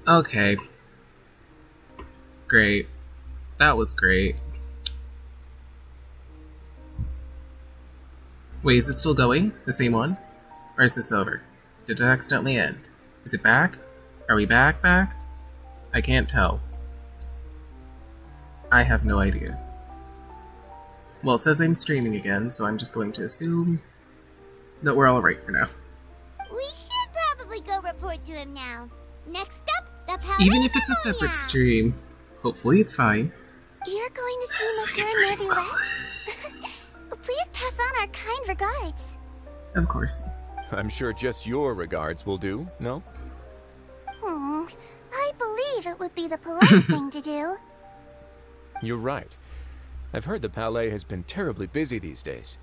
Okay. Great. That was great. Wait, is it still going? The same one? Or is this over? Did it accidentally end? Is it back? Are we back? I can't tell. I have no idea. Well, it says I'm streaming again, so I'm just going to assume that we're all right for now. We should probably go report to him now. Next up, the Palais. Even if it's a separate stream, hopefully it's fine. You're going to see Mr. Nervy. Please pass on our kind regards. Of course. I'm sure just your regards will do, no? I believe it would be the polite thing to do. You're right. I've heard the Palais has been terribly busy these days.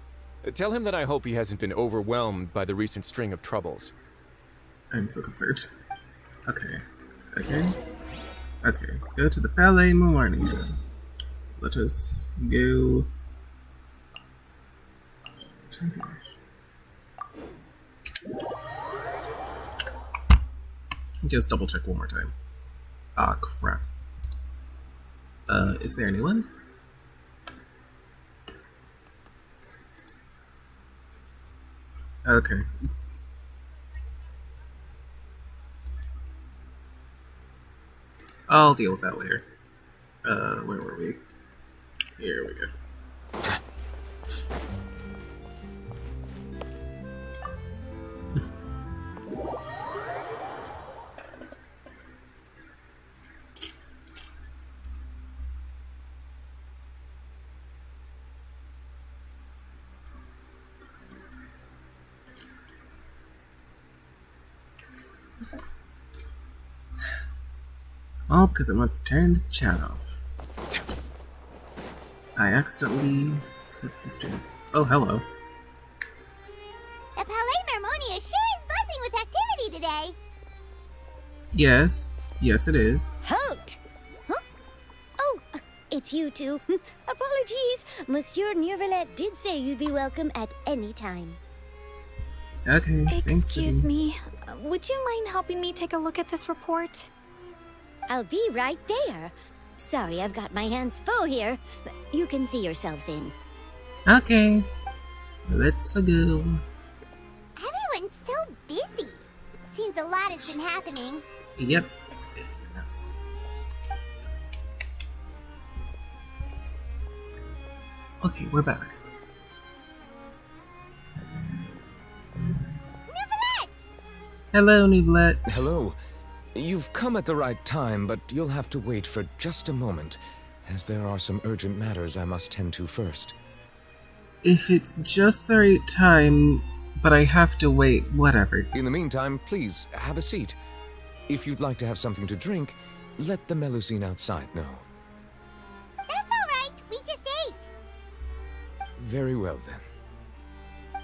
Tell him that I hope he hasn't been overwhelmed by the recent string of troubles. I'm so concerned. Okay. Go to the Palais Moarnia. Let us go... Just double check one more time. Ah, crap. Is there anyone? Okay. I'll deal with that later. Where were we? Here we go. All because I want to turn the chat off. I accidentally clicked the stream. Oh, hello. The Palais Mermonia sure is buzzing with activity today. Yes it is. Halt! Huh? Oh, it's you two. Apologies. Monsieur Neuvillette did say you'd be welcome at any time. Okay, thanks. Excuse me. Would you mind helping me take a look at this report? I'll be right there. Sorry, I've got my hands full here. You can see yourselves in. Okay. Let's go. Everyone's so busy. Seems a lot has been happening. Yep. Okay, we're back. Neuvillette! Hello, Neuvillette. Hello. You've come at the right time, but you'll have to wait for just a moment, as there are some urgent matters I must tend to first. If it's just the right time, but I have to wait, whatever. In the meantime, please, have a seat. If you'd like to have something to drink, let the Melusine outside know. That's all right. We just ate. Very well, then.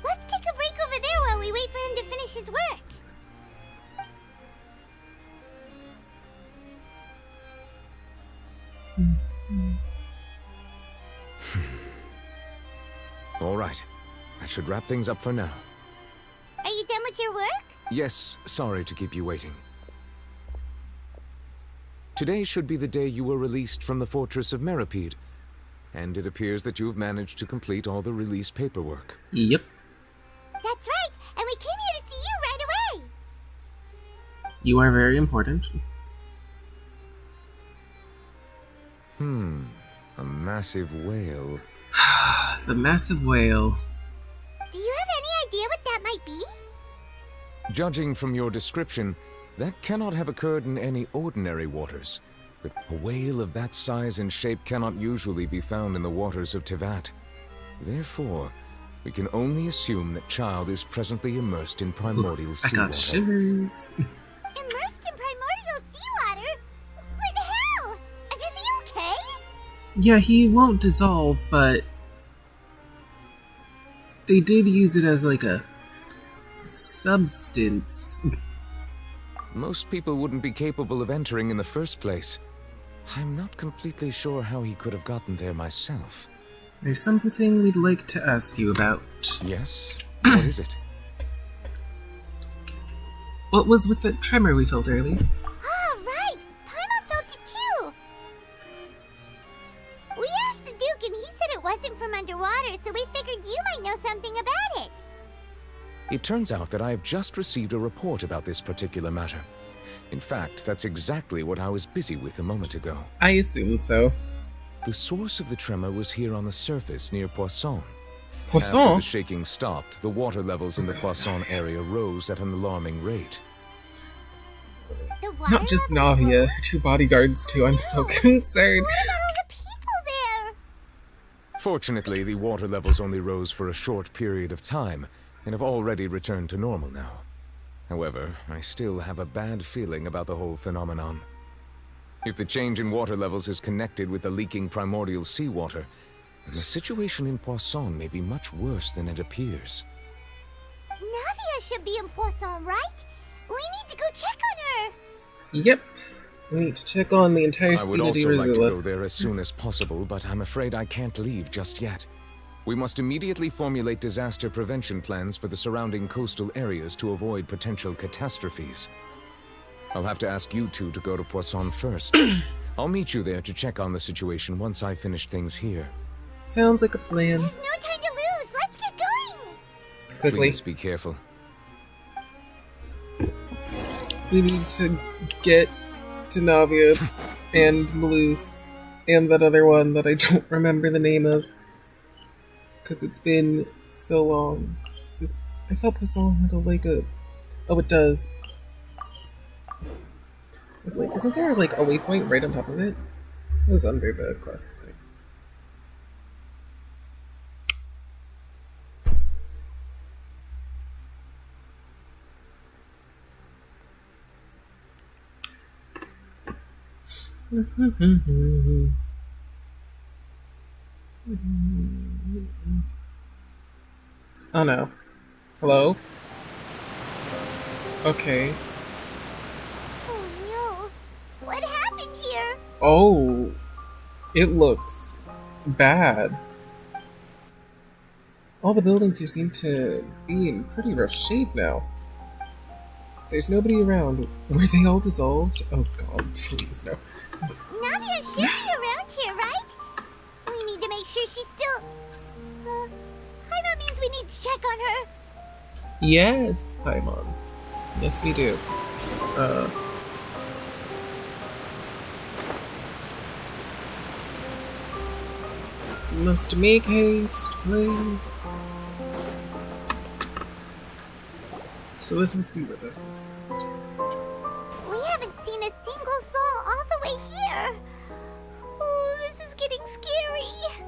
Let's take a break over there while we wait for him to finish his work. All right. That should wrap things up for now. Are you done with your work? Yes, sorry to keep you waiting. Today should be the day you were released from the Fortress of Meripede, and it appears that you have managed to complete all the release paperwork. Yep. That's right, and we came here to see you right away. You are very important. A massive whale. The massive whale. Do you have any idea what that might be? Judging from your description, that cannot have occurred in any ordinary waters. But a whale of that size and shape cannot usually be found in the waters of Tevat. Therefore, we can only assume that Child is presently immersed in primordial seawater. I got shivers. Immersed in primordial seawater? But how? Is he okay? Yeah, he won't dissolve, but they did use it as like a substance. Most people wouldn't be capable of entering in the first place. I'm not completely sure how he could have gotten there myself. There's something we'd like to ask you about. Yes? What is it? What was with the tremor we felt earlier? Ah, right! It turns out that I have just received a report about this particular matter. In fact, that's exactly what I was busy with a moment ago. I assumed so. The source of the tremor was here on the surface near Poisson. After Poisson? the shaking stopped, the water levels in the Poisson area rose at an alarming rate. The water Not just levels Navia, rose? 2 bodyguards too, I'm so concerned. What about all the people there? Fortunately, the water levels only rose for a short period of time, and have already returned to normal now. However, I still have a bad feeling about the whole phenomenon. If the change in water levels is connected with the leaking primordial seawater, then the situation in Poisson may be much worse than it appears. Navia should be in Poisson, right? We need to go check on her. Yep. We need to check on the entire I would Spina also like to Rosula. go there as soon as possible, but I'm afraid I can't leave just yet. We must immediately formulate disaster prevention plans for the surrounding coastal areas to avoid potential catastrophes. I'll have to ask you two to go to Poisson first. I'll meet you there to check on the situation once I finish things here. Sounds like a plan. There's no time to lose. Let's get going. Quickly. Please be careful. We need to get to Navia and Malus and that other one that I don't remember the name of. Because it's been so long. I thought Poisson had a... Oh, it does. It's like, isn't there like a waypoint right on top of it? It was under the quest thing. Oh no. Hello? Okay. Oh no. What happened here? Oh. It looks bad. All the buildings here seem to be in pretty rough shape now. There's nobody around. Were they all dissolved? Oh god, please no. Navia should be around here, right? We need to make sure she's still... Paimon means we need to check on her. Yes, Paimon. Yes, we do. Must make haste, please. So this must be where that is. We haven't seen a single soul all the way here. Oh, this is getting scary.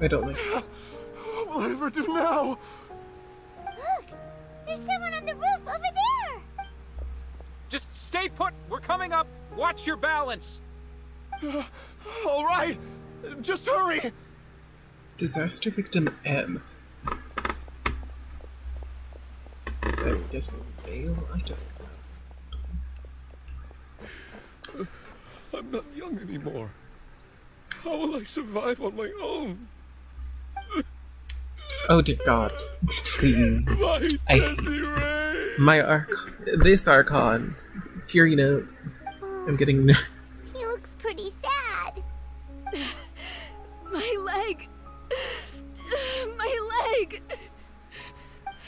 I don't like What will I ever do now? Look, there's someone on the roof over there. Just stay put. We're coming up. Watch your balance. All right, just hurry. Disaster victim M. I'm guessing male? I don't know. I'm not young anymore. How will I survive on my own? Oh dear god. Please. My I Desiree! My this Archon. Furina. I'm getting He looks pretty sad. My leg! My leg!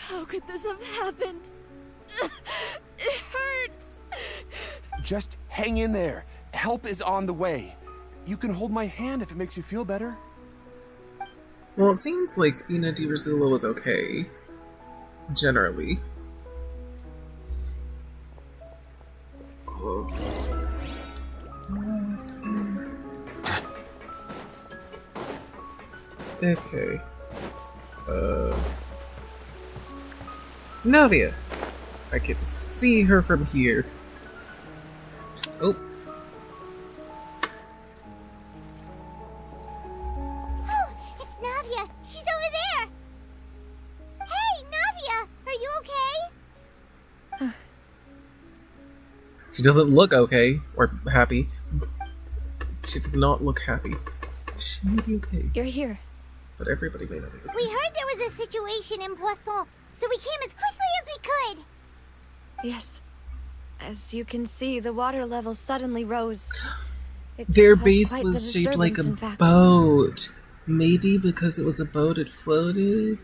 How could this have happened? It hurts! Just hang in there. Help is on the way. You can hold my hand if it makes you feel better. Well, it seems like Spina di Rosula was okay. Generally. Oh. Okay. Navia! I can see her from here. Oh. Oh, it's Navia. She's over there. Hey, Navia, are you okay? She doesn't look okay, or happy. She does not look happy. She may be okay, You're here. but everybody may not be okay. We heard there was a situation in Poisson, so we came as quickly as we could. Yes. As you can see, the water level suddenly rose. It Their caused base quite the was shaped like a disturbance, in fact. boat. Maybe because it was a boat, it floated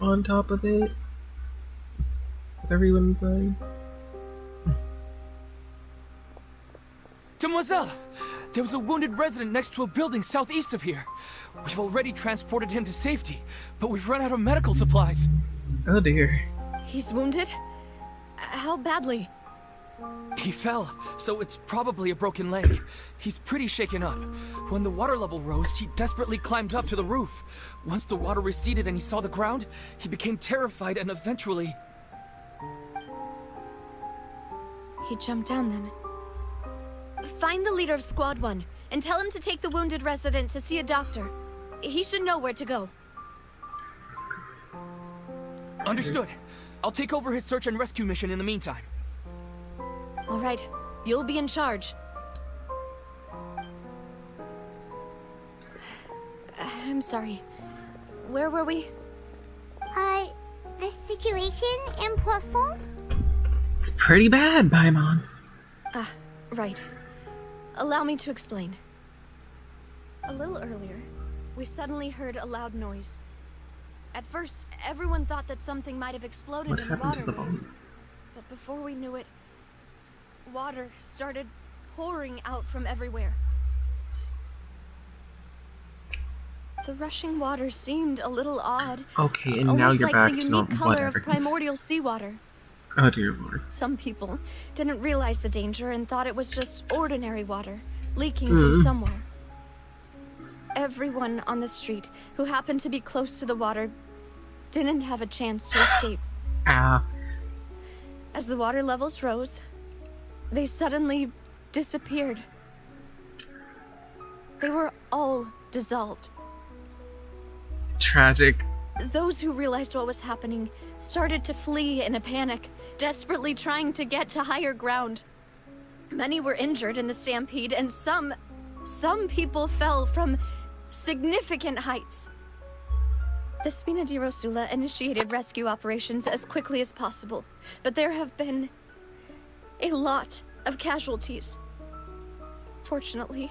on top of it. With everyone inside. Demoiselle! There was a wounded resident next to a building southeast of here. We've already transported him to safety, but we've run out of medical supplies. Oh dear. He's wounded? How badly? He fell, so it's probably a broken leg. He's pretty shaken up. When the water level rose, he desperately climbed up to the roof. Once the water receded and he saw the ground, he became terrified and eventually... He jumped down then. Find the leader of Squad 1 and tell him to take the wounded resident to see a doctor. He should know where to go. Understood. I'll take over his search and rescue mission in the meantime. All right, you'll be in charge. I'm sorry. Where were we? The situation in Poisson? It's pretty bad, Paimon. Ah, right. Allow me to explain. A little earlier, we suddenly heard a loud noise. At first, everyone thought that something might have exploded What in the happened to the waterways. bomb? But before we knew it, water started pouring out from everywhere. The rushing water seemed a little odd. Okay, and now almost you're like back the to unique normal. color Whatever. of primordial seawater. Oh dear lord. Some people didn't realize the danger and thought it was just ordinary water leaking from somewhere. Everyone on the street who happened to be close to the water didn't have a chance to escape. Ah. As the water levels rose, they suddenly disappeared. They were all dissolved. Tragic. Those who realized what was happening started to flee in a panic, desperately trying to get to higher ground. Many were injured in the stampede, and some people fell from significant heights. The Spina di Rosula initiated rescue operations as quickly as possible, but there have been a lot of casualties. Fortunately,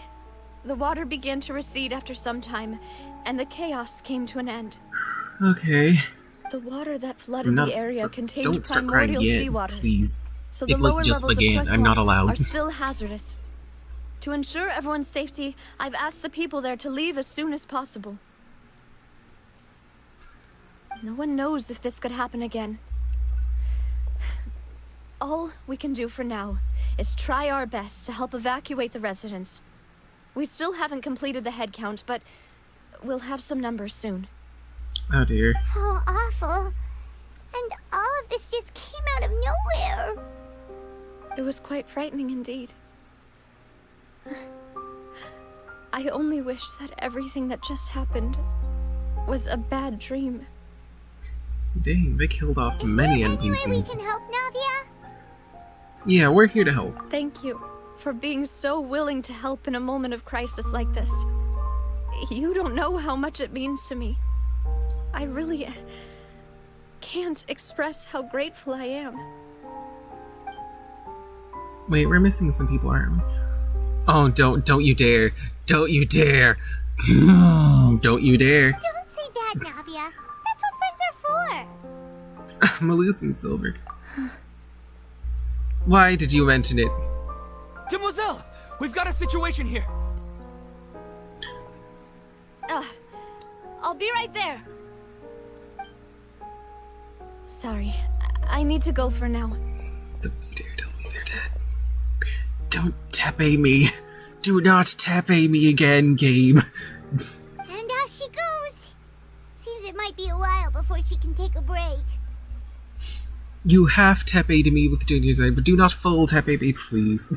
the water began to recede after some time, and the chaos came to an end. Okay. The water that flooded the area contained Don't start crying primordial yet, seawater, please. so the It lower just levels began. of I'm not Poisson allowed. are still hazardous. To ensure everyone's safety, I've asked the people there to leave as soon as possible. No one knows if this could happen again. All we can do for now is try our best to help evacuate the residents. We still haven't completed the head count, but we'll have some numbers soon. Oh dear. How awful. And all of this just came out of nowhere. It was quite frightening indeed. I only wish that everything that just happened was a bad dream. Dang, they killed off Is many there any way we NPCs. can help Navia? Yeah, we're here to help. Thank you for being so willing to help in a moment of crisis like this. You don't know how much it means to me. I really can't express how grateful I am. Wait, we're missing some people, aren't we? Oh, don't you dare. Don't you dare. Don't you dare. Don't say that, Navia. That's what friends are for. Malus and Silver. Why did you mention it? Demoiselle! We've got a situation here! I'll be right there. Sorry, I need to go for now. Don't you dare tell me they're dead. Don't tape me. Do not tape me again, game. And off she goes. Seems it might be a while before she can take a break. You half tape me with Junior's eye, but do not full tape me, please.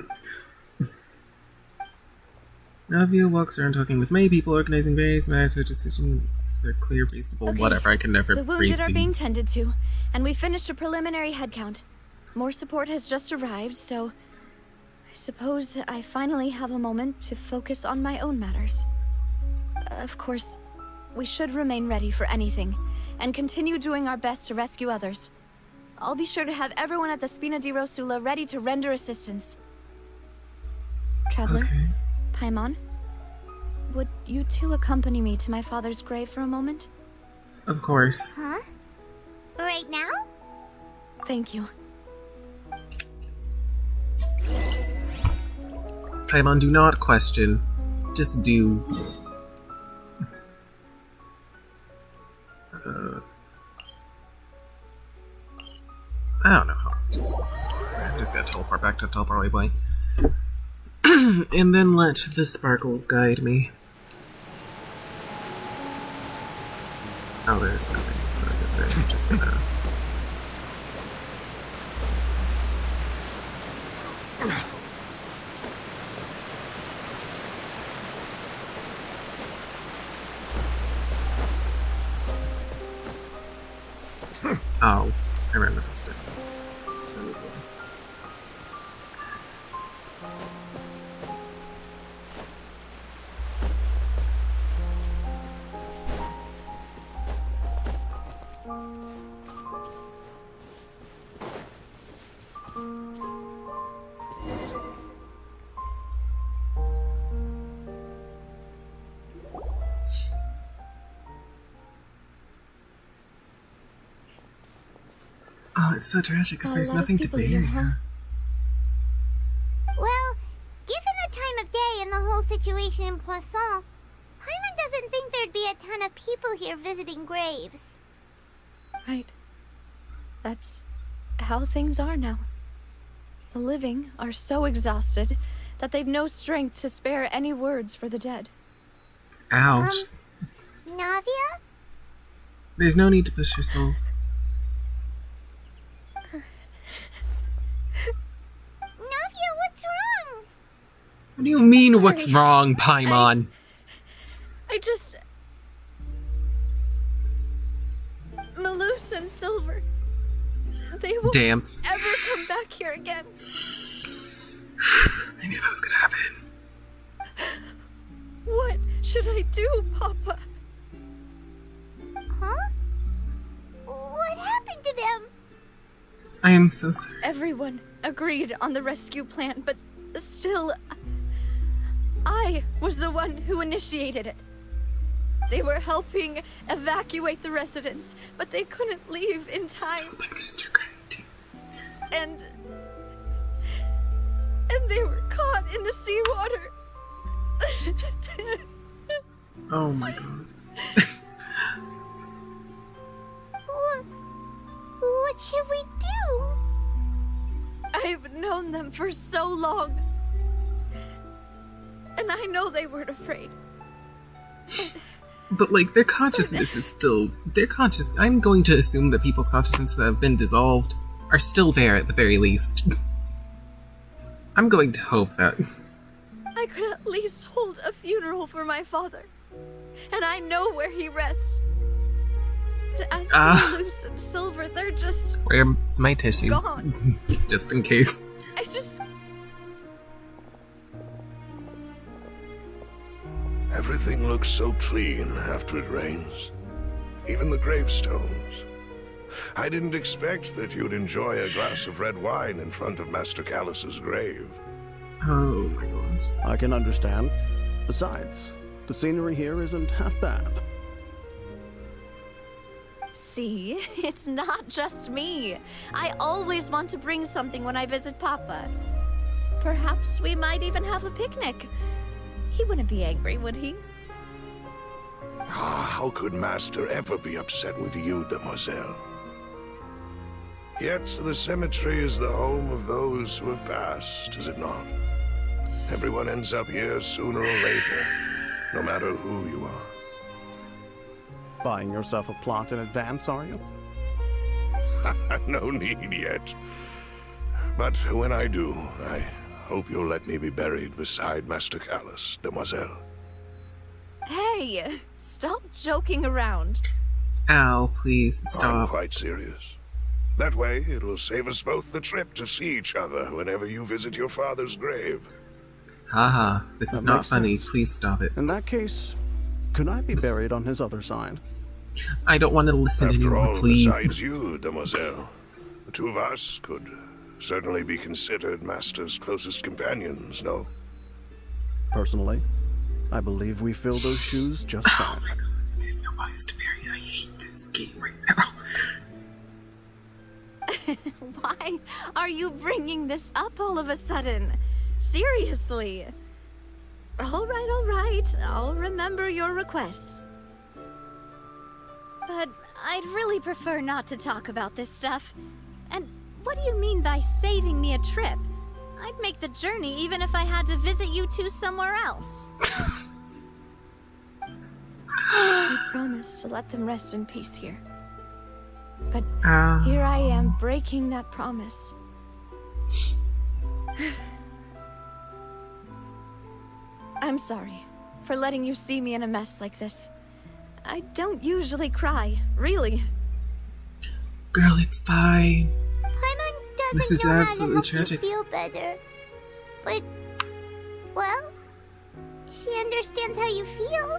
Navia walks around talking with many people, organizing various matters where decisions are clear, reasonable, Okay. whatever. I can never The read wounded are being these. tended to, and we finished a preliminary head count. More support has just arrived, so I suppose I finally have a moment to focus on my own matters. Of course, we should remain ready for anything, and continue doing our best to rescue others. I'll be sure to have everyone at the Spina di Rosula ready to render assistance. Traveler, Okay. Paimon, would you two accompany me to my father's grave for a moment? Of course. Huh? Right now? Thank you. Paimon, do not question. Just do. I don't know how. I just gotta teleport back to teleport waypoint. And then let the sparkles guide me. Oh, there's nothing, so I guess I'm just gonna... Oh, I remember this stuff. Oh, it's so tragic because there's nothing to bury. Well, given the time of day and the whole situation in Poisson, Paimon doesn't think there'd be a ton of people here visiting graves. Right. That's how things are now. The living are so exhausted that they've no strength to spare any words for the dead. Ouch. Navia? There's no need to push yourself. Navia, what's wrong? What do you mean, Sorry. what's wrong, Paimon? I just... Malus and Silver. They won't Damn. ever come back here again. I knew that was gonna happen. What should I do, Papa? Huh? What happened to them? I am so sorry. Everyone agreed on the rescue plan, but still, I was the one who initiated it. They were helping evacuate the residents, but they couldn't leave in time. Stop, I'm gonna start crying too. And they were caught in the seawater. Oh my god. What should we do? I've known them for so long. And I know they weren't afraid. But, like, their consciousness is still... Their conscious... I'm going to assume that people's consciousness that have been dissolved are still there at the very least. I'm going to hope that... I could at least hold a funeral for my father. And I know where he rests. But as for Malus and Silver, they're just... Where's my tissues? Gone. Just in case. I just... Everything looks so clean after it rains. Even the gravestones. I didn't expect that you'd enjoy a glass of red wine in front of Master Callus's grave. Oh my god. I can understand. Besides, the scenery here isn't half bad. See, it's not just me. I always want to bring something when I visit Papa. Perhaps we might even have a picnic. He wouldn't be angry, would he? Ah, how could Master ever be upset with you, demoiselle? Yet the cemetery is the home of those who have passed, is it not? Everyone ends up here sooner or later, no matter who you are. Buying yourself a plot in advance, are you? No need yet. But when I do, I hope you'll let me be buried beside Master Callus, demoiselle. Hey, stop joking around. Ow, please, I'm stop. quite serious. That way, it'll save us both the trip to see each other whenever you visit your father's grave. Haha, this is That not makes funny. sense. Please stop it. In that case, could I be buried on his other side? I don't want to listen After anymore, all, please. besides you, demoiselle, the two of us could certainly be considered Master's closest companions, no? Personally, I believe we fill those shoes just Oh fine. my god, there's no place to bury. I hate this game right now. Why are you bringing this up all of a sudden? Seriously. All right. I'll remember your requests. But I'd really prefer not to talk about this stuff. And what do you mean by saving me a trip? I'd make the journey even if I had to visit you two somewhere else. I promised to let them rest in peace here. But here I am breaking that promise. I'm sorry for letting you see me in a mess like this. I don't usually cry, really. Girl, it's fine. Paimon doesn't This is know absolutely how to help tragic. you feel better. But, well, she understands how you feel.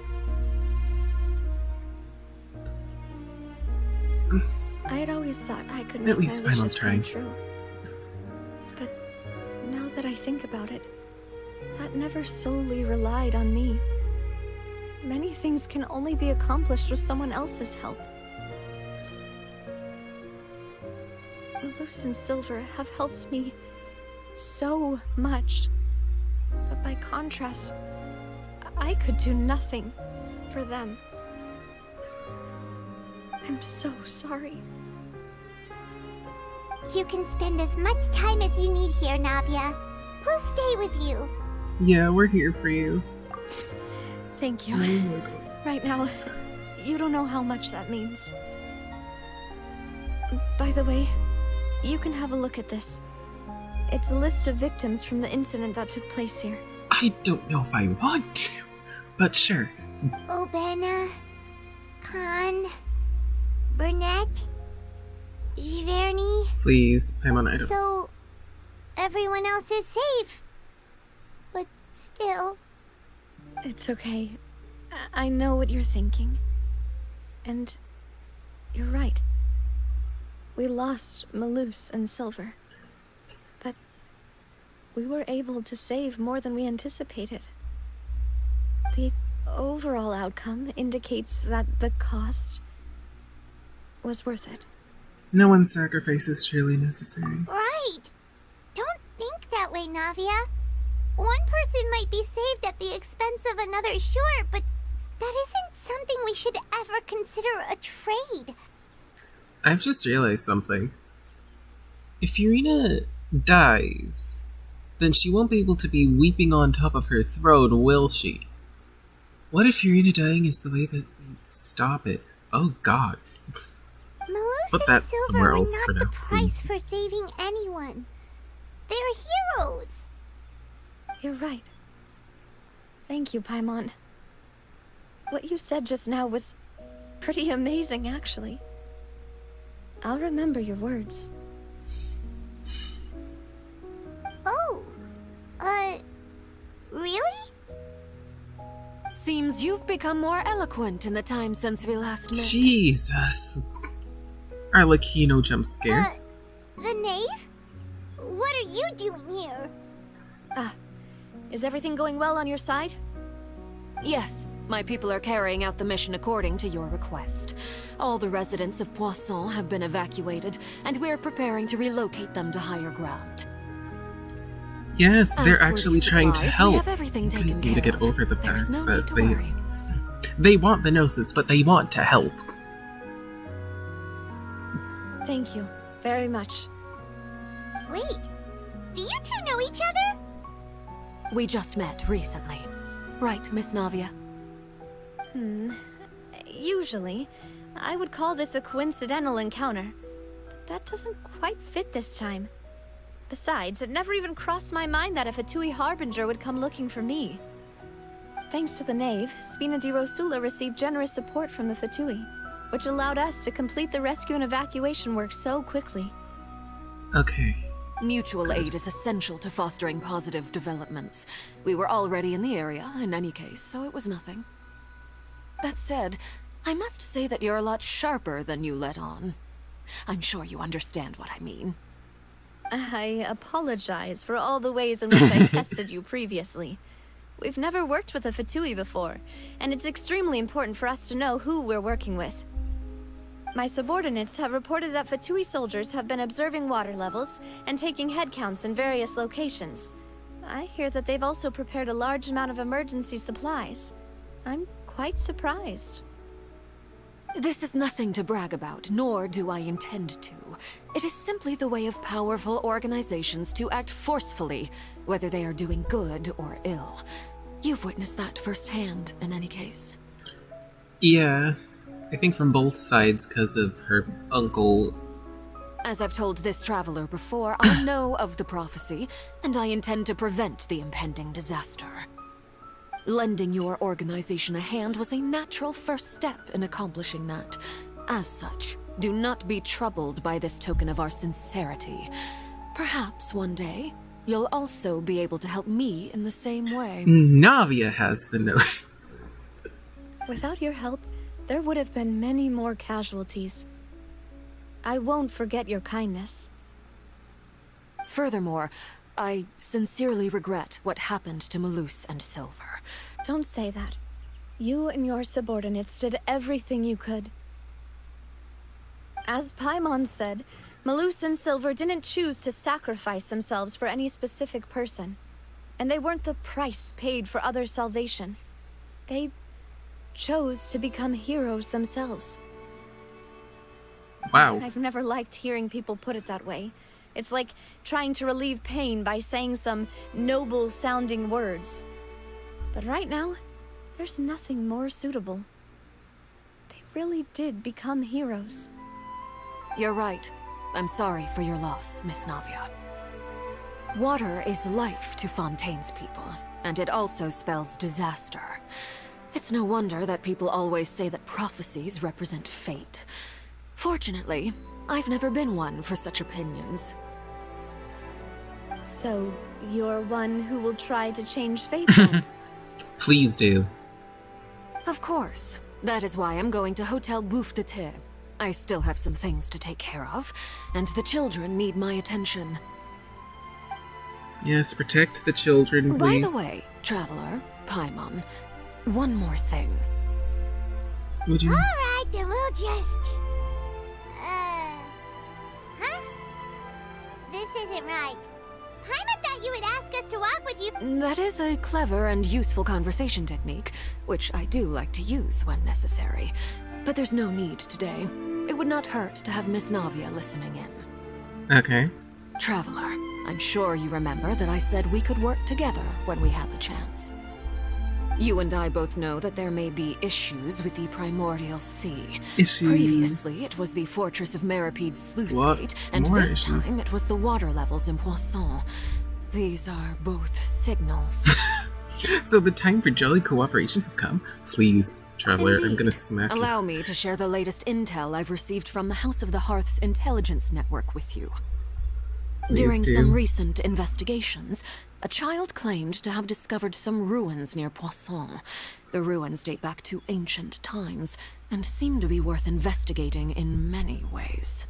I had always thought I could At make least my wishes Paimon's come trying. true. But now that I think about it, that never solely relied on me. Many things can only be accomplished with someone else's help. Luce and Silver have helped me so much. But by contrast, I could do nothing for them. I'm so sorry. You can spend as much time as you need here, Navia. We'll stay with you. Yeah, we're here for you. Thank you. Right now, you don't know how much that means. By the way, you can have a look at this. It's a list of victims from the incident that took place here. I don't know if I want to, but sure. Obena, Khan, Burnett, Giverny. Please, Paimon, I don't. So, everyone else is safe. But still. It's okay. I know what you're thinking. And you're right. We lost Malus and Silver. But we were able to save more than we anticipated. The overall outcome indicates that the cost was worth it. No one's sacrifice is truly necessary. Right. Don't think that way, Navia. One person might be saved at the expense of another, sure, but that isn't something we should ever consider a trade. I've just realized something. If Furina dies, then she won't be able to be weeping on top of her throne, will she? What if Furina dying is the way that we stop it? Oh god. Malus Put and that Silver somewhere were else not for the now, price please. for saving anyone. They're heroes. You're right. Thank you, Paimon. What you said just now was pretty amazing, actually. I'll remember your words. Oh, really? Seems you've become more eloquent in the time since we last met. Jesus. Arlecchino jump scare. The knave? What are you doing here? Is everything going well on your side? Yes, my people are carrying out the mission according to your request. All the residents of Poisson have been evacuated, and we're preparing to relocate them to higher ground. Yes, they're As for actually the trying to supplies, help. we have everything You taken guys need to care get of. over the There's fact no that need to worry. they want the Gnosis, but they want to help. Thank you very much. Wait, do you two know each other? We just met recently. Right, Miss Navia? Usually, I would call this a coincidental encounter. But that doesn't quite fit this time. Besides, it never even crossed my mind that a Fatui Harbinger would come looking for me. Thanks to the Knave, Spina di Rosula received generous support from the Fatui, which allowed us to complete the rescue and evacuation work so quickly. Okay. Mutual aid is essential to fostering positive developments. We were already in the area, in any case, so it was nothing. That said, I must say that you're a lot sharper than you let on. I'm sure you understand what I mean. I apologize for all the ways in which I tested you previously. We've never worked with a Fatui before, and it's extremely important for us to know who we're working with. My subordinates have reported that Fatui soldiers have been observing water levels and taking head counts in various locations. I hear that they've also prepared a large amount of emergency supplies. I'm quite surprised. This is nothing to brag about, nor do I intend to. It is simply the way of powerful organizations to act forcefully, whether they are doing good or ill. You've witnessed that firsthand, in any case. Yeah, I think from both sides because of her uncle. As I've told this traveler before, I know of the prophecy, and I intend to prevent the impending disaster. Lending your organization a hand was a natural first step in accomplishing that. As such, do not be troubled by this token of our sincerity. Perhaps one day, you'll also be able to help me in the same way. Navia has the nose. Without your help, there would have been many more casualties. I won't forget your kindness. Furthermore, I sincerely regret what happened to Malus and Silver. Don't say that. You and your subordinates did everything you could. As Paimon said, Malus and Silver didn't choose to sacrifice themselves for any specific person. And they weren't the price paid for other salvation. They chose to become heroes themselves. Wow. I've never liked hearing people put it that way. It's like trying to relieve pain by saying some noble-sounding words. But right now, there's nothing more suitable. They really did become heroes. You're right. I'm sorry for your loss, Miss Navia. Water is life to Fontaine's people, and it also spells disaster. It's no wonder that people always say that prophecies represent fate. Fortunately, I've never been one for such opinions. So, you're one who will try to change fate then? Please do. Of course. That is why I'm going to Hotel Bouffe de Thé. I still have some things to take care of, and the children need my attention. Yes, protect the children, please. By the way, Traveler, Paimon, one more thing. Would you? Alright, then we'll just... Huh? This isn't right. Paimon thought you would ask us to walk with you. That is a clever and useful conversation technique, which I do like to use when necessary. But there's no need today. It would not hurt to have Miss Navia listening in. Okay. Traveler, I'm sure you remember that I said we could work together when we had the chance. You and I both know that there may be issues with the Primordial Sea. Issues. Previously, it was the Fortress of Maripede's sluice gate, and More this issues. time it was the water levels in Poisson. These are both signals. So the time for jolly cooperation has come. Please, Traveler, I'm Indeed. gonna smack you. Allow me to share the latest intel I've received from the House of the Hearth's intelligence network with you. Please During do. some recent investigations, a child claimed to have discovered some ruins near Poisson. The ruins date back to ancient times, and seem to be worth investigating in many ways.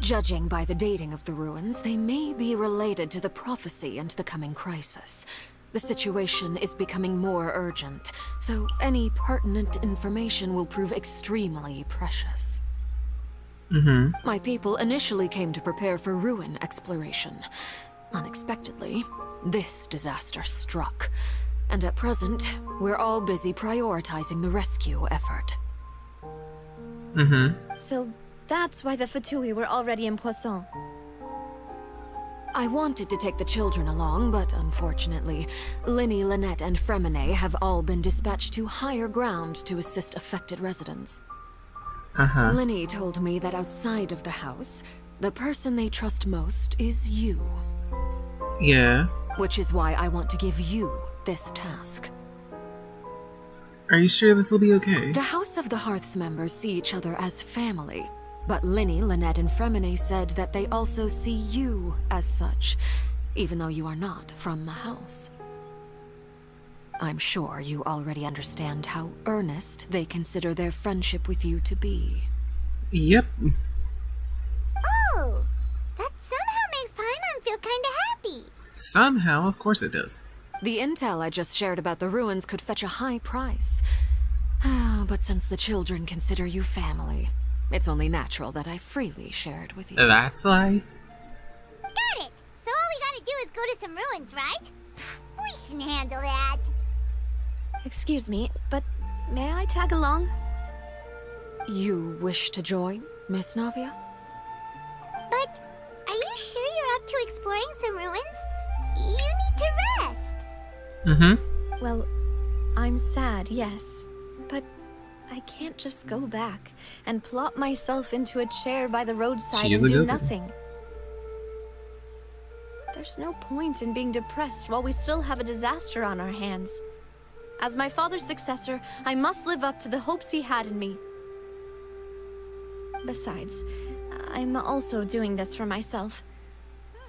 Judging by the dating of the ruins, they may be related to the prophecy and the coming crisis. The situation is becoming more urgent, so any pertinent information will prove extremely precious. My people initially came to prepare for ruin exploration. Unexpectedly, this disaster struck, and at present, we're all busy prioritizing the rescue effort. So, that's why the Fatui were already in Poisson. I wanted to take the children along, but unfortunately, Linny, Lynette, and Fremine have all been dispatched to higher ground to assist affected residents. Linny told me that outside of the house, the person they trust most is you. Yeah. Which is why I want to give you this task. Are you sure this will be okay? The House of the Hearth's members see each other as family, but Linny, Lynette, and Fremine said that they also see you as such, even though you are not from the house. I'm sure you already understand how earnest they consider their friendship with you to be. Yep. Oh, that somehow makes Paimon feel kinda happy. Somehow, of course it does. The intel I just shared about the ruins could fetch a high price. But since the children consider you family, It's only natural that I freely share it with you. That's why? Got it! So all we gotta do is go to some ruins, right? We can handle that. Excuse me, but may I tag along? You wish to join, Miss Navia? But are you sure you're up to exploring some ruins? You need to rest. Mm-hmm. Well, I'm sad, yes. But I can't just go back and plop myself into a chair by the roadside She is and a do good nothing. There's no point in being depressed while we still have a disaster on our hands. As my father's successor, I must live up to the hopes he had in me. Besides, I'm also doing this for myself.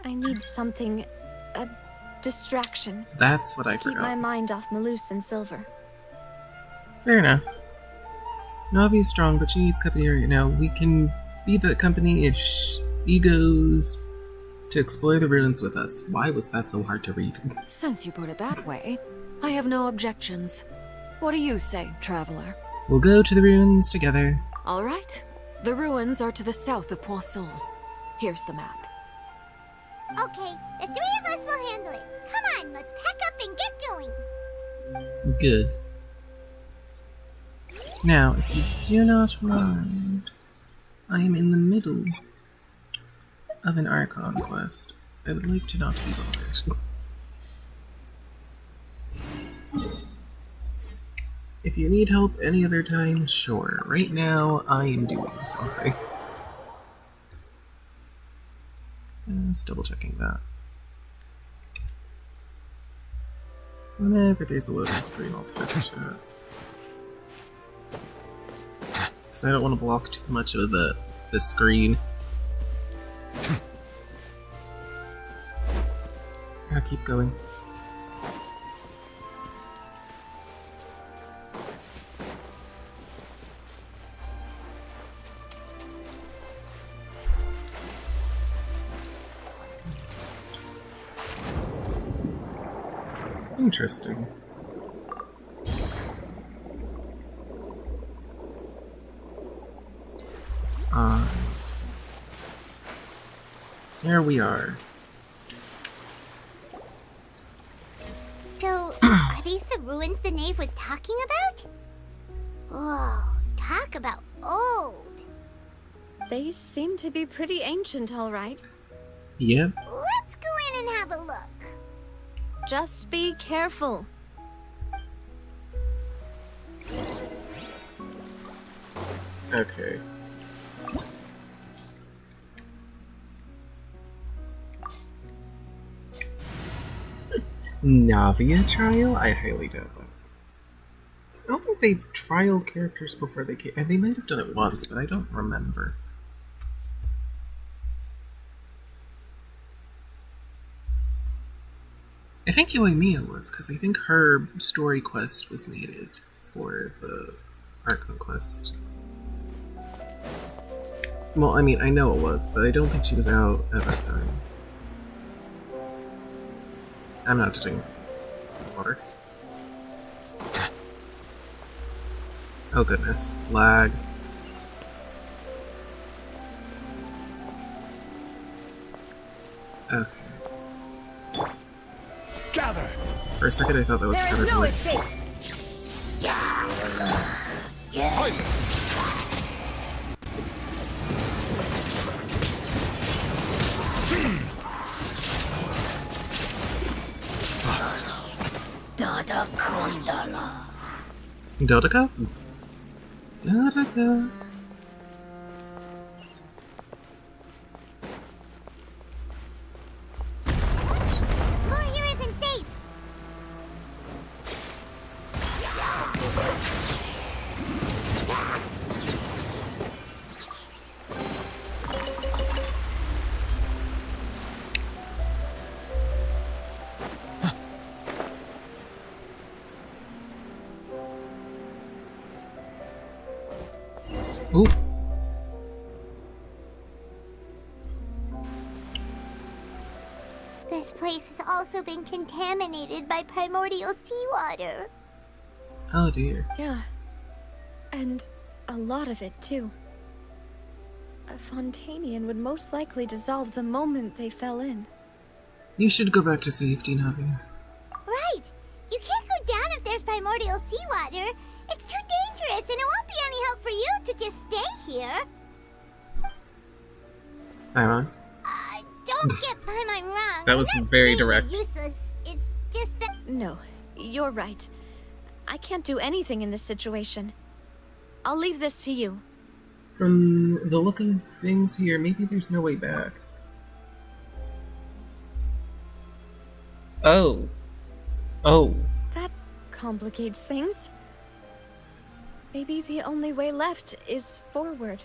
I need something, a distraction. That's what I to keep my forgot. mind off Malus and Silver. Fair enough. Navi's strong, but she needs company right now. We can be the company if she goes to explore the ruins with us. Why was that so hard to read? Since you put it that way, I have no objections. What do you say, traveler? We'll go to the ruins together. All right. The ruins are to the south of Poisson. Here's the map. Okay, the three of us will handle it. Come on, let's pack up and get going. Good. Now, if you do not mind, I am in the middle of an Archon Quest. I would like to not be bothered. If you need help any other time, sure. Right now, I am doing something. Just double checking that. Whenever there's a loading screen, I'll touch it. Because I don't want to block too much of the screen. I'll keep going. Interesting. Alright. Here we are. So, are these the ruins the knave was talking about? Whoa, talk about old. They seem to be pretty ancient, all right. Yep. Let's go in and have a look. Just be careful. Okay. Navia trial? I highly doubt that. I don't think they've trialed characters before they came. And they might have done it once, but I don't remember. I think Yoimiya was, because I think her story quest was needed for the Archon Quest. Well, I mean, I know it was, but I don't think she was out at that time. I'm not touching water. Oh goodness. Lag. Okay. Gather! For a second I thought that was There is no counterpoint. escape. Silence! Dodeka? Dodeka. Floor here isn't safe. Ooh. This place has also been contaminated by primordial seawater. Oh dear. Yeah. And a lot of it, too. A Fontanian would most likely dissolve the moment they fell in. You should go back to safety, Navia. Right! You can't go down if there's primordial seawater. It's too dangerous, and it won't be any help for you to just stay here. Paimon. Don't get Paimon wrong. That was I'm not very saying you're direct. useless. It's just that... No, you're right. I can't do anything in this situation. I'll leave this to you. From the look of things here, maybe there's no way back. Oh. Oh. That complicates things. Maybe the only way left is forward.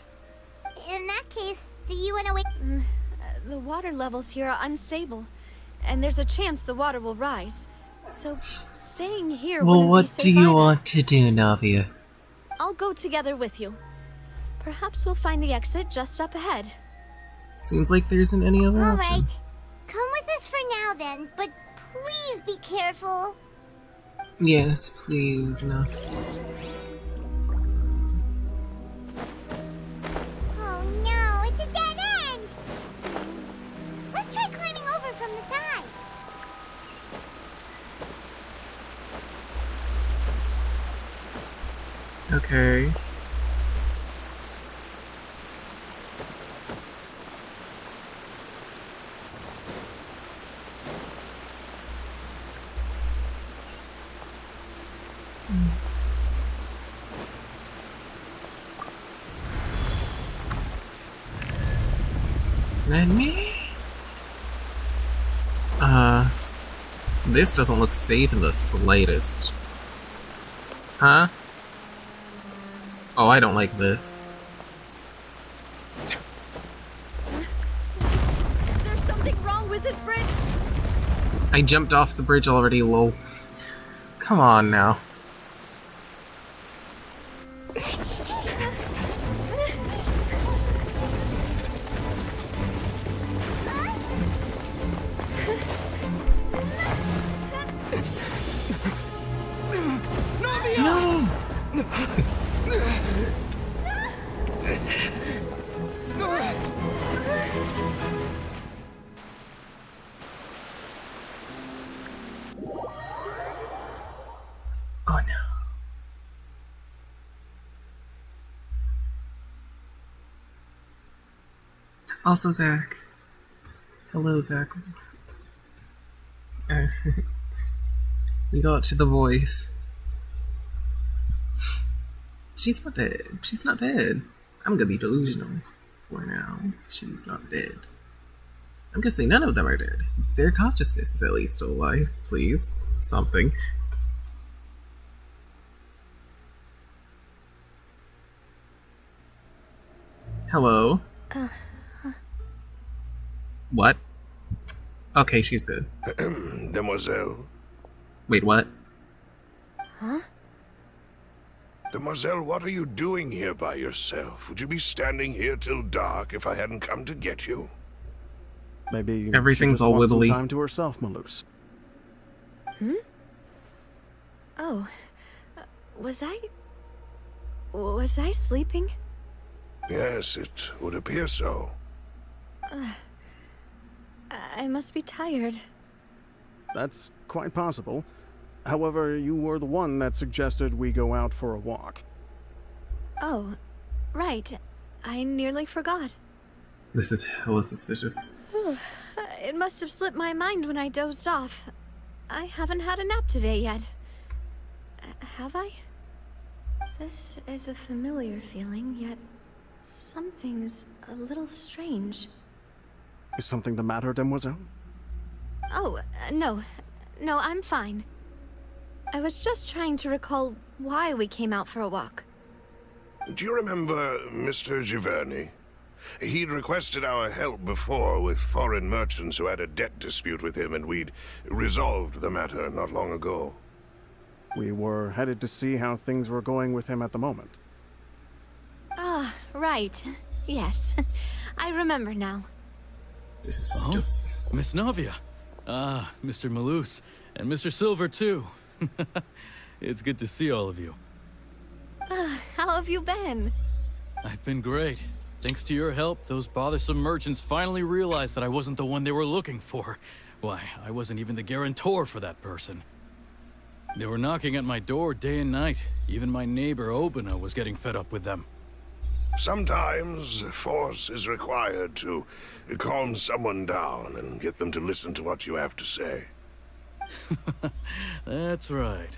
In that case, do you want to wait? The water levels here are unstable, and there's a chance the water will rise. So, staying here Well, wouldn't be what safe do you either. want to do, Navia? I'll go together with you. Perhaps we'll find the exit just up ahead. Seems like there isn't any other option. Alright. Come with us for now then, but please be careful. Yes, please, no. Oh no, it's a dead end! Let's try climbing over from the side. Okay. Let me? This doesn't look safe in the slightest. Huh? Oh, I don't like this. There's something wrong with this bridge! I jumped off the bridge already, lol. Come on now. No! Oh no. Also, Zach. Hello, Zach. We got to the voice. She's not dead. She's not dead. I'm gonna be delusional for now. She's not dead. I'm guessing none of them are dead. Their consciousness is at least still alive. Please. Something. Hello? What? Okay, she's good. Demoiselle. Wait, what? Huh? Demoiselle, what are you doing here by yourself? Would you be standing here till dark if I hadn't come to get you? Maybe Everything's she just all wants some wibbly. time to herself, Malus. Oh. Was I sleeping? Yes, it would appear so. I must be tired. That's quite possible. However, you were the one that suggested we go out for a walk. Oh, right. I nearly forgot. This is hella suspicious. It must have slipped my mind when I dozed off. I haven't had a nap today yet. Have I? This is a familiar feeling, yet something's a little strange. Is something the matter, Demoiselle? Oh, no. No, I'm fine. I was just trying to recall why we came out for a walk. Do you remember Mr. Giverny? He'd requested our help before with foreign merchants who had a debt dispute with him, and we'd resolved the matter not long ago. We were headed to see how things were going with him at the moment. Ah, right. Yes. I remember now. This is still sus. Miss Navia. Ah, Mr. Malus. And Mr. Silver, too. It's good to see all of you. How have you been? I've been great. Thanks to your help, those bothersome merchants finally realized that I wasn't the one they were looking for. Why, I wasn't even the guarantor for that person. They were knocking at my door day and night. Even my neighbor, Obina, was getting fed up with them. Sometimes force is required to calm someone down and get them to listen to what you have to say. That's right.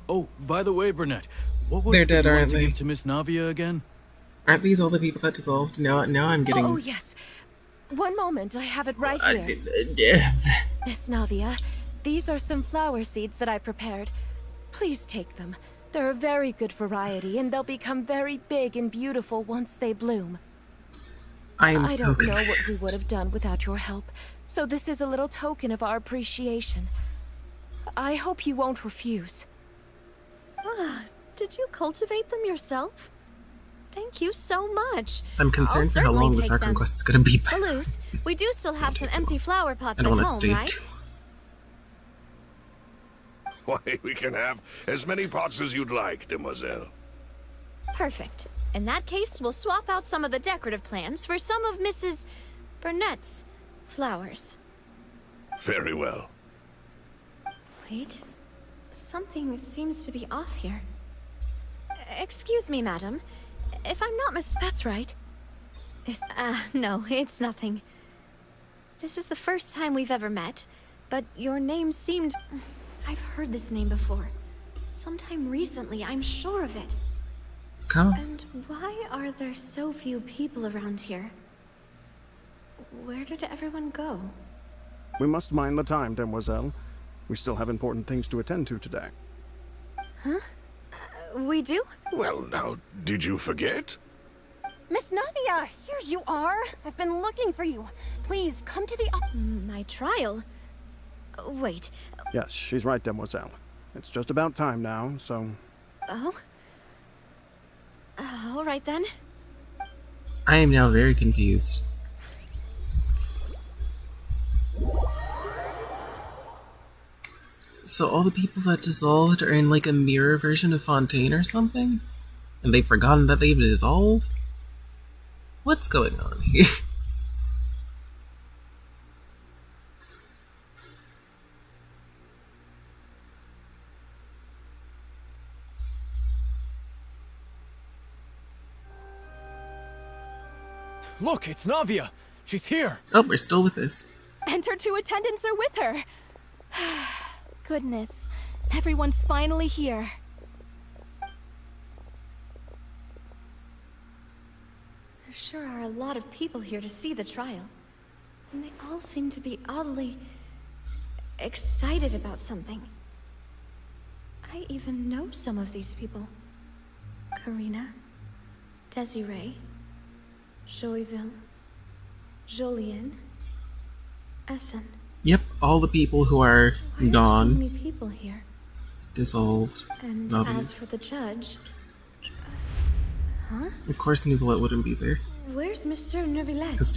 Oh, by the way, Burnett, what was They're it dead, you wanted aren't to they? give to Miss Navia again? Aren't these all the people that dissolved? Now I'm getting... Oh, yes. One moment, I have it right here. Miss Navia, these are some flower seeds that I prepared. Please take them. They're a very good variety, and they'll become very big and beautiful once they bloom. I don't know what we confused. would have done without your help, so this is a little token of our appreciation. I hope you won't refuse. Ah, did you cultivate them yourself? Thank you so much. I'm concerned for how long this Archon Quest is going to be. Balloos, we do still have some empty flower pots I at don't want to home, stay right? too Why, we can have as many pots as you'd like, demoiselle. Perfect. In that case, we'll swap out some of the decorative plants for some of Mrs. Burnett's flowers. Very well. Wait. Something seems to be off here. Excuse me, madam. If I'm not That's right. no, it's nothing. This is the first time we've ever met, but your name seemed... I've heard this name before. Sometime recently, I'm sure of it. Come. And why are there so few people around here? Where did everyone go? We must mind the time, demoiselle. We still have important things to attend to today. Huh? We do? Well, now, did you forget? Miss Navia, here you are. I've been looking for you. Please, come to the... My trial? Wait. Yes, she's right, demoiselle. It's just about time now, so... Oh? All right then. I am now very confused. So all the people that dissolved are in like a mirror version of Fontaine or something? And they've forgotten that they've dissolved? What's going on here? Look, it's Navia. She's here. Oh, we're still with this. And her two attendants are with her. Goodness, everyone's finally here. There sure are a lot of people here to see the trial. And they all seem to be oddly... excited about something. I even know some of these people. Karina, Desiree, Joyville, Jolien, Essen. Yep, all the people who are Why are so gone, many people here? dissolved, And obvious. as for the judge... huh? Of course Nouvelette wouldn't be there. Where's Mr. Neuvillette? Because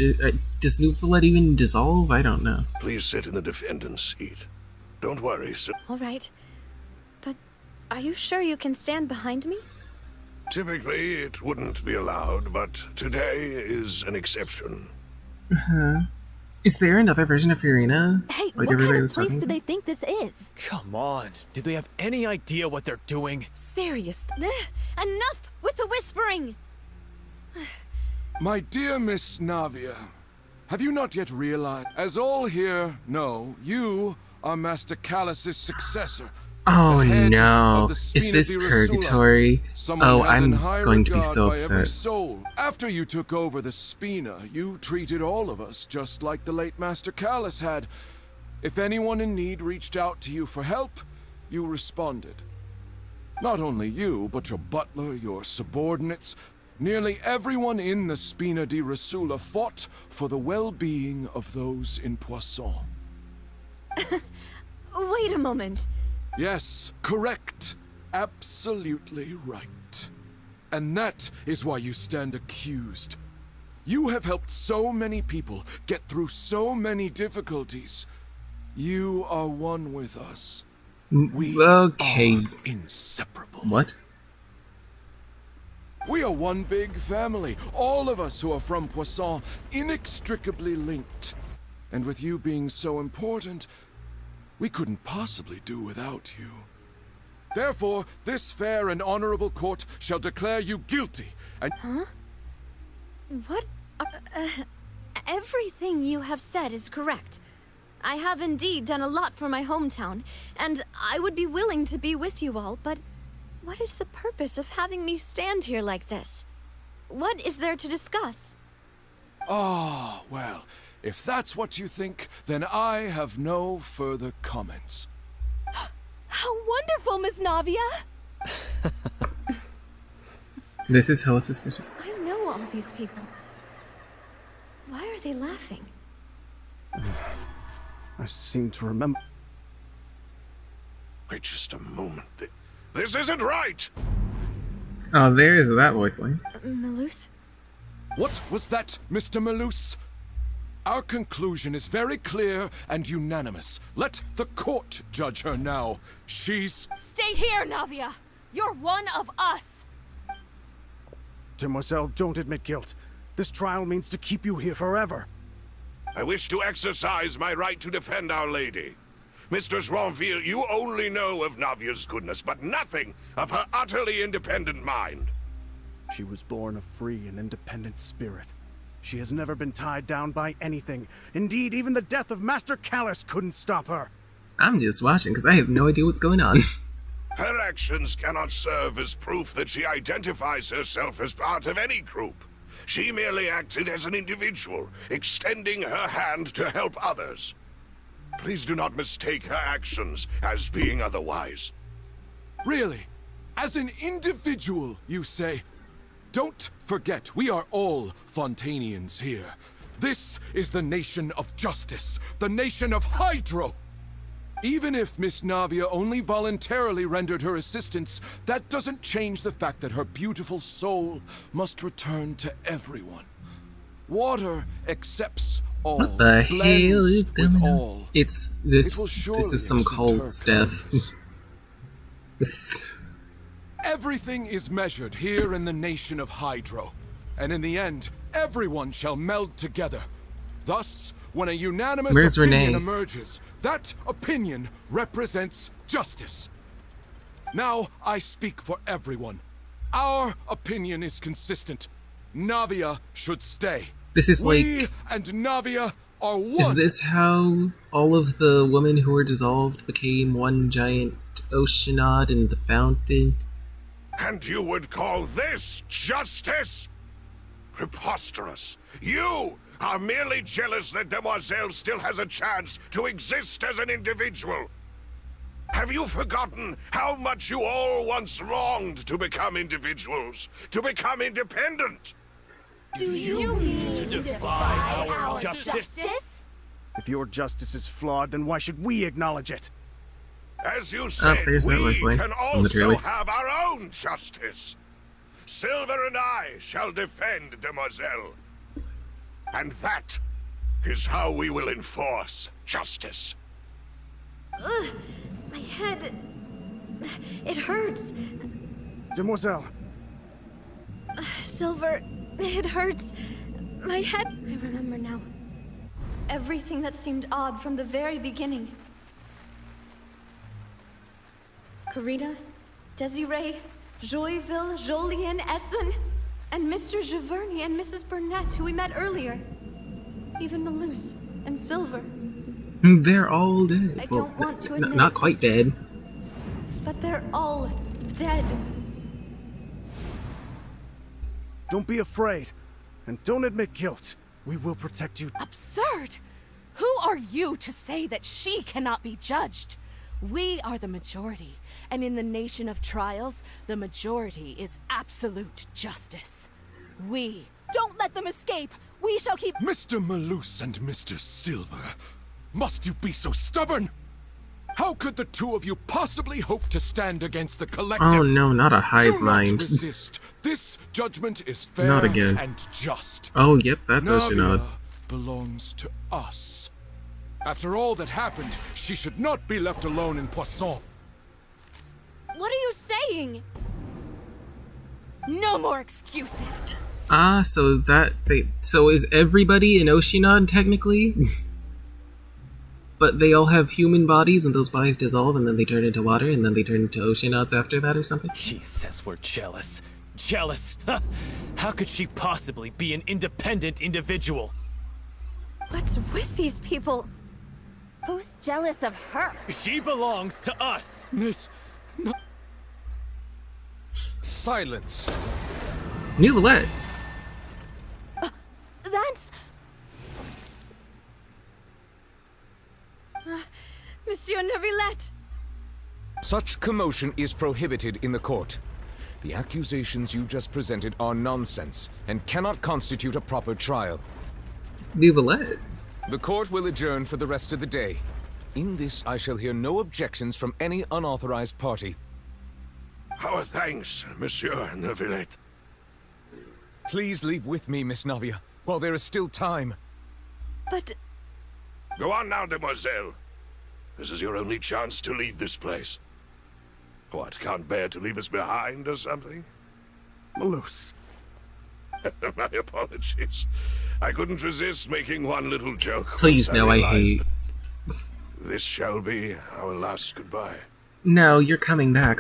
does Nouvelette even dissolve? I don't know. Please sit in the defendant's seat. Don't worry, sir. All right. But are you sure you can stand behind me? Typically, it wouldn't be allowed, but today is an exception. Uh-huh. Is there another version of Furina? Hey, Like what everybody kind of was place talking do about? they think this is? Come on. Do they have any idea what they're doing? Serious. Enough with the whispering! My dear Miss Navia, have you not yet realized, as all here know, you are Master Callus's successor? Oh the head no. of the Is Spina this di Rosula, purgatory? someone Oh, held in I'm high going to be regard so by every upset. soul. After you took over the Spina, you treated all of us just like the late Master Callus had. If anyone in need reached out to you for help, you responded. Not only you, but your butler, your subordinates, nearly everyone in the Spina di Rosula fought for the well-being of those in Poisson. Wait a moment. Yes, correct. Absolutely right. And that is why you stand accused. You have helped so many people get through so many difficulties. You are one with us. We Okay. are inseparable. What? We are one big family, all of us who are from Poisson, inextricably linked. And with you being so important, we couldn't possibly do without you. Therefore, this fair and honorable court shall declare you guilty, and— Huh? What? Everything you have said is correct. I have indeed done a lot for my hometown, and I would be willing to be with you all, but what is the purpose of having me stand here like this? What is there to discuss? Ah, well, if that's what you think, then I have no further comments. How wonderful, Miss Navia! This is hella suspicious. I know all these people. Why are they laughing? I seem to remember. Wait just a moment. This isn't right! Oh, there is that voice line. Malus? What was that, Mr. Malus? Our conclusion is very clear and unanimous. Let the court judge her now. She's— Stay here, Navia! You're one of us! Demoiselle, don't admit guilt. This trial means to keep you here forever. I wish to exercise my right to defend Our Lady. Mr. Joinville, you only know of Navia's goodness, but nothing of her utterly independent mind. She was born a free and independent spirit. She has never been tied down by anything. Indeed, even the death of Master Callus couldn't stop her. I'm just watching because I have no idea what's going on. Her actions cannot serve as proof that she identifies herself as part of any group. She merely acted as an individual, extending her hand to help others. Please do not mistake her actions as being otherwise. Really? As an individual, you say? Don't forget, we are all Fontainians here. This is the nation of justice, the nation of Hydro. Even if Miss Navia only voluntarily rendered her assistance, that doesn't change the fact that her beautiful soul must return to everyone. Water accepts all. What the hell is going on? All. It's this. This is some cold stuff. Everything is measured here in the nation of Hydro, and in the end, everyone shall meld together. Thus, when a unanimous opinion emerges, that opinion represents justice. Now I speak for everyone. Our opinion is consistent. Navia should stay. This is we and Navia are one. Is this how all of the women who were dissolved became one giant oceanod in the fountain? And you would call this justice? Preposterous. You are merely jealous that Demoiselle still has a chance to exist as an individual. Have you forgotten how much you all once longed to become individuals, to become independent? Do you mean to defy our justice? If your justice is flawed, then why should we acknowledge it? As you said, we can also have our own justice. Silver and I shall defend Demoiselle. And that is how we will enforce justice. Ugh, my head... It hurts. Demoiselle. Silver, it hurts. My head... I remember now. Everything that seemed odd from the very beginning. Karina, Desiree, Joyville, Jolien, Essen, and Mr. Giverny and Mrs. Burnett, who we met earlier. Even Malus and Silver. They're all dead. I don't want to admit not quite dead. But they're all dead. Don't be afraid, and don't admit guilt. We will protect you. Absurd! Who are you to say that she cannot be judged? We are the majority, and in the nation of trials, the majority is absolute justice. We... Don't let them escape! We shall keep— Mr. Malus and Mr. Silver, must you be so stubborn? How could the two of you possibly hope to stand against the collective? Oh no, not a hive Do mind. not resist. This judgment is fair Not again. and just. Oh, yep, that's Navia Oceanod. belongs to us. After all that happened, she should not be left alone in Poisson. What are you saying? No more excuses. Ah, so so is everybody an Oceanod technically? But they all have human bodies, and those bodies dissolve, and then they turn into water, and then they turn into Oceanauts after that, or something? He says we're jealous. Jealous? How could she possibly be an independent individual? What's with these people? Who's jealous of her? She belongs to us. Miss... No. Silence. Neuvillette. That's... Monsieur Neuvillette! Such commotion is prohibited in the court. The accusations you just presented are nonsense and cannot constitute a proper trial. Neuvillette. The court will adjourn for the rest of the day. In this, I shall hear no objections from any unauthorized party. Our thanks, Monsieur Neuvillette. Please leave with me, Miss Navia, while there is still time. But... Go on now, demoiselle. This is your only chance to leave this place. What, can't bear to leave us behind or something? Malus. My apologies. I couldn't resist making one little joke. Please, no, I hate... This shall be our last goodbye. No, you're coming back.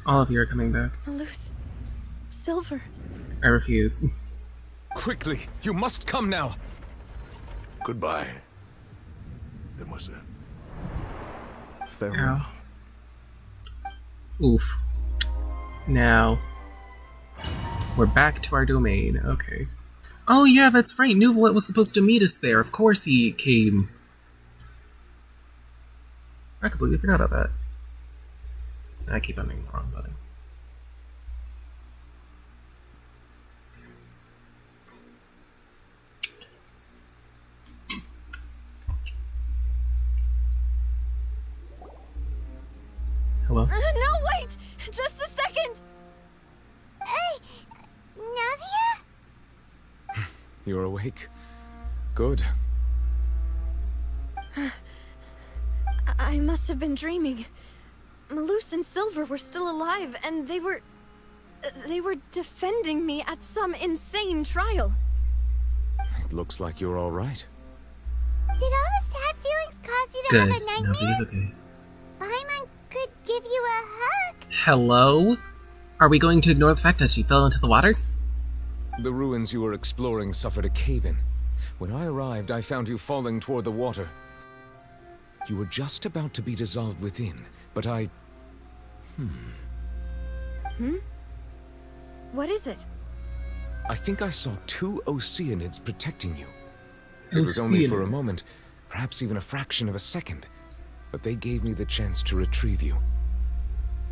All of you are coming back. Malus. Silver. I refuse. Quickly, you must come now. Goodbye, demoiselle. Farewell. Oof. Now, we're back to our domain. Okay. Oh yeah, that's right. Neuvillette was supposed to meet us there. Of course he came. I completely forgot about that. I keep ending the wrong button. Hello? No, wait! Just a second! Navia? You're awake. Good. I must have been dreaming. Malus and Silver were still alive, and they were defending me at some insane trial. It looks like you're all right. Did all the sad feelings cause you to Good. have a nightmare? Navia's okay. Paimon could give you a hug. Hello? Are we going to ignore the fact that she fell into the water? The ruins you were exploring suffered a cave-in. When I arrived, I found you falling toward the water. You were just about to be dissolved within, but I... What is it? I think I saw 2 Oceanids protecting you. It was only for a moment, perhaps even a fraction of a second, but they gave me the chance to retrieve you.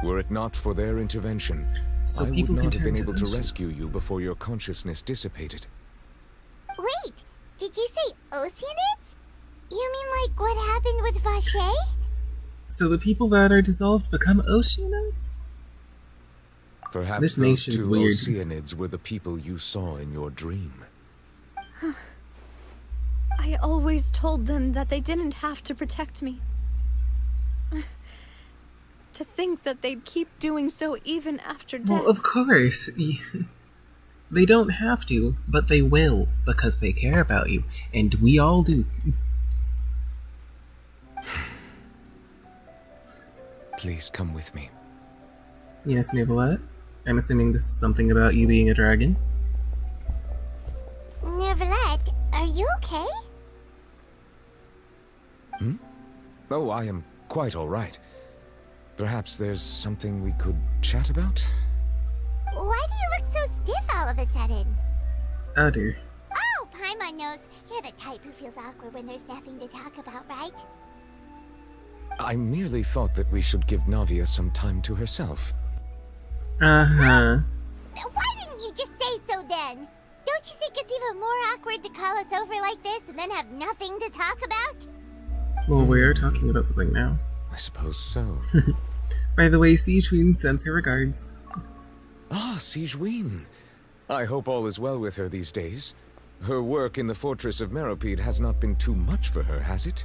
Were it not for their intervention, So I would people can not have turn been to able to Ocean. rescue you before your consciousness dissipated. Wait, did you say Oceanids? You mean like what happened with Vache? So the people that are dissolved become Oceanites? Perhaps This those nation's 2 weird. Oceanids were the people you saw in your dream. I always told them that they didn't have to protect me. To think that they'd keep doing so even after death. Well, of course. They don't have to, but they will, because they care about you, and we all do. Please come with me. Yes, Neuvillette? I'm assuming this is something about you being a dragon? Neuvillette, are you okay? Oh, I am quite all right. Perhaps there's something we could chat about? Why do you look so stiff all of a sudden? Oh dear. Oh, Paimon knows. You're the type who feels awkward when there's nothing to talk about, right? I merely thought that we should give Navia some time to herself. Uh-huh. Why didn't you just say so then? Don't you think it's even more awkward to call us over like this and then have nothing to talk about? Well, we're talking about something now. I suppose so. By the way, Siegeween sends her regards. Ah, Siegeween. I hope all is well with her these days. Her work in the fortress of Meropide has not been too much for her, has it?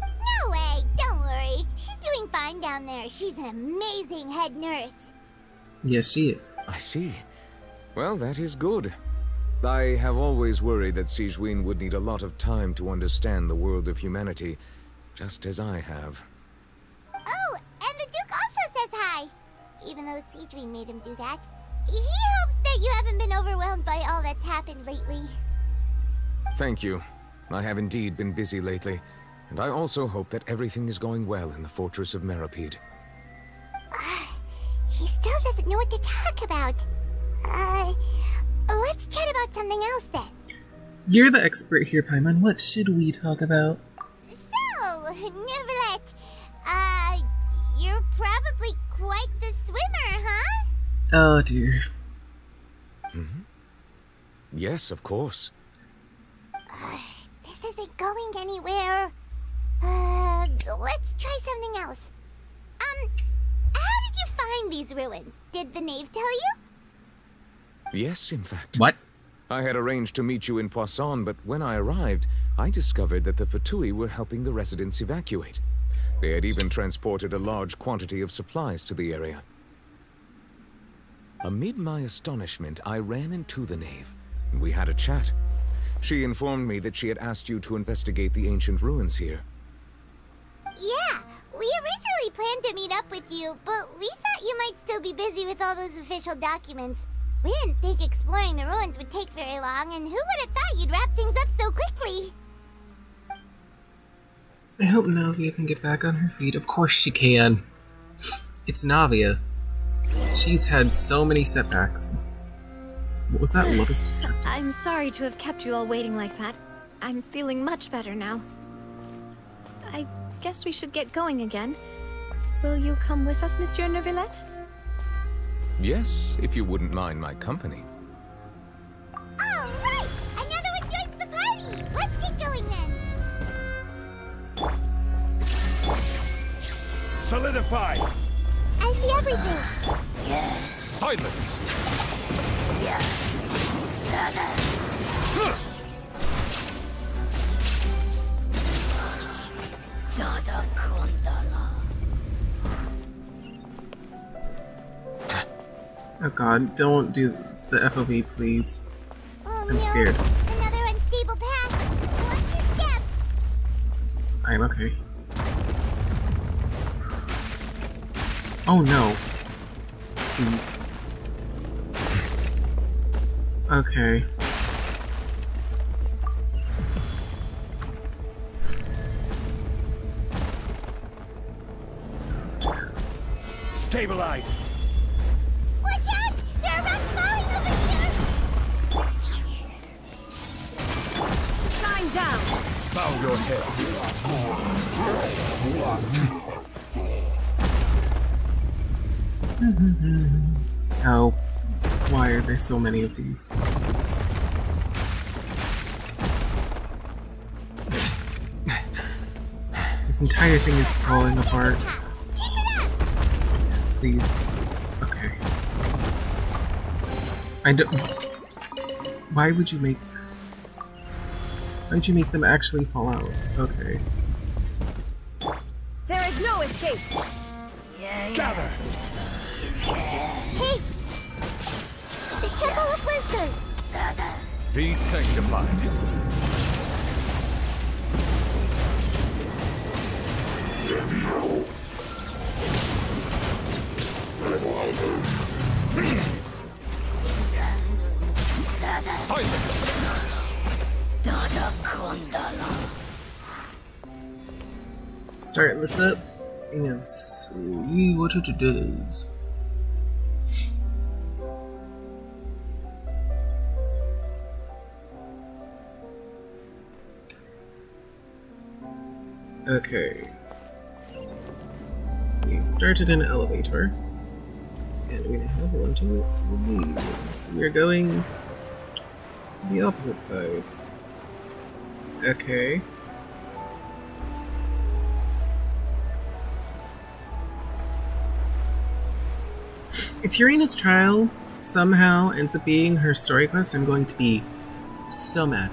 No way, don't worry. She's doing fine down there. She's an amazing head nurse. Yes, she is. I see. Well, that is good. I have always worried that Sigewinne would need a lot of time to understand the world of humanity, just as I have. Oh, and the Duke also says hi. Even though Sigewinne made him do that. He hopes that you haven't been overwhelmed by all that's happened lately. Thank you. I have indeed been busy lately, and I also hope that everything is going well in the Fortress of Meripede. He still doesn't know what to talk about. Let's chat about something else then. You're the expert here, Paimon. What should we talk about? So, Neverlet, you're probably quite the swimmer, huh? Oh, dear. Yes, of course. This isn't going anywhere. Let's try something else. How did you find these ruins? Did the knave tell you? Yes, in fact. What? I had arranged to meet you in Poisson, but when I arrived, I discovered that the Fatui were helping the residents evacuate. They had even transported a large quantity of supplies to the area. Amid my astonishment, I ran into the knave, and we had a chat. She informed me that she had asked you to investigate the ancient ruins here. Yeah, we originally planned to meet up with you, but we thought you might still be busy with all those official documents. We didn't think exploring the ruins would take very long, and who would have thought you'd wrap things up so quickly? I hope Navia can get back on her feet. Of course she can. It's Navia. She's had so many setbacks. What was that? Lotus Destructor? I'm sorry to have kept you all waiting like that. I'm feeling much better now. I guess we should get going again. Will you come with us, Monsieur Neuvillette? Yes, if you wouldn't mind my company. All right! Another one joins the party! Let's get going then! Solidify! I see everything! Silence! Oh god, don't do the FOV, please. Oh, I'm scared. Another unstable path! Watch your step! I'm okay. Oh no. Please. Okay. Stabilize! Watch out! There are rocks falling over here! Shine down! Bow your head. Oh. Why are there so many of these? This entire thing is falling apart. Please. Okay. I don't... Why would you make... Why'd you make them actually fall out? Okay. There is no escape! Gather! Hey! The Temple of Wisdom! Be sanctified. Silence! Start this up and see what it does. Okay. We started an elevator. And we have one to leave. So we're going to the opposite side. Okay. If Furina's trial somehow ends up being her story quest, I'm going to be so mad.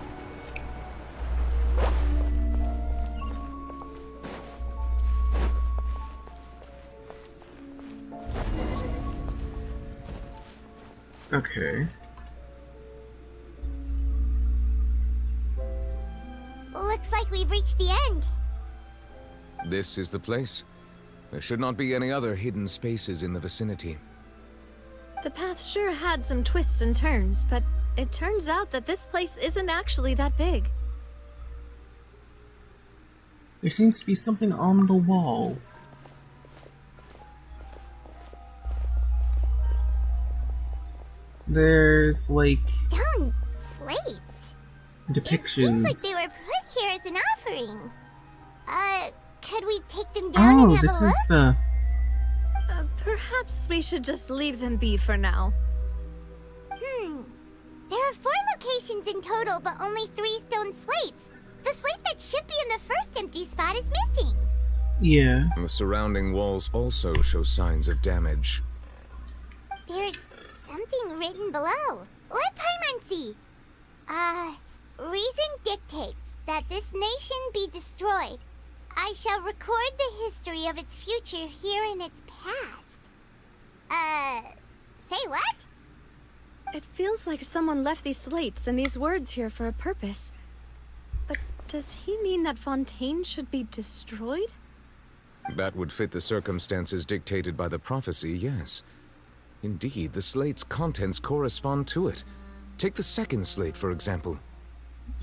Okay. Looks like we've reached the end. This is the place. There should not be any other hidden spaces in the vicinity. The path sure had some twists and turns, but it turns out that this place isn't actually that big. There seems to be something on the wall. There's like Stone slates. depictions. It seems like they were put here as an offering. Could we take them down and have this a look? is the. Perhaps we should just leave them be for now. There are 4 locations in total, but only 3 stone slates. The slate that should be in the first empty spot is missing. Yeah. The surrounding walls also show signs of damage. There's something written below. Let Paimon see. Reason dictates that this nation be destroyed. I shall record the history of its future here in its past. Say what? It feels like someone left these slates and these words here for a purpose. But does he mean that Fontaine should be destroyed? That would fit the circumstances dictated by the prophecy, yes. Indeed, the slate's contents correspond to it. Take the second slate, for example.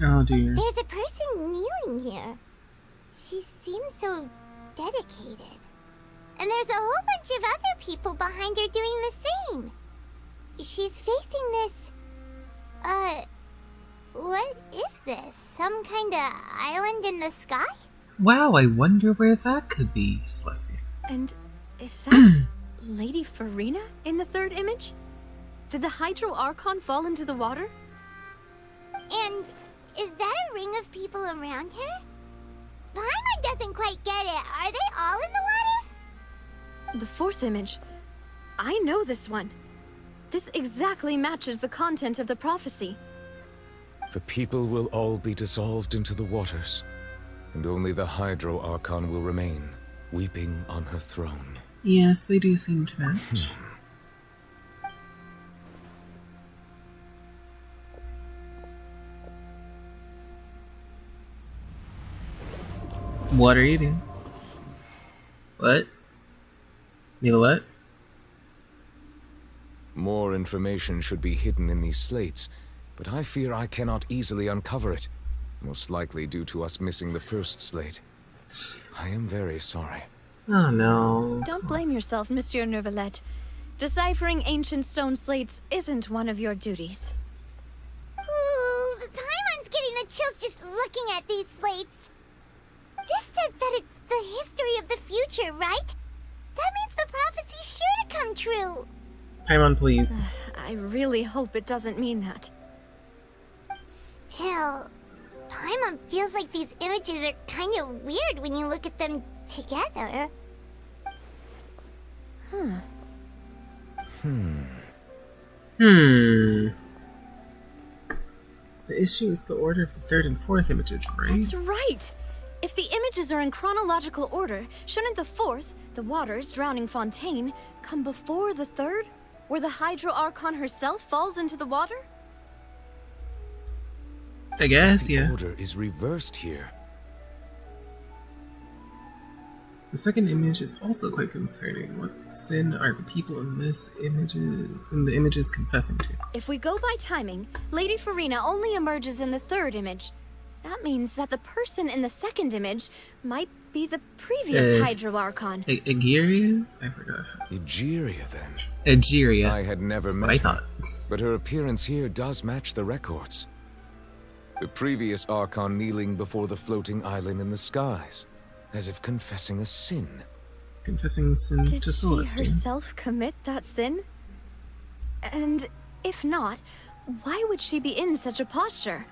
Oh dear. There's a person kneeling here. She seems so dedicated. And there's a whole bunch of other people behind her doing the same. She's facing this... what is this? Some kind of island in the sky? Wow, I wonder where that could be, Celestia. And is that Lady Furina in the third image? Did the Hydro Archon fall into the water? And is that a ring of people around her? Paimon doesn't quite get it. Are they all in the water? The fourth image. I know this one. This exactly matches the content of the prophecy. The people will all be dissolved into the waters, and only the Hydro Archon will remain, weeping on her throne. Yes, they do seem to match. What are you doing? What? You know what? More information should be hidden in these slates, but I fear I cannot easily uncover it, most likely due to us missing the first slate. I am very sorry. Oh no. Don't blame yourself, Monsieur Neuvillette. Deciphering ancient stone slates isn't one of your duties. Ooh, Paimon's getting the chills just looking at these slates. This says that it's the history of the future, right? That means the prophecy's sure to come true. Paimon, please. I really hope it doesn't mean that. Still, Paimon feels like these images are kind of weird when you look at them together. The issue is the order of the third and fourth images, right? That's right! If the images are in chronological order, shouldn't the fourth, the waters drowning Fontaine, come before the third, where the Hydro Archon herself falls into the water? I guess, the yeah. order is reversed here. The second image is also quite concerning. What sin are the people in the images confessing to? If we go by timing, Lady Furina only emerges in the third image. That means that the person in the second image might be the previous Hydro Archon. Egeria? I forgot. Egeria, then. Egeria. I had never met her, but her appearance here does match the records. The previous Archon kneeling before the floating island in the skies, as if confessing a sin. Confessing sins to Celestia. Did she herself commit that sin? And if not, why would she be in such a posture?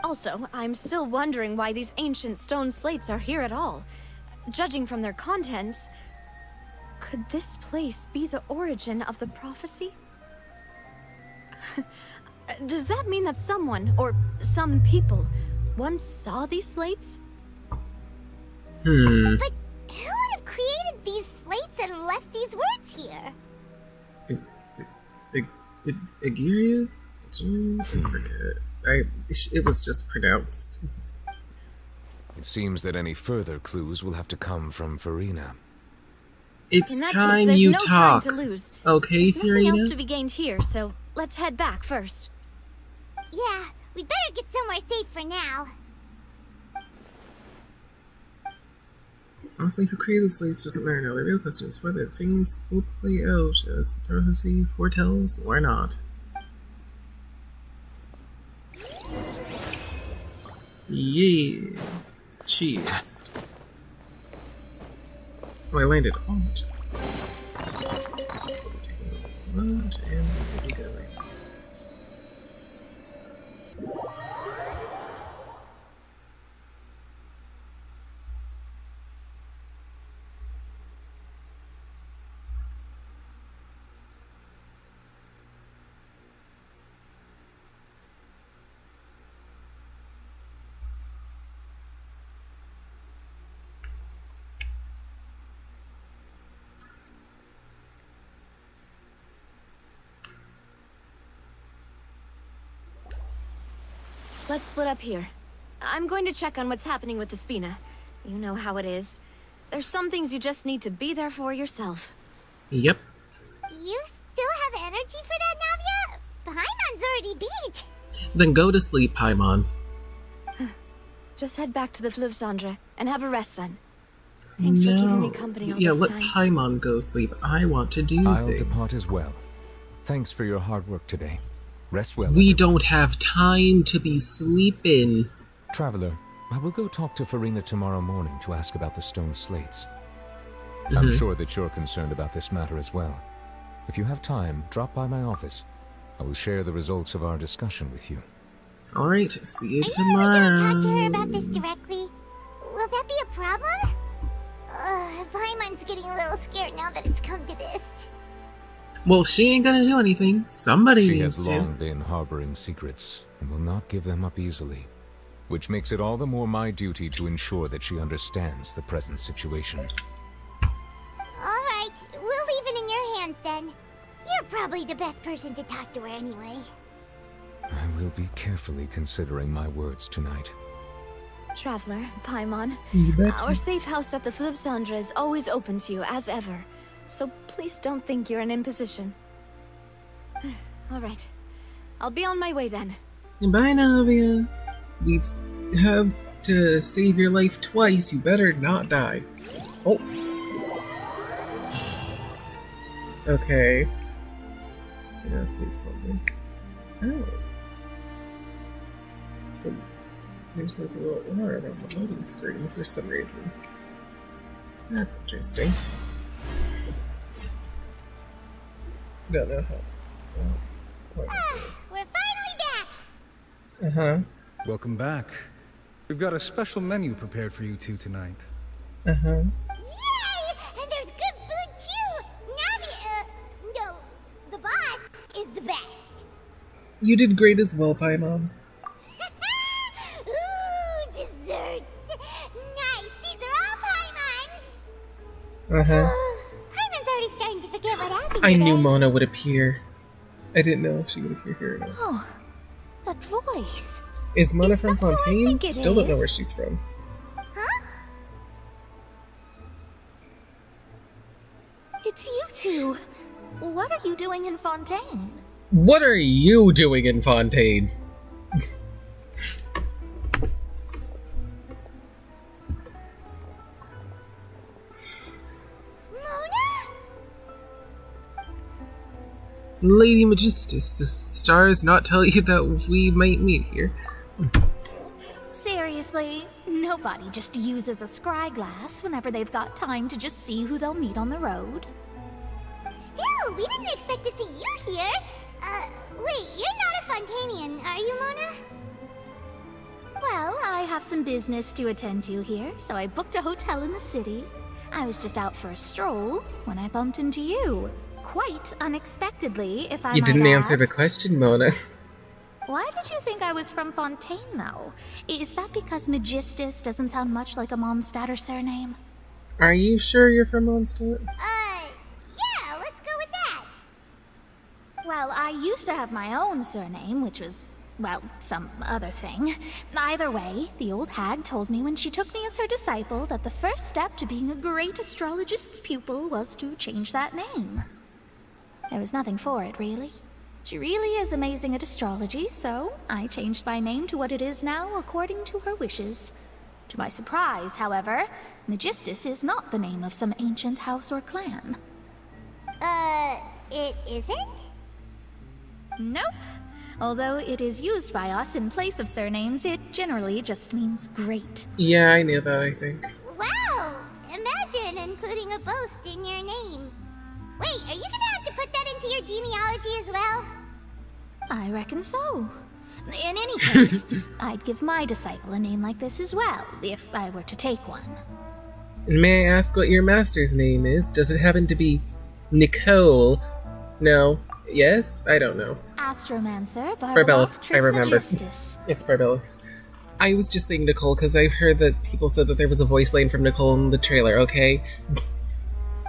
Also, I'm still wondering why these ancient stone slates are here at all. Judging from their contents, could this place be the origin of the prophecy? Does that mean that someone, or some people, once saw these slates? But who would have created these slates and left these words here? Agiria? I forget. It was just pronounced. It seems that any further clues will have to come from Furina. It's time there's you no talk. Time to lose. Okay, There's nothing else to Furina? be gained here, so let's head back first. Yeah, we better get somewhere safe for now. Honestly, who created the slates doesn't matter now. The real question is whether things will play out as the prophecy foretells or not. Yeah. Cheers. Oh, I landed on the chest. And we'll be going. Let's split up here. I'm going to check on what's happening with the Spina. You know how it is. There's some things you just need to be there for yourself. Yep. You still have energy for that, Navia? Paimon's already beat. Then go to sleep, Paimon. Just head back to the Fluvsandra and have a rest then. Thanks for keeping me company all this let time. Paimon go sleep. I want to do I'll things. depart as well. Thanks for your hard work today. Rest well. We don't have time to be sleeping. Traveler, I will go talk to Furina tomorrow morning to ask about the stone slates. I'm sure that you're concerned about this matter as well. If you have time, drop by my office. I will share the results of our discussion with you. Alright, see you Are you really gonna talk to her tomorrow. about this directly? Will that be a problem? Paimon's getting a little scared now that it's come to this. Well, if she ain't gonna do anything, somebody She needs has to. long been harboring secrets and will not give them up easily, which makes it all the more my duty to ensure that she understands the present situation. Alright, we'll leave it in your hands then. You're probably the best person to talk to her anyway. I will be carefully considering my words tonight. Traveler, Paimon, You bet. our safe house at the Fluvsandra is always open to you, as ever. So please don't think you're an imposition. Alright. I'll be on my way then. Bye, Navia. We've had to save your life twice. You better not die. Oh. Okay. I gotta think something. Oh. But there's like a little orb on the loading screen for some reason. That's interesting. Don't know how. We're finally back! Uh-huh. Welcome back. We've got a special menu prepared for you two tonight. Uh-huh. Yay! And there's good food too! No, the boss is the best. You did great as well, Paimon. Ooh, desserts! Nice! These are all Paimon's! Uh-huh. Paimon's already starting to forget what happened I today. knew Mona would appear. I didn't know if she would appear here or not. Oh, that voice. Is Mona from Fontaine? think it Still don't know is. where she's from. Huh? It's you two. What are you doing in Fontaine? What are you doing in Fontaine? Lady Magistus, the stars not tell you that we might meet here. Seriously, nobody just uses a scry glass whenever they've got time to just see who they'll meet on the road. Still, we didn't expect to see you here. Wait, you're not a Fontainian, are you, Mona? Well, I have some business to attend to here, so I booked a hotel in the city. I was just out for a stroll when I bumped into you. Quite unexpectedly, if I You might didn't answer add. the question, Mona. Why did you think I was from Fontaine, though? Is that because Magistus doesn't sound much like a Mondstadter surname? Are you sure you're from Mondstadt? Yeah, let's go with that. Well, I I used to have my own surname, which was, well, some other thing. Either way, the old hag told me when she took me as her disciple that the first step to being a great astrologist's pupil was to change that name. There was nothing for it, really. She really is amazing at astrology, so I changed my name to what it is now according to her wishes. To my surprise, however, Magistus is not the name of some ancient house or clan. It isn't? Nope. Although it is used by us in place of surnames, it generally just means great. Yeah, I knew that, I think. Wow! Imagine including a boast in your name. Wait, are you gonna have to put that into your genealogy as well? I reckon so. In any case, I'd give my disciple a name like this as well, if I were to take one. May I ask what your master's name is? Does it happen to be Nicole? No. Yes? I don't know. Astromancer, Barbellith. I remember. Trismegistus. It's Barbellith. I was just saying Nicole because I've heard that people said that there was a voice line from Nicole in the trailer, okay?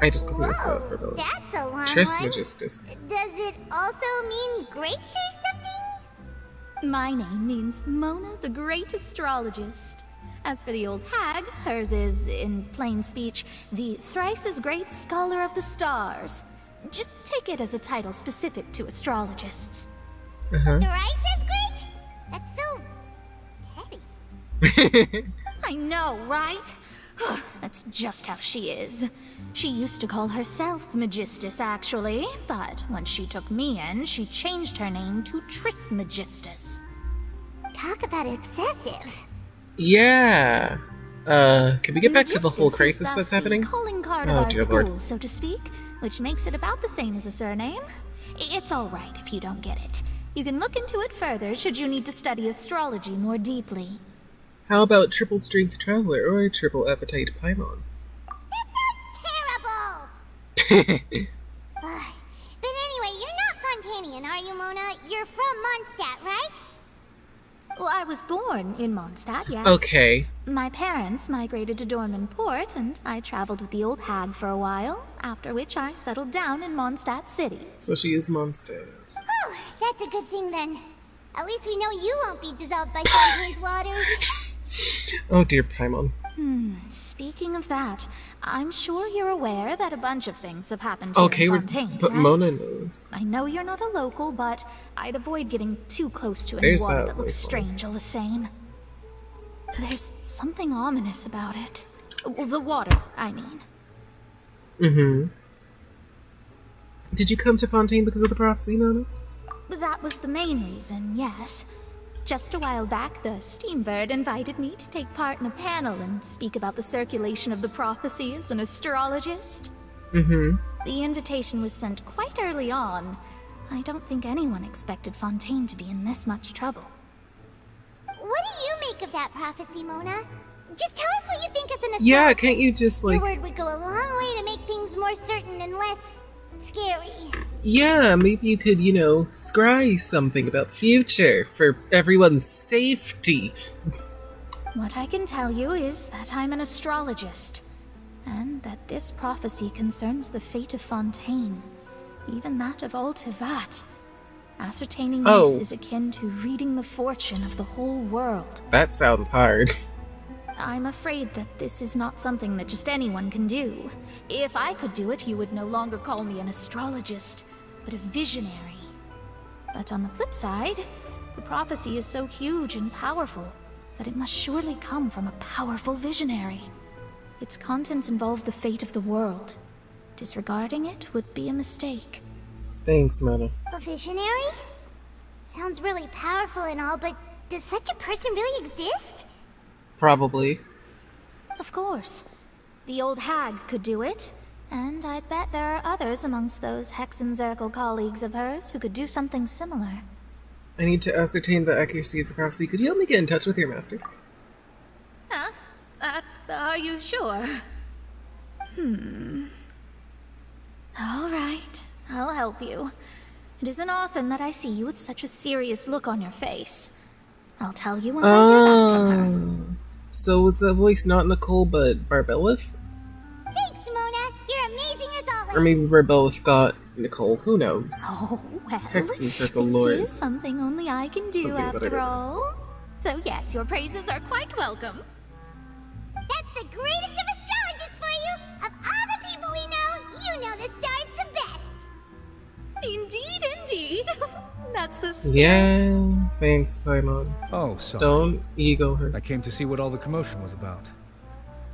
I just completely forgot Barbellith. That's a long Trismegistus. one. Does it also mean great or something? My name means Mona the Great Astrologist. As for the old hag, hers is, in plain speech, the thrice as great Scholar of the Stars. Just take it as a title specific to astrologists. Uh-huh. Thrice as great? That's so petty. I know, right? That's just how she is. She used to call herself Magistus, actually, but when she took me in, she changed her name to Trismegistus. Talk about excessive. Yeah. Can we get back to the whole crisis Magistus that's happening? The calling card of our school, so to speak, which makes it about the same as a surname. It's all right if you don't get it. You can look into it further should you need to study astrology more deeply. How about Triple Strength Traveler or Triple Appetite Paimon? Terrible! But anyway, you're not Fontanian, are you, Mona? You're from Mondstadt, right? Well, I was born in Mondstadt, yes. Okay. My parents migrated to Dornman Port, and I traveled with the old hag for a while, after which I settled down in Mondstadt City. So she is Mondstadt. Oh, that's a good thing then. At least we know you won't be dissolved by Fontaine's water. Oh dear, Paimon. Speaking of that, I'm sure you're aware that a bunch of things have happened here Okay, in Fontaine, but right? Mona knows. I know you're not a local, but I'd avoid getting too close to any There's water that that looks voice strange all the same. There's something ominous about it. Well, the water, I mean. Mm-hmm. Did you come to Fontaine because of the prophecy, Mona? That was the main reason, yes. Just a while back, the Steambird invited me to take part in a panel and speak about the circulation of the prophecy as an astrologist. Mm-hmm. The invitation was sent quite early on. I don't think anyone expected Fontaine to be in this much trouble. What do you make of that prophecy, Mona? Just tell us what you think as an astrologist. Yeah, can't you just like... Your word would go a long way to make things more certain and less scary. Yeah, maybe you could, you know, scry something about the future for everyone's safety. What I can tell you is that I'm an astrologist, and that this prophecy concerns the fate of Fontaine, even that of all Tevat. Ascertaining this is akin to reading the fortune of the whole world. That sounds hard. I'm afraid that this is not something that just anyone can do. If I could do it, you would no longer call me an astrologist, but a visionary. But on the flip side, the prophecy is so huge and powerful that it must surely come from a powerful visionary. Its contents involve the fate of the world. Disregarding it would be a mistake. Thanks, Mona. A visionary? Sounds really powerful and all, but does such a person really exist? Probably. Of course. The old hag could do it, and I'd bet there are others amongst those Hexenzirkel colleagues of hers who could do something similar. I need to ascertain the accuracy of the prophecy. Could you help me get in touch with your master? Huh? Are you sure? All right, I'll help you. It isn't often that I see you with such a serious look on your face. I'll tell you when I hear back from her. So was that voice not Nicole but Barbellith? Thanks, Mona. You're amazing as always. Or maybe Barbellith got Nicole, who knows? Oh, well, Hex and Circle this Lore is is something only I can do something that I after don't all. So yes, your praises are quite welcome. That's the greatest of astrologists for you! Of all the people we know, you know the star's the best! Indeed, indeed. That's the spirit. Yeah, thanks, Paimon. Oh, sorry. Don't ego her. I came to see what all the commotion was about.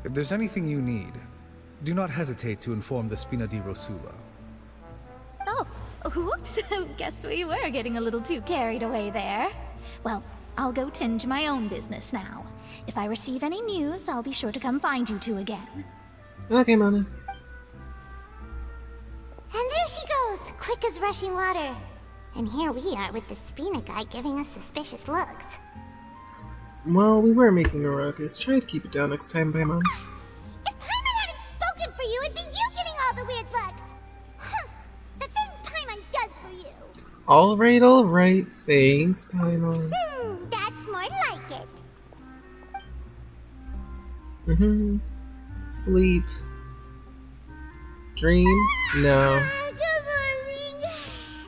If there's anything you need, do not hesitate to inform the Spina di Rosula. Oh, whoops. Guess we were getting a little too carried away there. Well, I'll go tend to my own business now. If I receive any news, I'll be sure to come find you two again. Okay, Mana. And there she goes, quick as rushing water. And here we are with the Spina guy giving us suspicious looks. Well, we were making a ruckus. Try to keep it down next time, Paimon. If Paimon hadn't spoken for you, it'd be you getting all the weird looks. The things Paimon does for you. Alright. Thanks, Paimon. That's more like it. Sleep. Dream? No. Good morning.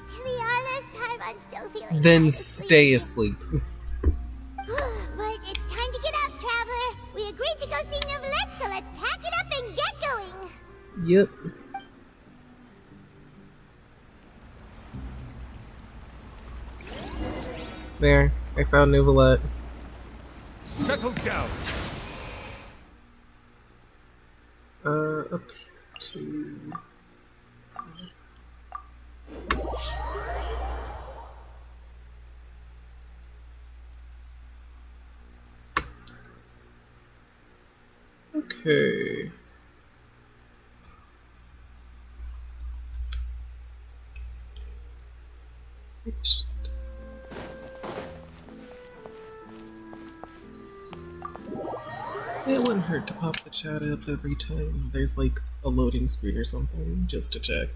To be honest, Paimon's still feeling Then stay asleep. But it's time to get up, traveler. We agreed to go see Novelette, so let's pack it up and get going. Yep. There. I found Novelette. Settle down. Up to... Okay. It's just... It wouldn't hurt to pop the chat up every time there's like a loading screen or something, just to check.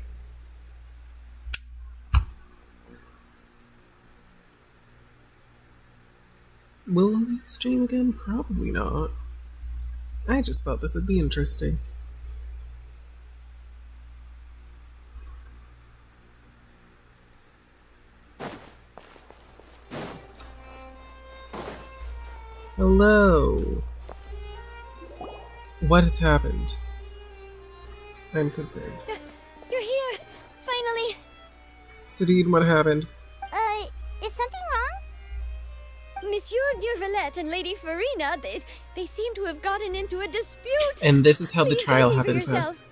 Will I stream again? Probably not. I just thought this would be interesting. Hello. What has happened? I'm concerned. You're here! Finally! Sadine, what happened? Is something wrong? Monsieur Neurvalette and Lady Furina, they seem to have gotten into a dispute. And this is how the Please trial go see for happens, huh? yourself.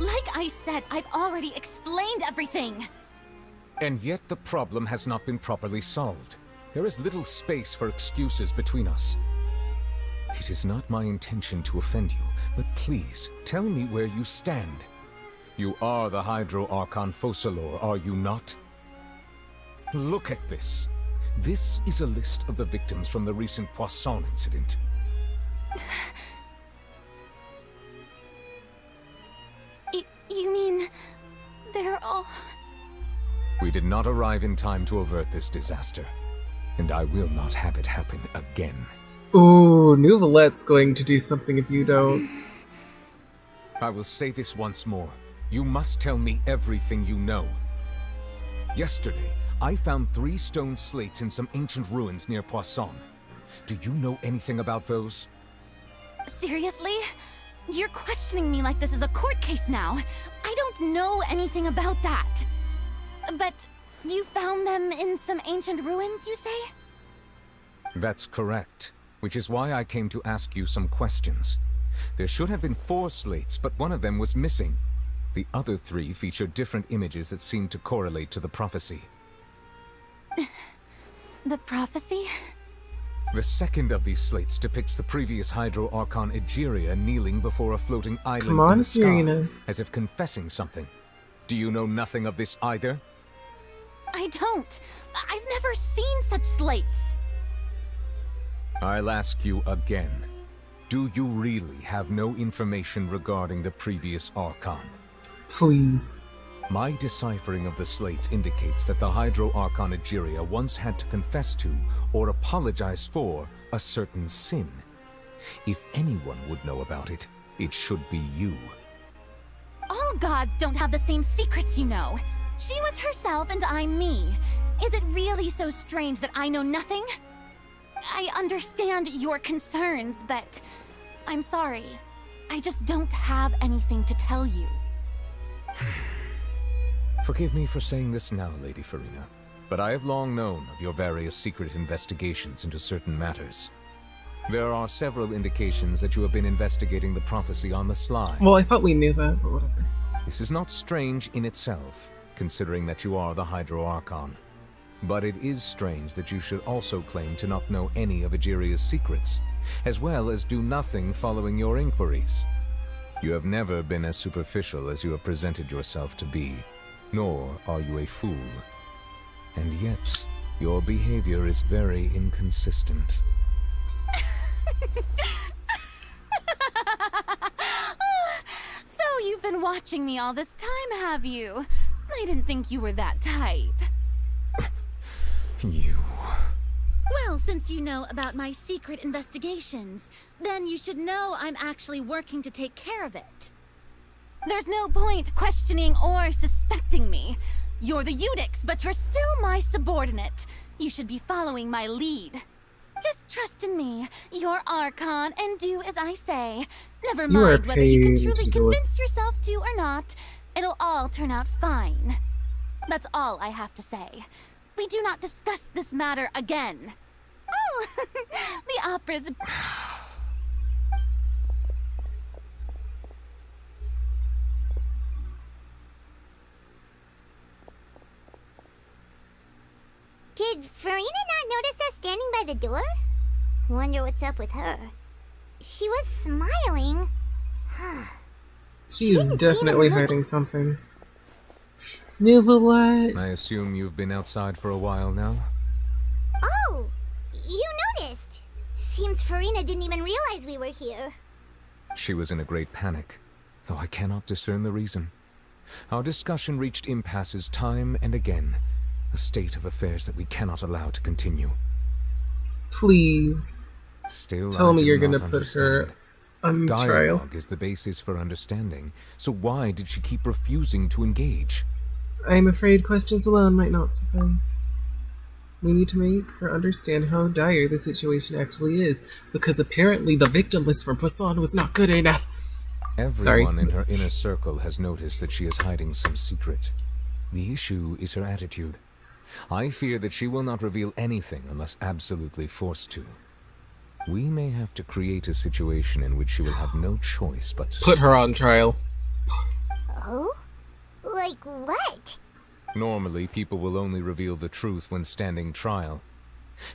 Like I said, I've already explained everything. And yet the problem has not been properly solved. There is little space for excuses between us. It is not my intention to offend you, but please, tell me where you stand. You are the Hydro Archon Focalor, are you not? Look at this. This is a list of the victims from the recent Poisson incident. You mean... they're all... We did not arrive in time to avert this disaster, and I will not have it happen again. Ooh, Nouvelette's going to do something if you don't. I will say this once more. You must tell me everything you know. Yesterday, I found 3 stone slates in some ancient ruins near Poisson. Do you know anything about those? Seriously? You're questioning me like this is a court case now. I don't know anything about that. But you found them in some ancient ruins, you say? That's correct, which is why I came to ask you some questions. There should have been 4 slates, but one of them was missing. The other 3 featured different images that seemed to correlate to the prophecy. The prophecy? The second of these slates depicts the previous Hydro Archon Egeria kneeling before a floating island Come on, in the sky, Furina. as if confessing something. Do you know nothing of this either? I don't. I've never seen such slates. I'll ask you again. Do you really have no information regarding the previous Archon? Please. My deciphering of the slates indicates that the Hydro Archon Egeria once had to confess to, or apologize for, a certain sin. If anyone would know about it, it should be you. All gods don't have the same secrets, you know. She was herself and I'm me. Is it really so strange that I know nothing? I understand your concerns, but I'm sorry. I just don't have anything to tell you. Forgive me for saying this now, Lady Furina, but I have long known of your various secret investigations into certain matters. There are several indications that you have been investigating the prophecy on the sly. Well, I thought we knew that, but whatever. This is not strange in itself, considering that you are the Hydro Archon. But it is strange that you should also claim to not know any of Egeria's secrets, as well as do nothing following your inquiries. You have never been as superficial as you have presented yourself to be, nor are you a fool. And yet, your behavior is very inconsistent. So you've been watching me all this time, have you? I didn't think you were that type. You... Well, since you know about my secret investigations, then you should know I'm actually working to take care of it. There's no point questioning or suspecting me. You're the Eudix, but you're still my subordinate. You should be following my lead. Just trust in me, your Archon, and do as I say. Never mind whether you can truly convince yourself to or not. It'll all turn out fine. That's all I have to say. We do not discuss this matter again. Oh, the opera's... Did Furina not notice us standing by the door? Wonder what's up with her. She was smiling. She is definitely hiding something. Nivelet. I assume you've been outside for a while now? Oh, you noticed. Seems Furina didn't even realize we were here. She was in a great panic, though I cannot discern the reason. Our discussion reached impasses time and again, a state of affairs that we cannot allow to continue. Please. Still, tell me you're gonna put her on trial. Dialogue is the basis for understanding, so why did she keep refusing to engage? I'm afraid questions alone might not suffice. We need to make her understand how dire the situation actually is, because apparently the victim list from Poisson was not good enough. Everyone in her inner circle has noticed that she is hiding some secret. The issue is her attitude. I fear that she will not reveal anything unless absolutely forced to. We may have to create a situation in which she will have no choice but to... Put her on trial. Oh? Like what? Normally, people will only reveal the truth when standing trial.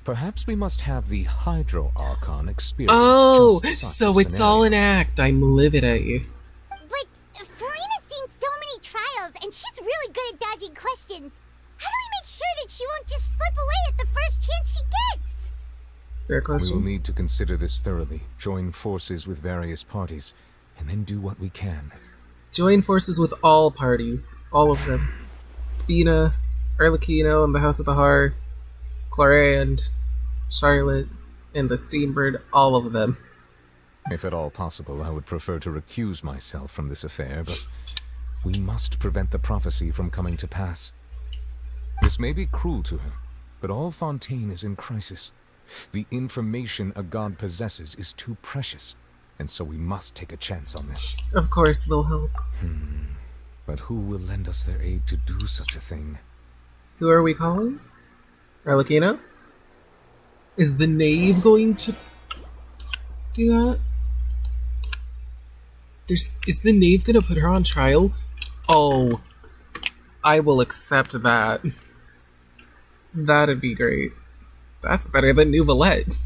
Perhaps we must have the Hydro Archon experience just such so a it's scenario. all an act. I'm livid at you. But Furina's seen so many trials, and she's really good at dodging questions. How do we make sure that she won't just slip away at the first chance she gets? Fair question. We will need to consider this thoroughly, join forces with various parties, and then do what we can. Join forces with all parties. All of them. Spina, Arlecchino, and the House of the Hearth, Clorand, Charlotte, and the Steambird, all of them. If at all possible, I would prefer to recuse myself from this affair, but we must prevent the prophecy from coming to pass. This may be cruel to her, but all Fontaine is in crisis. The information a god possesses is too precious, and so we must take a chance on this. Of course, we'll help. But who will lend us their aid to do such a thing? Who are we calling? Arlecchino? Is the knave going to do that? Is the knave gonna put her on trial? Oh, I will accept that. That'd be great. That's better than Nivelet.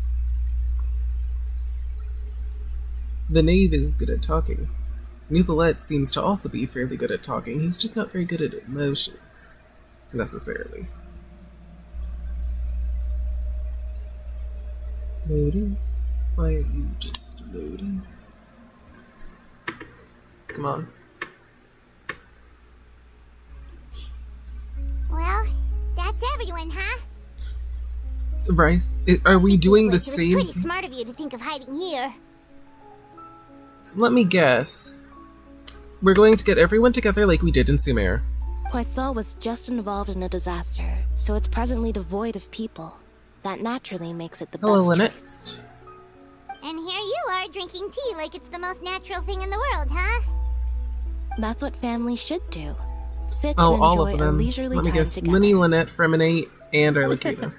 The knave is good at talking. Nivelet seems to also be fairly good at talking. He's just not very good at emotions. Necessarily. Loading? Why are you just loading? Come on. Right? Are we doing the It was same pretty thing? smart of you to think of hiding here. Let me guess. We're going to get everyone together like we did in Sumer. Poisson was just involved in a disaster, so it's presently devoid of people. That naturally makes it the Hello, best Lynette. choice. And here you are drinking tea like it's the most natural thing in the world, huh? That's what families should do. Sit Oh, and all enjoy of a them. leisurely Let me time guess. together. Linny, Lynette, Freminate, and Arlecchino.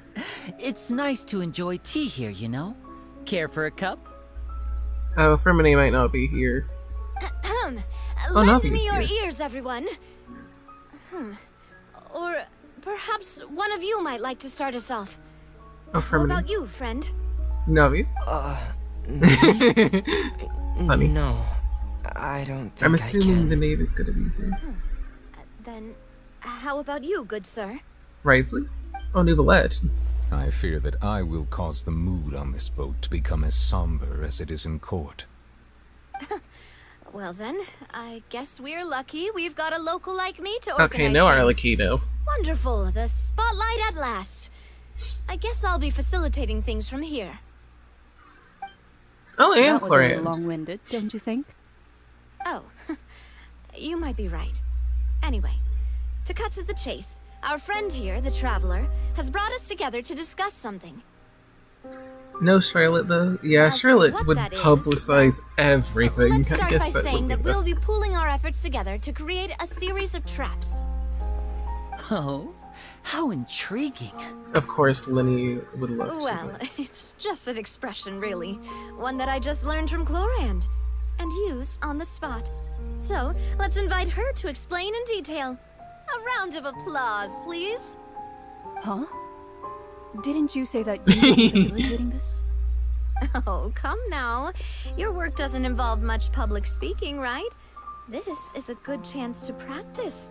It's nice to enjoy tea here, you know? Care for a cup? Oh, Freminate might not be here. Oh, Lend Navia's me your here. ears, everyone. Or perhaps one of you might like to start us off. Oh, How Freminate. about you, friend? Navi? Funny. No, I don't think I'm I assuming can. the knave is gonna be here. Then, how about you, good sir? Rightly? Oh, Nouvellette. I fear that I will cause the mood on this boat to become as somber as it is in court. Well then, I guess we're lucky we've got a local like me to organize Okay, no things. Arlecchino. Wonderful, the spotlight at last. I guess I'll be facilitating things from here. Oh, and That was a little Clorand. long-winded, don't you think? Oh, you might be right. Anyway, to cut to the chase, our friend here, the Traveler, has brought us together to discuss something. No Charlotte, though? Yeah, Charlotte what would that is, publicize everything. Let's I start guess by that saying would be that the we'll best. be pooling our efforts together to create a series of traps. Oh, how intriguing. Of course, Linny would love to. Well, it's just an expression, really. One that I just learned from Clorand and used on the spot. So, let's invite her to explain in detail. A round of applause, please. Huh? Didn't you say that you were facilitating this? Oh, come now. Your work doesn't involve much public speaking, right? This is a good chance to practice.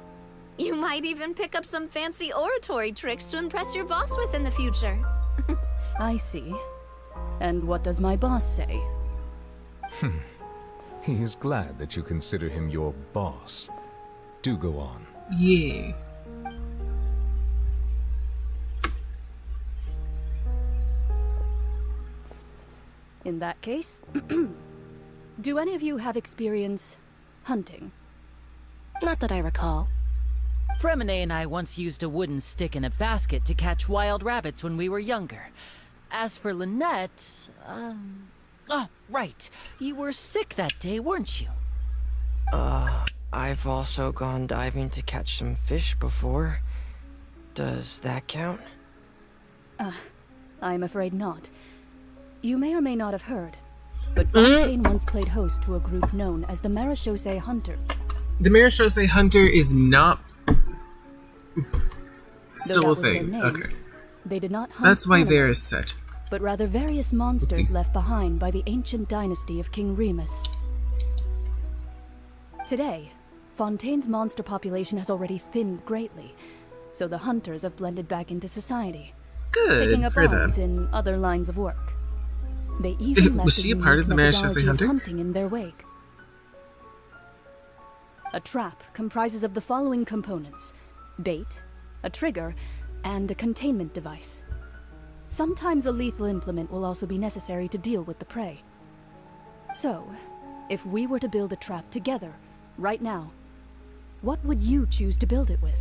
You might even pick up some fancy oratory tricks to impress your boss with in the future. I see. And what does my boss say? He is glad that you consider him your boss. Do go on. Yeah. In that case, do any of you have experience hunting? Not that I recall. Fremine and I once used a wooden stick in a basket to catch wild rabbits when we were younger. As for Lynette, oh, right. You were sick that day, weren't you? I've also gone diving to catch some fish before. Does that count? I'm afraid not. You may or may not have heard, but Fontaine once played host to a group known as the Marechaussee Hunters. The Marechaussee Hunter is not Though still that a was their thing. name, Okay. They did not hunt That's why there animals, is set. but rather various monsters Oopsies. left behind by the ancient dynasty of King Remus. Today, Fontaine's monster population has already thinned greatly, so the hunters have blended back into society, Good taking up for them. arms in other lines of work. They even left Was she a part of the unique Marechaussee methodology of Hunter? hunting in their wake. A trap comprises of the following components: bait, a trigger, and a containment device. Sometimes a lethal implement will also be necessary to deal with the prey. So, if we were to build a trap together, right now, what would you choose to build it with?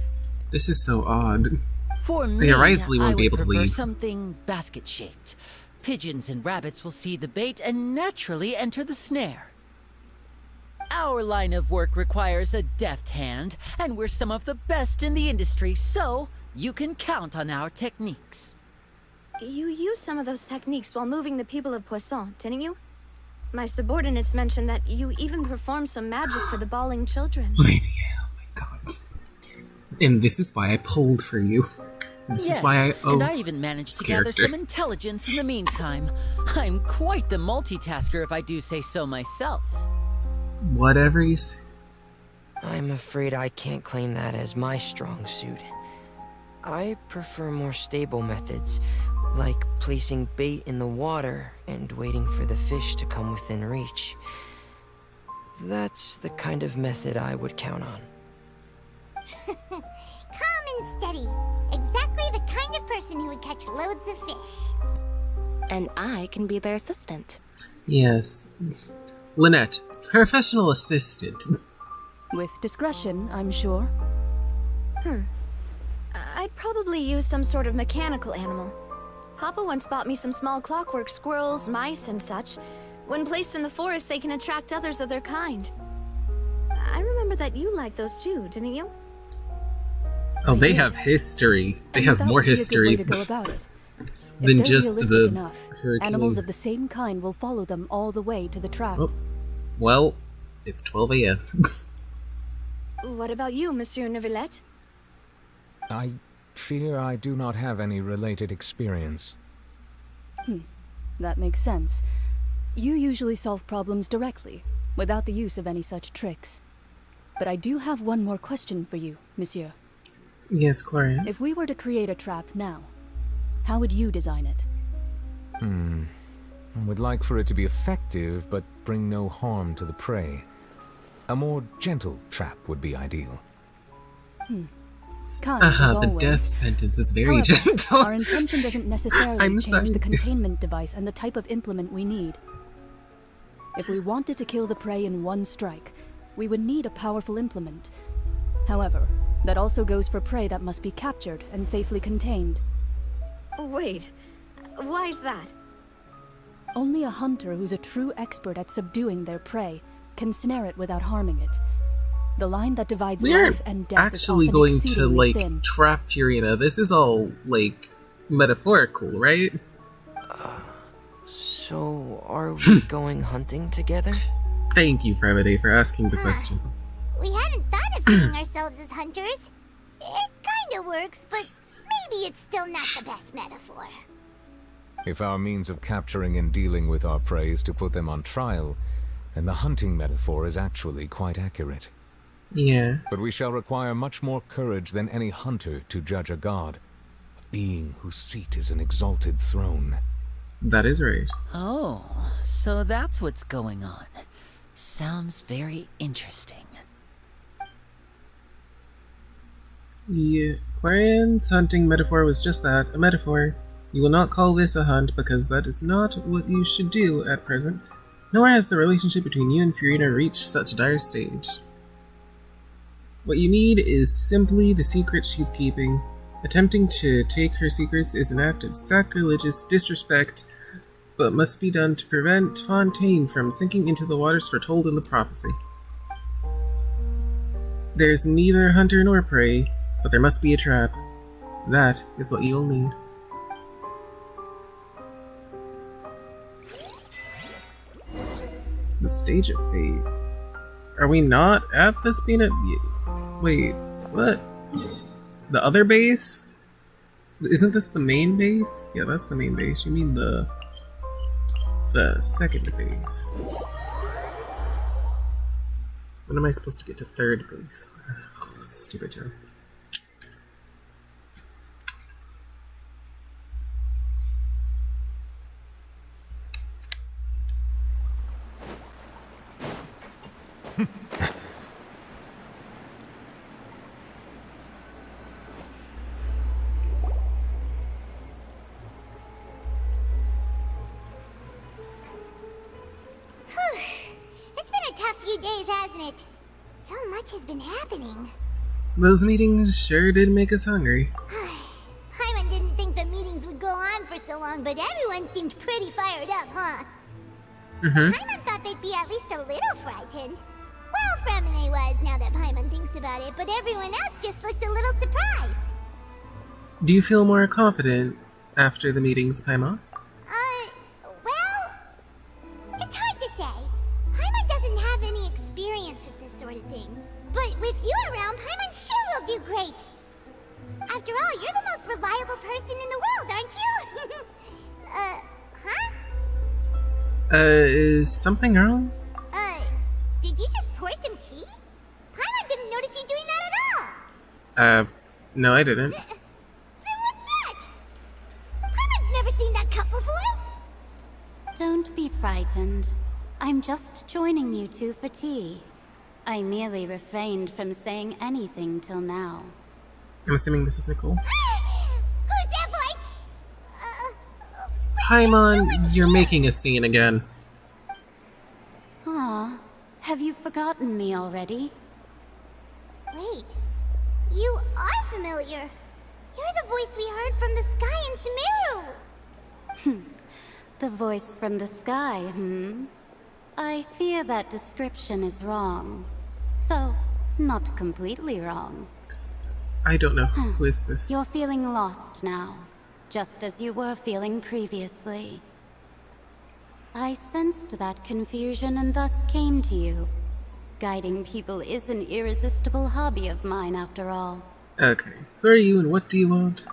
This is so odd. For me, Yeah, Risley I won't would be able to prefer leave. something basket-shaped. Pigeons and rabbits will see the bait and naturally enter the snare. Our line of work requires a deft hand, and we're some of the best in the industry, so you can count on our techniques. You used some of those techniques while moving the people of Poisson, didn't you? My subordinates mentioned that you even performed some magic for the bawling children. And this is why I pulled for you. This Yes, is why I owe and I even managed to this gather character. some intelligence in the meantime. I'm quite the multitasker if I do say so myself. Whatever you say. I'm afraid I can't claim that as my strong suit. I prefer more stable methods, like placing bait in the water and waiting for the fish to come within reach. That's the kind of method I would count on. Calm and steady. Exactly the kind of of person who would catch loads of fish. And I can be their assistant. Yes. Lynette, professional assistant. With discretion, I'm sure. I'd probably use some sort of mechanical animal. Papa once bought me some small clockwork squirrels, mice, and such. When placed in the forest, they can attract others of their kind. I remember that you liked those too, didn't you? Oh, they have history. They have more history Way to go about it. than If they're just realistic the enough, hurricane. animals of the same kind will follow them all the way to the trap. Oh, well, it's 12 a.m. What about you, Monsieur Neuvillette? I fear I do not have any related experience. That makes sense. You usually solve problems directly, without the use of any such tricks. But I do have one more question for you, Monsieur. Yes, Gloria. If we were to create a trap now, how would you design it? I would like for it to be effective, but bring no harm to the prey. A more gentle trap would be ideal. Kind, as the always. death sentence is very However, gentle. Our intention doesn't necessarily I'm change sorry. the containment device and the type of implement we need. If we wanted to kill the prey in one strike, we would need a powerful implement. However, that also goes for prey that must be captured and safely contained. Wait, why is that? Only a hunter who's a true expert at subduing their prey can snare it without harming it. The line that divides We aren't life and death actually is often going to, exceedingly like, thin. trap Furina. This is all, like, metaphorical, right? So, are we going hunting together? Thank you, Fravide, for asking the question. We hadn't thought of seeing ourselves as hunters. It kinda works, but maybe it's still not the best metaphor. If our means of capturing and dealing with our prey is to put them on trial, then the hunting metaphor is actually quite accurate. Yeah. But we shall require much more courage than any hunter to judge a god, a being whose seat is an exalted throne. That is right. Oh, so that's what's going on. Sounds very interesting. Yeah, Clarian's hunting metaphor was just that, a metaphor. You will not call this a hunt because that is not what you should do at present, nor has the relationship between you and Furina reached such a dire stage. What you need is simply the secret she's keeping. Attempting to take her secrets is an act of sacrilegious disrespect, but must be done to prevent Fontaine from sinking into the waters foretold in the prophecy. There's neither hunter nor prey, but there must be a trap. That is what you'll need. The stage of fate. Are we not at the Spina? Wait, what? The other base? Isn't this the main base? Yeah, that's the main base. You mean the second base? When am I supposed to get to third base? Ugh, stupid joke. It's been a tough few days, hasn't it? So much has been happening. Those meetings sure did make us hungry. Paimon didn't think the meetings would go on for so long, but everyone seemed pretty fired up, huh? Paimon thought they'd be at least a little frightened. Well, Fremine was, now that Paimon thinks about it, but everyone else just looked a little surprised. Do you feel more confident after the meetings, Paimon? Well, it's hard to say. Paimon doesn't have any experience with this sort of thing. But with you around, Paimon sure will do great. After all, you're the most reliable person in the world, aren't you? Huh? Is something wrong? Did you just pour some tea? Paimon didn't notice you doing that at all. No, I didn't. Then what's that? Paimon's never seen that cup before. Don't be frightened. I'm just joining you two for tea. I merely refrained from saying anything till now. I'm assuming this is Nicole. Who's that Paimon, you're making a scene again. Aw, have you forgotten me already? Wait, you are familiar. You're the voice we heard from the sky in Sumeru. The voice from the sky, I fear that description is wrong. Though, not completely wrong. I don't know. Who is this? You're feeling lost now, just as you were feeling previously. I sensed that confusion and thus came to you. Guiding people is an irresistible hobby of mine, after all. Okay. Who are you and what do you want?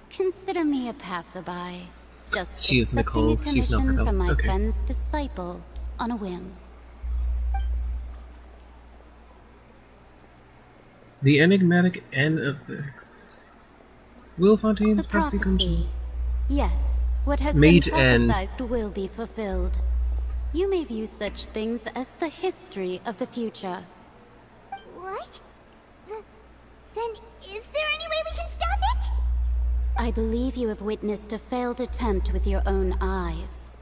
Consider me a passerby. Just She's accepting Nicole. a She's not commission Rebel. from my Okay. friend's disciple on a whim. The enigmatic N of the Will Fontaine's The prophecy come true? prophecy. Yes, what has Mage been N. prophesized will be fulfilled. You may view such things as the history of the future. What? Then is there any way we can stop it? I believe you have witnessed a failed attempt with your own eyes.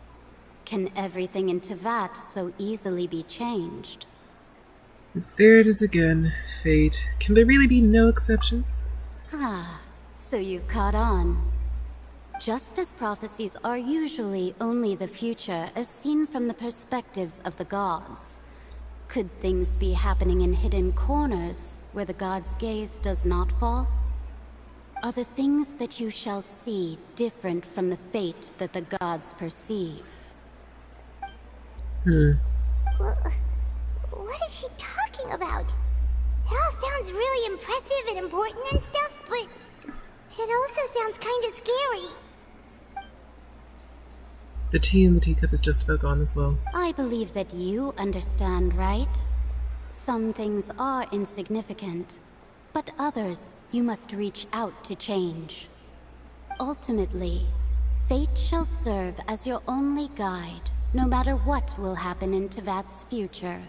Can everything in Tevat so easily be changed? There it is again. Fate. Can there really be no exceptions? Ah, so you've caught on. Just as prophecies are usually only the future as seen from the perspectives of the gods, could things be happening in hidden corners where the gods' gaze does not fall? Are the things that you shall see different from the fate that the gods perceive? What is she talking about? It all sounds really impressive and important and stuff, but it also sounds kind of scary. The tea in the teacup is just about gone as well. I believe that you understand, right? Some things are insignificant, but others you must reach out to change. Ultimately, fate shall serve as your only guide, no matter what will happen in Tevat's future.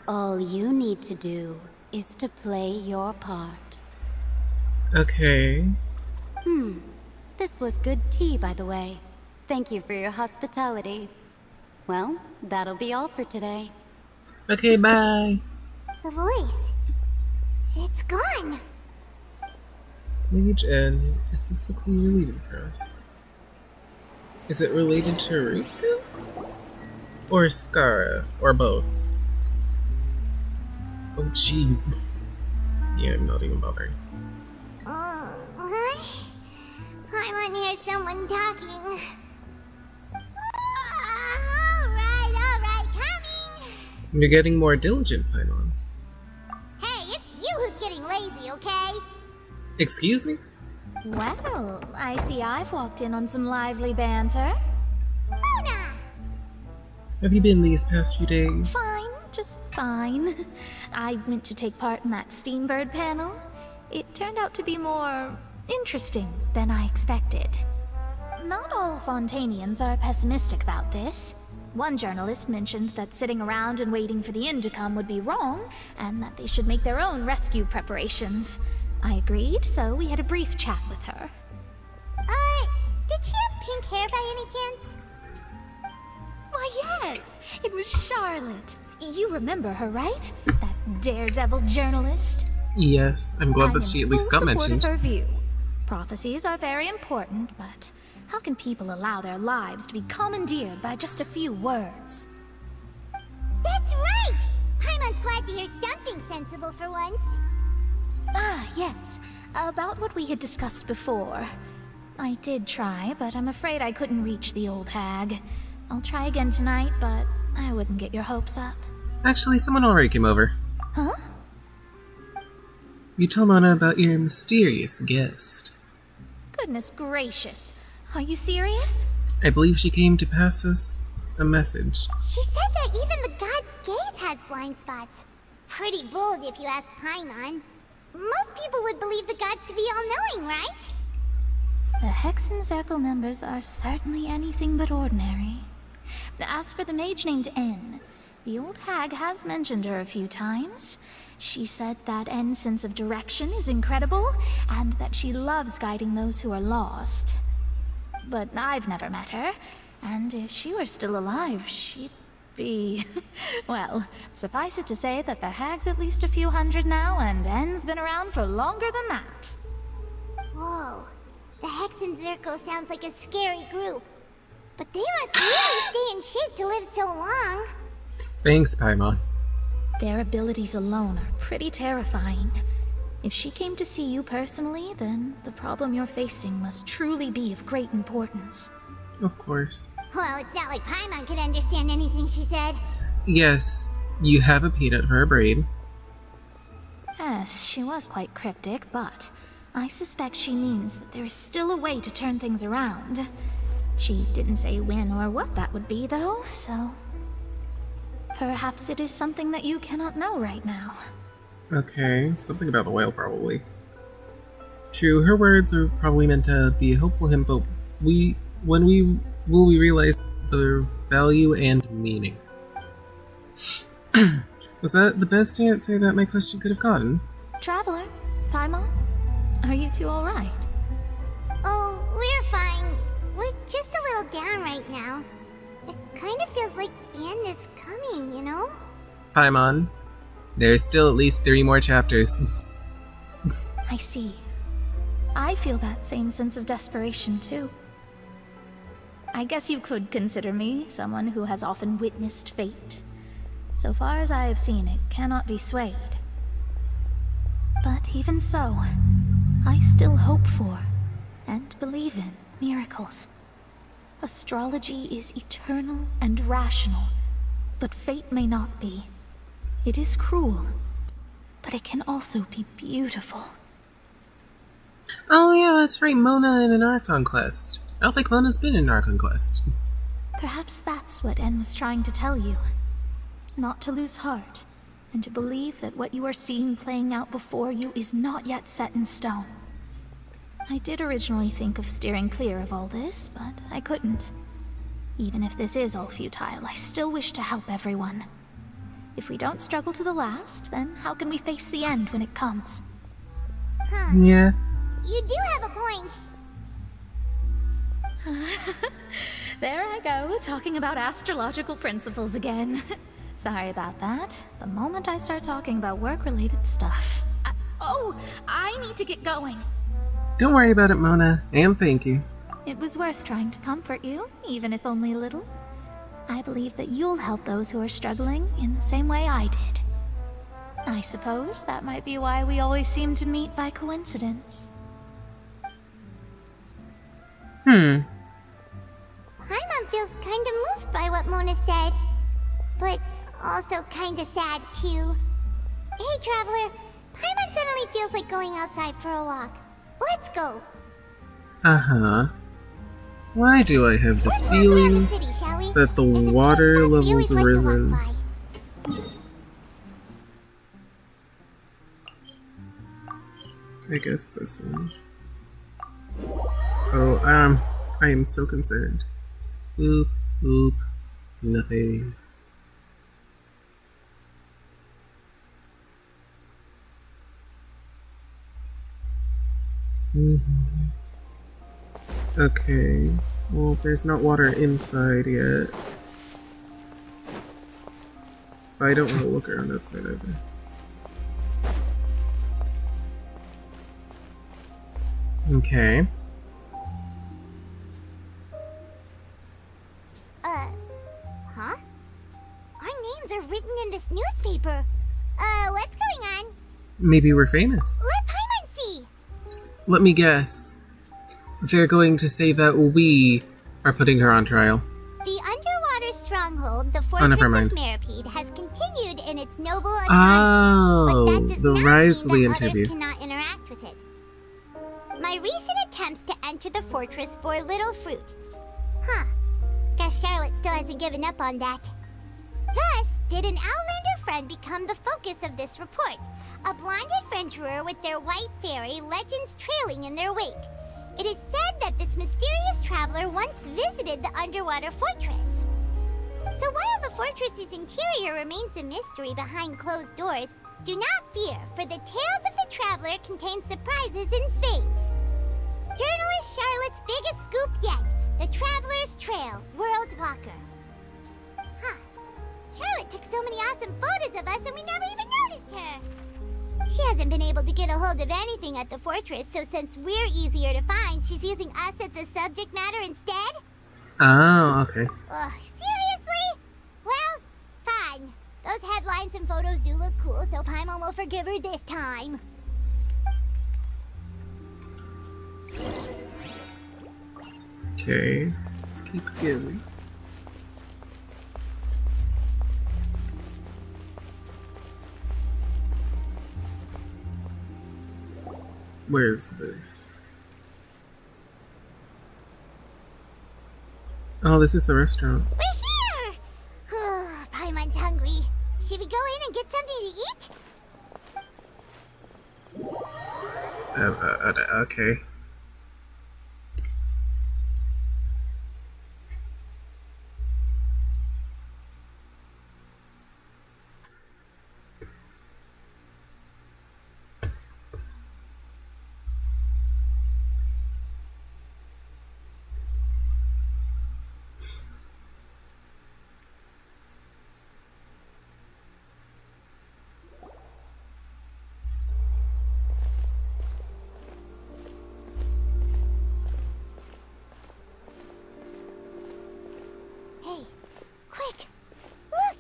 All you need to do is to play your part. Okay. This was good tea, by the way. Thank you for your hospitality. Well, that'll be all for today. Okay, bye. The voice. It's gone. Mage N. Is this a clue you're leaving for us? Is it related to Ruka? Or Skara? Or both? Oh, jeez. Yeah, I'm not even bothering. What? I want to hear someone talking. Alright, coming! You're getting more diligent, Paimon. Hey, it's you who's getting lazy, okay? Excuse me? Well, I see I've walked in on some lively banter. Luna! Have you been these past few days? Fine, just fine. I went to take part in that Steambird panel. It turned out to be more interesting than I expected. Not all Fontainians are pessimistic about this. One journalist mentioned that sitting around and waiting for the end to come would be wrong, and that they should make their own rescue preparations. I agreed, so we had a brief chat with her. Did she have pink hair by any chance? Why, yes! It was Charlotte. You remember her, right? That daredevil journalist? Yes, I'm glad that she at least got mentioned. Her view. Prophecies are very important, but how can people allow their lives to be commandeered by just a few words? That's right! Paimon's glad to hear something sensible for once. Ah, yes. About what we had discussed before. I did try, but I'm afraid I couldn't reach the old hag. I'll try again tonight, but I wouldn't get your hopes up. Actually, someone already came over. Huh? You told Mana about your mysterious guest. Goodness gracious. Are you serious? I believe she came to pass us a message. She said that even the god's gaze has blind spots. Pretty bold if you ask Paimon. Most people would believe the gods to be all-knowing, right? The Hexen Circle members are certainly anything but ordinary. As for the mage named N, the old hag has mentioned her a few times. She said that N's sense of direction is incredible, and that she loves guiding those who are lost. but I've never met her. And if she were still alive, she'd be... well, suffice it to say that the hag's at least a few hundred now, and N's been around for longer than that. Whoa. The Hex and Zirko sounds like a scary group. But they must really stay in shape to live so long. Thanks, Paimon. Their abilities alone are pretty terrifying. If she came to see you personally, then the problem you're facing must truly be of great importance. Of course. Well, it's not like Paimon could understand anything she said. Yes, you have a peanut for a brain. Yes, she was quite cryptic, but I suspect she means that there is still a way to turn things around. She didn't say when or what that would be, though, so... perhaps it is something that you cannot know right now. Okay, something about the whale, probably. True, her words are probably meant to be a helpful hint, but when will we realize their value and meaning? Was that the best answer that my question could have gotten? Traveler, Paimon, are you two alright? Oh, we're fine. We're just a little down right now. It kind of feels like the end is coming, you know? Paimon, there's still at least 3 more chapters. I see. I feel that same sense of desperation, too. I guess you could consider me someone who has often witnessed fate. So far as I have seen, it cannot be swayed. But even so, I still hope for, and believe in, miracles. Astrology is eternal and rational, but fate may not be. It is cruel, but it can also be beautiful. Oh yeah, that's right, Mona in an Archon Quest. I don't think Mona's been in an Archon Quest. Perhaps that's what En was trying to tell you. Not to lose heart, and to believe that what you are seeing playing out before you is not yet set in stone. I did originally think of steering clear of all this, but I couldn't. Even if this is all futile, I still wish to help everyone. If we don't struggle to the last, then how can we face the end when it comes? Huh. Yeah. You do have a point. There I go, talking about astrological principles again. Sorry about that. The moment I start talking about work-related stuff... I need to get going. Don't worry about it, Mona, and thank you. It was worth trying to comfort you, even if only a little. I believe that you'll help those who are struggling in the same way I did. I suppose that might be why we always seem to meet by coincidence. Paimon feels kind of moved by what Mona said, but also kind of sad too. Hey, Traveler, Paimon suddenly feels like going outside for a walk. Let's go. Uh-huh. Why do I have the feeling that the water level's risen? I guess this one. Oh, I am so concerned. Oop, oop, nothing. Okay, well, there's not water inside yet. But I don't want to look around outside either. Okay. Huh? Our names are written in this newspaper. What's going on? Maybe we're famous. Let Paimon see! Let me guess. They're going to say that we are putting her on trial. The underwater stronghold, the Oh, Fortress never of mind. Meripede, has continued in its noble authority, Oh, but that does the not Risley mean that interview. others cannot interact with it. My recent attempts to enter the fortress bore little fruit. Huh. Guess Charlotte still hasn't given up on that. Thus, did an Outlander friend become the focus of this report? A blonde adventurer with their white fairy, legends trailing in their wake. It is said that this mysterious traveler once visited the underwater fortress. So while the fortress's interior remains a mystery behind closed doors, do not fear, for the tales of the traveler contain surprises in spades. Journalist Charlotte's biggest scoop yet. saw some photos of us and we never even noticed her. She hasn't been able to get a hold of anything at the fortress, so since we're easier to find, she's using us as the subject matter instead? Oh, okay. Ugh, seriously? Well, fine. Those headlines and photos do look cool, so Paimon will forgive her this time. Okay, let's keep going. Where is this? Oh, this is the restaurant. We're here! Paimon's hungry. Should we go in and get something to eat? Okay. Hey, quick! Look!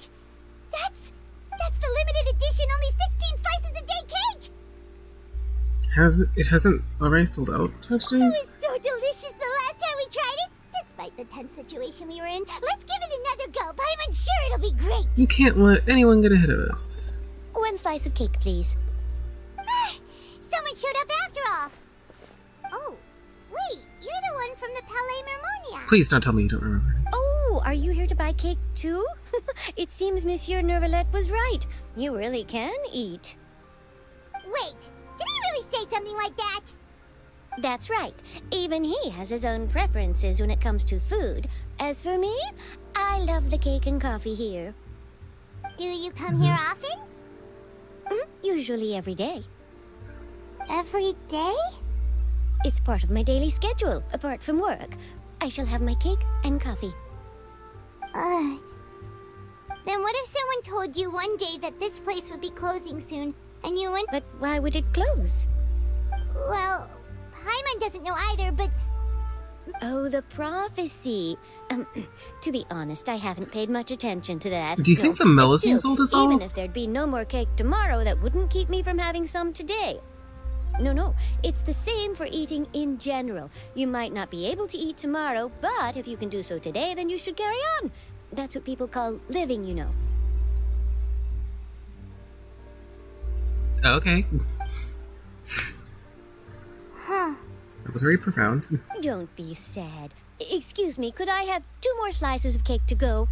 That's the limited edition only 16 slices a day cake! It hasn't already sold out, actually? It was so delicious the last time we tried it! Despite the tense situation we were in, let's give it another go. Paimon's sure it'll be great! You can't let anyone get ahead of us. 1 slice of cake, please. Someone showed up after all! Oh, wait, you're the one from the Palais Mermonia. Please don't tell me you don't remember. Oh, are you here to buy cake too? It seems Monsieur Neuvillette was right. You really can eat. Wait, did he really say something like that? That's right. Even he has his own preferences when it comes to food. As for me, I love the cake and coffee here. Do you come here often? Usually every day. Every day? It's part of my daily schedule, apart from work. I shall have my cake and coffee. Then what if someone told you one day that this place would be closing soon, and you went— But why would it close? Well, Paimon doesn't know either, but— Oh, the prophecy. To be honest, I haven't paid much attention to that. Do you think the Melusine sold us all? Even if there'd be no more cake tomorrow, that wouldn't keep me from having some today. No, it's the same for eating in general. You might not be able to eat tomorrow, but if you can do so today, then you should carry on. That's what people call living, you know. Okay. Huh. That was very profound. Don't be sad. Excuse me, could I have 2 more slices of cake to go?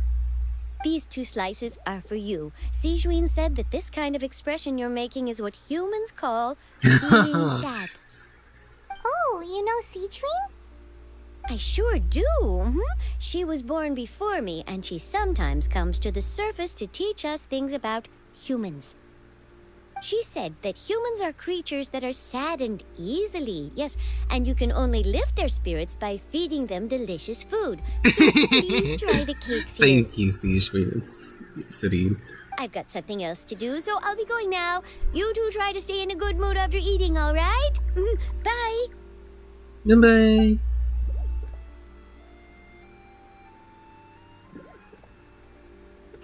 These 2 slices are for you. Sijuin said that this kind of expression you're making is what humans call being sad. Oh, you know Sijuin? I sure do. She was born before me, and she sometimes comes to the surface to teach us things about humans. She said that humans are creatures that are saddened easily, yes, and you can only lift their spirits by feeding them delicious food. So please try the cakes here. Thank you, Serene. I've got something else to do, so I'll be going now. You two try to stay in a good mood after eating, all right? Bye. Bye.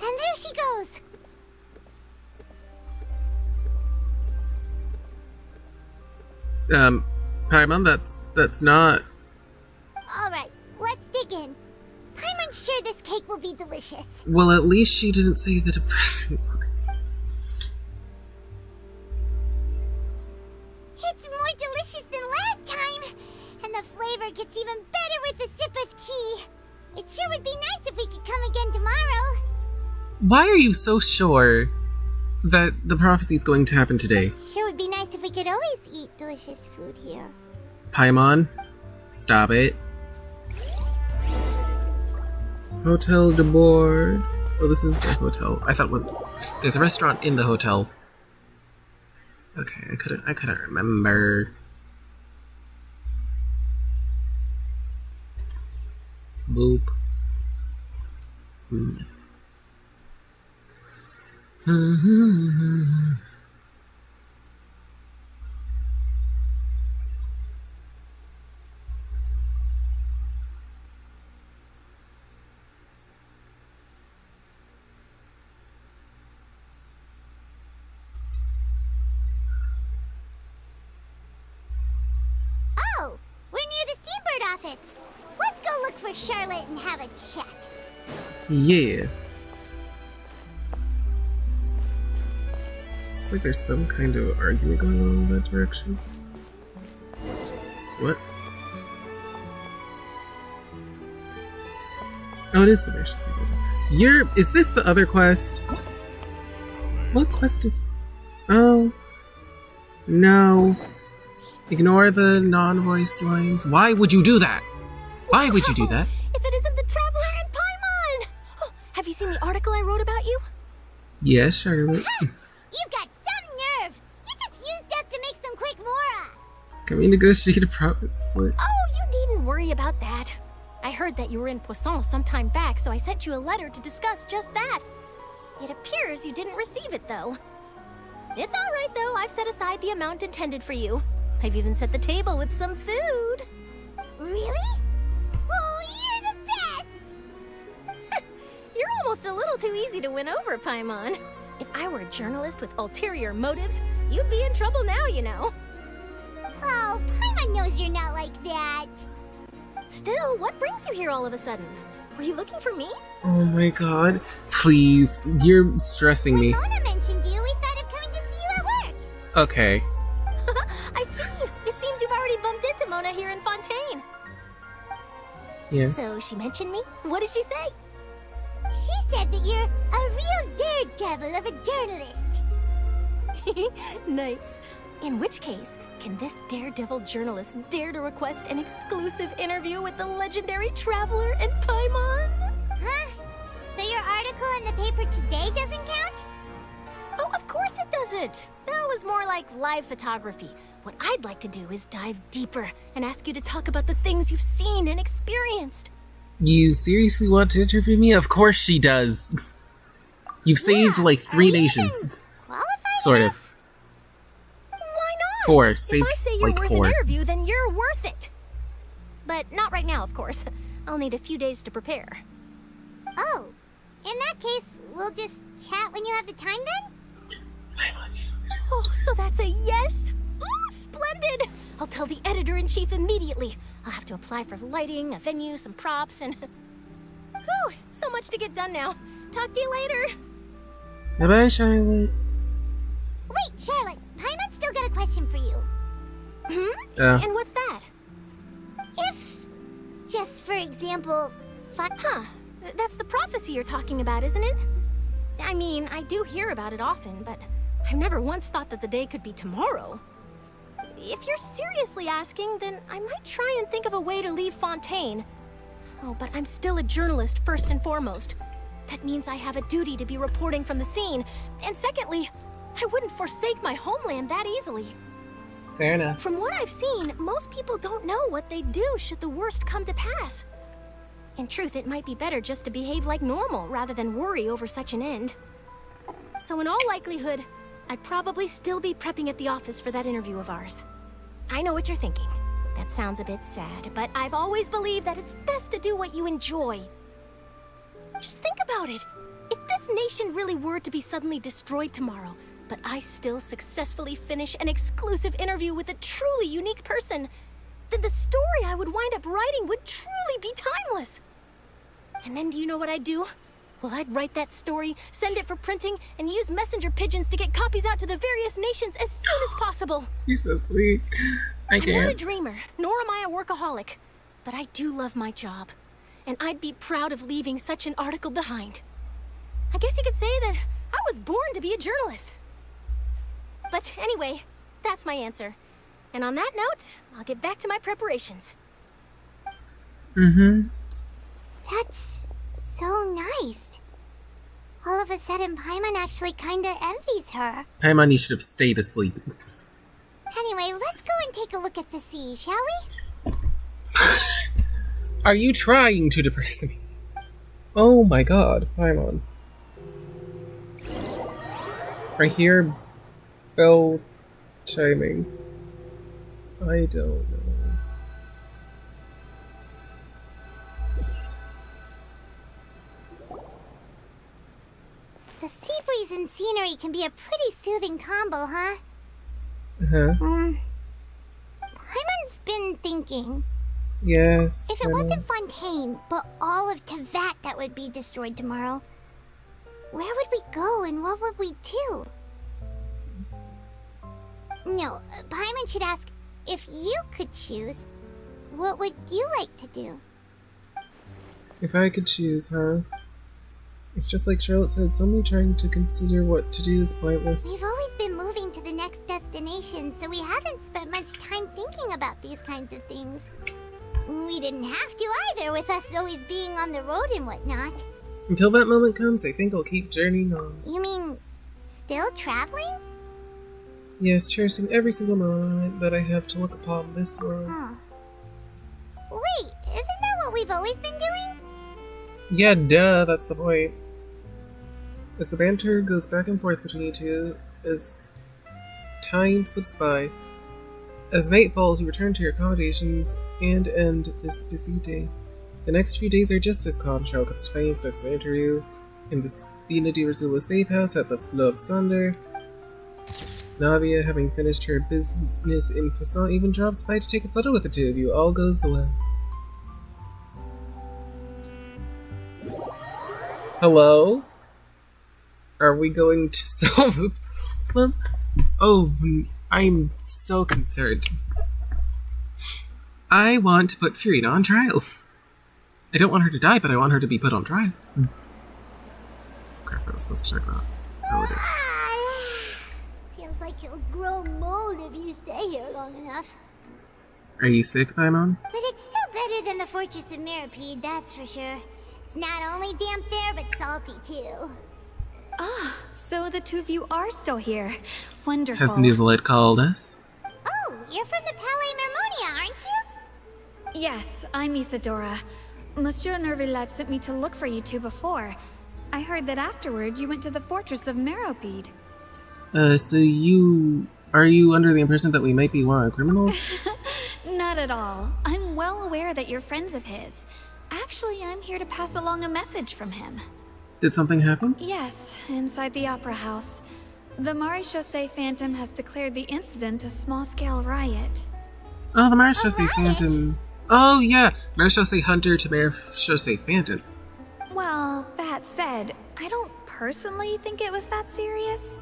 And there she goes. Paimon, that's not... Alright, let's dig in. Paimon's sure this cake will be delicious. Well, at least she didn't say the depressing line. It's more delicious than last time, and the flavor gets even better with a sip of tea. It sure would be nice if we could come again tomorrow. Why are you so sure that the prophecy is going to happen today? Sure would be nice if we could always eat delicious food here. Paimon, stop it. Hotel de Board. Oh, this is the hotel. I thought it was... There's a restaurant in the hotel. Okay, I couldn't remember. Boop. Oh, we're near the Seabird office. Let's go look for Charlotte and have a chat. Yeah. It's like there's some kind of argument going on in that direction. What? Oh, it is the Vicious Seabird. Is this the other quest? What quest is... Oh. No. Ignore the non-voice lines. Why would you do that? Why would you do that? If it isn't the Traveler and Paimon! Oh, have you seen the article I wrote about you? Yes, Charlotte. You've got some nerve. You just used us to make some quick mora. Can we negotiate a profit split? Oh, you needn't worry about that. I heard that you were in Poisson some time back, so I sent you a letter to discuss just that. It appears you didn't receive it, though. It's all right, though. I've set aside the amount intended for you. I've even set the table with some food. Really? Oh, you're the best! You're almost a little too easy to win over, Paimon. If I were a journalist with ulterior motives, you'd be in trouble now, you know. Oh, Paimon knows you're not like that. Still, what brings you here all of a sudden? Were you looking for me? Oh my god. Please. You're stressing me. When Mona mentioned you, we thought of coming to see you at work. Okay. I see. It seems you've already bumped into Mona here in Fontaine. Yes. So she mentioned me? What did she say? She said that you're a real daredevil of a journalist. Nice. In which case, can this daredevil journalist dare to request an exclusive interview with the legendary Traveler and Paimon? Huh? So your article in the paper today doesn't count? Oh, of course it doesn't. That was more like live photography. What I'd like to do is dive deeper and ask you to talk about the things you've seen and experienced. You seriously want to interview me? Of course she does. You've saved like 3 nations. Sort of. Why not? 4. Saved if I say you're like worth 4. an interview, then you're worth it. But not right now, of course. I'll need a few days to prepare. Oh, in that case, we'll just chat when you have the time then? Oh, so that's a yes? Ooh, splendid! I'll tell the editor-in-chief immediately. I'll have to apply for lighting, a venue, some props, and... Whew, so much to get done now. Talk to you later. Bye-bye, Charlotte. Wait, Charlotte, Paimon's still got a question for you. And what's that? If, just for example, Huh, that's the prophecy you're talking about, isn't it? I mean, I do hear about it often, but I've never once thought that the day could be tomorrow. If you're seriously asking, then I might try and think of a way to leave Fontaine. Oh, but I'm still a journalist first and foremost. That means I have a duty to be reporting from the scene. And secondly, I wouldn't forsake my homeland that easily. Fair enough. From what I've seen, most people don't know what they'd do should the worst come to pass. In truth, it might be better just to behave like normal rather than worry over such an end. So in all likelihood, I'd probably still be prepping at the office for that interview of ours. I know what you're thinking. That sounds a bit sad, but I've always believed that it's best to do what you enjoy. Just think about it. If this nation really were to be suddenly destroyed tomorrow, but I still successfully finish an exclusive interview with a truly unique person, then the story I would wind up writing would truly be timeless. And then do you know what I'd do? Well, I'd write that story, send it for printing, and use messenger pigeons to get copies out to the various nations as soon as possible. You're so sweet. I'm not a dreamer, nor am I a workaholic. But I do love my job. And I'd be proud of leaving such an article behind. I guess you could say that I was born to be a journalist. But anyway, that's my answer. And on that note, I'll get back to my preparations. That's so nice. All of a sudden, Paimon actually kinda envies her. Paimon, you should have stayed asleep. Anyway, let's go and take a look at the sea, shall we? Are you trying to depress me? Oh my god, Paimon. I hear bell chiming. I don't know. The sea breeze and scenery can be a pretty soothing combo, huh? Uh-huh. Paimon's been thinking. Yes. If it wasn't Fontaine, but all of Tevat that would be destroyed tomorrow, where would we go and what would we do? No, Paimon should ask, if you could choose, what would you like to do? If I could choose, huh? It's just like Charlotte said, suddenly trying to consider what to do is pointless. We've always been moving to the next destination, so we haven't spent much time thinking about these kinds of things. We didn't have to either, with us always being on the road and whatnot. Until that moment comes, I think I'll keep journeying on. You mean, still traveling? Yes, cherishing every single moment that I have to look upon this world. Huh. Wait, isn't that what we've always been doing? Yeah, duh, that's the point. As the banter goes back and forth between you two, as time slips by, as night falls, you return to your accommodations and end this busy day. The next few days are just as calm. Charlotte gets to find the next interview in the Spina di Rosula safe house at the Flow of Sunder. Navia, having finished her business in Croissant, even drops by to take a photo with the two of you. All goes well. Hello? Are we going to solve the problem? Oh, I'm so concerned. I want to put Furina on trial. I don't want her to die, but I want her to be put on trial. Crap, I was supposed to check that. Oh, it is. Feels like you'll grow mold if you stay here long enough. Are you sick, Paimon? But it's still better than the Fortress of Meropide, that's for sure. It's not only damp there, but salty too. Ah, so the two of you are still here. Wonderful. Has Nuvalet called us? Oh, you're from the Palais Mermonia, aren't you? Yes, I'm Isadora. Monsieur Nervillet sent me to look for you two before. I heard that afterward you went to the Fortress of Meropide. So are you under the impression that we might be wanted criminals? Not at all. I'm well aware that you're friends of his. Actually, I'm here to pass along a message from him. Did something happen? Yes, inside the Opera House. The Maréchaussée Phantom has declared the incident a small-scale riot. Oh, the Maréchaussée Phantom. Oh, yeah. Maréchaussée Hunter to Maréchaussée Phantom. Well, that said, I don't personally think it was that serious.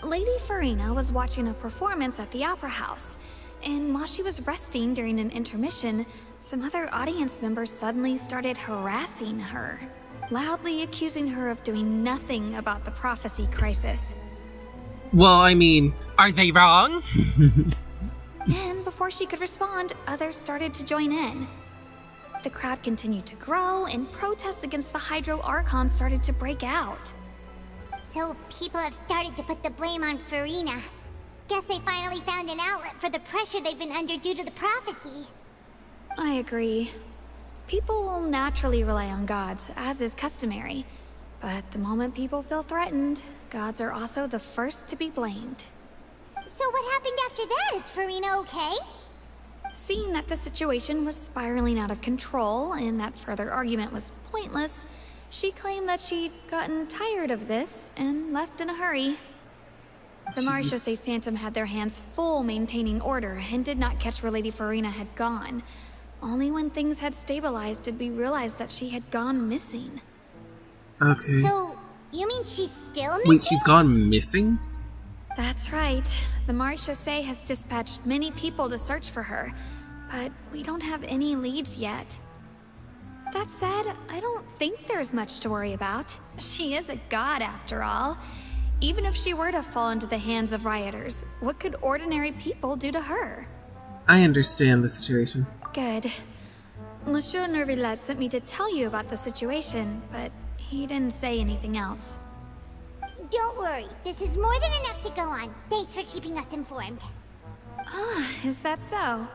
Lady Furina was watching a performance at the Opera House, and while she was resting during an intermission, some other audience members suddenly started harassing her, loudly accusing her of doing nothing about the prophecy crisis. Well, I mean, are they wrong? And before she could respond, others started to join in. The crowd continued to grow, and protests against the Hydro Archon started to break out. So people have started to put the blame on Furina. Guess they finally found an outlet for the pressure they've been under due to the prophecy. I agree. People will naturally rely on gods, as is customary. But the moment people feel threatened, gods are also the first to be blamed. So what happened after that? Is Furina okay? Seeing that the situation was spiraling out of control and that further argument was pointless, she claimed that she'd gotten tired of this and left in a hurry. The Maréchaussée Phantom had their hands full maintaining order and did not catch where Lady Furina had gone. Only when things had stabilized did we realize that she had gone missing. Okay. So, you mean she's still missing? Wait, she's gone missing? That's right. The Maréchaussée has dispatched many people to search for her, but we don't have any leads yet. That said, I don't think there's much to worry about. She is a god after all. Even if she were to fall into the hands of rioters, what could ordinary people do to her? I understand the situation. Good. Monsieur Nervillet sent me to tell you about the situation, but he didn't say anything else. Don't worry, this is more than enough to go on. Thanks for keeping us informed. Ah, is that so?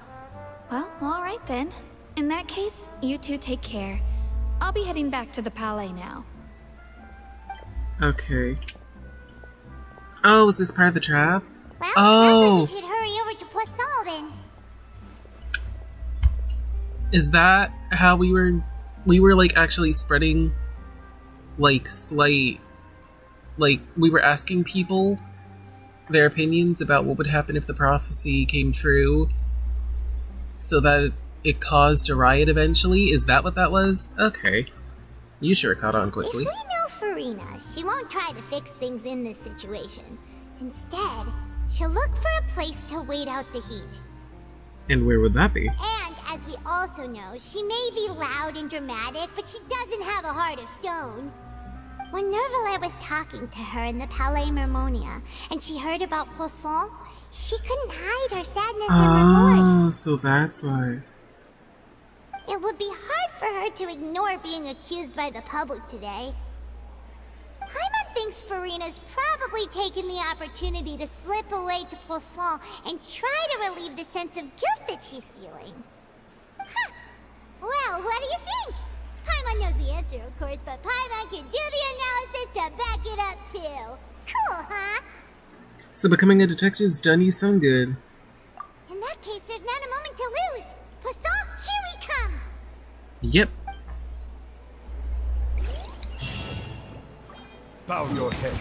Well, alright then. In that case, you two take care. I'll be heading back to the Palais now. Okay. Oh, is this part of the trap? Well, oh. we should hurry over to Poisson then. Is that how we were like actually spreading like slight, like we were asking people their opinions about what would happen if the prophecy came true so that it caused a riot eventually? Is that what that was? Okay. You sure caught on quickly. If we know Furina, she won't try to fix things in this situation. Instead, she'll look for a place to wait out the heat. And where would that be? And, as we also know, she may be loud and dramatic, but she doesn't have a heart of stone. When Nervalet was talking to her in the Palais Mermonia, and she heard about Poisson, she couldn't hide her sadness and remorse. Oh, so that's why. It would be hard for her to ignore being accused by the public today. Paimon thinks Furina's probably taken the opportunity to slip away to Poisson and try to relieve the sense of guilt that she's feeling. Huh. Well, what do you think? Paimon knows the answer, of course, but Paimon can do the analysis to back it up, too. Cool, huh? So becoming a detective's done you some good. In that case, there's not a moment to lose. Poisson, here we come! Yep. Bow your head.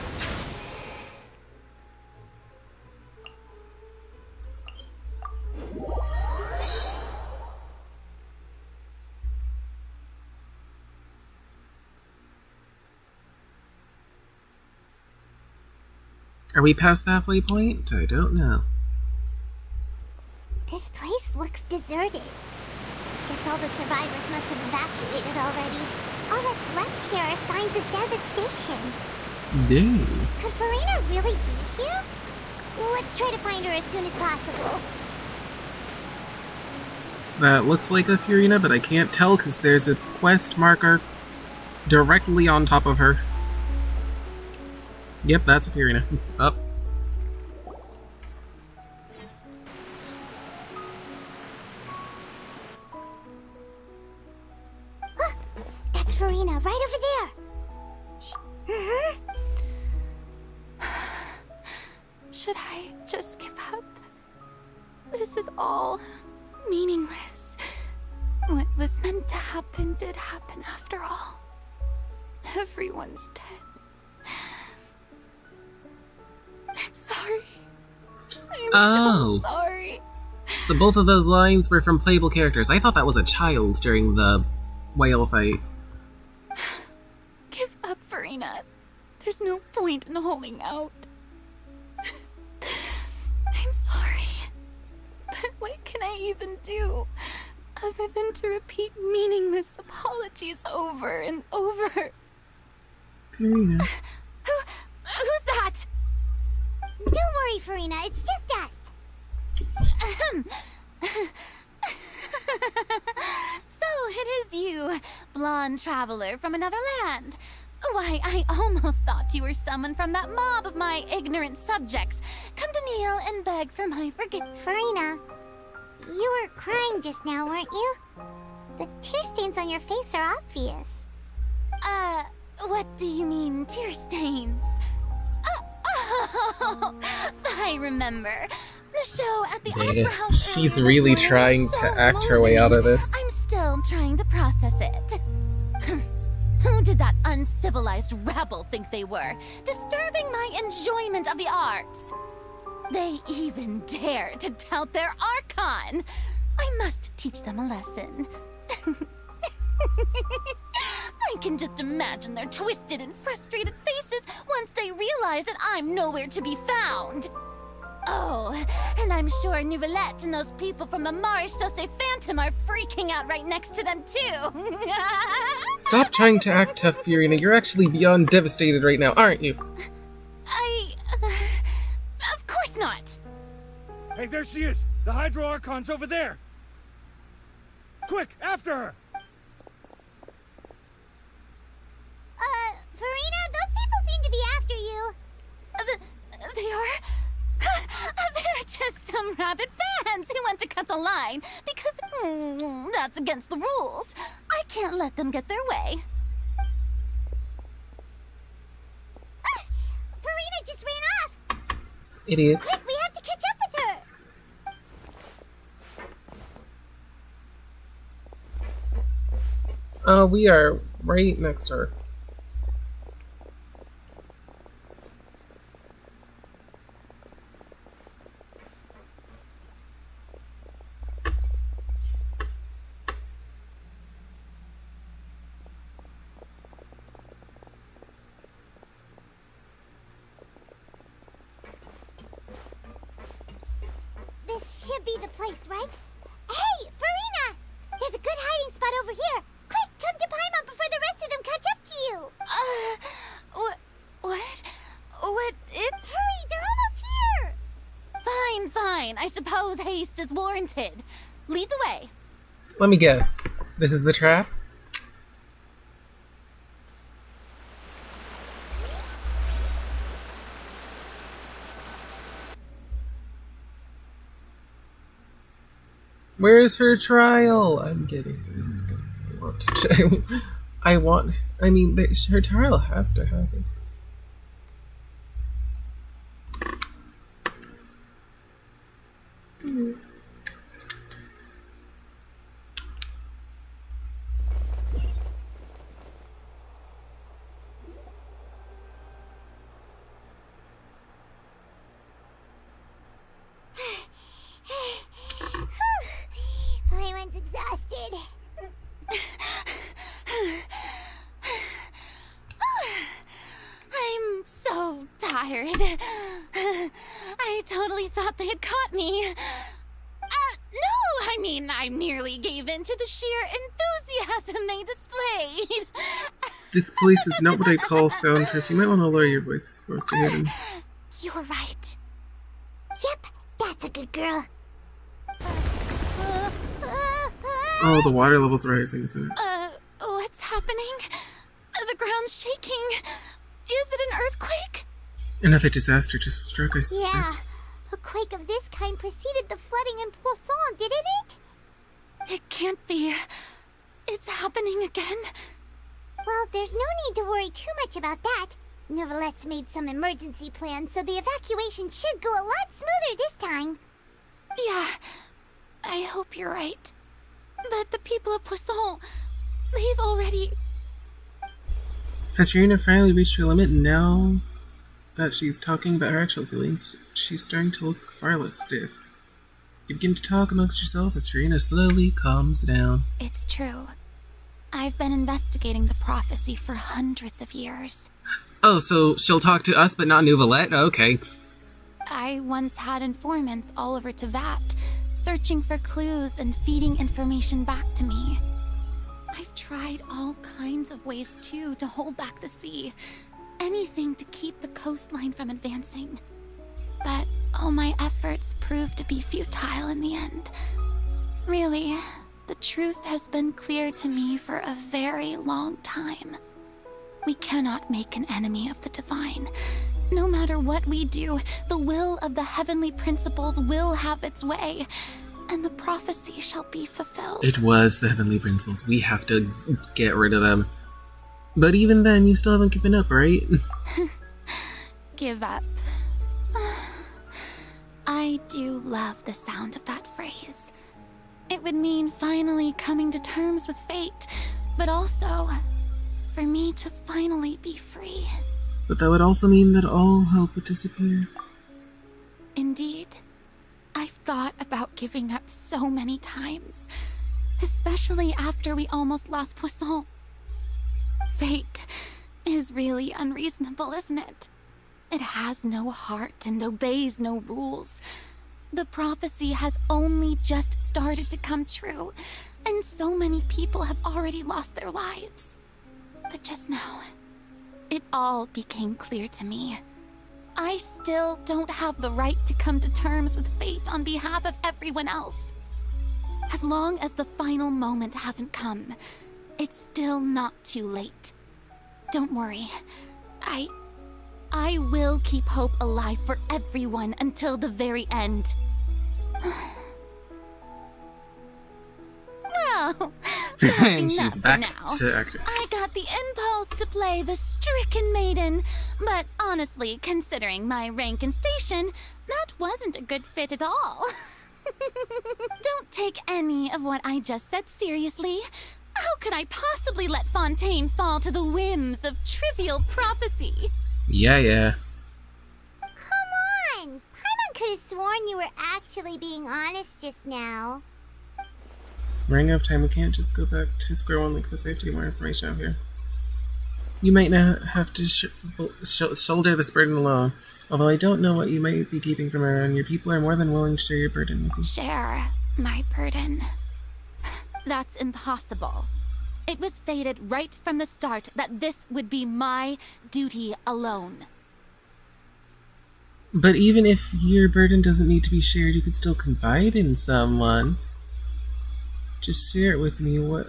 Are we past the halfway point? I don't know. This place looks deserted. Guess all the survivors must have evacuated already. All that's left here are signs of devastation. Dang. Could Furina really be here? Let's try to find her as soon as possible. That looks like a Furina, but I can't tell because there's a quest marker directly on top of her. Yep, that's a Furina. Up. That's Furina, right over there. Should I just give up? This is all meaningless. What was meant to happen did happen after all. Everyone's dead. I'm sorry. I'm so sorry. So both of those lines were from playable characters. I thought that was a child during the whale fight. Give up, Furina. There's no point in holding out. I'm sorry. But what can I even do other than to repeat meaningless apologies over and over? Furina. Who's that? Don't worry, Furina. It's just us. So it is you, blonde traveler from another land. Why, I almost thought you were someone from that mob of my ignorant subjects. Come to kneel and beg for my forgiveness. Furina, you were crying just now, weren't you? The tear stains on your face are obvious. What do you mean, tear stains? Oh, I remember. The show at the Opera House. She's really trying to act her way out of this. I'm still trying to process it. Who did that uncivilized rabble think they were, disturbing my enjoyment of the arts? They even dare to tout their Archon. I must teach them a lesson. I can just imagine their twisted and frustrated faces once they realize that I'm nowhere to be found. Oh, and I'm sure Nouvellette and those people from the Maréchal Phantom are freaking out right next to them, too. Stop trying to act tough, Furina. You're actually beyond devastated right now, aren't you? Of course not. Hey, there she is! The Hydro Archon's over there! Quick, after her! Furina, those people seem to be after you. They are? They're just some rabid fans who want to cut the line because that's against the rules. I can't let them get their way. Furina just ran off. Idiots. Quick, we have to catch up with her! We are right next to her. This should be the place, right? Hey, Furina! There's a good hiding spot over here. Quick, come to Paimon before the rest of them catch up to you. What? Hurry, they're almost here. Fine. I suppose haste is warranted. Lead the way. Let me guess. This is the trap? Where's her trial? I'm kidding. I mean, her trial has to happen. Paimon's exhausted. I'm so tired. I totally thought they had caught me. No, I mean, I merely gave in to the sheer enthusiasm they displayed. This place is not what I'd call soundproof. You might want to lower your voice for us to hear them. You're right. Yep, that's a good girl. Oh, the water level's rising, isn't it? What's happening? The ground's shaking. Is it an earthquake? Another disaster just struck, I suspect. Yeah, a quake of this kind preceded the flooding in Poisson, didn't it? It can't be. It's happening again. Well, there's no need to worry too much about that. Nouvelette's made some emergency plans, so the evacuation should go a lot smoother this time. Yeah, I hope you're right. But the people of Poisson, they've already... Has Furina finally reached her limit, and now that she's talking about her actual feelings, she's starting to look far less stiff? You begin to talk amongst yourself as Furina slowly calms down. It's true. I've been investigating the prophecy for hundreds of years. Oh, so she'll talk to us but not Nouvelette? Okay. I once had informants all over Tevat, searching for clues and feeding information back to me. I've tried all kinds of ways, too, to hold back the sea. Anything to keep the coastline from advancing. But all my efforts proved to be futile in the end. Really, the truth has been clear to me for a very long time. We cannot make an enemy of the divine. No matter what we do, the will of the heavenly principles will have its way, and the prophecy shall be fulfilled. It was the heavenly principles. We have to get rid of them. But even then, you still haven't given up, right? Give up. I do love the sound of that phrase. It would mean finally coming to terms with fate, but also for me to finally be free. But that would also mean that all hope would disappear. Indeed. I've thought about giving up so many times, especially after we almost lost Poisson. Fate is really unreasonable, isn't it? It has no heart and obeys no rules. The prophecy has only just started to come true, and so many people have already lost their lives. But just now, it all became clear to me. I still don't have the right to come to terms with fate on behalf of everyone else. As long as the final moment hasn't come, it's still not too late. Don't worry. I will keep hope alive for everyone until the very end. Well, And she's back to acting. I got the impulse to play the stricken maiden, but honestly, considering my rank and station, that wasn't a good fit at all. Don't take any of what I just said seriously. How could I possibly let Fontaine fall to the whims of trivial prophecy? Yeah. Come on! Paimon could have sworn you were actually being honest just now. Running out of time, we can't just go back to square one because I have to get more information out here. You might not have to shoulder this burden alone, although I don't know what you might be keeping from her, and your people are more than willing to share your burden with you. Share my burden? That's impossible. It was fated right from the start that this would be my duty alone. But even if your burden doesn't need to be shared, you could still confide in someone. Just share it with me.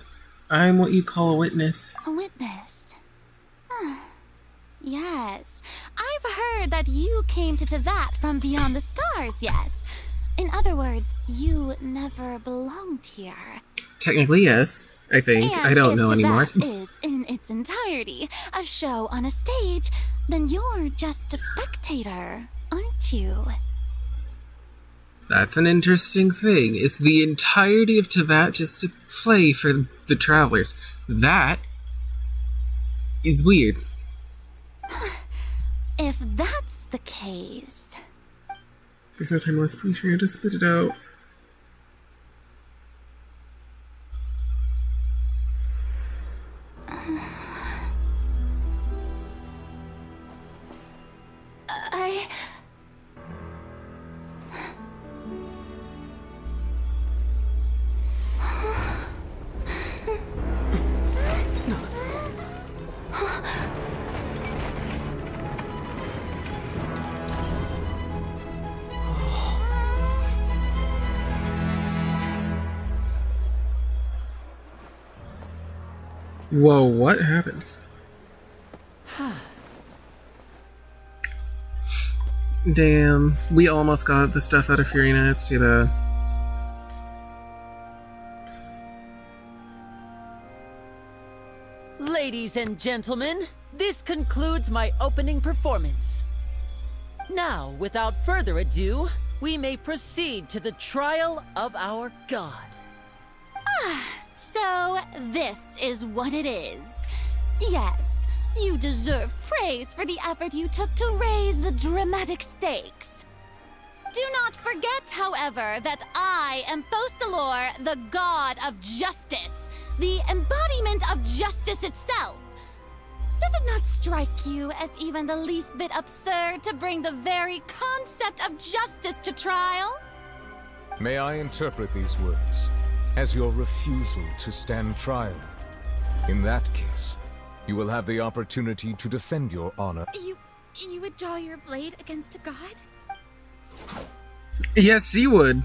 I'm what you call a witness. A witness? Yes. I've heard that you came to Tevat from beyond the stars, yes. In other words, you never belonged here. Technically, yes. I think. And I don't know anymore. If Tevat is, in its entirety, a show on a stage, then you're just a spectator, aren't you? That's an interesting thing. It's the entirety of Tevat just to play for the travelers. That is weird. If that's the case... There's no time left. Please, Furina, just spit it out. Whoa, what happened? Damn, we almost got the stuff out of Furina. It's too bad. Ladies and gentlemen, this concludes my opening performance. Now, without further ado, we may proceed to the trial of our god. So, this is what it is. Yes, you deserve praise for the effort you took to raise the dramatic stakes. Do not forget, however, that I am Fosalor, the god of justice, the embodiment of justice itself. Does it not strike you as even the least bit absurd to bring the very concept of justice to trial? May I interpret these words as your refusal to stand trial? In that case, you will have the opportunity to defend your honor. You would draw your blade against a god? Yes, she would.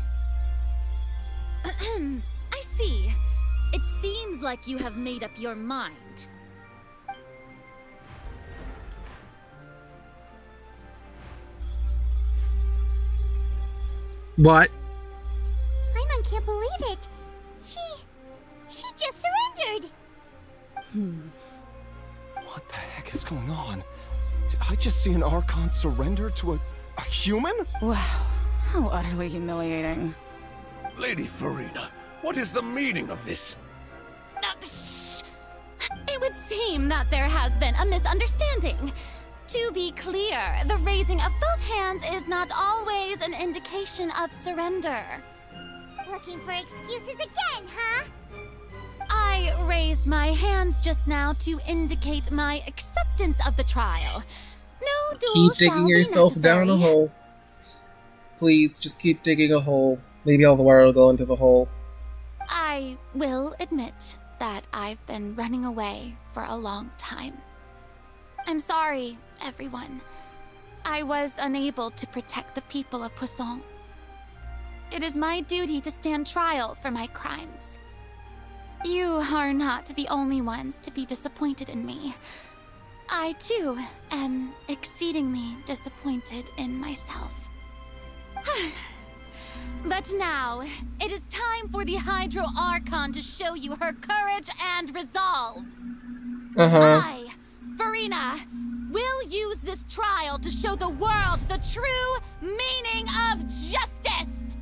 I see. It seems like you have made up your mind. What? Paimon can't believe it. She just surrendered. What the heck is going on? Did I just see an Archon surrender to a human? Wow, how utterly humiliating. Lady Furina, what is the meaning of this? It would seem that there has been a misunderstanding. To be clear, the raising of both hands is not always an indication of surrender. Looking for excuses again, huh? I raised my hands just now to indicate my acceptance of the trial. No duel Keep digging yourself down a hole. Please, just keep digging a hole. Maybe all the water will go into the hole. I will admit that I've been running away for a long time. I'm sorry, everyone. I was unable to protect the people of Poisson. It is my duty to stand trial for my crimes. You are not the only ones to be disappointed in me. I, too, am exceedingly disappointed in myself. But now, it is time for the Hydro Archon to show you her courage and resolve. I, Furina, will use this trial to show the world the true meaning of justice.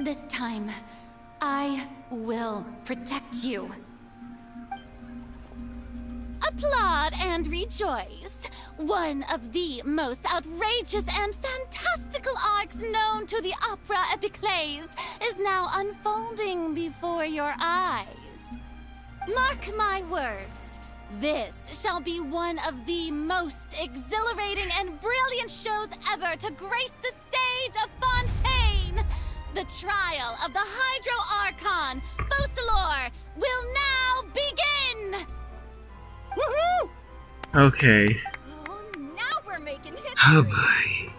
This time, I will protect you. Applaud and rejoice. One of the most outrageous and fantastical arcs known to the opera epiclese is now unfolding before your eyes. Mark my words. This shall be one of the most exhilarating and brilliant shows ever to grace the stage of Fontaine. The trial of the Hydro Archon, Focalor, will now begin! Woohoo! Okay. Oh, now we're making history. Oh boy.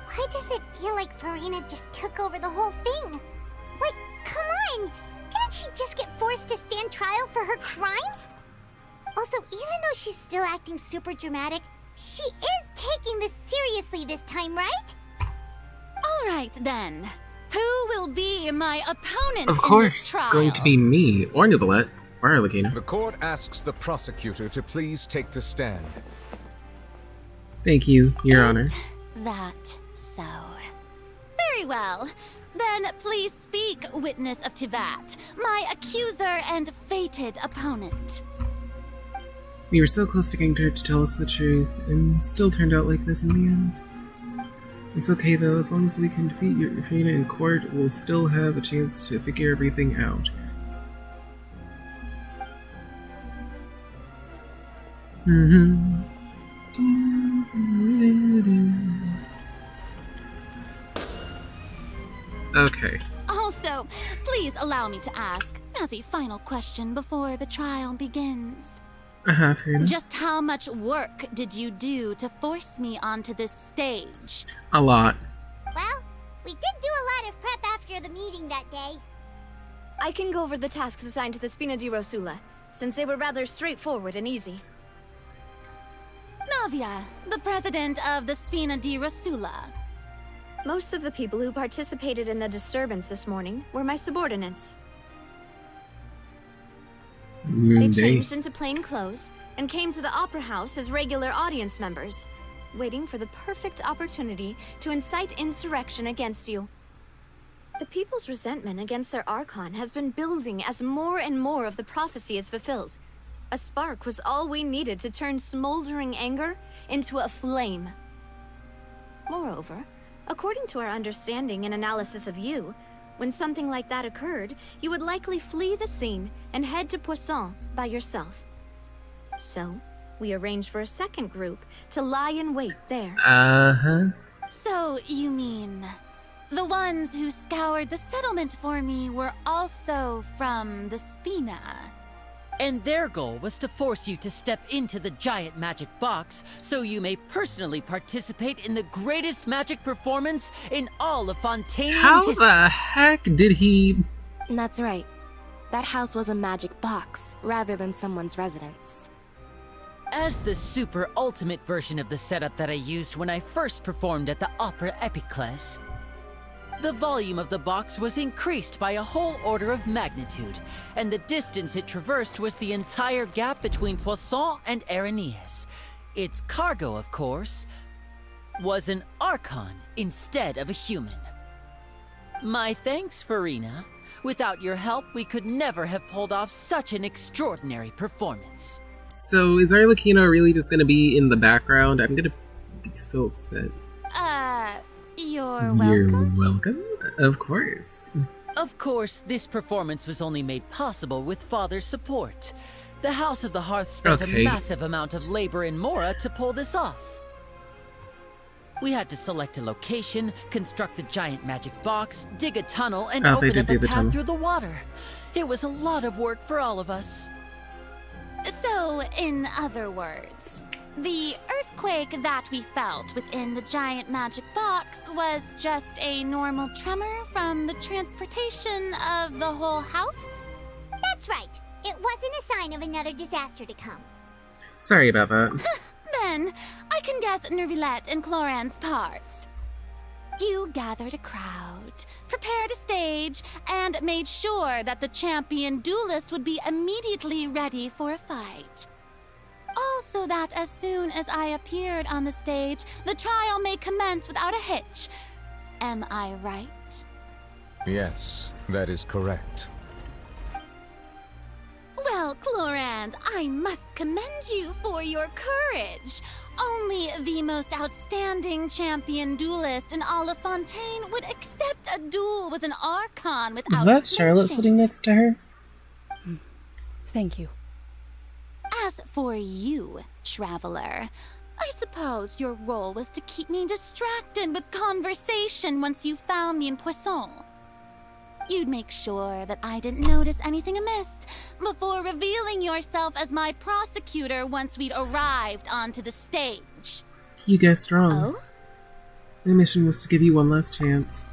Why does it feel like Furina just took over the whole thing? Like, come on! Didn't she just get forced to stand trial for her crimes? Also, even though she's still acting super dramatic, she is taking this seriously this time, right? All right, then. Who will be my opponent Of in course, this trial? it's going to be me, or Nubilet, or Arlecchino. The court asks the prosecutor to please take the stand. Thank you, Your Honor. That so. Very well. Then please speak, witness of Tivat, my accuser and fated opponent. We were so close to getting her to tell us the truth, and still turned out like this in the end. It's okay though, as long as we can defeat Furina in court, we'll still have a chance to figure everything out. Okay. Also, please allow me to ask, as a final question before the trial begins. Furina. Just how much work did you do to force me onto this stage? A lot. Well, we did do a lot of prep after the meeting that day. I can go over the tasks assigned to the Spina di Rosula, since they were rather straightforward and easy. Navia, the president of the Spina di Rosula. Most of the people who participated in the disturbance this morning were my subordinates. They changed into plain clothes and came to the Opera House as regular audience members, waiting for the perfect opportunity to incite insurrection against you. The people's resentment against their Archon has been building as more and more of the prophecy is fulfilled. A spark was all we needed to turn smoldering anger into a flame. Moreover, according to our understanding and analysis of you, when something like that occurred, you would likely flee the scene and head to Poisson by yourself. So, we arranged for a second group to lie in wait there. So, you mean, the ones who scoured the settlement for me were also from the Spina? And their goal was to force you to step into the giant magic box so you may personally participate in the greatest magic performance in all of Fontaine How history. the heck did he... That's right. That house was a magic box, rather than someone's residence. As the super ultimate version of the setup that I used when I first performed at the Opera Epiclese, the volume of the box was increased by a whole order of magnitude, and the distance it traversed was the entire gap between Poisson and Arrhenius. Its cargo, of course, was an Archon instead of a human. My thanks, Furina. Without your help, we could never have pulled off such an extraordinary performance. So, is Arlecchino really just gonna be in the background? I'm gonna be so upset. You're welcome. You're welcome? Of course. Of course, this performance was only made possible with Father's support. The House of the Hearth spent a massive amount of labor in Mora to pull this off. We had to select a location, construct the giant magic box, dig a tunnel, and open up a path through the water. It was a lot of work for all of us. So, in other words, the earthquake that we felt within the giant magic box was just a normal tremor from the transportation of the whole house? That's right. It wasn't a sign of another disaster to come. Sorry about that. Then, I can guess Nervilette and Cloran's parts. You gathered a crowd, prepared a stage, and made sure that the champion duelist would be immediately ready for a fight. Also that as soon as I appeared on the stage, the trial may commence without a hitch. Am I right? Yes, that is correct. Well, Clorand, I must commend you for your courage. Only the most outstanding champion duelist in all of Fontaine would accept a duel with an Archon without Is that Charlotte flinching. sitting next to her? Thank you. As for you, Traveler, I suppose your role was to keep me distracted with conversation once you found me in Poisson. You'd make sure that I didn't notice anything amiss before revealing yourself as my prosecutor once we'd arrived onto the stage. You guessed wrong. Oh? My mission was to give you one last chance.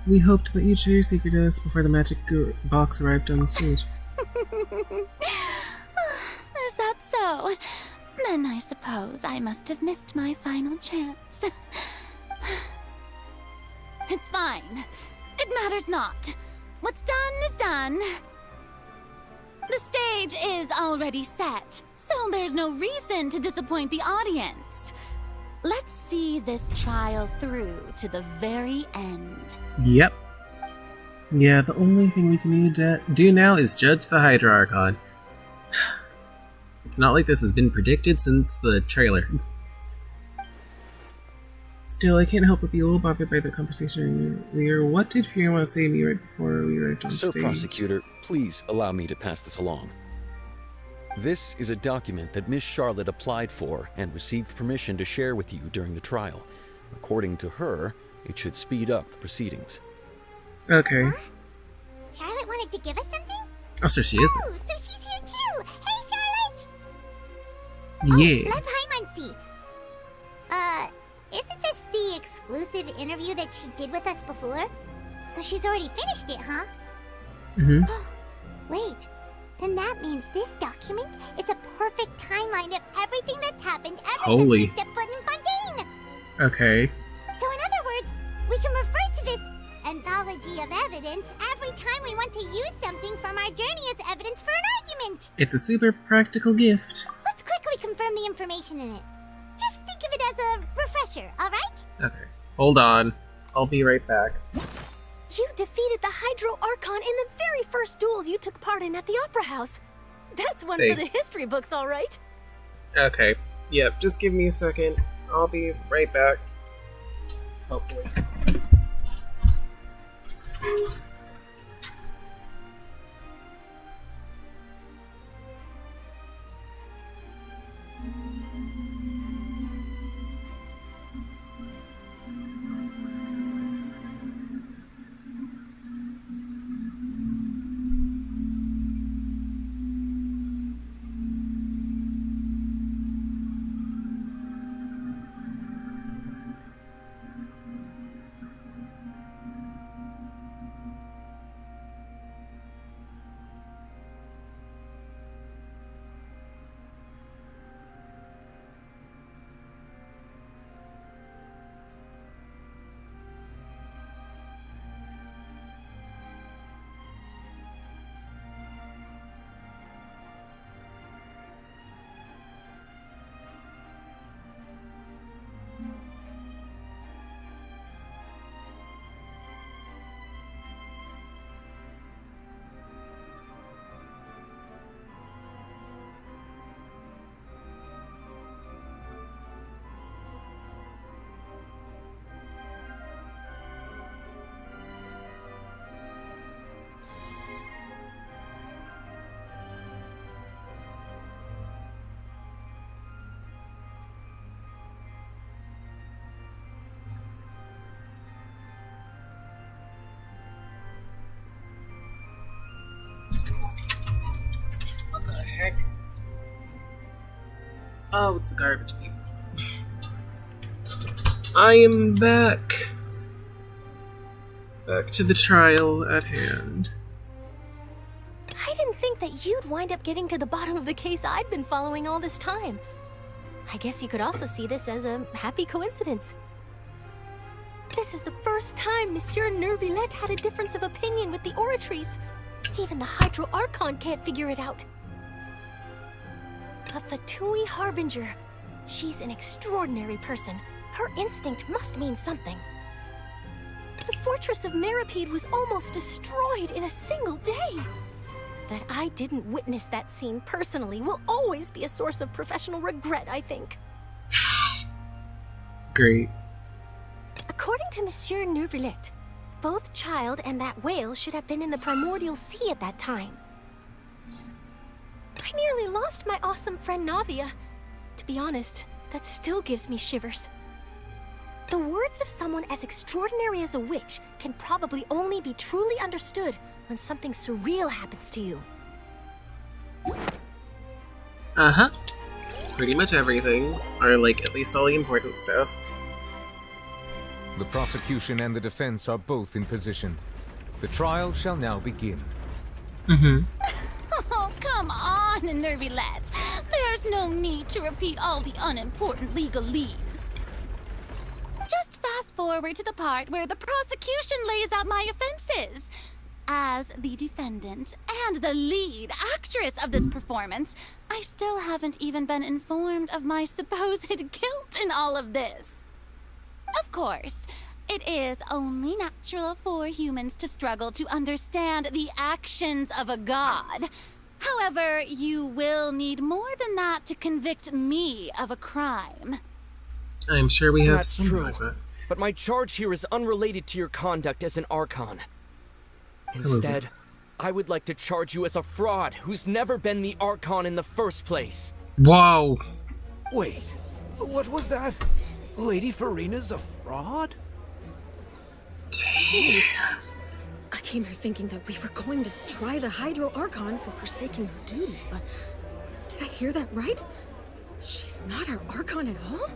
We hoped that you'd share your secret to us before the magic box arrived on the stage. Is that so? Then I suppose I must have missed my final chance. It's fine. It matters not. What's done is done. The stage is already set, so there's no reason to disappoint the audience. Let's see this trial through to the very end. Yep. Yeah, the only thing we can do now is judge the Hydra Archon. It's not like this has been predicted since the trailer. Still, I can't help but be a little bothered by the conversation earlier. What did Furina want to say to me right before we arrived on stage? Prosecutor, please allow me to pass this along. This is a document that Miss Charlotte applied for and received permission to share with you during the trial. According to her, it should speed up the proceedings. Okay. Huh? Charlotte wanted to give us something? Oh, so she is. Oh, so she's here too! Hey, Charlotte! Yeah. Leb Hymancy. Isn't this the exclusive interview that she did with us before? So she's already finished it, huh? Mm-hmm. Wait, then that means this document is a perfect timeline of everything that's happened ever Holy. since we stepped foot in Fontaine! Okay. So in other words, we can refer to this anthology of evidence every time we want to use something from our journey as evidence for an argument! It's a super practical gift. Let's quickly confirm the information in it. Just think of it as a refresher, alright? Okay. Hold on. I'll be right back. You defeated the Hydro Archon in the very first duel you took part in at the Opera House. That's one for the history books, all right. Okay. Yep, just give me a second. I'll be right back. Hopefully. What the heck? Oh, it's the garbage people. I am back. Back to the trial at hand. I didn't think that you'd wind up getting to the bottom of the case I'd been following all this time. I guess you could also see this as a happy coincidence. This is the first time Monsieur Nervillette had a difference of opinion with the Oratrice. Even the Hydro Archon can't figure it out. A Fatui Harbinger. She's an extraordinary person. Her instinct must mean something. The fortress of Meripede was almost destroyed in a single day. That I didn't witness that scene personally will always be a source of professional regret, I think. Great. According to Monsieur Nervillette, both Child and that whale should have been in the primordial sea at that time. I nearly lost my awesome friend Navia. To be honest, that still gives me shivers. The words of someone as extraordinary as a witch can probably only be truly understood when something surreal happens to you. Uh-huh. Pretty much everything, or like at least all the important stuff. The prosecution and the defense are both in position. The trial shall now begin. Mm-hmm. Oh, come on, Nervillette. There's no need to repeat all the unimportant legalese. Just fast forward to the part where the prosecution lays out my offenses. As the defendant and the lead actress of this performance, I still haven't even been informed of my supposed guilt in all of this. Of course, it is only natural for humans to struggle to understand the actions of a god. However, you will need more than that to convict me of a crime. I'm sure we have That's some true, of it. but my charge here is unrelated to your conduct as an Archon. Instead, I would like to charge you as a fraud who's never been the Archon in the first place. Whoa. Wait, what was that? Lady Furina's a fraud? Damn. I came here thinking that we were going to try the Hydro Archon for forsaking her duty, but did I hear that right? She's not our Archon at all?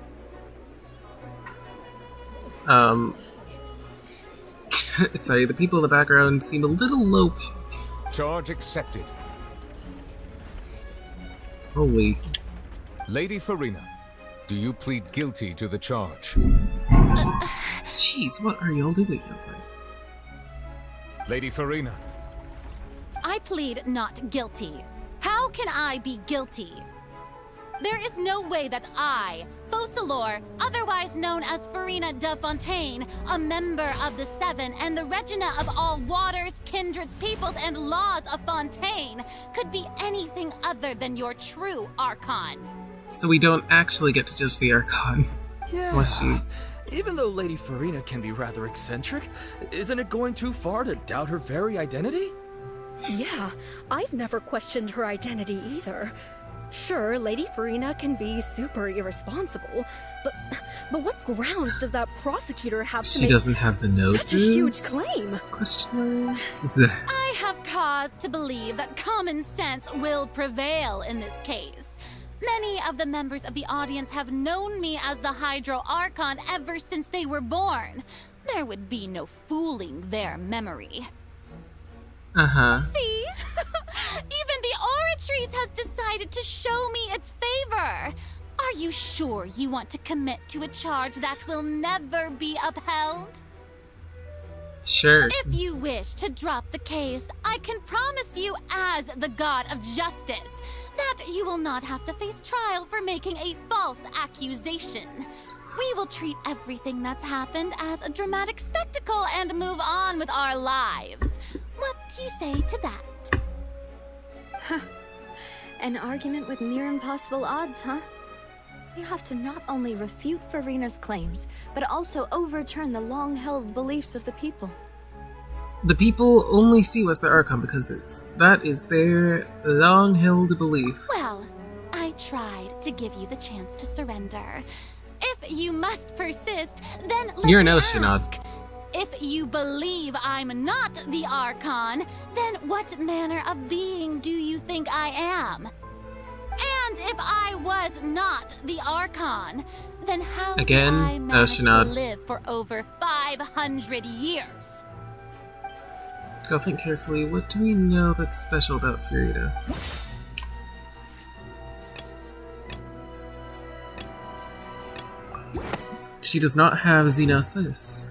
Sorry, the people in the background seem a little low. Charge accepted. Holy. Lady Furina, do you plead guilty to the charge? Jeez, what are y'all doing outside? Lady Furina. I plead not guilty. How can I be guilty? There is no way that I, Focalor, otherwise known as Furina de Fontaine, a member of the Seven and the Regina of all waters, kindreds, peoples, and laws of Fontaine, could be anything other than your true Archon. So we don't actually get to judge the Archon. Yeah. Questions. Even though Lady Furina can be rather eccentric, isn't it going too far to doubt her very identity? Yeah, I've never questioned her identity either. Sure, Lady Furina can be super irresponsible, but what grounds does that prosecutor have to She make doesn't have the noses? such a huge claim? Question mark? I have cause to believe that common sense will prevail in this case. Many of the members of the audience have known me as the Hydro Archon ever since they were born. There would be no fooling their memory. Uh-huh. See? Even the Oratrice has decided to show me its favor. Are you sure you want to commit to a charge that will never be upheld? Sure. If you wish to drop the case, I can promise you as the god of justice that you will not have to face trial for making a false accusation. We will treat everything that's happened as a dramatic spectacle and move on with our lives. What do you say to that? Huh. An argument with near impossible odds, huh? We have to not only refute Furina's claims, but also overturn the long-held beliefs of the people. The people only see us the Archon because that is their long-held belief. Well, I tried to give you the chance to surrender. If you must persist, then let You're me no ask. Shinad. If you believe I'm not the Archon, then what manner of being do you think I am? And if I was not the Archon, then how Again, did I manage to Shinad. live for over 500 years? Go think carefully. What do we know that's special about Furina? She does not have Xenosis.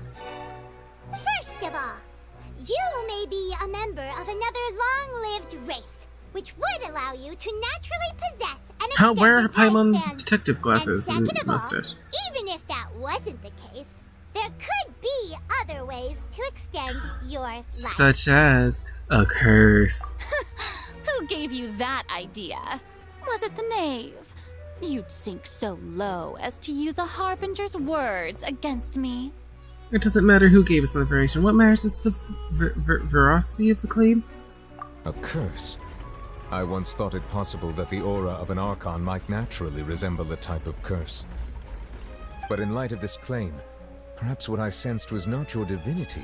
which would allow you to naturally possess an How? Where are extended Paimon's lifespan. detective glasses And and second of all, mustache? even if that wasn't the case, there could be other ways to extend your life. Such as a curse. Who gave you that idea? Was it the knave? You'd sink so low as to use a harbinger's words against me. It doesn't matter who gave us the information. What matters is the veracity of the claim. A curse? I once thought it possible that the aura of an Archon might naturally resemble a type of curse. But in light of this claim, perhaps what I sensed was not your divinity,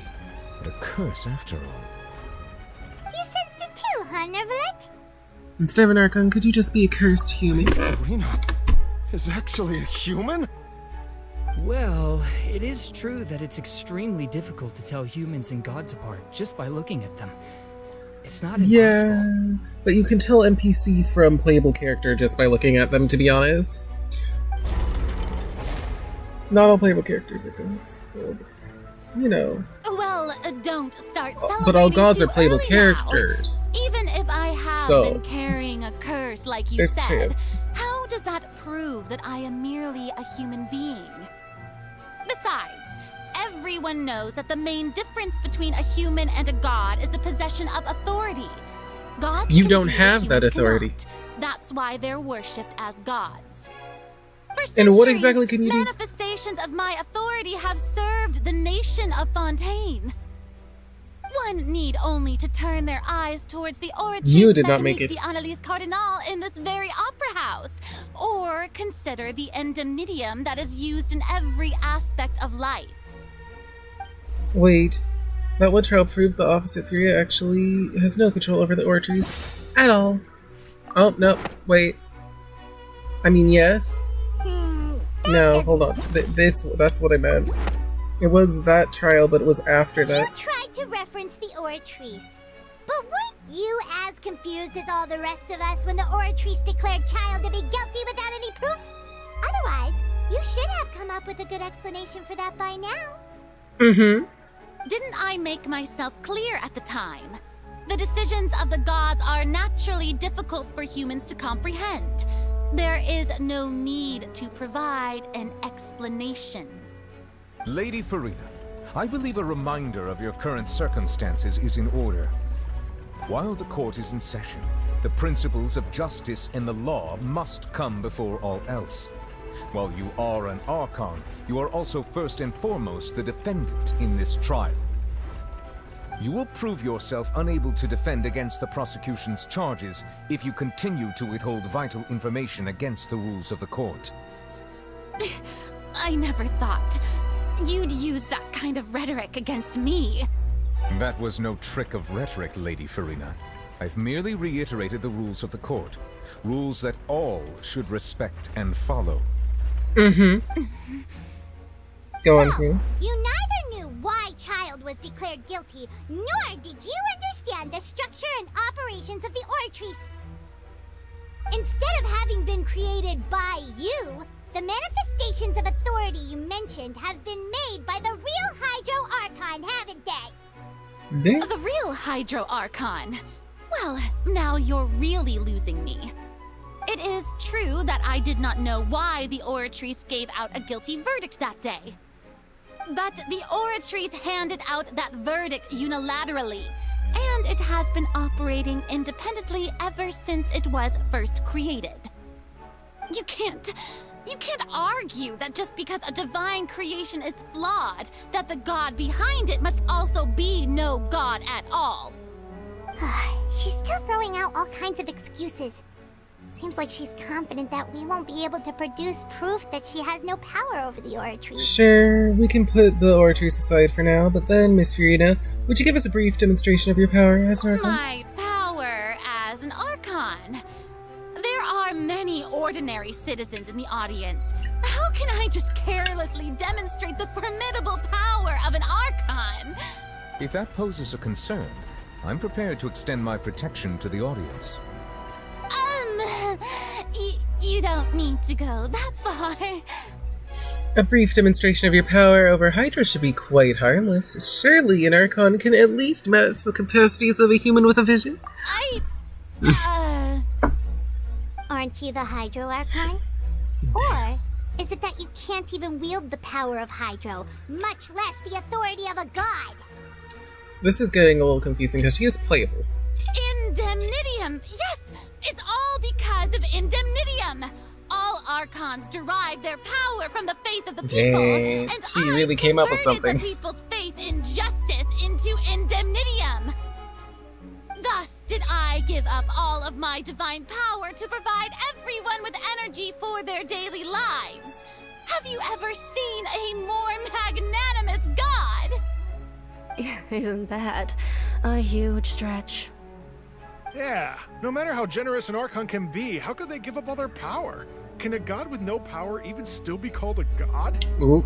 but a curse after all. You sensed it too, huh, Neverlet? Instead of an Archon, could you just be a cursed human? Furina is actually a human? Well, it is true that it's extremely difficult to tell humans and gods apart just by looking at them. It's not impossible. Yeah, but you can tell NPC from playable character just by looking at them, to be honest. Not all playable characters are gods. You know. Well, don't start celebrating But all gods too are playable early characters. Now. Even if I have been carrying a curse like you there's said, chance. how does that prove that I am merely a human being? Besides, everyone knows that the main difference between a human and a god is the possession of authority. Gods You can don't do what have that humans authority. cannot. That's why they're worshipped as gods. For And what centuries, exactly can you do? manifestations of my authority have served the nation of Fontaine. One need only to turn their eyes towards the Orchis You did not make it. d'Annalise Cardinal in this very opera house, or consider the indemnitium that is used in every aspect of life. Wait, that one trial proved the opposite. Furia actually has no control over the Orchards at all. Oh, no, wait. I mean, yes. No, hold on. That's what I meant. It was that trial, but it was after that. You tried to reference the Oratrice. But weren't you as confused as all the rest of us when the Oratrice declared Child to be guilty without any proof? Otherwise, you should have come up with a good explanation for that by now. Mm-hmm. Didn't I make myself clear at the time? The decisions of the gods are naturally difficult for humans to comprehend. There is no need to provide an explanation. Lady Furina, I believe a reminder of your current circumstances is in order. While the court is in session, the principles of justice and the law must come before all else. While you are an Archon, you are also first and foremost the defendant in this trial. You will prove yourself unable to defend against the prosecution's charges if you continue to withhold vital information against the rules of the court. I never thought you'd use that kind of rhetoric against me. That was no trick of rhetoric, Lady Furina. I've merely reiterated the rules of the court. Rules that all should respect and follow. Mm-hmm. Go on, Queen. You neither knew why Child was declared guilty, nor did you understand the structure and operations of the Oratrice. Instead of having been created by you, the manifestations of authority you mentioned have been made by the real Hydro Archon, haven't they? The real Hydro Archon. Well, now you're really losing me. It is true that I did not know why the Oratrice gave out a guilty verdict that day. But the Oratrice handed out that verdict unilaterally, and it has been operating independently ever since it was first created. You can't argue that just because a divine creation is flawed, that the god behind it must also be no god at all. She's still throwing out all kinds of excuses. Seems like she's confident that we won't be able to produce proof that she has no power over the Oratrice. Sure, we can put the Oratrice aside for now, but then, Miss Furina, would you give us a brief demonstration of your power as an Archon? My power as an Archon? There are many ordinary citizens in the audience. How can I just carelessly demonstrate the formidable power of an Archon? If that poses a concern, I'm prepared to extend my protection to the audience. You don't need to go that far. A brief demonstration of your power over Hydra should be quite harmless. Surely an Archon can at least match the capacities of a human with a vision. Aren't you the Hydro Archon? Or is it that you can't even wield the power of Hydro, much less the authority of a god? This is getting a little confusing because she is playable. Indemnitium! Yes! It's all because of Indemnitium! All Archons derive their power from the faith of the people, Dang, and she really came up with something. the people's faith in justice into Indemnitium. Thus did I give up all of my divine power to provide everyone with energy for their daily lives. Have you ever seen a more magnanimous god? Isn't that a huge stretch? Yeah, no matter how generous an Archon can be, how could they give up all their power? Can a god with no power even still be called a god? Ooh.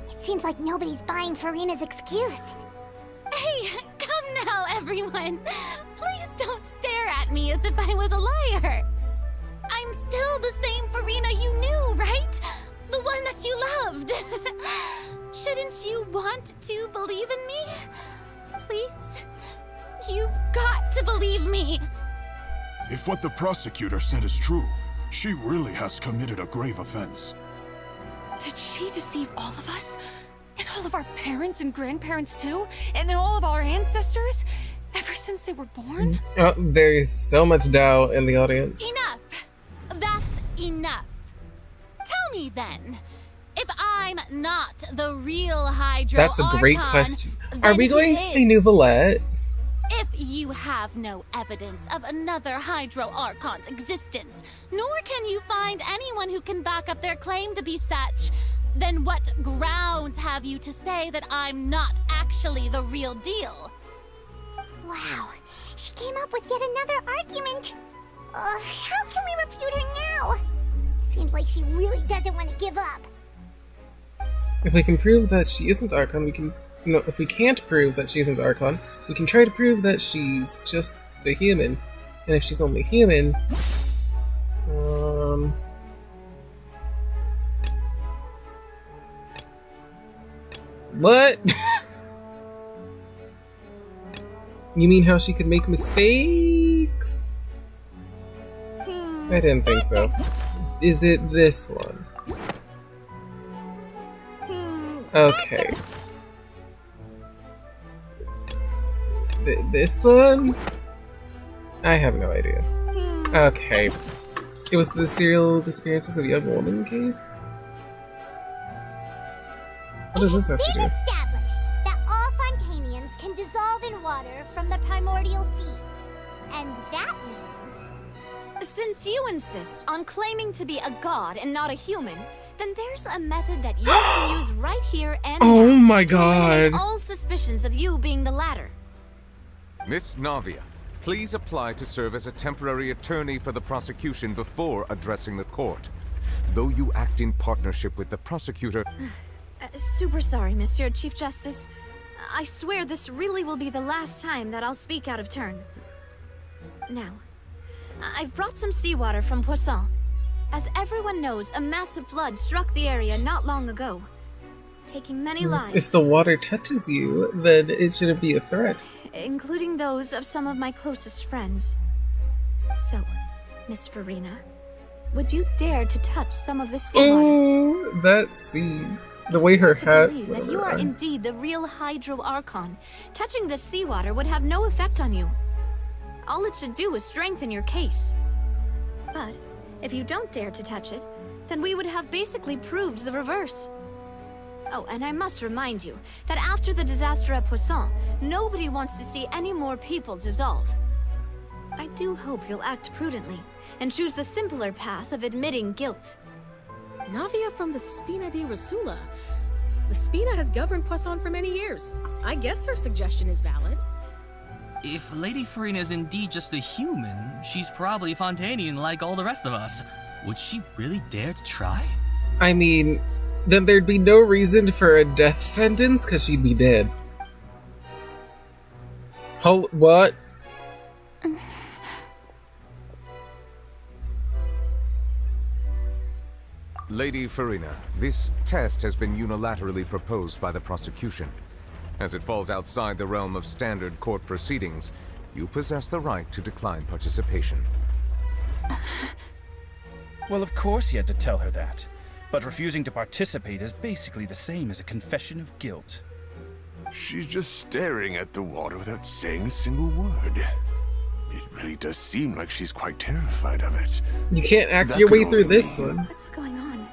It seems like nobody's buying Furina's excuse. Hey, come now, everyone. Please don't stare at me as if I was a liar. I'm still the same Furina you knew, right? The one that you loved. Shouldn't you want to believe in me? Please? You've got to believe me. If what the prosecutor said is true, she really has committed a grave offense. Did she deceive all of us? And all of our parents and grandparents too? And all of our ancestors? Ever since they were born? Oh, there is so much doubt in the audience. Enough! That's enough. Tell me then, if I'm not the real Hydro That's a great Archon, question. Are we then going who to say is? Nouvellette? If you have no evidence of another Hydro Archon's existence, nor can you find anyone who can back up their claim to be such, then what grounds have you to say that I'm not actually the real deal? Wow, she came up with yet another argument. How can we refute her now? Seems like she really doesn't want to give up. If we can prove that she isn't Archon, we can... No, if we can't prove that she isn't Archon, we can try to prove that she's just a human. And if she's only human... What? You mean how she could make mistakes? I didn't think so. Is it this one? Okay. This one? I have no idea. Okay. It was the serial disappearances of a young woman case? What does this have to do? It's been established that all Fontainians can dissolve in water from the primordial sea. And that means... Since you insist on claiming to be a god and not a human, then there's a method that you can use right here and Oh now my to eliminate god. all suspicions of you being the latter. Miss Navia, please apply to serve as a temporary attorney for the prosecution before addressing the court. Though you act in partnership with the prosecutor... Super sorry, Monsieur Chief Justice. I swear this really will be the last time that I'll speak out of turn. Now, I've brought some seawater from Poisson. As everyone knows, a massive flood struck the area not long ago, taking many lives. If the water touches you, then it shouldn't be a threat. Including those of some of my closest friends. So, Miss Furina, would you dare to touch some of the seawater? Oh, that scene. The way her hat... Believe that you are indeed the real Hydro Archon. Touching the seawater would have no effect on you. All it should do is strengthen your case. But if you don't dare to touch it, then we would have basically proved the reverse. Oh, and I must remind you that after the disaster at Poisson, nobody wants to see any more people dissolve. I do hope you'll act prudently and choose the simpler path of admitting guilt. Navia from the Spina di Rasula. The Spina has governed Poisson for many years. I guess her suggestion is valid. If Lady Furina is indeed just a human, she's probably Fontainian like all the rest of us. Would she really dare to try? I mean, then there'd be no reason for a death sentence because she'd be dead. What? Lady Furina, this test has been unilaterally proposed by the prosecution. As it falls outside the realm of standard court proceedings, you possess the right to decline participation. Well, of course he had to tell her that. But refusing to participate is basically the same as a confession of guilt. She's just staring at the water without saying a single word. It really does seem like she's quite terrified of it. You can't act That your could way through only this mean- one. What's going on?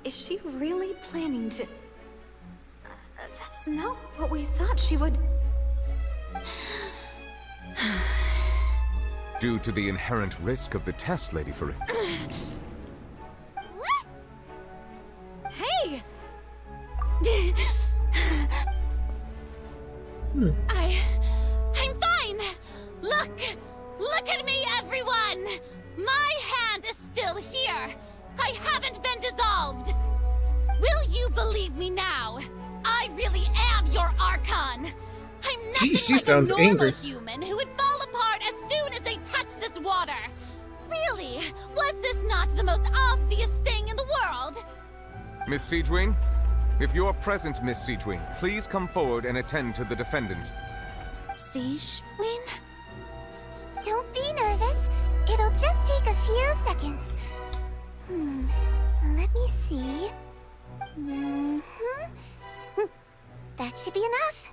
Is she really planning to... that's not what we thought she would... Due to the inherent risk of the test, Lady Furina. Hey! I'm fine! Look at me, everyone! My hand is still here! I haven't been dissolved! Will you believe me now? I really am your Archon! I'm nothing She like sounds a normal angry. human who would fall apart as soon as they touch this water! Really? Was this not the most obvious thing in the world? Miss Siegewing? If you are present, Miss Siegewing, please come forward and attend to the defendant. Siege, Win? Don't be nervous. It'll just take a few seconds. Let me see. That should be enough.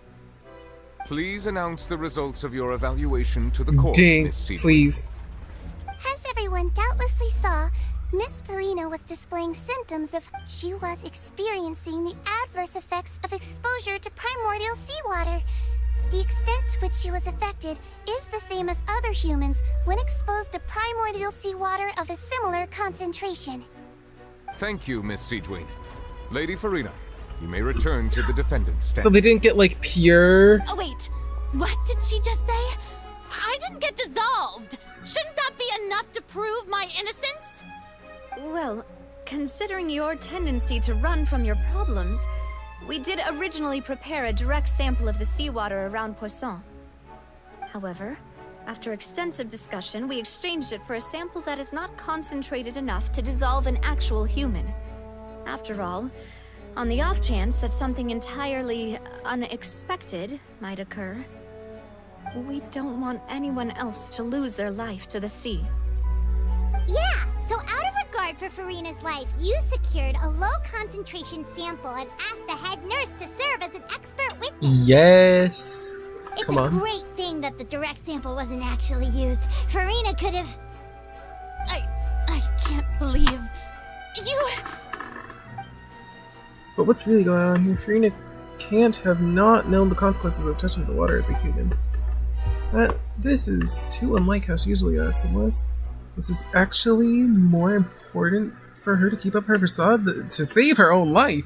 Please announce the results of your evaluation to the court, Ding, Miss Siegewing. please. As everyone doubtlessly saw, Miss Furina was displaying symptoms of she was experiencing the adverse effects of exposure to primordial seawater. The extent to which she was affected is the same as other humans when exposed to primordial seawater of a similar concentration. Thank you, Miss Siegewing. Lady Furina, you may return to the defendant's stand. So they didn't get like pure. Oh wait, what did she just say? I didn't get dissolved! Shouldn't that be enough to prove my innocence? Well, considering your tendency to run from your problems, we did originally prepare a direct sample of the seawater around Poisson. However, after extensive discussion, we exchanged it for a sample that is not concentrated enough to dissolve an actual human. After all, on the off chance that something entirely unexpected might occur, we don't want anyone else to lose their life to the sea. Yeah, so out of regard for Furina's life, you secured a low-concentration sample and asked the head nurse to serve as an expert witness. Yes. It's Come a on. great thing that the direct sample wasn't actually used. Furina could have... I can't believe... you... But what's really going on here? Furina can't have not known the consequences of touching the water as a human. This is too unlike how she usually acts and was. This is actually more important for her to keep up her facade to save her own life.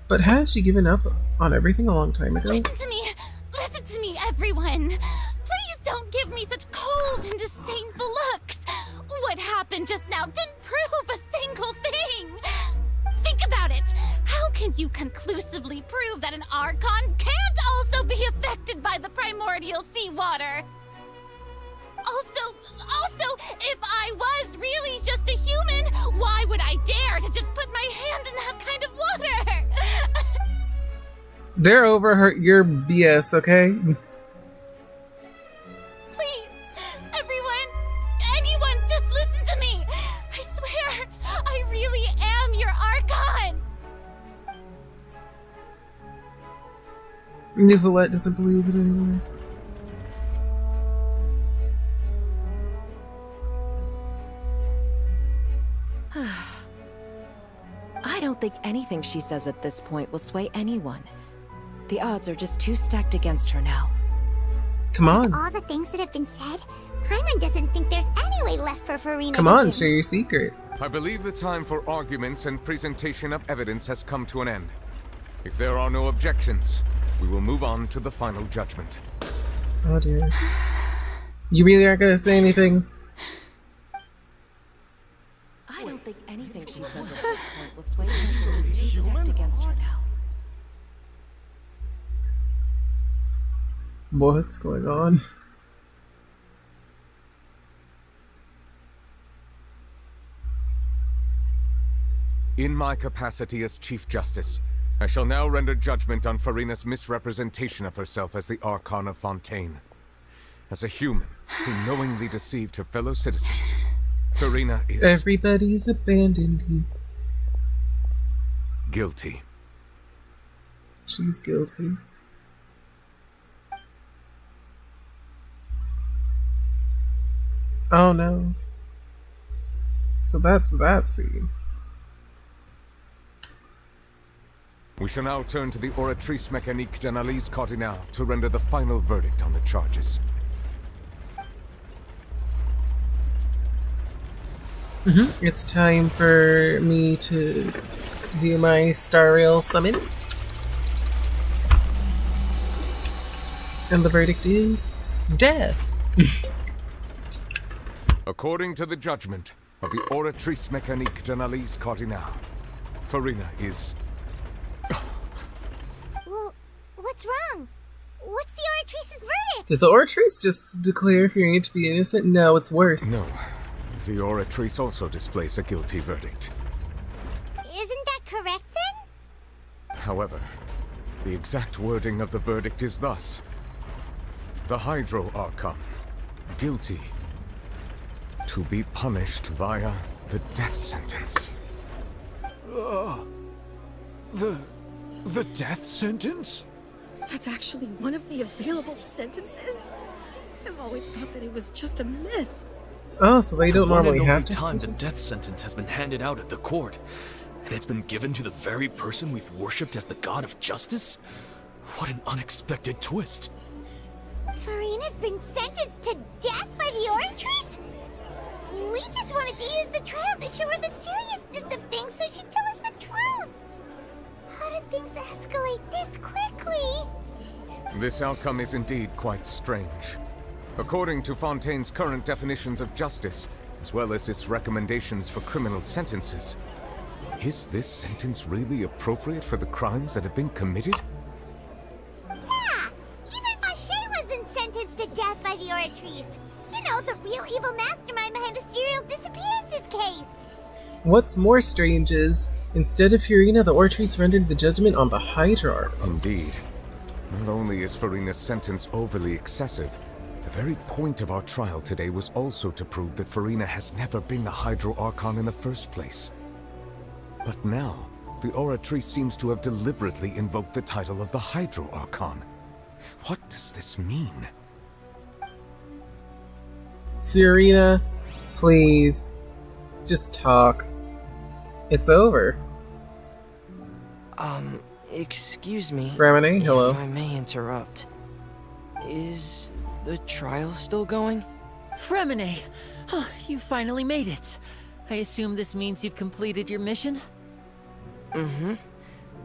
But had she given up on everything a long time ago? Listen to me, everyone! Please don't give me such cold and disdainful looks! What happened just now didn't prove a single thing! Think about it! How can you conclusively prove that an Archon can't also be affected by the primordial seawater? Also, if I was really just a human, why would I dare to just put my hand in that kind of water? They're over your BS, okay? Please, everyone, anyone, just listen to me. I swear, I really am your Archon. Nicolette doesn't believe it anymore. I don't think anything she says at this point will sway anyone. The odds are just too stacked against her now. Come on. With all the things that have been said, Paimon doesn't think there's any way left for Furina Come to on, win. share your secret. I believe the time for arguments and presentation of evidence has come to an end. If there are no objections, we will move on to the final judgment. Oh dear. You really aren't gonna say anything? I don't think anything she says at this point will sway her. She's just too stacked against her now. What's going on? In my capacity as Chief Justice, I shall now render judgment on Furina's misrepresentation of herself as the Archon of Fontaine. As a human who knowingly deceived her fellow citizens, Furina is... Everybody's abandoned you. Guilty. She's guilty. Oh no. So that's that scene. We shall now turn to the Oratrice Mécanique d'Analyse Cardinale to render the final verdict on the charges. It's time for me to do my Star Rail summon. And the verdict is death. According to the judgment of the Oratrice Mécanique d'Analyse Cardinale, Furina is... Well, what's wrong? What's the Oratrice's verdict? Did the Oratrice just declare Furina to be innocent? No, it's worse. No. The Oratrice also displays a guilty verdict. Isn't that correct then? However, the exact wording of the verdict is thus. The Hydro Archon, guilty, to be punished via the death sentence. The death sentence? That's actually one of the available sentences? I've always thought that it was just a myth. Oh, so they don't normally have death time the death sentence has been handed out at the court, and it's been given to the very person we've worshipped as the god of justice? What an unexpected twist. Furina's been sentenced to death by the Oratrice? We just wanted to use the trial to show her the seriousness of things so she'd tell us the truth. How did things escalate this quickly? This outcome is indeed quite strange. According to Fontaine's current definitions of justice, as well as its recommendations for criminal sentences, is this sentence really appropriate for the crimes that have been committed? Yeah! Even Fauché wasn't sentenced to death by the Oratrice. You know, the real evil mastermind behind the serial disappearances case. What's more strange is, instead of Furina, the Oratrice rendered the judgment on the Hydra. Indeed. Not only is Furina's sentence overly excessive, the very point of our trial today was also to prove that Furina has never been the Hydro Archon in the first place. But now, the Oratrice seems to have deliberately invoked the title of the Hydro Archon. What does this mean? Furina, please, just talk. It's over. Excuse me. Remini, hello. If I may interrupt. Is the trial still going? Fremine! Oh, you finally made it. I assume this means you've completed your mission? Mm-hmm.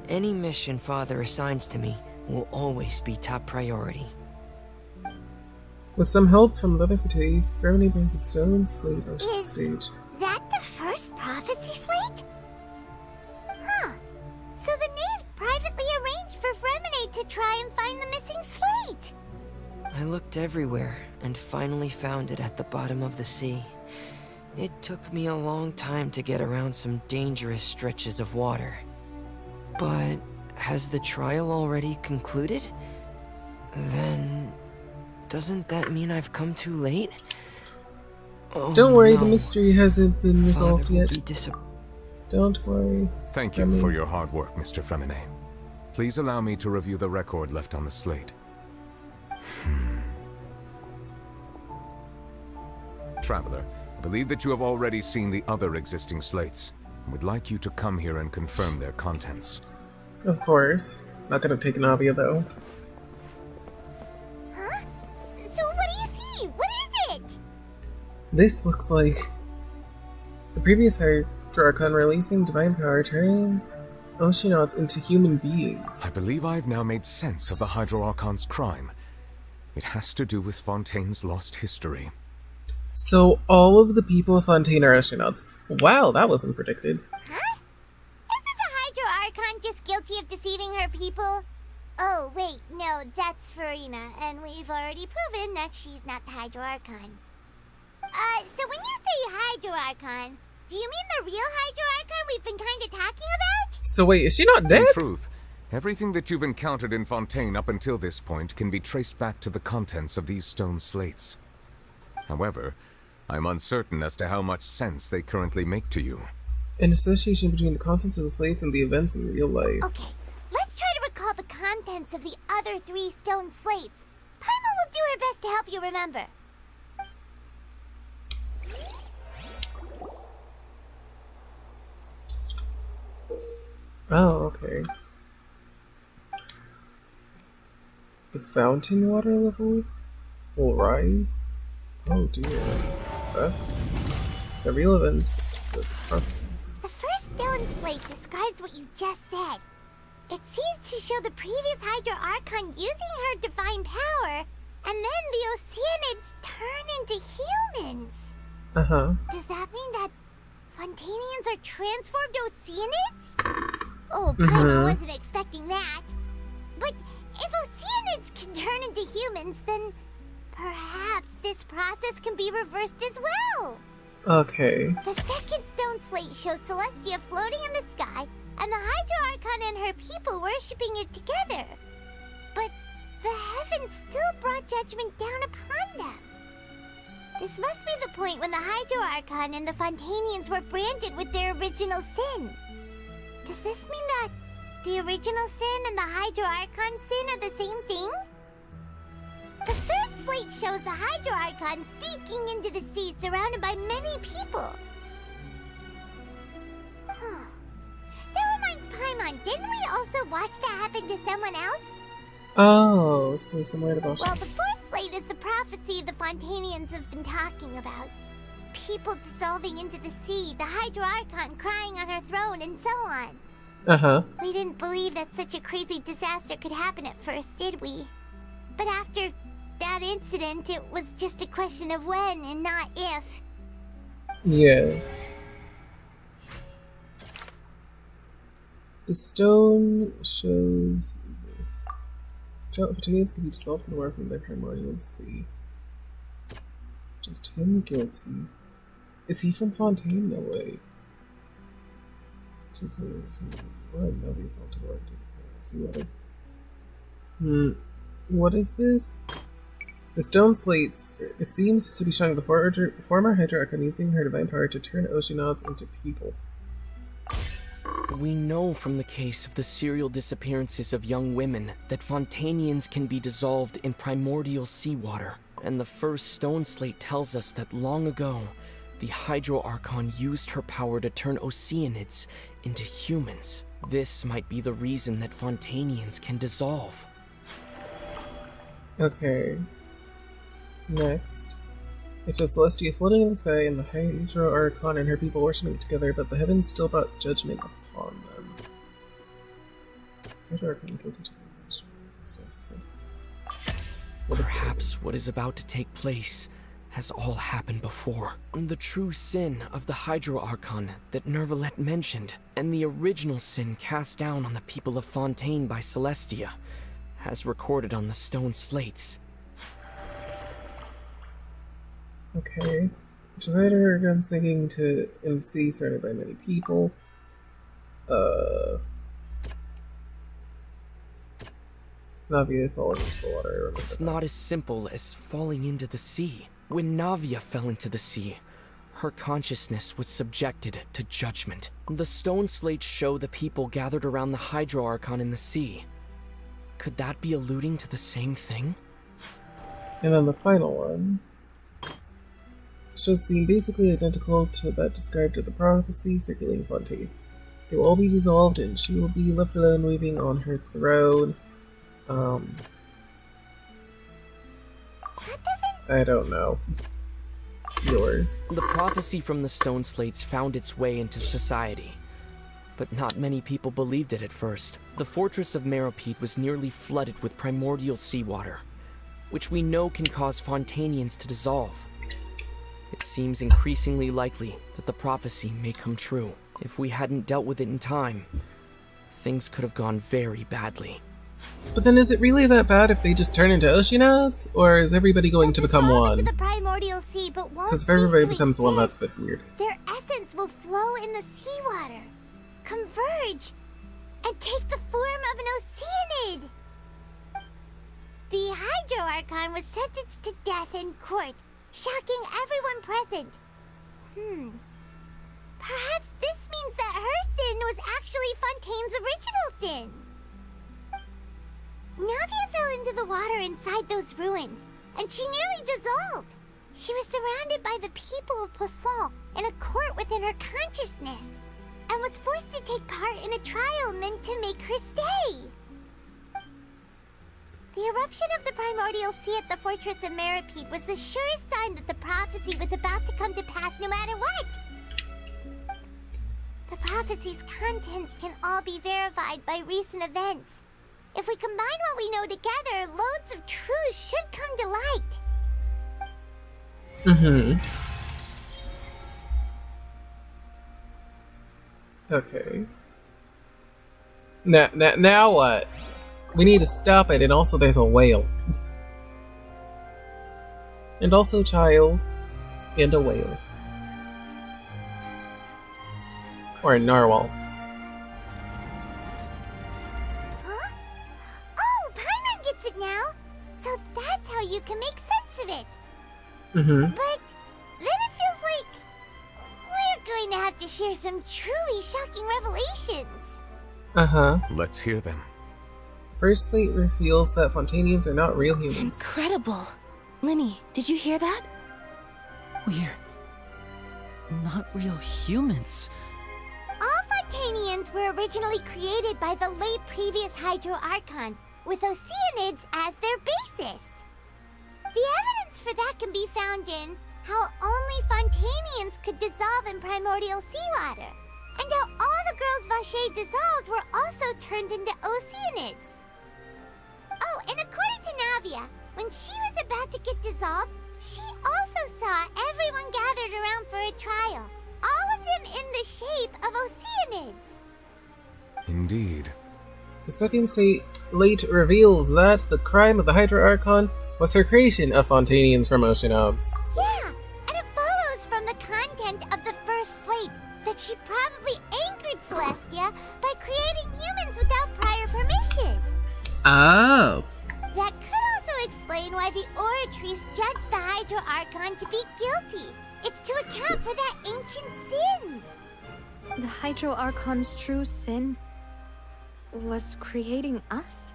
Any mission Father assigns to me will always be top priority. With some help from the other fraternity, Remini brings a stone slate onto the stage. That the first prophecy slate? Huh. So the knave privately arranged for Fremine to try and find the missing slate. I looked everywhere and finally found it at the bottom of the sea. It took me a long time to get around some dangerous stretches of water. But has the trial already concluded? Then doesn't that mean I've come too late? Oh, Don't worry, no. the mystery hasn't been resolved Father will yet. be Don't worry. Thank you for your hard work, Mr. Fremine. Please allow me to review the record left on the slate. Traveler, I believe that you have already seen the other existing slates. I would like you to come here and confirm their contents. Of course. Not gonna take Navia, though. Huh? So what do you see? What is it? This looks like the previous Hydro Archon releasing divine power, turning Oceanauts into human beings. I believe I've now made sense of the Hydro Archon's crime. It has to do with Fontaine's lost history. So all of the people of Fontaine are Oceanauts. Wow, that wasn't predicted. Huh? Isn't the Hydro Archon just guilty of deceiving her people? Oh, wait, no, that's Furina, and we've already proven that she's not the Hydro Archon. So when you say Hydro Archon, do you mean the real Hydro Archon we've been kinda talking about? So wait, is she not dead? In truth, Everything that you've encountered in Fontaine up until this point can be traced back to the contents of these stone slates. However, I'm uncertain as to how much sense they currently make to you. An association between the contents of the slates and the events in real life. Okay, let's try to recall the contents of the other 3 stone slates. Paimon will do her best to help you remember. Oh, okay. The fountain water level will rise? Oh dear. The real events, the prophecies. The first stone slate describes what you just said. It seems to show the previous Hydro Archon using her divine power, and then the Oceanids turn into humans. Uh-huh. Does that mean that Fontainians are transformed Oceanids? Oh, Mm-hmm. Paimon wasn't expecting that. But if Oceanids can turn into humans, then perhaps this process can be reversed as well. Okay. The second stone slate shows Celestia floating in the sky, and the Hydro Archon and her people worshipping it together. But the heavens still brought judgment down upon them. This must be the point when the Hydro Archon and the Fontainians were branded with their original sin. Does this mean that the original sin and the Hydro Archon sin are the same thing? The third slate shows the Hydro Archon sinking into the sea surrounded by many people. That reminds Paimon, didn't we also watch that happen to someone else? Oh, so similar to Genshin. Well, the fourth slate is the prophecy the Fontainians have been talking about. People dissolving into the sea, the Hydro Archon crying on her throne, and so on. Uh-huh. We didn't believe that such a crazy disaster could happen at first, did we? But after that incident, it was just a question of when and not if. Yes. The stone shows this. Fontainians can be dissolved in water from their primordial sea. Just him guilty. Is he from Fontaine? No way. What is this? The stone slates. It seems to be showing the former Hydro Archon using her divine power to turn oceanauts into people. We know from the case of the serial disappearances of young women that Fontainians can be dissolved in primordial seawater. And the first stone slate tells us that long ago, the Hydro Archon used her power to turn Oceanids into humans. This might be the reason that Fontainians can dissolve. Okay. Next. It's just Celestia floating in the sky and the Hydro Archon and her people worshiping together, but the heavens still brought judgment upon them. Hydro Archon guilty to Perhaps what is about to take place has all happened before. The true sin of the Hydro Archon that Nervalet mentioned, and the original sin cast down on the people of Fontaine by Celestia, has recorded on the stone slates. Okay. Just had her gun sinking in the sea surrounded by many people. Navia falling into the water. It's not as simple as falling into the sea. When Navia fell into the sea, her consciousness was subjected to judgment. The stone slates show the people gathered around the Hydro Archon in the sea. Could that be alluding to the same thing? And then the final one shows a scene basically identical to that described in the prophecy circulating Fontaine. They will all be dissolved and she will be left alone weeping on her throne. I don't know. Yours. The prophecy from the stone slates found its way into society, but not many people believed it at first. The fortress of Meropide was nearly flooded with primordial seawater, which we know can cause Fontainians to dissolve. It seems increasingly likely that the prophecy may come true. If we hadn't dealt with it in time, things could have gone very badly. But then is it really that bad if they just turn into oceanauts? Or is everybody going to become one? The primordial sea, but won't Because if everybody becomes one, that's a bit weird. Their essence will flow in the seawater, converge, and take the form of an Oceanid. The Hydro Archon was sentenced to death in court, shocking everyone present. Perhaps this means that her sin was actually Fontaine's original sin. Navia fell into the water inside those ruins, and she nearly dissolved. She was surrounded by the people of Poisson in a court within her consciousness, and was forced to take part in a trial meant to make her stay. The eruption of the primordial sea at the fortress of Meripede was the surest sign that the prophecy was about to come to pass no matter what. The prophecy's contents can all be verified by recent events. If we combine what we know together, loads of truth should come to light. Okay. Now what? We need to stop it, and also there's a whale. And also child. And a whale. Or a narwhal. Huh? Oh, Paimon gets it now! So that's how you can make sense of it. But then it feels like we're going to have to share some truly shocking revelations. Let's hear them. First slate reveals that Fontainians are not real humans. Incredible! Linny, did you hear that? We're not real humans. All Fontainians were originally created by the late previous Hydro Archon, with Oceanids as their basis. The evidence for that can be found in how only Fontainians could dissolve in primordial seawater, and how all the girls Vacher dissolved were also turned into Oceanids. Oh, and according to Navia, when she was about to get dissolved, she also saw everyone gathered around for a trial, all of them in the shape of Oceanids. Indeed. The second slate reveals that the crime of the Hydro Archon was her creation of Fontainians from ocean obs. Yeah, and it follows from the content of the first slate that she probably angered Celestia by creating humans without prior permission. Oh. That could also explain why the Oratrice judged the Hydro Archon to be guilty. It's to account for that ancient sin. The Hydro Archon's true sin was creating us?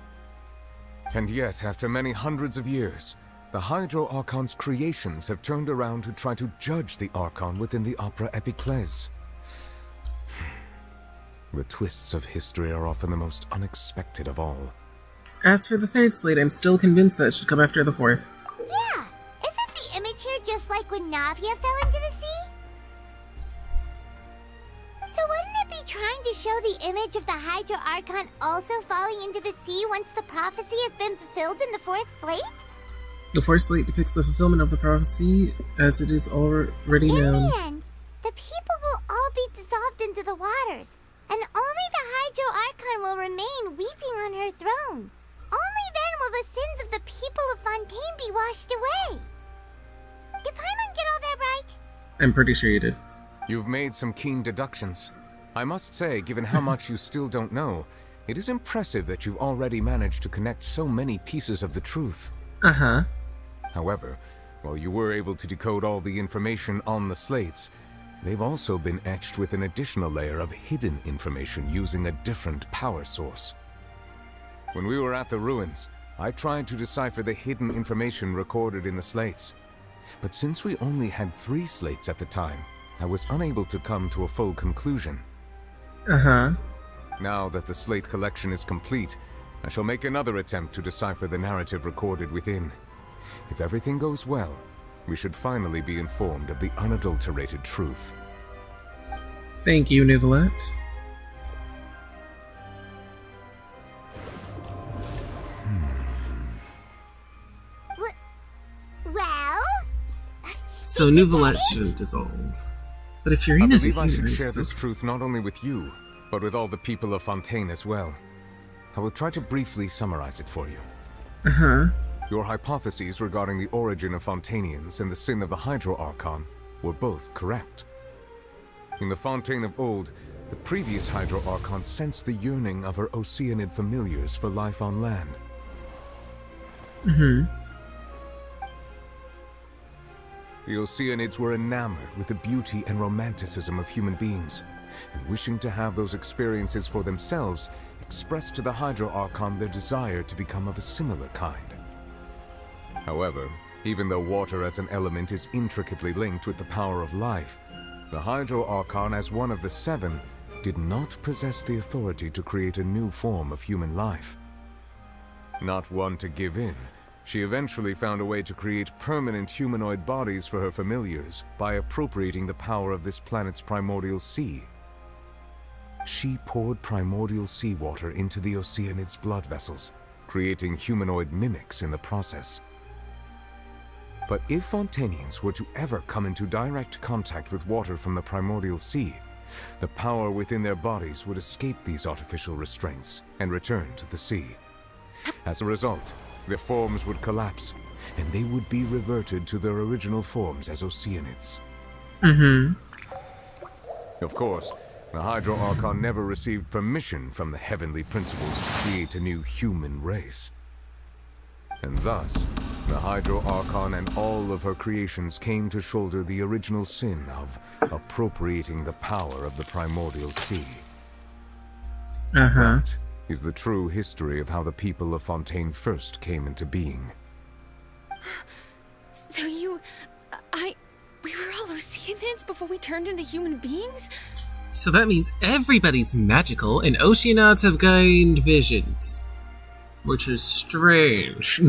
And yet, after many hundreds of years, the Hydro Archon's creations have turned around to try to judge the Archon within the Opera Epiclese. The twists of history are often the most unexpected of all. As for the third slate, I'm still convinced that it should come after the fourth. Yeah, isn't the image here just like when Navia fell into the sea? So wouldn't it be trying to show the image of the Hydro Archon also falling into the sea once the prophecy has been fulfilled in the fourth slate? The fourth slate depicts the fulfillment of the prophecy as it is already known. In the end, the people will all be dissolved into the waters, and only the Hydro Archon will remain weeping on her throne. Only then will the sins of the people of Fontaine be washed away. Did Paimon get all that right? I'm pretty sure you did. You've made some keen deductions. I must say, given how much you still don't know, it is impressive that you've already managed to connect so many pieces of the truth. However, while you were able to decode all the information on the slates, they've also been etched with an additional layer of hidden information using a different power source. When we were at the ruins, I tried to decipher the hidden information recorded in the slates. But since we only had 3 slates at the time, I was unable to come to a full conclusion. Now that the slate collection is complete, I shall make another attempt to decipher the narrative recorded within. If everything goes well, we should finally be informed of the unadulterated truth. Thank you, Nicolette. Well? So Nicolette shouldn't dissolve. But if Furina's a I believe I should human, share this truth not only with you, but with all the people of Fontaine as well. I will try to briefly summarize it for you. Your hypotheses regarding the origin of Fontainians and the sin of the Hydro Archon were both correct. In the Fontaine of old, The previous Hydro Archon sensed the yearning of her Oceanid familiars for life on land. Mm-hmm. The Oceanids were enamored with the beauty and romanticism of human beings, and wishing to have those experiences for themselves, expressed to the Hydro Archon their desire to become of a similar kind. However, even though water as an element is intricately linked with the power of life, the Hydro Archon, as one of the seven, did not possess the authority to create a new form of human life. Not one to give in, she eventually found a way to create permanent humanoid bodies for her familiars by appropriating the power of this planet's primordial sea. She poured primordial seawater into the Oceanid's blood vessels, creating humanoid mimics in the process. But if Fontainians were to ever come into direct contact with water from the primordial sea, the power within their bodies would escape these artificial restraints and return to the sea. As a result, their forms would collapse, and they would be reverted to their original forms as Oceanids. Mm-hmm. Of course, the Hydro Archon never received permission from the heavenly principles to create a new human race. And thus, the Hydro Archon and all of her creations came to shoulder the original sin of appropriating the power of the primordial sea. Uh-huh. That is the true history of how the people of Fontaine first came into being. So we were all Oceanids before we turned into human beings? So that means everybody's magical, and Oceanids have gained visions. Which is strange.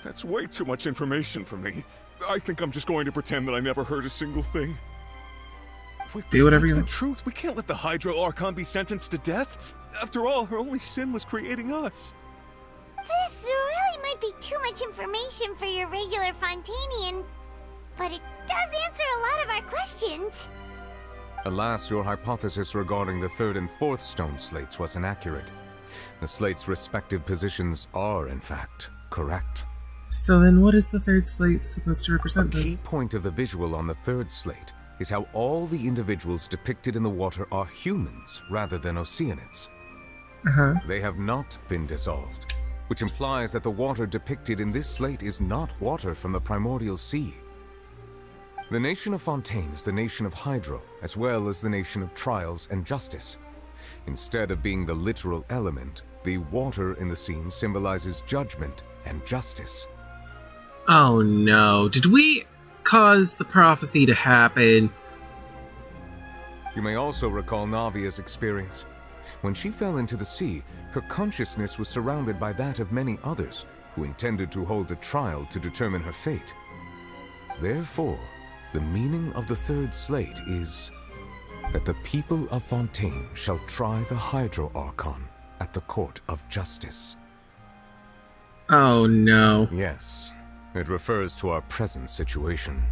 That's way too much information for me. I think I'm just going to pretend that I never heard a single thing. Wait, do whatever you want. want. That's the truth. We can't let the Hydro Archon be sentenced to death. After all, her only sin was creating us. This really might be too much information for your regular Fontainian, but it does answer a lot of our questions. Alas, your hypothesis regarding the third and fourth stone slates was inaccurate. The slates' respective positions are, in fact, correct. So then what is the third slate supposed to represent? The key point of the visual on the third slate is how all the individuals depicted in the water are humans rather than Oceanids. Uh-huh. They have not been dissolved, which implies that the water depicted in this slate is not water from the primordial sea. The nation of Fontaine is the nation of Hydro, as well as the nation of trials and justice. Instead of being the literal element, the water in the scene symbolizes judgment and justice. Oh no, did we cause the prophecy to happen? You may also recall Navia's experience. When she fell into the sea, her consciousness was surrounded by that of many others who intended to hold a trial to determine her fate. Therefore, the meaning of the third slate is that the people of Fontaine shall try the Hydro Archon at the court of justice. Oh no. Yes, it refers to our present situation.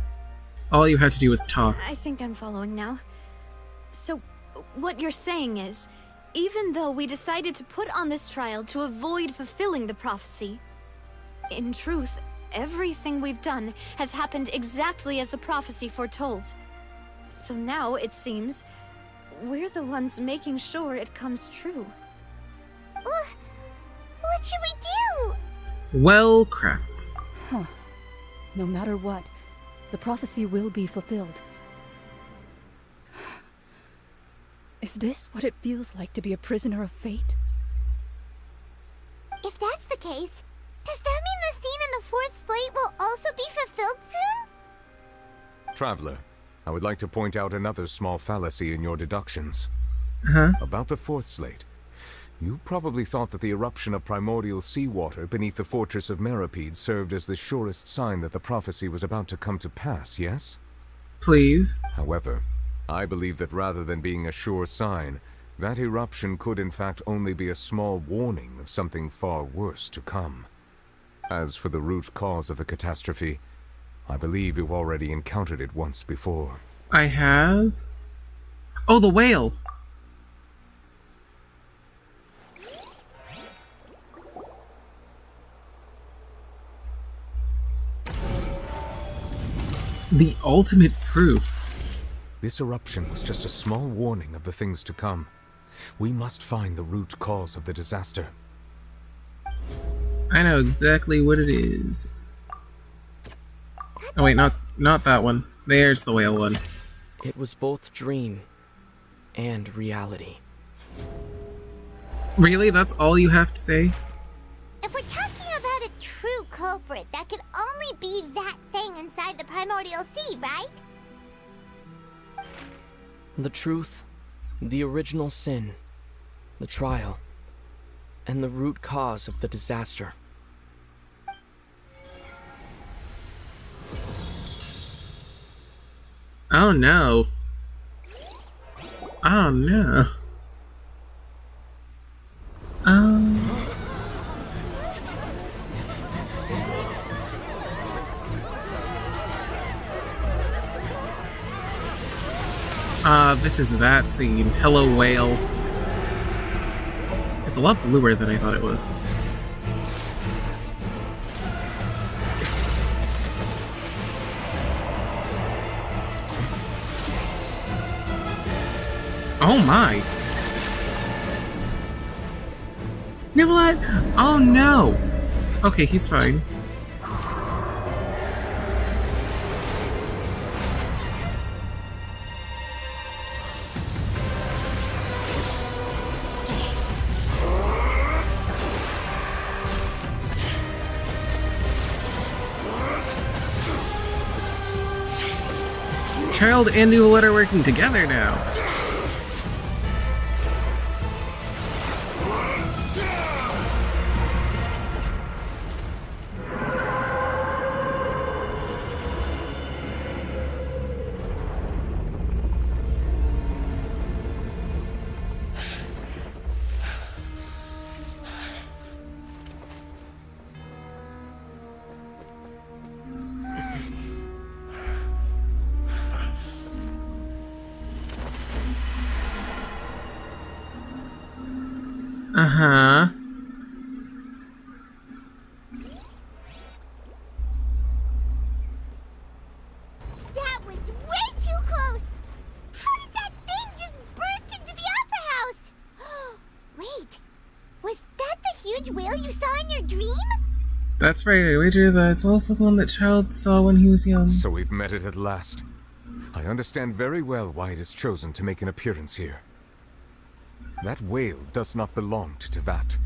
All you had to do was talk. I think I'm following now. So, what you're saying is, even though we decided to put on this trial to avoid fulfilling the prophecy, in truth, everything we've done has happened exactly as the prophecy foretold. So now, it seems, we're the ones making sure it comes true. What should we do? Well, crap. Huh. No matter what, the prophecy will be fulfilled. Is this what it feels like to be a prisoner of fate? If that's the case, does that mean the scene in the fourth slate will also be fulfilled soon? Traveler, I would like to point out another small fallacy in your deductions. Uh-huh. About the fourth slate. You probably thought that the eruption of primordial seawater beneath the fortress of Meripede served as the surest sign that the prophecy was about to come to pass, yes? Please. However, I believe that rather than being a sure sign, that eruption could in fact only be a small warning of something far worse to come. As for the root cause of the catastrophe, I believe you've already encountered it once before. I have? Oh, the whale! The ultimate proof. This eruption was just a small warning of the things to come. We must find the root cause of the disaster. I know exactly what it is. Oh wait, not that one. There's the whale one. It was both dream and reality. Really? That's all you have to say? If we're talking about a true culprit, that could only be that thing inside the primordial sea, right? The truth, the original sin, the trial, and the root cause of the disaster. Oh no. Oh no. This is that scene. Hello, whale. It's a lot bluer than I thought it was. Oh my! Nicolette! Oh no! Okay, he's fine. Child and Nicolette are working together now. Uh-huh. That was way too close! How did that thing just burst into the opera house? Wait, was that the huge whale you saw in your dream? That's right, I wager that it's also the one that Child saw when he was young. So we've met it at last. I understand very well why it has chosen to make an appearance here. That whale does not belong to Teyvat.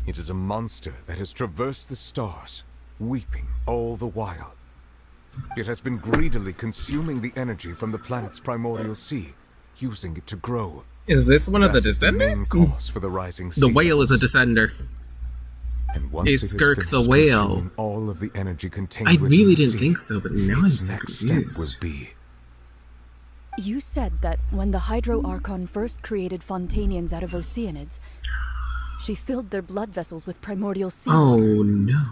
It is a monster that has traversed the stars, weeping all the while. It has been greedily consuming the energy from the planet's primordial sea, using it to grow. Is this one of the That is descendants? main cause for the rising sea The whale is a levels. descender. And once Is it has Skirk finished the whale? consuming all of the energy contained I within really the didn't sea, think so, but now I'm its so next step confused. will be You said that when the Hydro Archon first created Fontanians out of Oceanids, she filled their blood vessels with primordial sea. Oh no.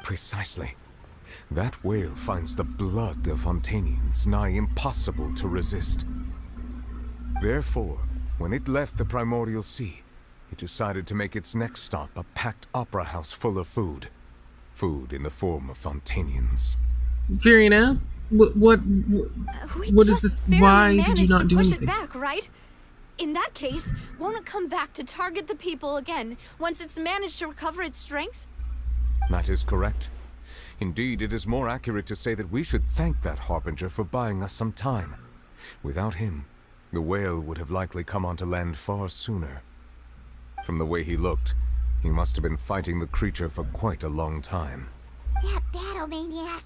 Precisely. That whale finds the blood of Fontanians nigh impossible to resist. Therefore, when it left the primordial sea, it decided to make its next stop a packed opera house full of food. Food in the form of Fontanians. Furina, what is this? Why did you not do push anything? it back, right? In that case, won't it come back to target the people again once it's managed to recover its strength? That is correct. Indeed, it is more accurate to say that we should thank that Harbinger for buying us some time. Without him, the whale would have likely come onto land far sooner. From the way he looked, he must have been fighting the creature for quite a long time. That battle maniac.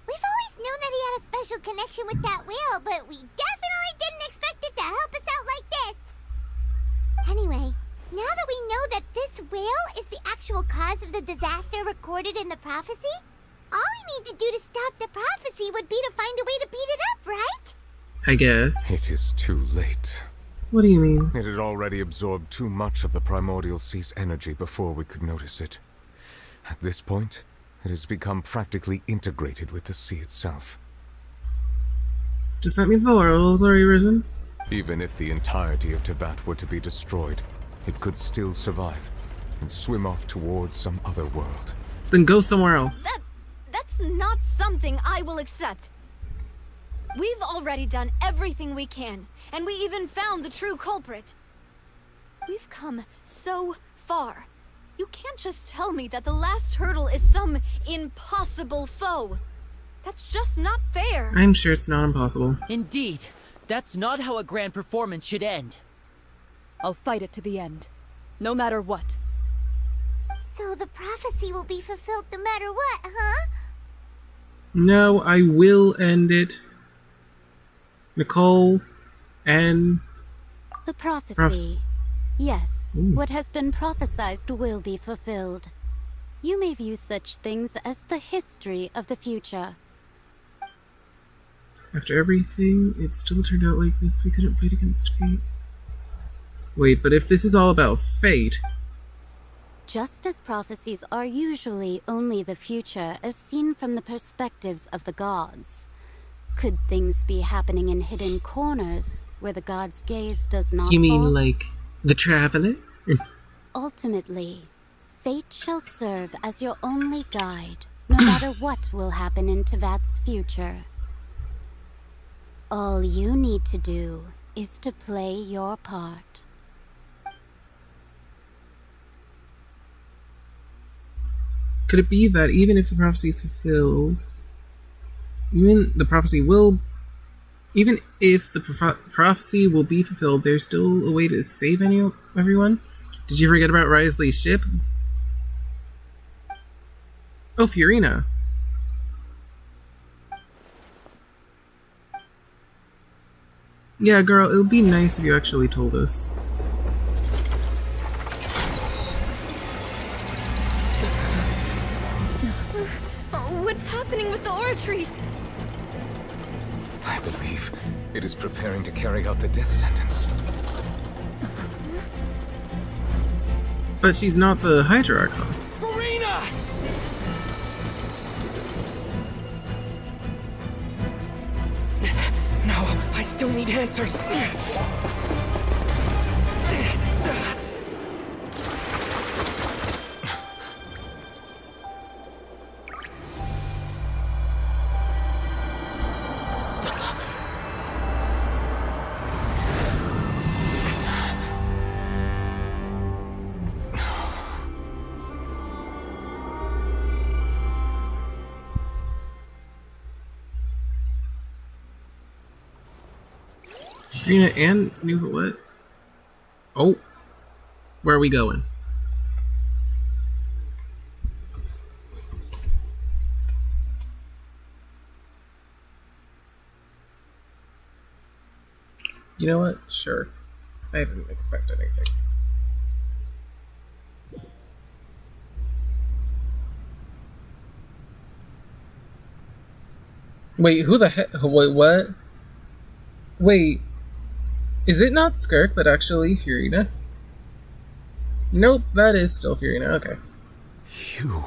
We've always known that he had a special connection with that whale, but we definitely didn't expect it to help us out like this. Anyway, now that we know that this whale is the actual cause of the disaster recorded in the prophecy, all we need to do to stop the prophecy would be to find a way to beat it up, right? I guess. It is too late. What do you mean? It had already absorbed too much of the primordial sea's energy before we could notice it. At this point, it has become practically integrated with the sea itself. Does that mean the world has already risen? Even if the entirety of Teyvat were to be destroyed, it could still survive and swim off towards some other world. Then go somewhere else. That's not something I will accept. We've already done everything we can, and we even found the true culprit. We've come so far. You can't just tell me that the last hurdle is some impossible foe. That's just not fair. I'm sure it's not impossible. Indeed. That's not how a grand performance should end. I'll fight it to the end, no matter what. So the prophecy will be fulfilled no matter what, huh? No, I will end it. Nicole and... The prophecy. Yes, what has been prophesied will be fulfilled. You may view such things as the history of the future. After everything, it still turned out like this. We couldn't fight against fate. Wait, but if this is all about fate... Just as prophecies are usually only the future as seen from the perspectives of the gods, could things be happening in hidden corners where the gods' gaze does not You mean fall? like the Traveler? Ultimately, fate shall serve as your only guide, no matter what will happen in Tevat's future. All you need to do is to play your part. Could it be that even if the prophecy is fulfilled, even if the prophecy will be fulfilled, there's still a way to save everyone? Did you forget about Risley's ship? Oh, Furina. Yeah, girl, it would be nice if you actually told us. What's happening with the oratories? I believe it is preparing to carry out the death sentence. But she's not the Hydra Archon. Furina! No, I still need answers. Furina and New what? Oh. Where are we going? You know what? Sure. I didn't expect anything. Wait, who the heck? Wait, what? Wait. Is it not Skirk, but actually Furina? Nope, that is still Furina. Okay. You.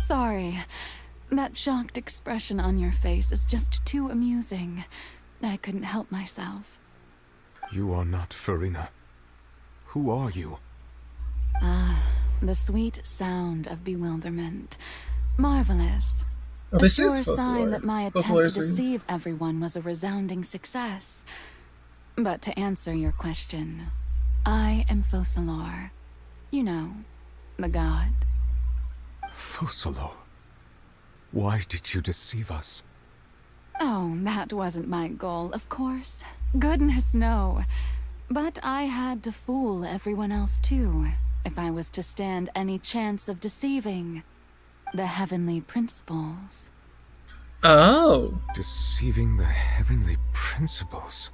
Sorry. That shocked expression on your face is just too amusing. I couldn't help myself. You are not Furina. Who are you? The sweet sound of bewilderment. Marvelous. Oh, A this sure is sign that my attempt to Fossilor. deceive everyone was a resounding success. But to answer your question, I am Fossilor. You know, the god. Fossilor. Why did you deceive us? Oh, that wasn't my goal, of course. Goodness, no. But I had to fool everyone else too, if I was to stand any chance of deceiving the heavenly principles. Oh. Deceiving the heavenly principles.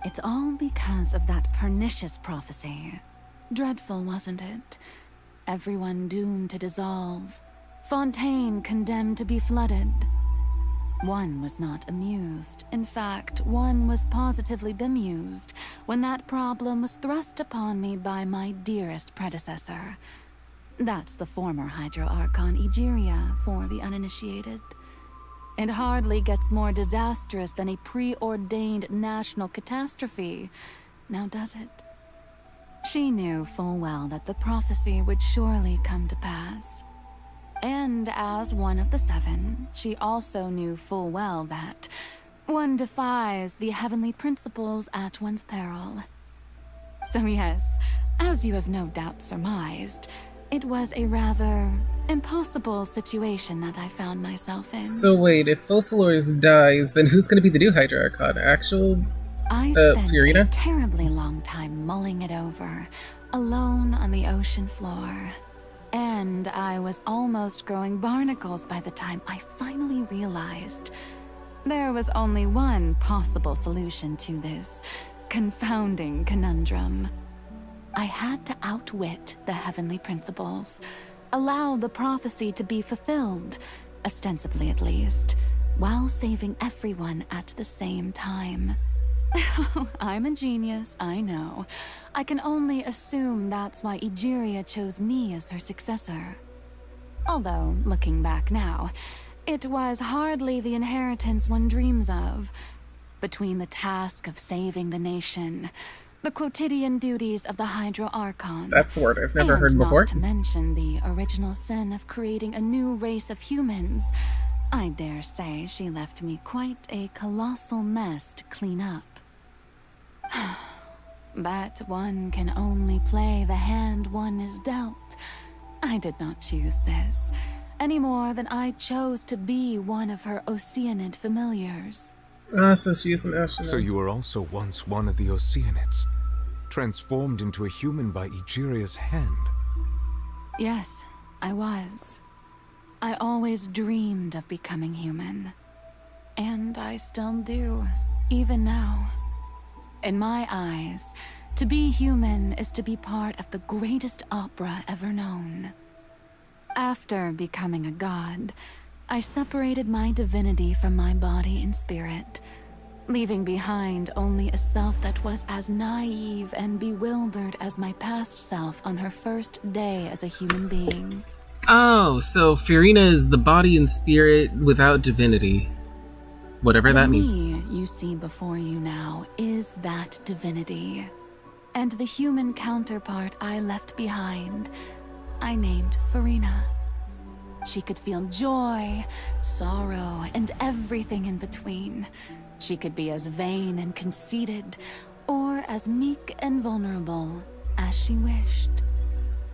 It's all because of that pernicious prophecy. Dreadful, wasn't it? Everyone doomed to dissolve. Fontaine condemned to be flooded. One was not amused. In fact, one was positively bemused when that problem was thrust upon me by my dearest predecessor. That's the former Hydro Archon Egeria for the uninitiated. It hardly gets more disastrous than a preordained national catastrophe, now does it? She knew full well that the prophecy would surely come to pass. And as one of the 7, she also knew full well that one defies the heavenly principles at one's peril. So yes, as you have no doubt surmised, it was a rather impossible situation that I found myself in. So wait, if Focalors dies, then who's going to be the new Hydra Archon? Actual I spent Furina? a terribly long time mulling it over, alone on the ocean floor. And I was almost growing barnacles by the time I finally realized there was only one possible solution to this confounding conundrum. I had to outwit the heavenly principles, allow the prophecy to be fulfilled, ostensibly at least, while saving everyone at the same time. I'm a genius, I know. I can only assume that's why Egeria chose me as her successor. Although, looking back now, it was hardly the inheritance one dreams of. Between the task of saving the nation, the quotidian duties of the Hydra Archon. That's a word I've never heard before. Not to mention the original sin of creating a new race of humans, I dare say she left me quite a colossal mess to clean up. But one can only play the hand one is dealt. I did not choose this, any more than I chose to be one of her Oceanid familiars. So she is an astronaut. So you were also once one of the Oceanids, transformed into a human by Egeria's hand. Yes, I was. I always dreamed of becoming human. And I still do, even now. In my eyes, to be human is to be part of the greatest opera ever known. After becoming a god, I separated my divinity from my body and spirit, leaving behind only a self that was as naive and bewildered as my past self on her first day as a human being. Oh, so Furina is the body and spirit without divinity. Whatever that means. Me you see before you now is that divinity. And the human counterpart I left behind, I named Furina. She could feel joy, sorrow, and everything in between. She could be as vain and conceited, or as meek and vulnerable as she wished.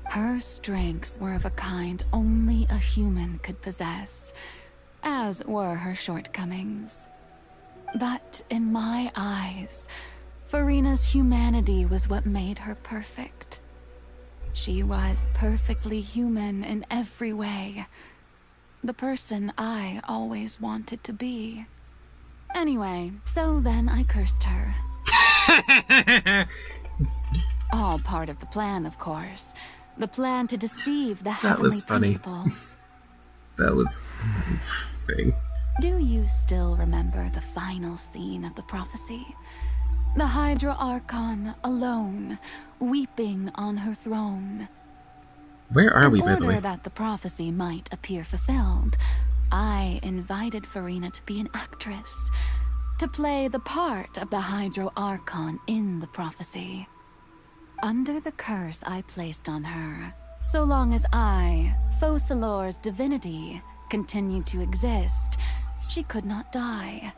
Her strengths were of a kind only a human could possess, as were her shortcomings. But in my eyes, Furina's humanity was what made her perfect. She was perfectly human in every way. The person I always wanted to be. Anyway, so then I cursed her. All part of the plan, of course. The plan to deceive the heavenly principles. That was thing. Do you still remember the final scene of the prophecy? The Hydra Archon alone, weeping on her throne. Where are we, by the In way? order that the prophecy might appear fulfilled, I invited Furina to be an actress, to play the part of the Hydra Archon in the prophecy. Under the curse I placed on her, so long as I, Focalors' divinity, continued to exist, she could not die.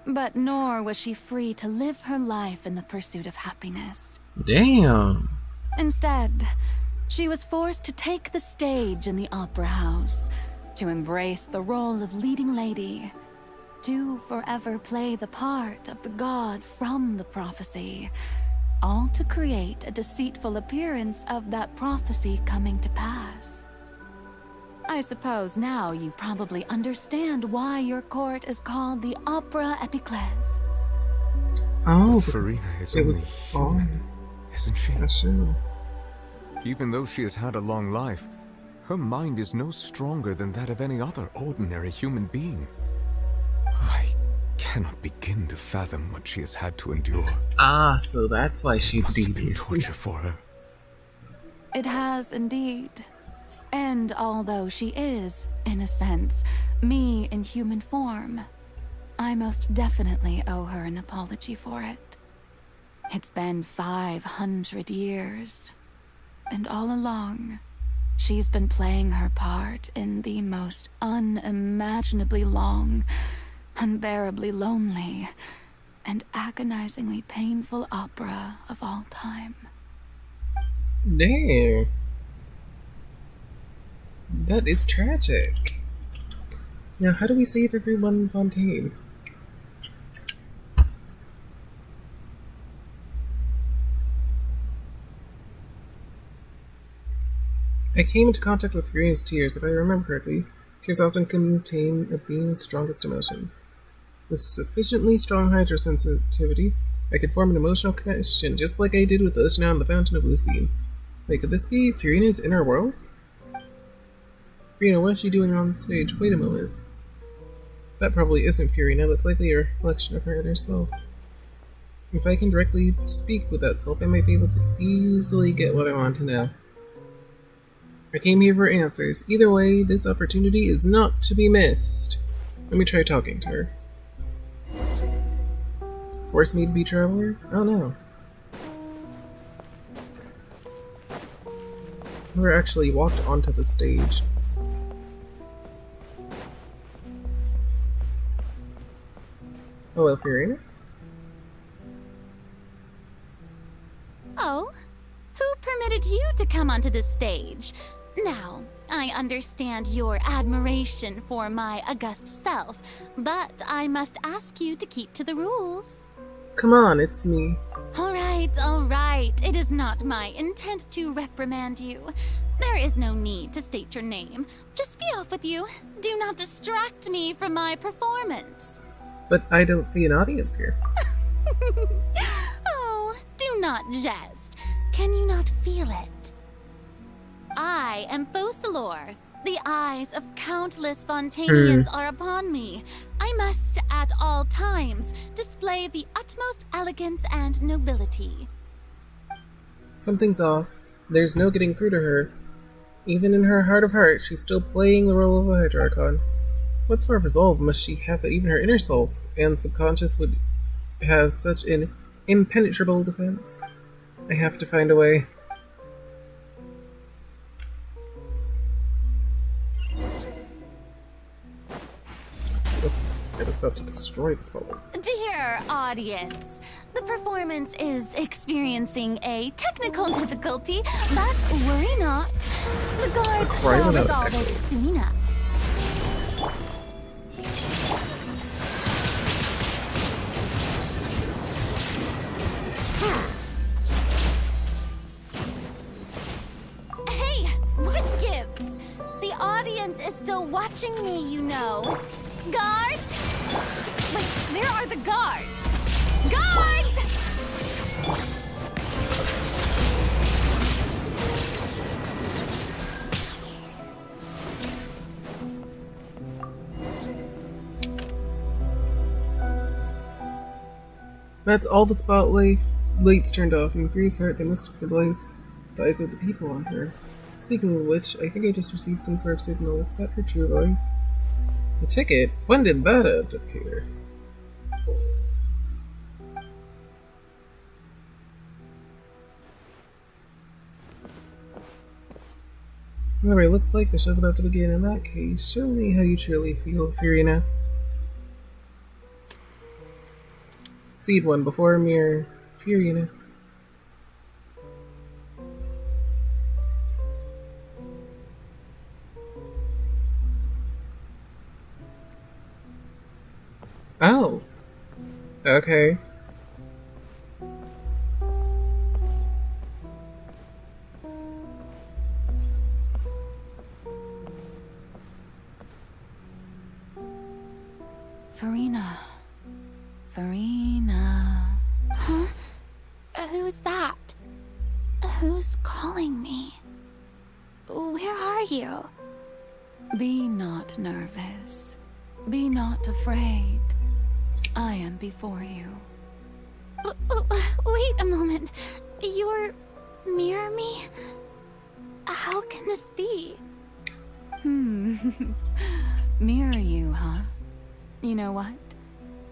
But nor was she free to live her life in the pursuit of happiness. Damn. Instead, she was forced to take the stage in the opera house, to embrace the role of leading lady, to forever play the part of the god from the prophecy, all to create a deceitful appearance of that prophecy coming to pass. I suppose now you probably understand why your court is called the Opera Epiclese. Oh, Furina is it was only human, isn't she? Sure. Even though she has had a long life, her mind is no stronger than that of any other ordinary human being. I cannot begin to fathom what she has had to endure. Ah, so that's why she's devious. Torture for her. It has indeed. And although she is, in a sense, me in human form, I most definitely owe her an apology for it. It's been 500 years. And all along, she's been playing her part in the most unimaginably long, unbearably lonely, and agonizingly painful opera of all time. Dang. That is tragic. Now, how do we save everyone in Fontaine? I came into contact with Furina's tears. If I remember correctly, tears often contain a being's strongest emotions. With sufficiently strong hydrosensitivity, I could form an emotional connection, just like I did with Oceana and the Fountain of Lucine. Wait, could this be Furina's inner world? Furina, what is she doing on stage? Wait a moment. That probably isn't Furina, that's likely a reflection of her inner self. If I can directly speak with that self, I might be able to easily get what I want to know. I came here for answers. Either way, this opportunity is not to be missed. Let me try talking to her. Force me to be traveler? Oh no. Never actually walked onto the stage. Hello, Furina? Oh? Who permitted you to come onto the stage? Now, I understand your admiration for my august self, but I must ask you to keep to the rules. Come on, it's me. All right. It is not my intent to reprimand you. There is no need to state your name. Just be off with you. Do not distract me from my performance. But I don't see an audience here. Oh, do not jest. Can you not feel it? I am Focalor. The eyes of countless Fontainians are upon me. I must, at all times, display the utmost elegance and nobility. Something's off. There's no getting through to her. Even in her heart of hearts, she's still playing the role of a Hydra Archon. What sort of resolve must she have that even her inner self and subconscious would have such an impenetrable defense? I have to find a way. Oops, I was about to destroy this bubble. Dear audience, the performance is experiencing a technical difficulty, but worry not. The guards shall resolve it soon enough. Hey, what gives? The audience is still watching me, you know. Guards? Wait, where are the guards? Guards! That's all the spotlights turned off. In Grea's heart, they must have symbolized the eyes of the people on her. Speaking of which, I think I just received some sort of signal. Is that her true voice? The ticket? When did that appear? Alright, looks like the show's about to begin. In that case, show me how you truly feel, Furina. Seed one before mirror, Furina. Oh. Okay. Furina. Furina. Huh? Who's that? Who's calling me? Where are you? Be not nervous. Be not afraid. I am before you. Wait a moment. You're mirror me? How can this be? Mirror you, huh? You know what?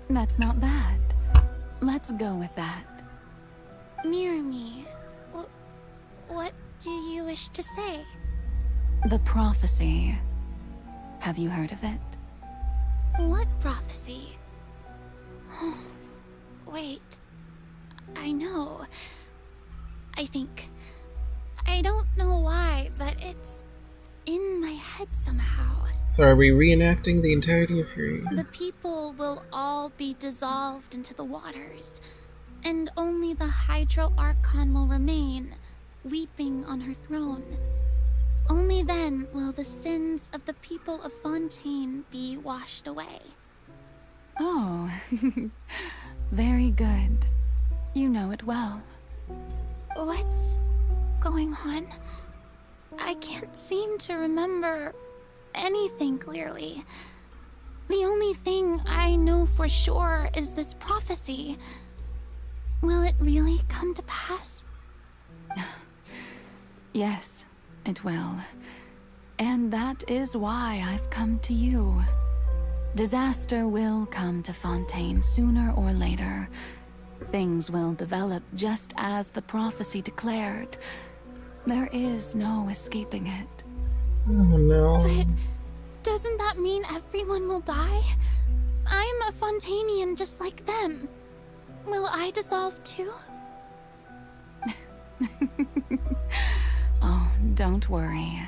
That's not bad. Let's go with that. Mirror me. What do you wish to say? The prophecy. Have you heard of it? What prophecy? Wait. I know. I think. I don't know why, but it's in my head somehow. So are we reenacting the entirety of Furina? The people will all be dissolved into the waters, and only the Hydro Archon will remain, weeping on her throne. Only then will the sins of the people of Fontaine be washed away. Oh, very good. You know it well. What's going on? I can't seem to remember anything clearly. The only thing I know for sure is this prophecy. Will it really come to pass? Yes, it will. And that is why I've come to you. Disaster will come to Fontaine sooner or later. Things will develop just as the prophecy declared. There is no escaping it. Oh no. But doesn't that mean everyone will die? I'm a Fontainian just like them. Will I dissolve too? Oh, don't worry.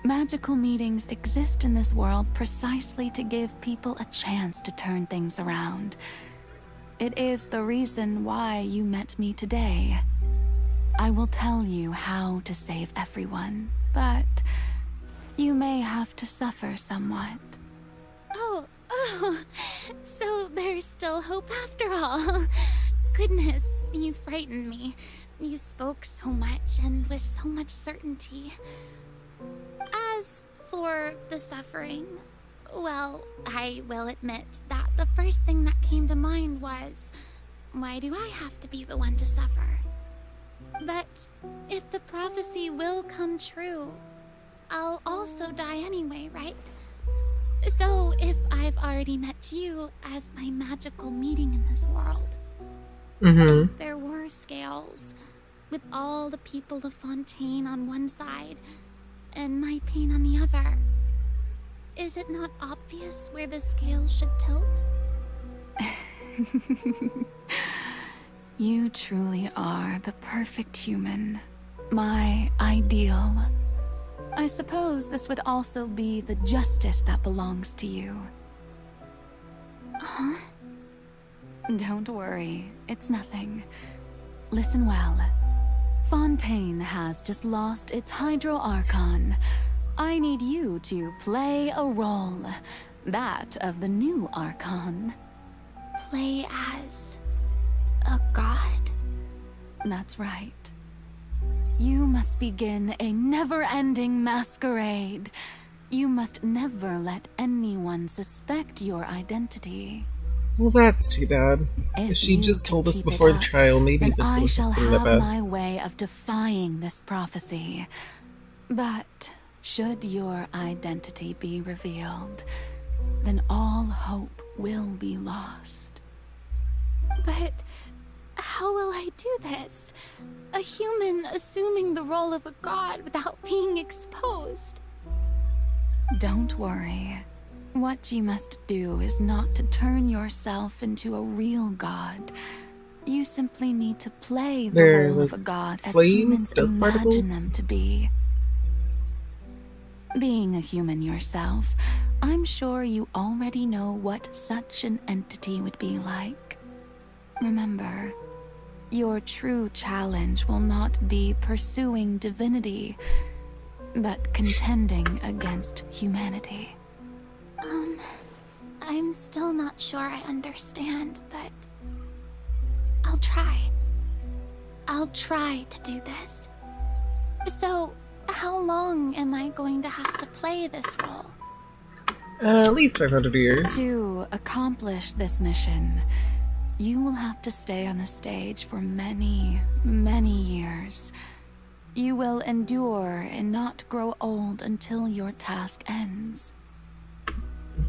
Magical meetings exist in this world precisely to give people a chance to turn things around. It is the reason why you met me today. I will tell you how to save everyone, but you may have to suffer somewhat. Oh, so there's still hope after all. Goodness, you frightened me. You spoke so much and with so much certainty. As for the suffering, well, I will admit that the first thing that came to mind was, why do I have to be the one to suffer? But if the prophecy will come true, I'll also die anyway, right? So if I've already met you as my magical meeting in this world, if there were scales, with all the people of Fontaine on one side, and my pain on the other, is it not obvious where the scales should tilt? You truly are the perfect human. My ideal. I suppose this would also be the justice that belongs to you. Huh? Don't worry, it's nothing. Listen well. Fontaine has just lost its Hydro Archon. I need you to play a role. That of the new Archon. Play as a god? That's right. You must begin a never-ending masquerade. You must never let anyone suspect your identity. Well, that's too bad. If she just told us before the trial, maybe this I wouldn't shall have been that have bad. my way of defying this prophecy. But should your identity be revealed, then all hope will be lost. But how will I do this? A human assuming the role of a god without being exposed. Don't worry. What you must do is not to turn yourself into a real god. You simply need to play the role of a god as humans imagine them to be. Being a human yourself, I'm sure you already know what such an entity would be like. Remember, your true challenge will not be pursuing divinity, but contending against humanity. I'm still not sure I understand, but I'll try. I'll try to do this. So, how long am I going to have to play this role? At least 500 years. To accomplish this mission, you will have to stay on the stage for many, many years. You will endure and not grow old until your task ends.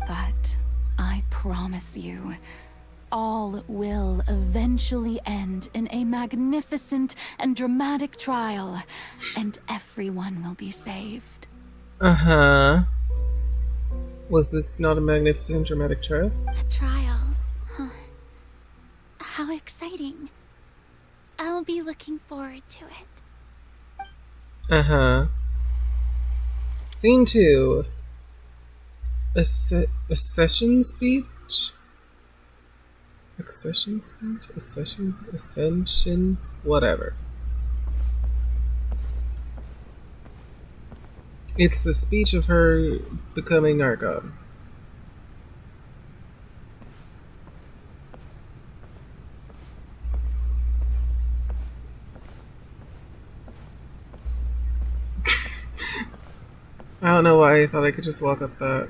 But I promise you, all will eventually end in a magnificent and dramatic trial, and everyone will be saved. Uh-huh. Was this not a magnificent dramatic trial? A trial? Huh. How exciting. I'll be looking forward to it. Uh-huh. Scene 2. A session speech? Accession speech? Ascension? Whatever. It's the speech of her becoming Archon. I don't know why I thought I could just walk up that.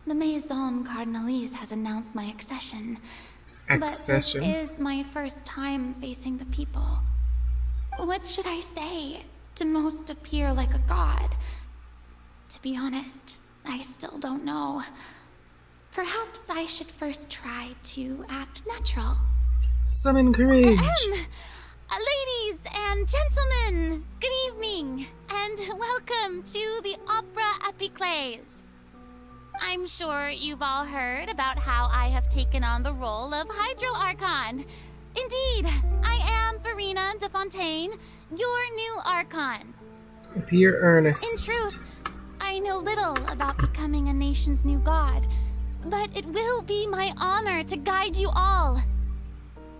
The Maison Cardinalise has announced my accession. Accession? But this is my first time facing the people. What should I say to most appear like a god? To be honest, I still don't know. Perhaps I should first try to act natural. Summon courage. Ladies and gentlemen, good evening, and welcome to the Opera Epiclese. I'm sure you've all heard about how I have taken on the role of Hydro Archon. Indeed, I am Furina de Fontaine, your new Archon. Appear earnest. In truth, I know little about becoming a nation's new god, but it will be my honor to guide you all.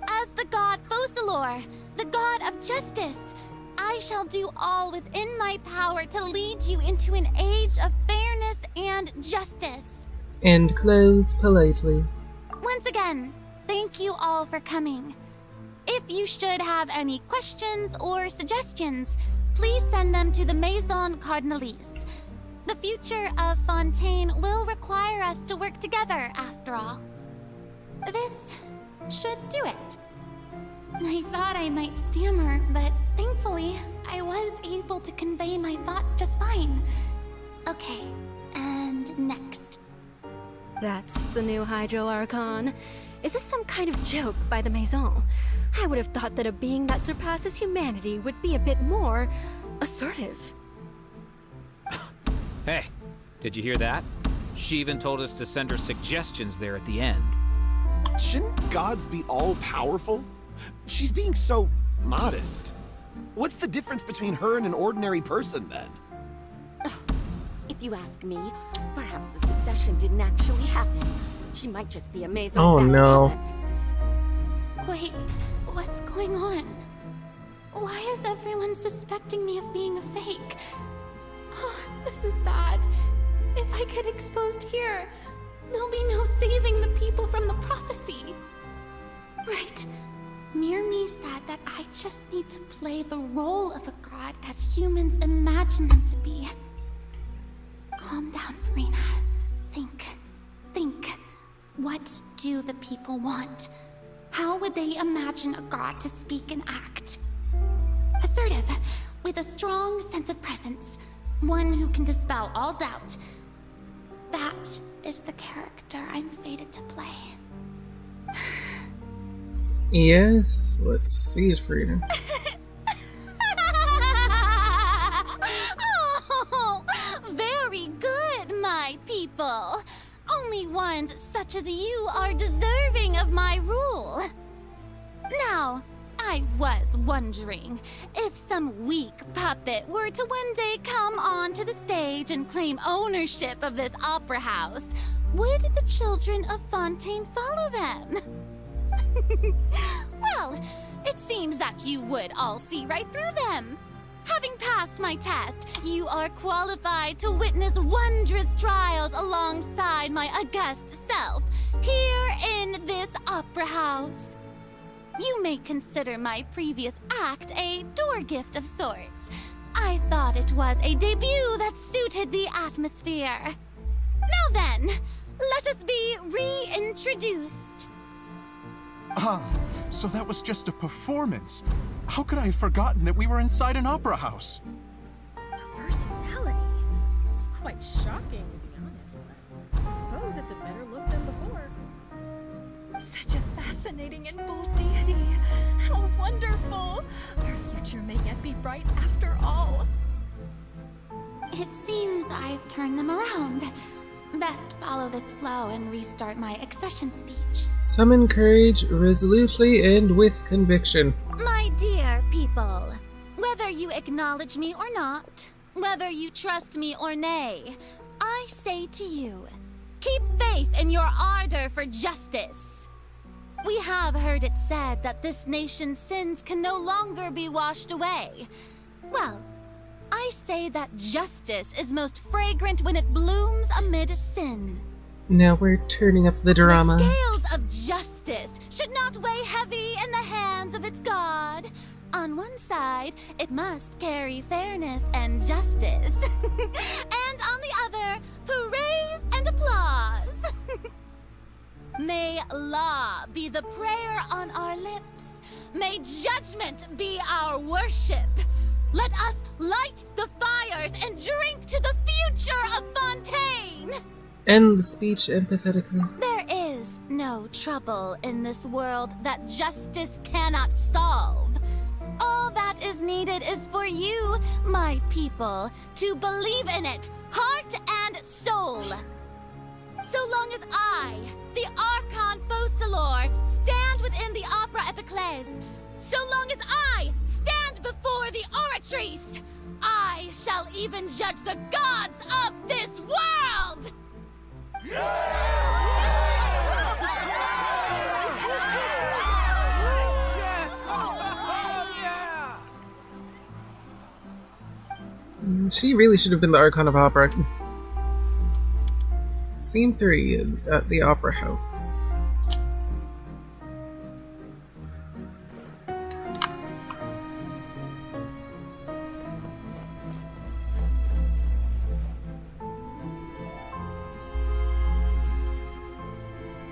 As the god Focalor, the god of justice, I shall do all within my power to lead you into an age of fairness and justice. And close politely. Once again, thank you all for coming. If you should have any questions or suggestions, please send them to the Maison Cardinalise. The future of Fontaine will require us to work together, after all. This should do it. I thought I might stammer, but thankfully, I was able to convey my thoughts just fine. Okay, and next. That's the new Hydro Archon. Is this some kind of joke by the Maison? I would have thought that a being that surpasses humanity would be a bit more assertive. Hey, did you hear that? She even told us to send her suggestions there at the end. Shouldn't gods be all-powerful? She's being so modest. What's the difference between her and an ordinary person, then? If you ask me, perhaps the succession didn't actually happen. She might just be a Maison. Oh no. Wait, what's going on? Why is everyone suspecting me of being a fake? This is bad. If I get exposed here, there'll be no saving the people from the prophecy. Right. Mirmi said that I just need to play the role of a god as humans imagine them to be. Calm down, Furina. Think. What do the people want? How would they imagine a god to speak and act? Assertive, with a strong sense of presence. One who can dispel all doubt. That is the character I'm fated to play. Yes, let's see it, Furina. Oh, very good, my people. Only ones such as you are deserving of my rule. Now, I was wondering if some weak puppet were to one day come onto the stage and claim ownership of this opera house, would the children of Fontaine follow them? Well, it seems that you would all see right through them. Having passed my test, you are qualified to witness wondrous trials alongside my august self, here in this opera house. You may consider my previous act a door gift of sorts. I thought it was a debut that suited the atmosphere. Now then, let us be reintroduced. Ah, so that was just a performance. How could I have forgotten that we were inside an opera house? A personality? It's quite shocking, to be honest, but I suppose it's a better look than before. Such a fascinating and bold deity. How wonderful! Our future may yet be bright after all. It seems I've turned them around. Best follow this flow and restart my accession speech. Summon courage resolutely and with conviction. My dear people, whether you acknowledge me or not, whether you trust me or nay, I say to you, keep faith in your ardor for justice. We have heard it said that this nation's sins can no longer be washed away. Well, I say that justice is most fragrant when it blooms amid sin. Now we're turning up the drama. The scales of justice should not weigh heavy in the hands of its God. On one side, it must carry fairness and justice. And on the other, praise and applause. May law be the prayer on our lips. May judgment be our worship. Let us light the fires and drink to the future of Fontaine! End the speech empathetically. There is no trouble in this world that justice cannot solve. All that is needed is for you, my people, to believe in it, heart and soul. So long as I, the Archon Focalor, stand within the Opera Epiclese, so long as I stand before the Oratrice, I shall even judge the gods of this world! She really should have been the Archon of Opera. Scene 3 at the Opera House.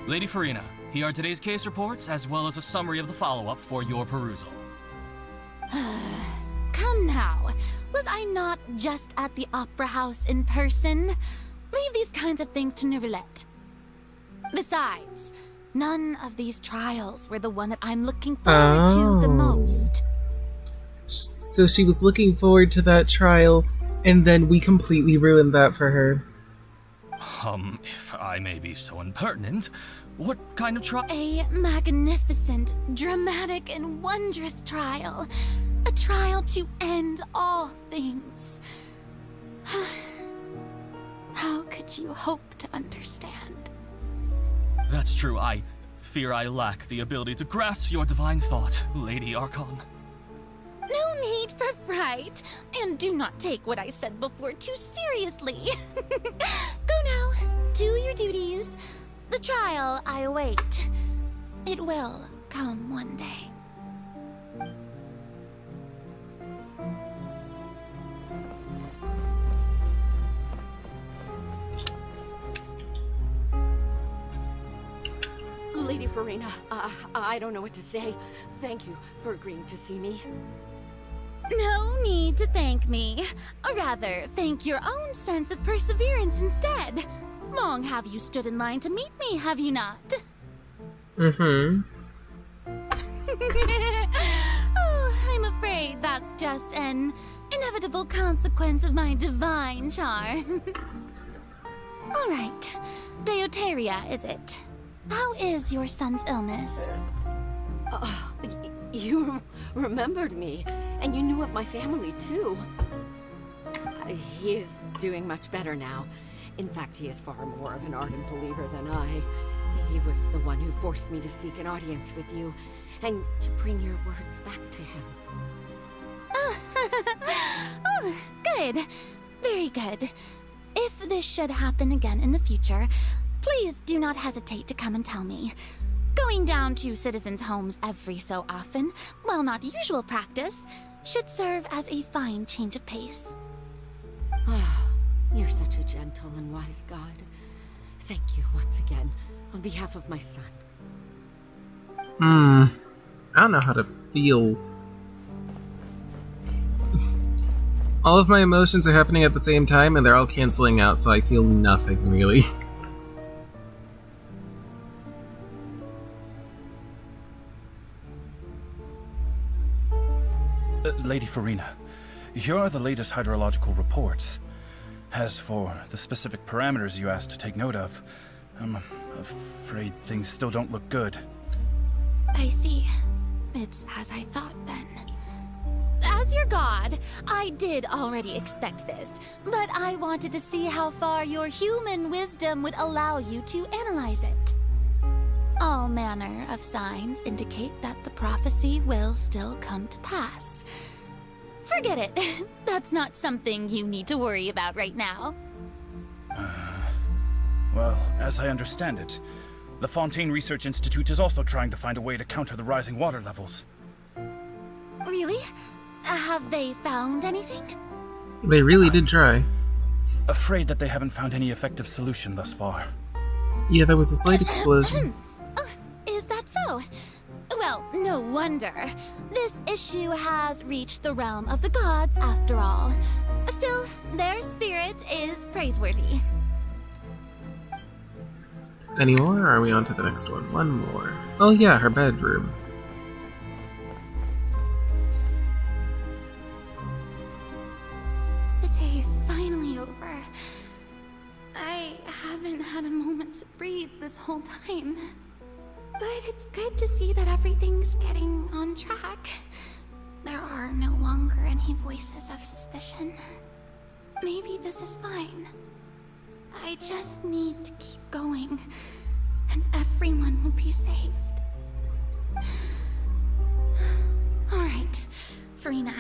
Lady Furina, here are today's case reports, as well as a summary of the follow-up for your perusal. Come now, was I not just at the Opera House in person? Leave these kinds of things to Neuvillette. Besides, none of these trials were the one that I'm looking forward to the most. So she was looking forward to that trial, and then we completely ruined that for her. If I may be so impertinent, what kind of trial? A magnificent, dramatic, and wondrous trial. A trial to end all things. How could you hope to understand? That's true. I fear I lack the ability to grasp your divine thought, Lady Archon. No need for fright, and do not take what I said before too seriously. Go now, do your duties. The trial I await. It will come one day. Lady Furina, I don't know what to say. Thank you for agreeing to see me. No need to thank me. Or rather, thank your own sense of perseverance instead. Long have you stood in line to meet me, have you not? Mm-hmm. Oh, I'm afraid that's just an inevitable consequence of my divine charm. All right, Deoteria, is it? How is your son's illness? You remembered me, and you knew of my family, too. He is doing much better now. In fact, he is far more of an ardent believer than I. He was the one who forced me to seek an audience with you, and to bring your words back to him. Oh, good. Very good. If this should happen again in the future, please do not hesitate to come and tell me. Going down to citizens' homes every so often, while not usual practice, should serve as a fine change of pace. You're such a gentle and wise God. Thank you once again, on behalf of my son. I don't know how to feel All of my emotions are happening at the same time, and they're all canceling out, so I feel nothing, really. Lady Furina, here are the latest hydrological reports. As for the specific parameters you asked to take note of, I'm afraid things still don't look good. I see. It's as I thought then. As your god, I did already expect this, but I wanted to see how far your human wisdom would allow you to analyze it. All manner of signs indicate that the prophecy will still come to pass. Forget it. That's not something you need to worry about right now. Well, as I understand it, the Fontaine Research Institute is also trying to find a way to counter the rising water levels. Really? Have they found anything? They really did try. Afraid that they haven't found any effective solution thus far. Yeah, there was a slight explosion. Is that so? Well, no wonder. This issue has reached the realm of the gods, after all. Still, their spirit is praiseworthy. Any more, or are we on to the next one? One more. Oh yeah, her bedroom. The day is finally over. I haven't had a moment to breathe this whole time. But it's good to see that everything's getting on track. There are no longer any voices of suspicion. Maybe this is fine. I just need to keep going, and everyone will be saved. Alright, Furina,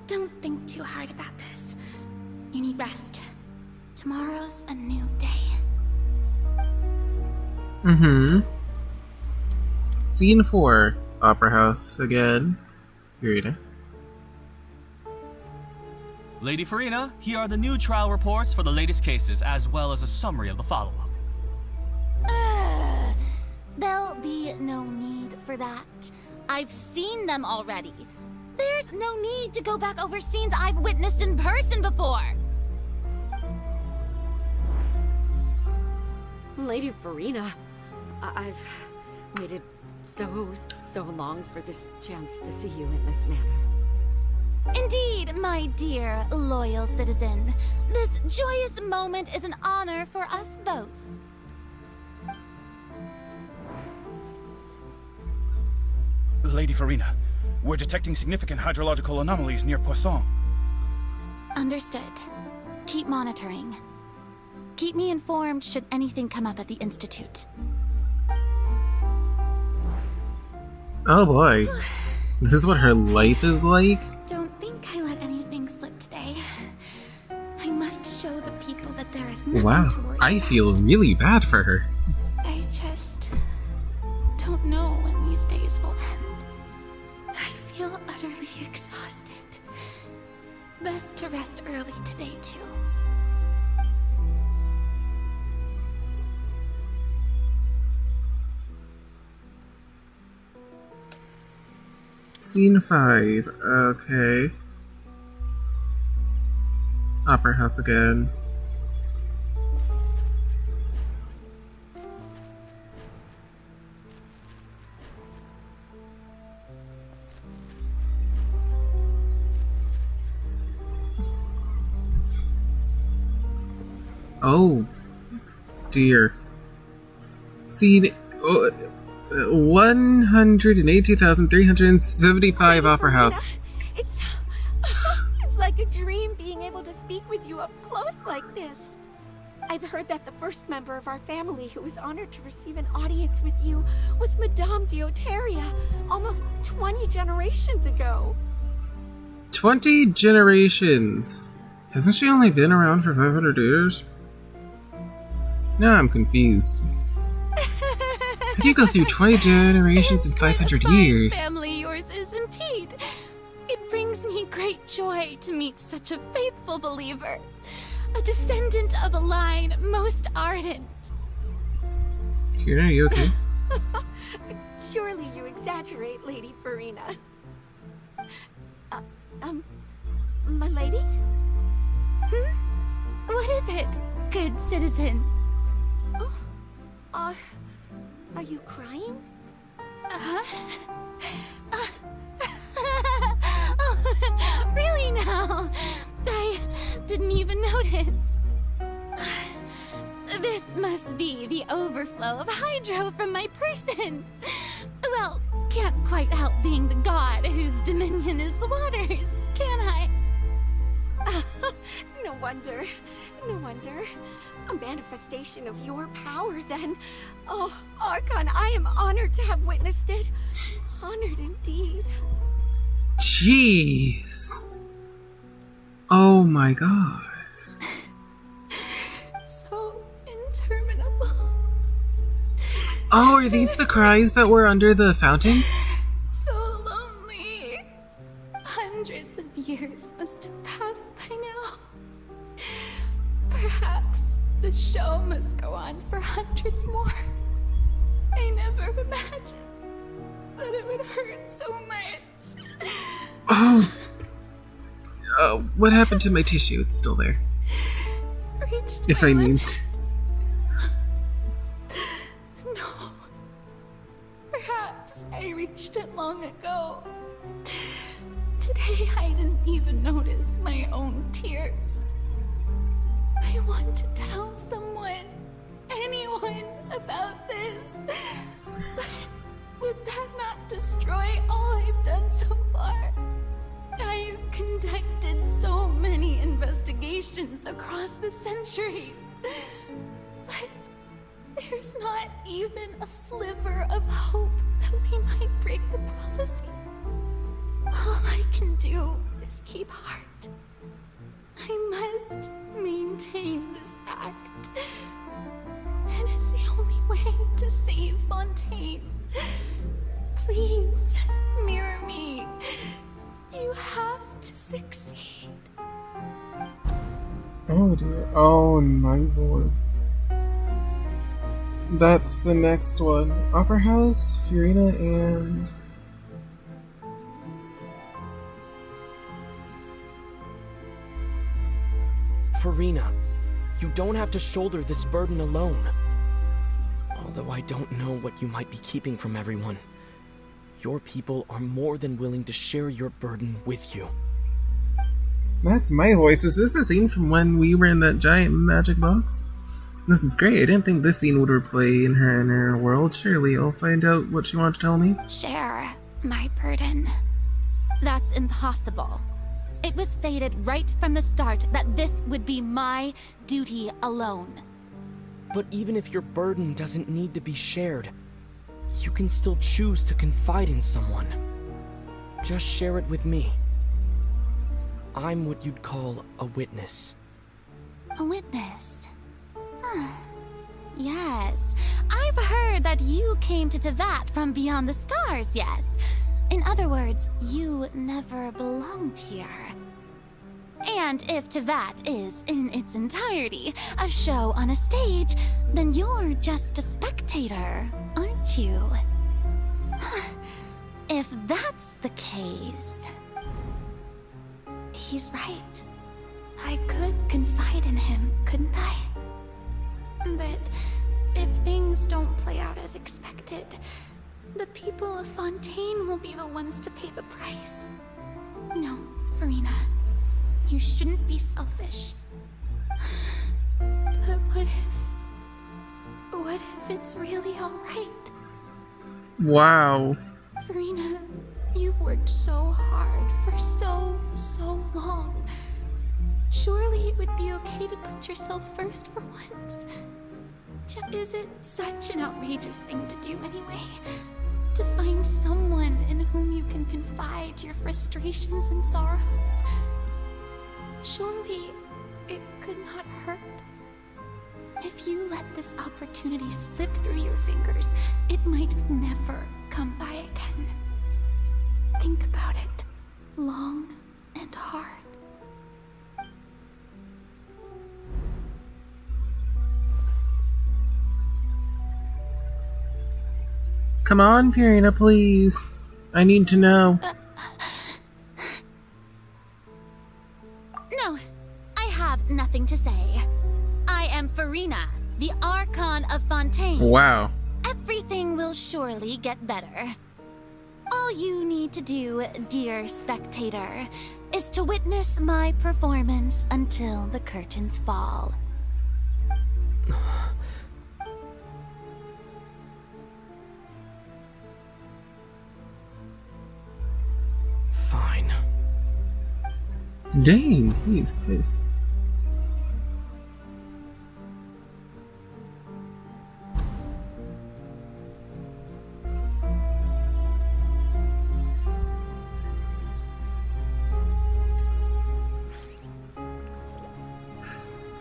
don't think too hard about this. You need rest. Tomorrow's a new day. Mm-hmm. Scene 4, Opera House again. Furina. Lady Furina, here are the new trial reports for the latest cases, as well as a summary of the follow-up. There'll be no need for that. I've seen them already. There's no need to go back over scenes I've witnessed in person before. Lady Furina, I've waited so long for this chance to see you in this manner. Indeed, my dear, loyal citizen. This joyous moment is an honor for us both. Lady Furina, we're detecting significant hydrological anomalies near Poisson. Understood. Keep monitoring. Keep me informed should anything come up at the Institute. Oh boy. This is what her life is like? Don't think I let anything slip today. I must show the people that there is nothing Wow, to worry I about. feel really bad for her. I just don't know when these days will end. I feel utterly exhausted. Best to rest early today, too. Scene 5. Okay. Opera House again. Oh, dear. Scene 182,375 Opera House. It's like a dream being able to speak with you up close like this. I've heard that the first member of our family who was honored to receive an audience with you was Madame Dioteria, almost 20 generations ago. 20 generations. Hasn't she only been around for 500 years? Now I'm confused. How do you go through 20 generations in 500 years? Family yours is indeed. It brings me great joy to meet such a faithful believer, a descendant of a line most ardent. Here, are you okay? Surely you exaggerate, Lady Furina. My lady? What is it, good citizen? Are you crying? Really now? I didn't even notice. This must be the overflow of hydro from my person. Well, can't quite help being the god whose dominion is the waters, can I? No wonder. No wonder. A manifestation of your power, then. Oh, Archon, I am honored to have witnessed it. Honored indeed. Jeez. Oh my god. So interminable. Oh, are these the cries that were under the fountain? So lonely. Hundreds of years must have passed by now. Perhaps the show must go on for hundreds more. I never imagined that it would hurt so much. Oh. What happened to my tissue? It's still there. Reached if my I need. limit. No. Perhaps I reached it long ago. Today I didn't even notice my own tears. I want to tell someone, anyone, about this. But would that not destroy all I've done so far? I've conducted so many investigations across the centuries. But there's not even a sliver of hope that we might break the prophecy. All I can do is keep heart. I must maintain this act. It is the only way to save Fontaine. Please, mirror me. You have to succeed. Oh dear. Oh my lord. That's the next one. Opera House, Furina, and... Furina, you don't have to shoulder this burden alone. Although I don't know what you might be keeping from everyone. Your people are more than willing to share your burden with you. That's my voice. Is this a scene from when we were in that giant magic box? This is great. I didn't think this scene would replay in her inner world. Surely I'll find out what she wanted to tell me. Share my burden. That's impossible. It was fated right from the start that this would be my duty alone. But even if your burden doesn't need to be shared, you can still choose to confide in someone. Just share it with me. I'm what you'd call a witness. A witness? Yes. I've heard that you came to Tevat from beyond the stars, yes. In other words, you never belonged here. And if Tevat is, in its entirety, a show on a stage, then you're just a spectator, aren't you? If that's the case... He's right. I could confide in him, couldn't I? But if things don't play out as expected, the people of Fontaine will be the ones to pay the price. No, Furina. You shouldn't be selfish. But what if it's really alright? Wow. Furina, you've worked so hard for so long. Surely it would be okay to put yourself first for once. Is it such an outrageous thing to do anyway? To find someone in whom you can confide your frustrations and sorrows? Surely it could not hurt. If you let this opportunity slip through your fingers, it might never come by again. Think about it long and hard. Come on, Furina, please. I need to know. No, I have Fontaine. Wow. Everything will surely get better. All you need to do, dear spectator, is to witness my performance until the curtains fall. Fine. Dang, he's pissed.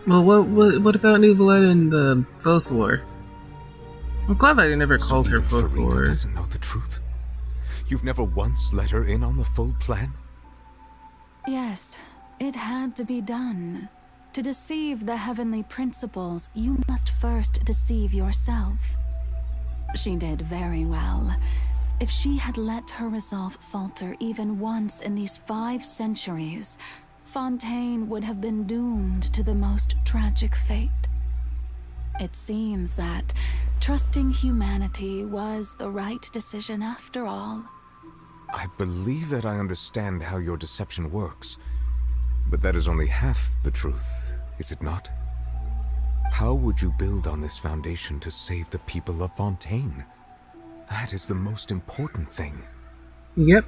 Well, what about New Blood and the Fossilor? I'm glad that I never called her Furina Fossilor. doesn't know the truth. You've never once let her in on the full plan? Yes, it had to be done. To deceive the heavenly principles, you must first deceive yourself. She did very well. If she had let her resolve falter even once in these 5 centuries, Fontaine would have been doomed to the most tragic fate. It seems that trusting humanity was the right decision after all. I believe that I understand how your deception works, but that is only half the truth, is it not? How would you build on this foundation to save the people of Fontaine? That is the most important thing. Yep.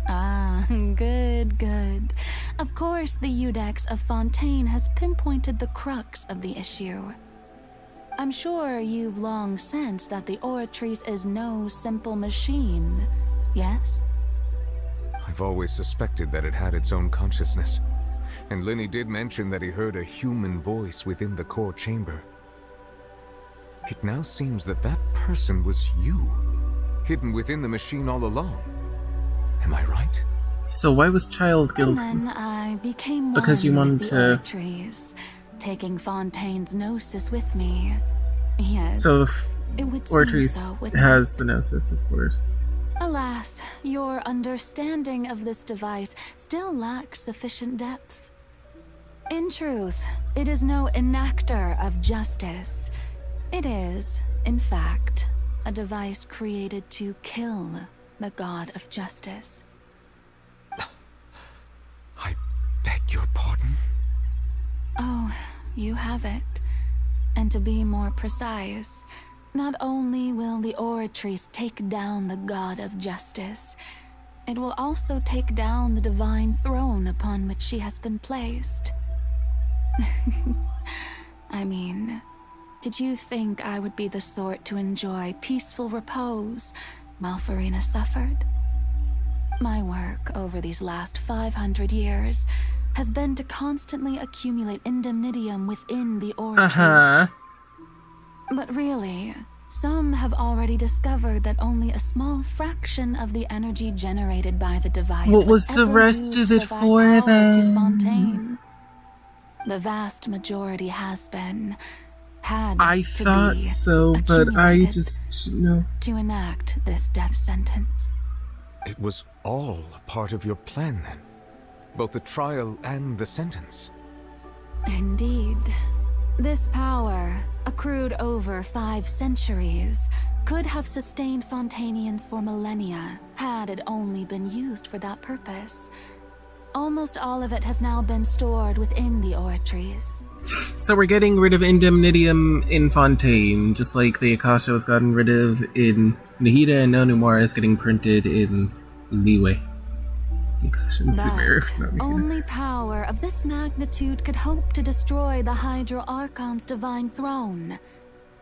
Ah, good. Of course, the Iudex of Fontaine has pinpointed the crux of the issue. I'm sure you've long sensed that the Oratrice is no simple machine, yes? I've always suspected that it had its own consciousness, and Lenny did mention that he heard a human voice within the core chamber. It now seems that that person was you, hidden within the machine all along. Am I right? So why was Child guilty? And then I became Because you one wanted with the to... Oratrice, taking Fontaine's gnosis with me. Yes, So it would seem Oratrice so with has the Gnosis, of course. Alas, your understanding of this device still lacks sufficient depth. In truth, it is no enactor of justice. It is, in fact, a device created to kill the god of justice. I beg your pardon? Oh, you have it. And to be more precise, not only will the Oratrice take down the god of justice, it will also take down the divine throne upon which she has been placed. I mean, did you think I would be the sort to enjoy peaceful repose while Furina suffered? My work over these last 500 years has been to constantly accumulate indemnitium within the Oratrice. But really, some have already discovered that only a small fraction of the energy generated by the device What was the rest of it for then? Fontaine. The vast majority has been, I thought so, but I just didn't know. To enact this death sentence. It was all a part of your plan then? Both the trial and the sentence? Indeed. This power, accrued over 5 centuries, could have sustained Fontainians for millennia, had it only been used for that purpose. Almost all of it has now been stored within the Oratrice. So we're getting rid of indemnitium in Fontaine, just like the Akasha was gotten rid of in Nahida, and now Numara is getting printed in Liyue. But only power of this magnitude could hope to destroy the Hydro Archon's divine throne,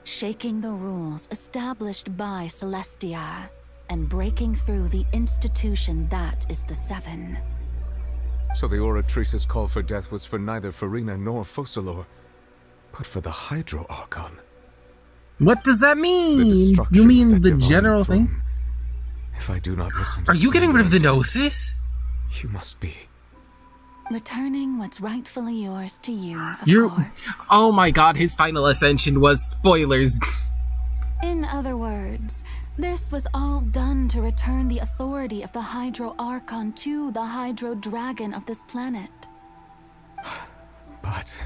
shaking the rules established by Celestia, and breaking through the institution that is the Seven. So the Oratrice's call for death was for neither Furina nor Fossilor, but for the Hydro Archon. What does that mean? You mean the general thing? If I do not listen, are you getting rid of the Gnosis? You must be. Returning what's rightfully yours to you, of course. Oh my god, his final ascension was spoilers. In other words, this was all done to return the authority of the Hydro Archon to the Hydro Dragon of this planet. But...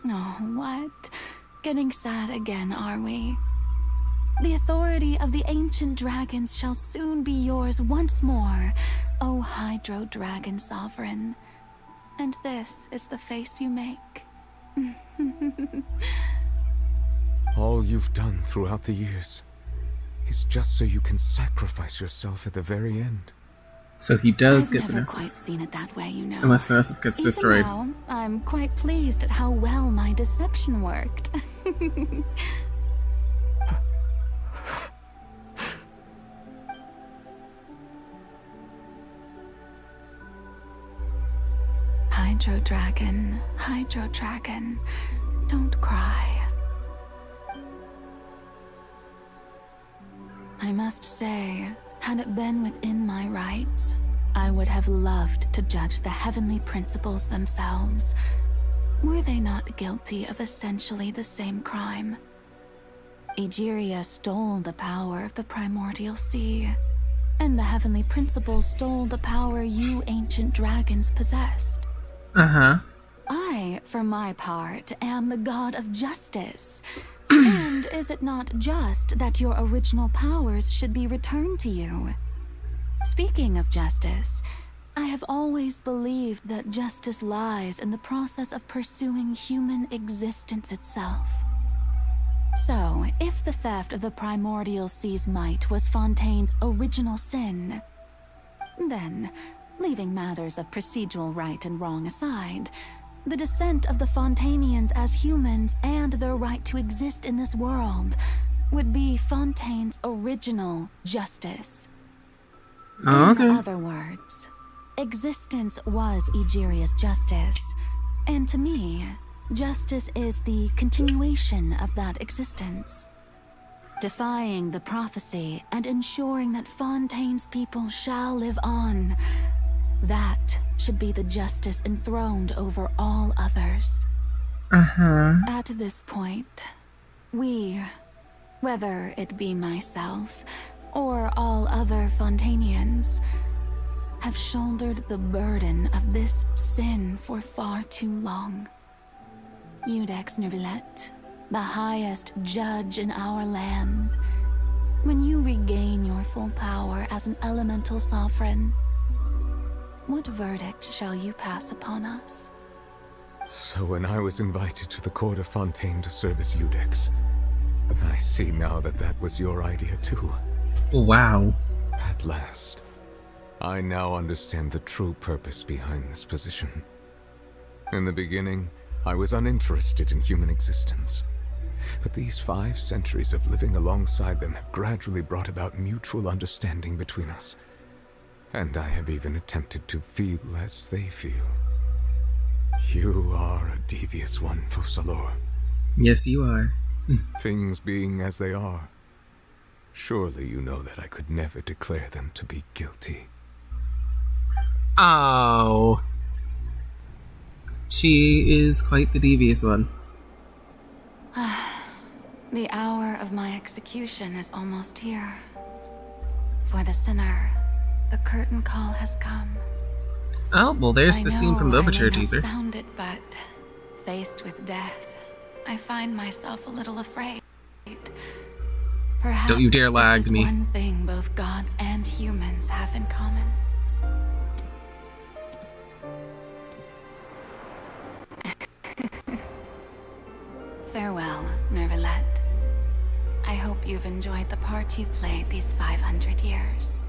Oh, what? Getting sad again, are we? The authority of the ancient dragons shall soon be yours once more, O Hydro Dragon Sovereign. And this is the face you make. All you've done throughout the years is just so you can sacrifice yourself at the very end. So he does I've get the never quite Nessus. seen it that way, you know. Unless the Nessus gets Even destroyed. now, I'm quite pleased at how well my deception worked. Hydro Dragon, don't cry. I must say, had it been within my rights, I would have loved to judge the heavenly principles themselves. Were they not guilty of essentially the same crime? Egeria stole the power of the primordial sea, and the heavenly principles stole the power you ancient dragons possessed. Uh-huh. I, for my part, am the god of justice. And is it not just that your original powers should be returned to you? Speaking of justice, I have always believed that justice lies in the process of pursuing human existence itself. So, if the theft of the primordial sea's might was Fontaine's original sin, then, leaving matters of procedural right and wrong aside, the descent of the Fontanians as humans and their right to exist in this world would be Fontaine's original justice. Okay. In other words, existence was Egeria's justice, and to me, justice is the continuation of that existence. Defying the prophecy and ensuring that Fontaine's people shall live on. That should be the justice enthroned over all others. Uh-huh. At this point, we, whether it be myself or all other Fontanians, have shouldered the burden of this sin for far too long. Iudex Nervillet, the highest judge in our land, when you regain your full power as an elemental sovereign, what verdict shall you pass upon us? So when I was invited to the court of Fontaine to serve as Iudex, I see now that that was your idea too. Wow. At last, I now understand the true purpose behind this position. In the beginning, I was uninterested in human existence. But these 5 centuries of living alongside them have gradually brought about mutual understanding between us. And I have even attempted to feel as they feel. You are a devious one, Focalors. Yes, you are. Things being as they are, surely you know that I could never declare them to be guilty. Oh. She is quite the devious one. The hour of my execution is almost here. For the sinner, the curtain call has come. Oh, well, there's the scene from the Overture teaser. I may not sound it, but faced with death, I find myself a little afraid. Perhaps don't you dare lag this is me. One thing both gods and humans have in common. Farewell, Nervillet. I hope you've enjoyed the part you played these 500 years.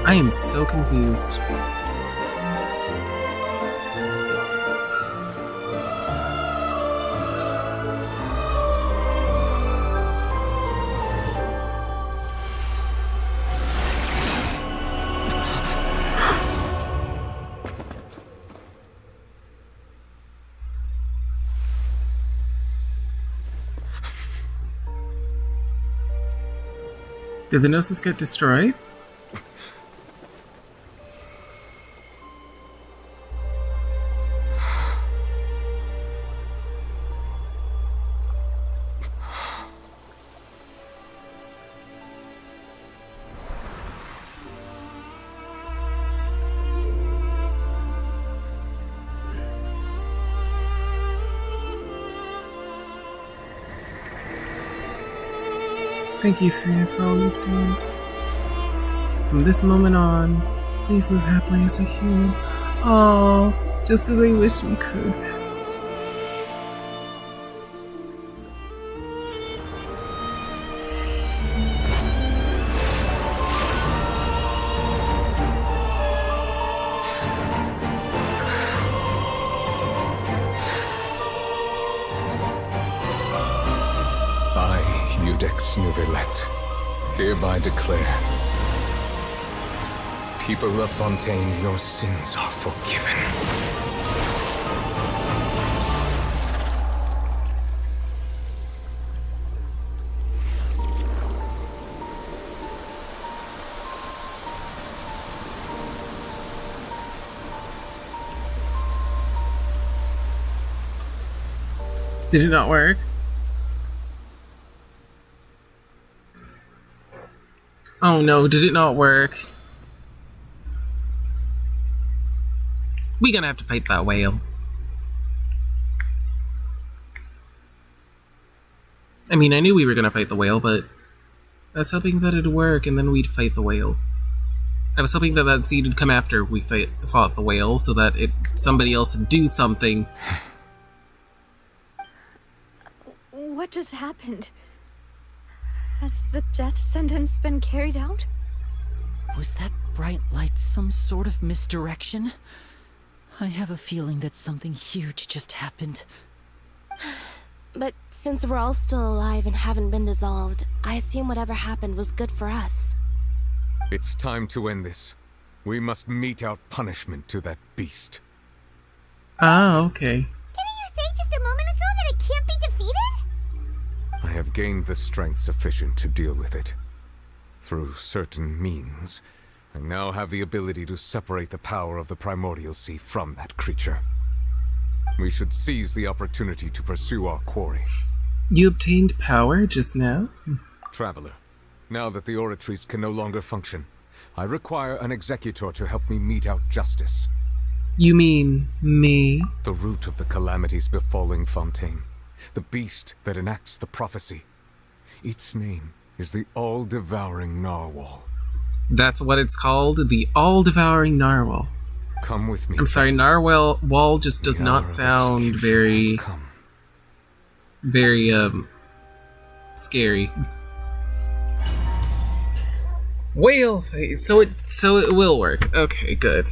I am so confused. Did the Gnosis get destroyed? Thank you, Furina, for all you've done. From this moment on, please live happily as a human. Oh, just as I wish we could. Hereby declare, people of Fontaine, your sins are forgiven. Did it not work? Oh no, did it not work? We gonna have to fight that whale. I mean, I knew we were gonna fight the whale, but I was hoping that it'd work and then we'd fight the whale. I was hoping that that seed would come after we fought the whale so that somebody else would do something. What just happened? Has the death sentence been carried out? Was that bright light some sort of misdirection? I have a feeling that something huge just happened. But since we're all still alive and haven't been dissolved, I assume whatever happened was good for us. It's time to end this. We must mete out punishment to that beast. Ah, okay. Didn't you say just a moment ago that it can't be defeated? I have gained the strength sufficient to deal with it. Through certain means, I now have the ability to separate the power of the Primordial Sea from that creature. We should seize the opportunity to pursue our quarry. You obtained power just now? Traveler, now that the oratories can no longer function, I require an executor to help me mete out justice. You mean me? The root of the calamities befalling Fontaine. The beast that enacts the prophecy. Its name is the all-devouring narwhal. That's what it's called? The all-devouring narwhal. Come with me. I'm sorry, narwhal just does not sound very scary. Whale fight. So it will work. Okay, good.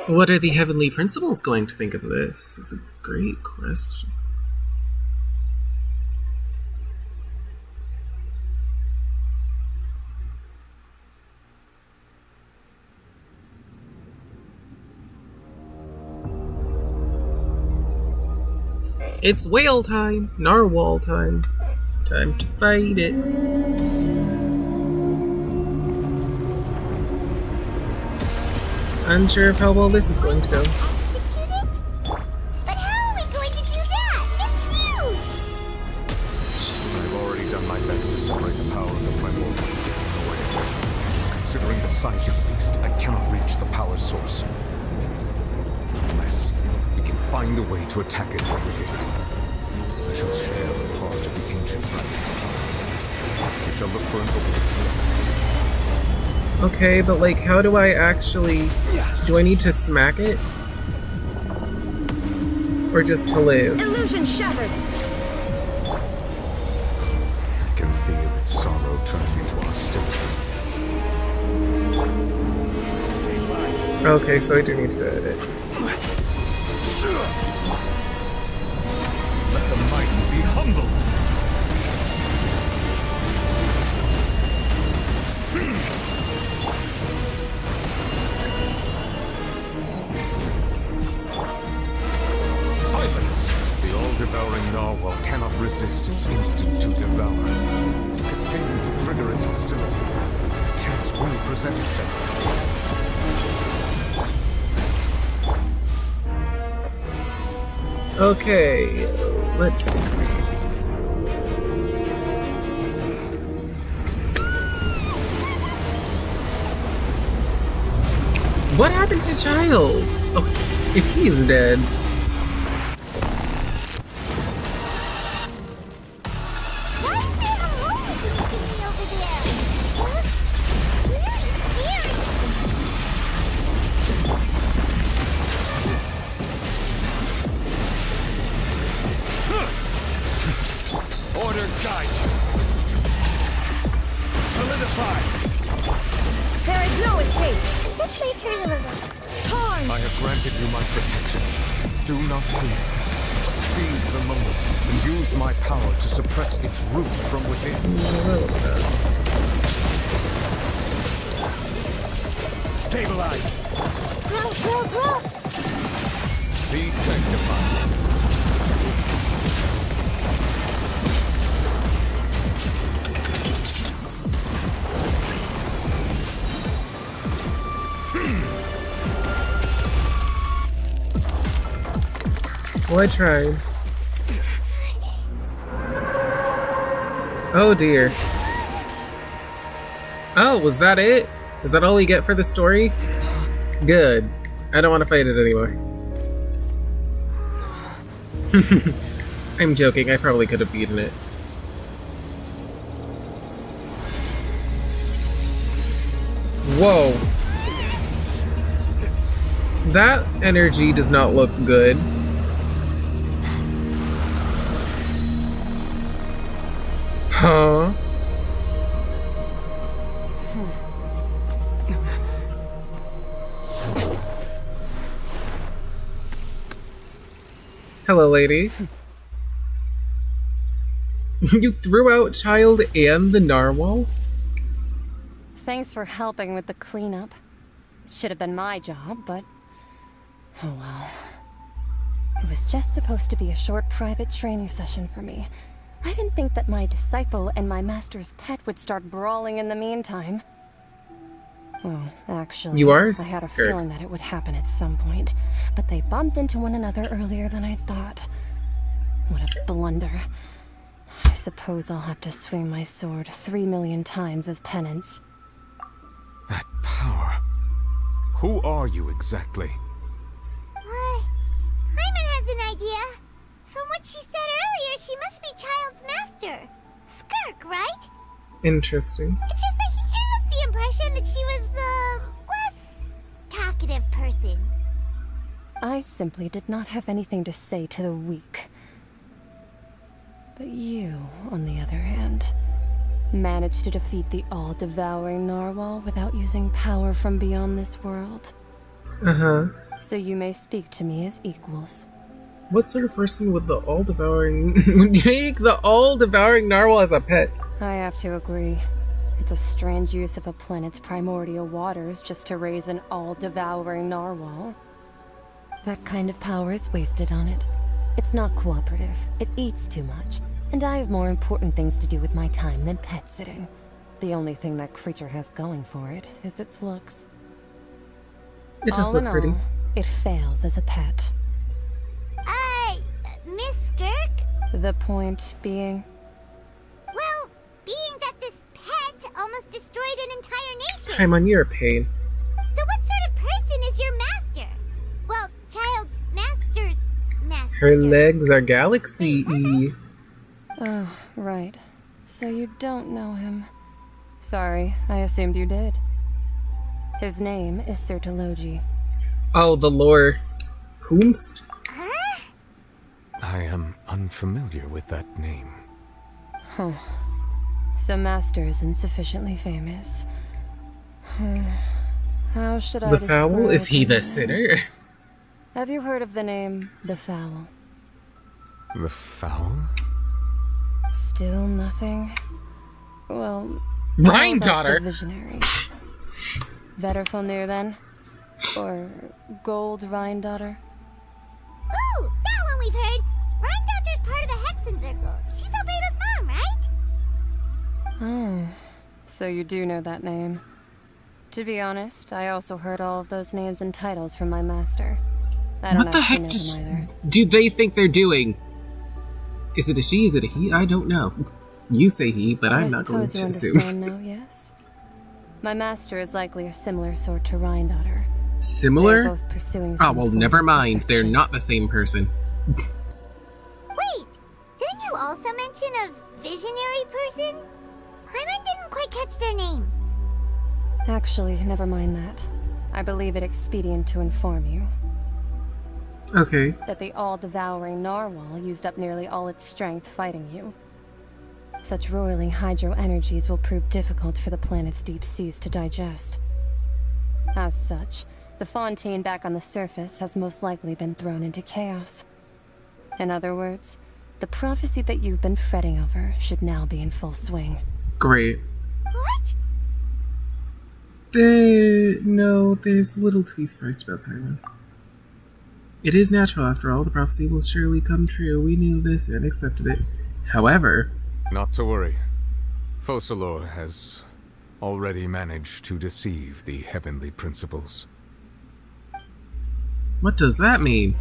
What are the heavenly principles going to think of this? That's a great question. It's whale time, narwhal time. Time to fight it. Unsure of how well this is going to go. But how are we going to do that? It's huge! I've already done my best to separate the power of the Primordial Sea from the whale. Considering the size of the beast, I cannot reach the power source. Unless we can find a way to attack it from within. I shall share a part of the ancient planet. We shall look for an opening. Okay, but like, how do I actually... Do I need to smack it? Or just to live? Illusion shattered! I can feel its sorrow turning into hostility. Okay, so I do need to edit. Let the mighty be humbled! Silence! The all-devouring narwhal cannot resist its instinct to devour. Continue to trigger its hostility, a chance will present itself. Okay, let's... What happened to Child? Oh, if he's dead. Order guide you. Solidify. There is no escape. This way through the river. I have granted you my protection. Do not fear. Seize the moment and use my power to suppress its root from within. Stabilize. Grow. Be sanctified. Well, I tried. Oh dear. Oh, was that it? Is that all we get for the story? Good. I don't want to fight it anymore. I'm joking, I probably could have beaten it. Whoa. That energy does not look good. Huh? Hello, lady. You threw out Child and the narwhal? Thanks for helping with the cleanup. It should have been my job, but... oh well. It was just supposed to be a short private training session for me. I didn't think that my disciple and my master's pet would start brawling in the meantime. Well, actually, you are I had a feeling that it would happen at some point, but they bumped into one another earlier than I thought. What a blunder. I suppose I'll have to swing my sword 3 million times as penance. That power. Who are you exactly? Hyman has an idea. From what she said earlier, she must be Child's master. Skirk, right? Interesting. It's just that he gave us the impression that she was the less talkative person. I simply did not have anything to say to the weak. But you, on the other hand, managed to defeat the all-devouring narwhal without using power from beyond this world. Uh-huh. So you may speak to me as equals. What sort of person would the all-devouring would make the all-devouring narwhal as a pet? I have to agree. It's a strange use of a planet's primordial waters just to raise an all-devouring narwhal. That kind of power is wasted on it. It's not cooperative. It eats too much. And I have more important things to do with my time than pet sitting. The only thing that creature has going for it is its looks. It does look pretty. It fails as a pet. Miss Skirk? The point being? Well, being that this pet almost destroyed an entire nation. Paimon, you're a pain. So what sort of person is your master? Well, Child's master's master. Her legs are galaxy-y. Oh, right. So you don't know him. Sorry, I assumed you did. His name is Sertologi. Oh, the lore. Whomst? I am unfamiliar with that name. Huh. So Master isn't sufficiently famous. How should I The Fowl? describe Is he the him? sitter? Have you heard of the name The Fowl? The Fowl? Still nothing? Well... Rhine how about daughter! The Visionary. Vetterfalnir then? Or Gold Rhine daughter? Ooh, that one we've heard. Rhine Daughter's part of the Hexen Circle. She's Albedo's mom, right? Oh, So you do know that name. To be honest, I also heard all of those names and titles from my master. I don't What the actually heck know them either. do they think they're doing? Is it a she? Is it a he? I don't know. You say he, but I'm not going to I suppose you assume. understand now, yes? My master is likely a similar sort to Rhine-daughter. Similar? They're both pursuing Oh, some well, form never of mind. They're perfection. not the same person. Wait, didn't you also mention a visionary person? Paimon didn't quite catch their name. Actually, never mind that. I believe it expedient to inform you Okay. that the all-devouring narwhal used up nearly all its strength fighting you. Such roiling hydro energies will prove difficult for the planet's deep seas to digest. As such, the Fontaine back on the surface has most likely been thrown into chaos. In other words, the prophecy that you've been fretting over should now be in full swing. Great. What? No, there's little to be surprised about, Paimon. It is natural, after all. The prophecy will surely come true. We knew this and accepted it. However... Not to worry. Focalor has already managed to deceive the heavenly principles. What does that mean?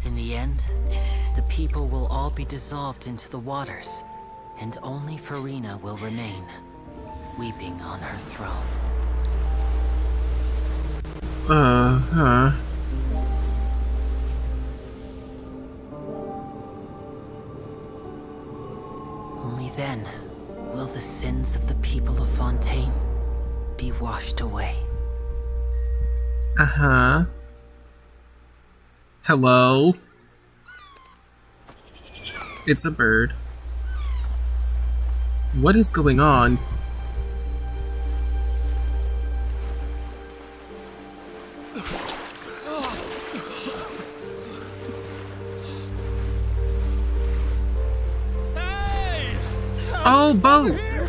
In the end, the people will all be dissolved into the waters, and only Furina will remain, weeping on her throne. Uh-huh. Only then will the sins of the people of Fontaine be washed away. Uh-huh. Hello? It's a bird. What is going on? Oh, boats!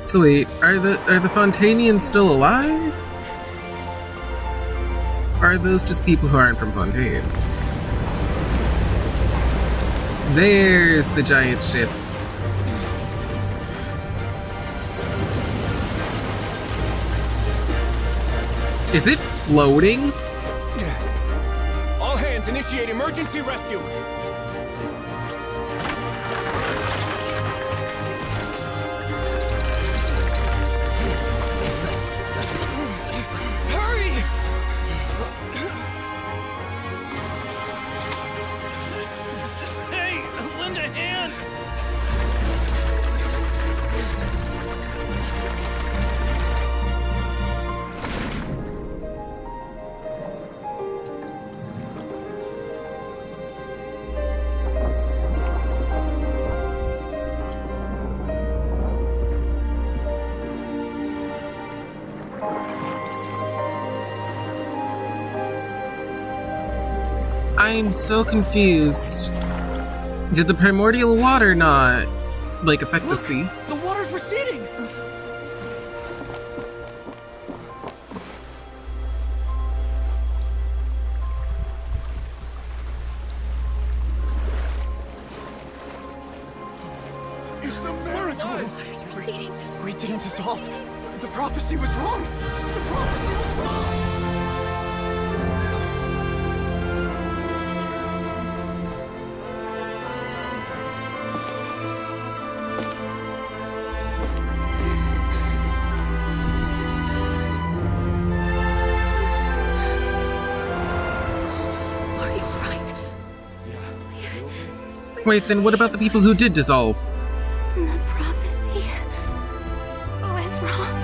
So wait, are the Fontainians still alive? Or are those just people who aren't from Fontaine? There's the giant ship. Is it floating? All hands, initiate emergency rescue! Hurry! Hey, lend a hand! I'm so confused. Did the primordial water not, like, affect the sea? The water's receding! It's a miracle! The water's receding. We didn't dissolve. The prophecy was wrong. The prophecy was wrong. Wait, then what about the people who did dissolve? The prophecy was wrong.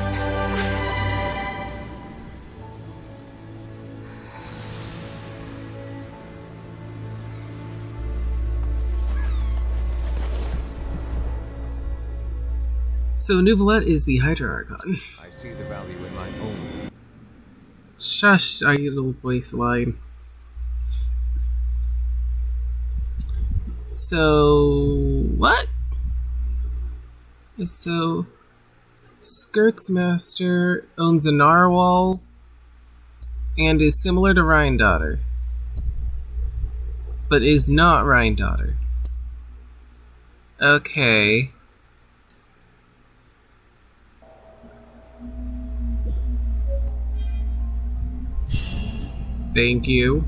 So Nouvelette is the Hydra Archon. I see the value in my own. Shush, idle voice line. So, what? So, Skirk's master owns a narwhal and is similar to Rhine-Daughter, but is not Rhine-Daughter. Okay. Thank you.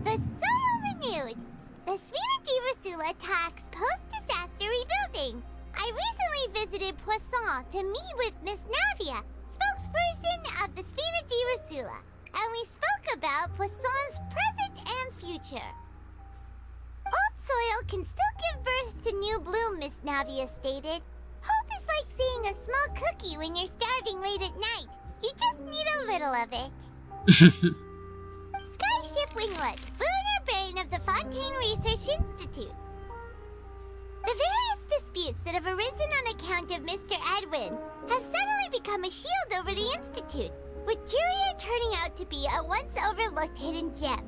The soil renewed. The Spina di Rosula talks post-disaster rebuilding. I recently visited Poisson to meet with Miss Navia, spokesperson of the Spina di Rosula, and we spoke about Poisson's present and future. Old soil can still give birth to new bloom, Miss Navia stated. Hope is like seeing a small cookie when you're starving late at night. You just need a little of it. Skyship Winglet, lunar brain of the Fontaine Research Institute. The various disputes that have arisen on account of Mr. Edwin have suddenly become a shield over the Institute, with Jurier turning out to be a once overlooked hidden gem.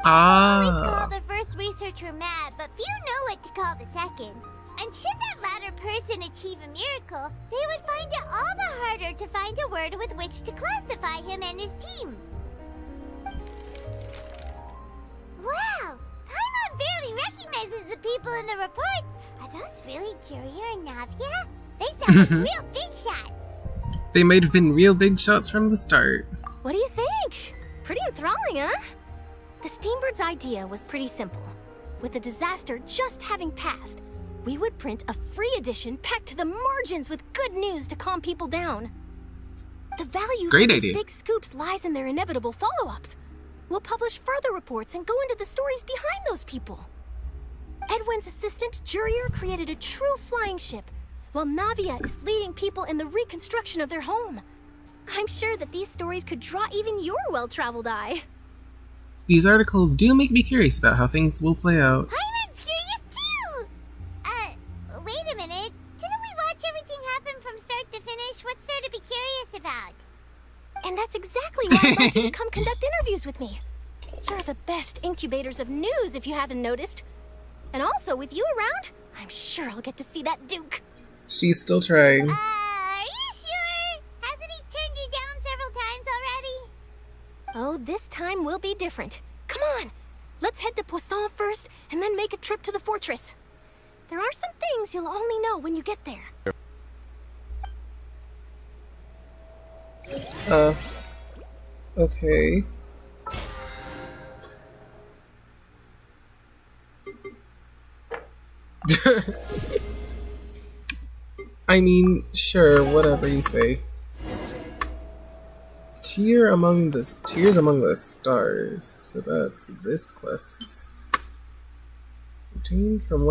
I always call the first researcher mad, but few know what to call the second. And should that latter person achieve a miracle, they would find it all the harder to find a word with which to classify him and his team. Wow! Paimon barely recognizes the people in the reports. Are those really Jurier and Navia? They sound like real big shots. They might have been real big shots from the start. What do you think? Pretty enthralling, huh? The Steambird's idea was pretty simple. With the disaster just having passed, we would print a free edition packed to the margins with good news to calm people down. The value Great for idea. these big scoops lies in their inevitable follow-ups. We'll publish further reports and go into the stories behind those people. Edwin's assistant, Jurier, created a true flying ship, while Navia is leading people in the reconstruction of their home. I'm sure that these stories could draw even your well-traveled eye. These articles do make me curious about how things will play out. Paimon's curious too! Wait a minute. Didn't we watch everything happen from start to finish? What's there to be curious about? And that's exactly why I'd like you to come conduct interviews with me. You're the best incubators of news, if you haven't noticed. And also, with you around, I'm sure I'll get to see that Duke. She's still trying. Are you sure? Hasn't he turned you down several times already? Oh, this time will be different. Come on, let's head to Poisson first, and then make a trip to the fortress. There are some things you'll only know when you get there. Okay. I mean, sure, whatever you say. Tears among the stars. So that's this quest's. Obtained from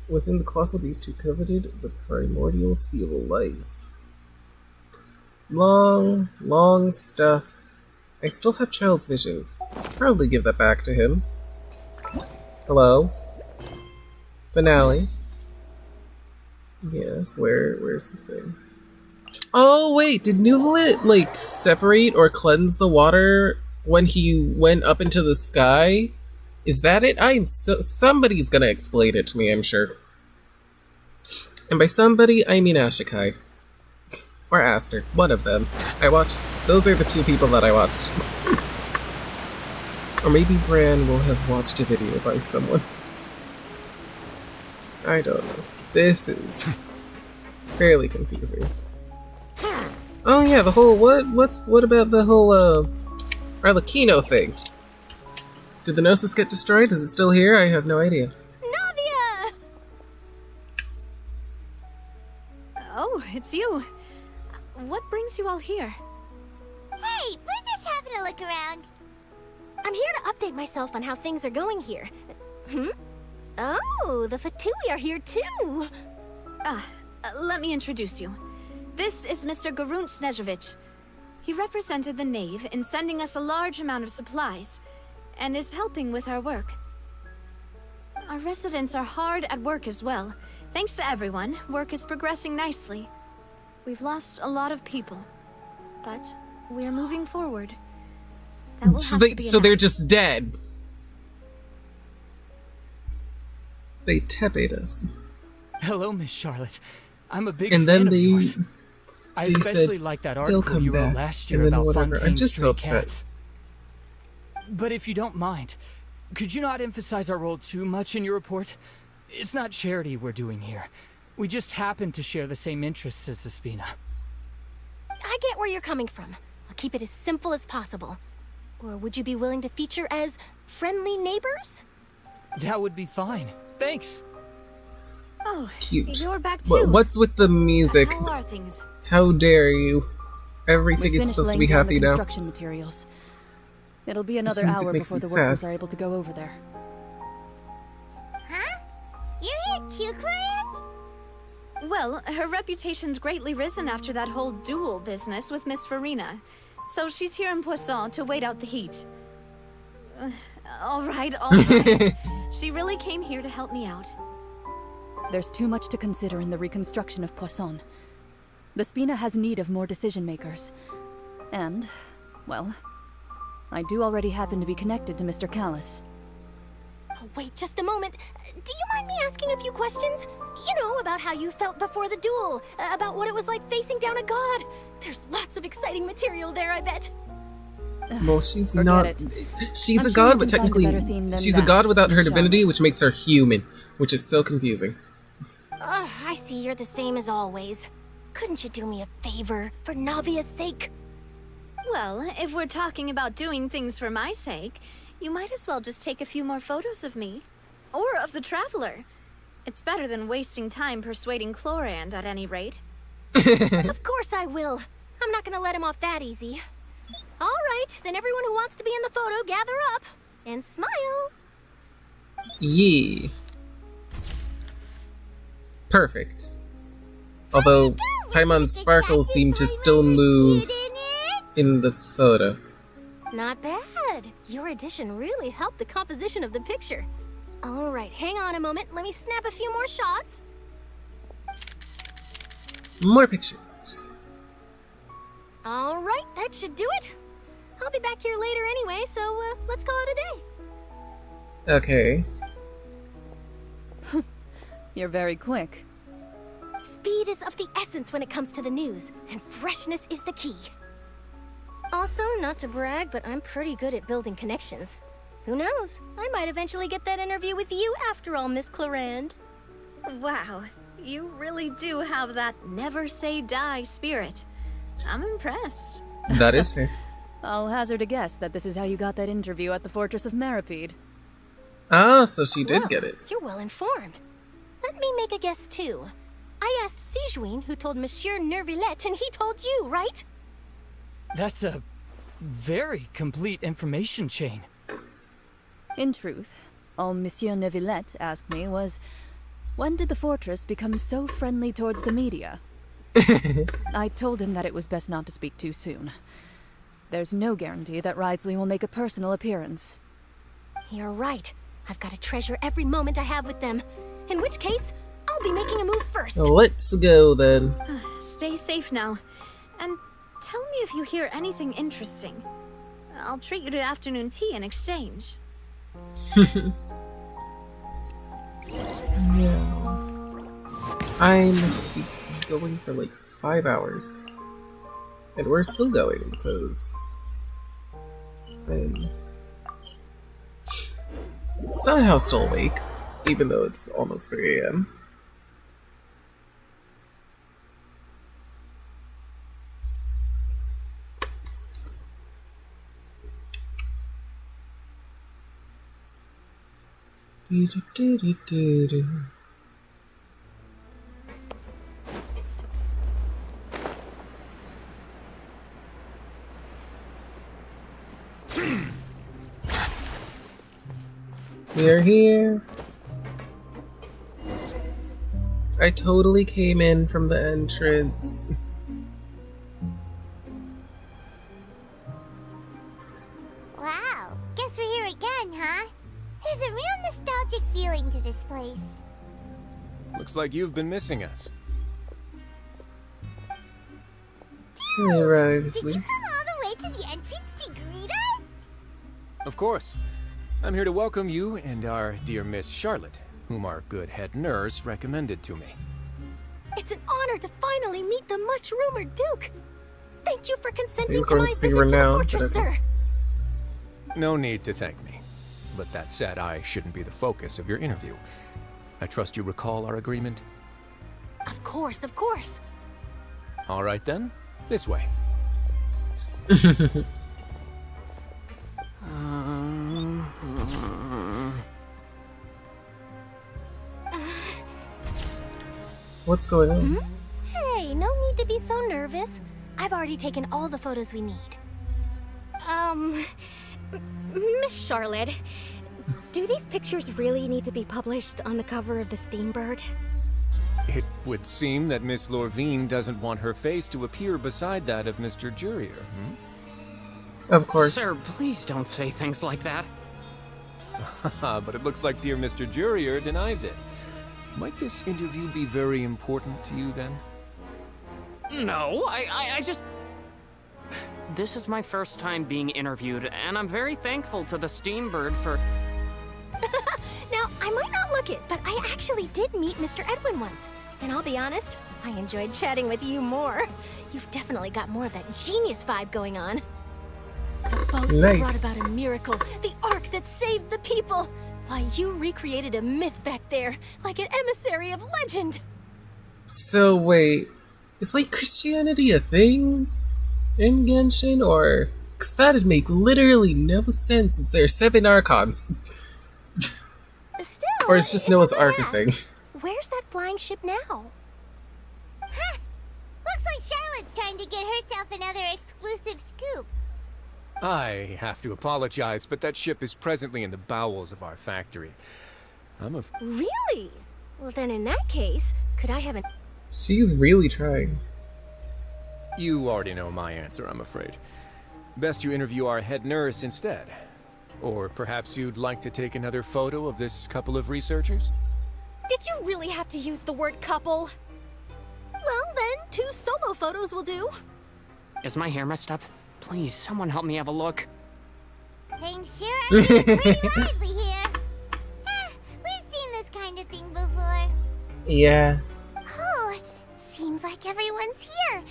within the colossal beast who coveted the primordial seal of life. Long stuff. I still have child's vision. Probably give that back to him. Hello? Finale. Yes, where's the thing? Oh wait, did Nuvalit like separate or cleanse the water when he went up into the sky? Is that it? Somebody's gonna explain it to me, I'm sure. And by somebody, I mean Ashikai. Or Aster, one of them. Those are the two people that I watched. Or maybe Bran will have watched a video by someone. I don't know. This is fairly confusing. Oh yeah, the whole what about the whole Arlecchino thing? Did the Gnosis get destroyed? Is it still here? I have no idea. Navia! Oh, it's you. What brings you all here? Hey, we're just having a look around. I'm here to update myself on how things are going here. Oh, the Fatui are here too! Let me introduce you. This is Mr. Garunt Snežević. He represented the Knave in sending us a large amount of supplies, and is helping with our work. Our residents are hard at work as well. Thanks to everyone, work is progressing nicely. We've lost a lot of people, but we're moving forward. That will have to be So they're just dead. They tepid us. Hello, Miss Charlotte. I'm a big And fan then of yours. I they especially said like that they'll article come you wrote back, last and year then about whatever. I'm Fontaine's just stray so upset. cats. But if you don't mind, could you not emphasize our role too much in your report? It's not charity we're doing here. We just happen to share the same interests as the Spina. I get where you're coming from. I'll keep it as simple as possible. Or would you be willing to feature as friendly neighbors? That would be fine. Thanks. Oh, Cute. you're back too. What's with the music? How are things? How dare you? Everything is supposed to be happy now. Construction materials. It'll be another music hour makes before me the workers sad. are able to go over there. Huh? You're here too, Clorinde? Well, her reputation's greatly risen after that whole duel business with Miss Furina. So she's here in Poisson to wait out the heat. All right. She really came here to help me out. There's too much to consider in the reconstruction of Poisson. The Spina has need of more decision makers. And, well, I do already happen to be connected to Mr. Callis. Oh, wait just a moment. Do you mind me asking a few questions? You know, about how you felt before the duel, about what it was like facing down a god. There's lots of exciting material there, I bet. Well, she's Forget not. it. She's I'm a sure god, we but can find a technically, better theme than she's a that, god without her Miss divinity, Charlotte. which makes her human, which is so confusing. I see you're the same as always. Couldn't you do me a favor, for Navia's sake? Well, if we're talking about doing things for my sake, you might as well just take a few more photos of me. Or of the Traveler. It's better than wasting time persuading Clorinde, at any rate. Of course I will. I'm not gonna let him off that easy. All right, then everyone who wants to be in the photo, gather up. And smile. Yee. Perfect. Although, Paimon's sparkles seem to still move in the photo. Not bad. Your addition really helped the composition of the picture. All right, hang on a moment. Let me snap a few more shots. More pictures. All right, that should do it. I'll be back here later anyway, so let's call it a day. Okay. You're very quick. Speed is of the essence when it comes to the news, and freshness is the key. Also, not to brag, but I'm pretty good at building connections. Who knows? I might eventually get that interview with you after all, Miss Clorinde. Wow, you really do have that never say die spirit. I'm impressed. That is fair. I'll hazard a guess that this is how you got that interview at the Fortress of Meripede. Ah, so she did Whoa, get it. You're well informed. Let me make a guess too. I asked Sijuin, who told Monsieur Nervillet, and he told you, right? That's a very complete information chain. In truth, all Monsieur Neuvillette asked me was, when did the fortress become so friendly towards the media? I told him that it was best not to speak too soon. There's no guarantee that Ridesley will make a personal appearance. You're right. I've got to treasure every moment I have with them. In which case, I'll be making a move first. Let's go then. Stay safe now. And tell me if you hear anything interesting. I'll treat you to afternoon tea in exchange. Yeah. I must be going for like 5 hours. And we're still going because I'm somehow still awake, even though it's almost 3 a.m. We are here. I totally came in from the entrance. Wow, guess we're here again, huh? There's a real nostalgic feeling to this place. Looks like you've been missing us. Hey, Did Ridesley. you come all the way to the entrance to greet us? Of course. I'm here to welcome you and our dear Miss Charlotte, whom our good head nurse recommended to me. It's an honor to finally meet the much-rumored Duke. Thank you for consenting You're to my going to see visit to the renowned, fortress, but sir. No need to thank me. But that said, I shouldn't be the focus of your interview. I trust you recall our agreement? Of course, of course. All right then, this way. What's going on? Hey, no need to be so nervous. I've already taken all the photos we need. Miss Charlotte, do these pictures really need to be published on the cover of the Steambird? It would seem that Miss Lorvine doesn't want her face to appear beside that of Mr. Jurier, Of course. Sir, please don't say things like that. But it looks like dear Mr. Jurier denies it. Might this interview be very important to you then? No, I just... This is my first time being interviewed, and I'm very thankful to the Steambird for... Now, I might not look it, but I actually did meet Mr. Edwin once. And I'll be honest, I enjoyed chatting with you more. You've definitely got more of that genius vibe going on. The boat that brought about a miracle, the ark that saved the people. Why, you recreated a myth back there, like an emissary of legend. So wait, is like Christianity a thing in Genshin, or? Because that'd make literally no sense since there are 7 Archons. Still, or it's just Noah's Ark a thing. Where's that flying ship now? Huh. Looks like Charlotte's trying to get herself another exclusive scoop. I have to apologize, but that ship is presently in the bowels of our factory. Really? Well then in that case, could I have an... She's really trying. You already know my answer, I'm afraid. Best you interview our head nurse instead. Or perhaps you'd like to take another photo of this couple of researchers? Did you really have to use the word couple? Well then, 2 solo photos will do. Is my hair messed up? Please, someone help me have a look. Things sure are getting pretty lively here. We've seen this kind of thing before. Yeah. Oh, seems like everyone's here.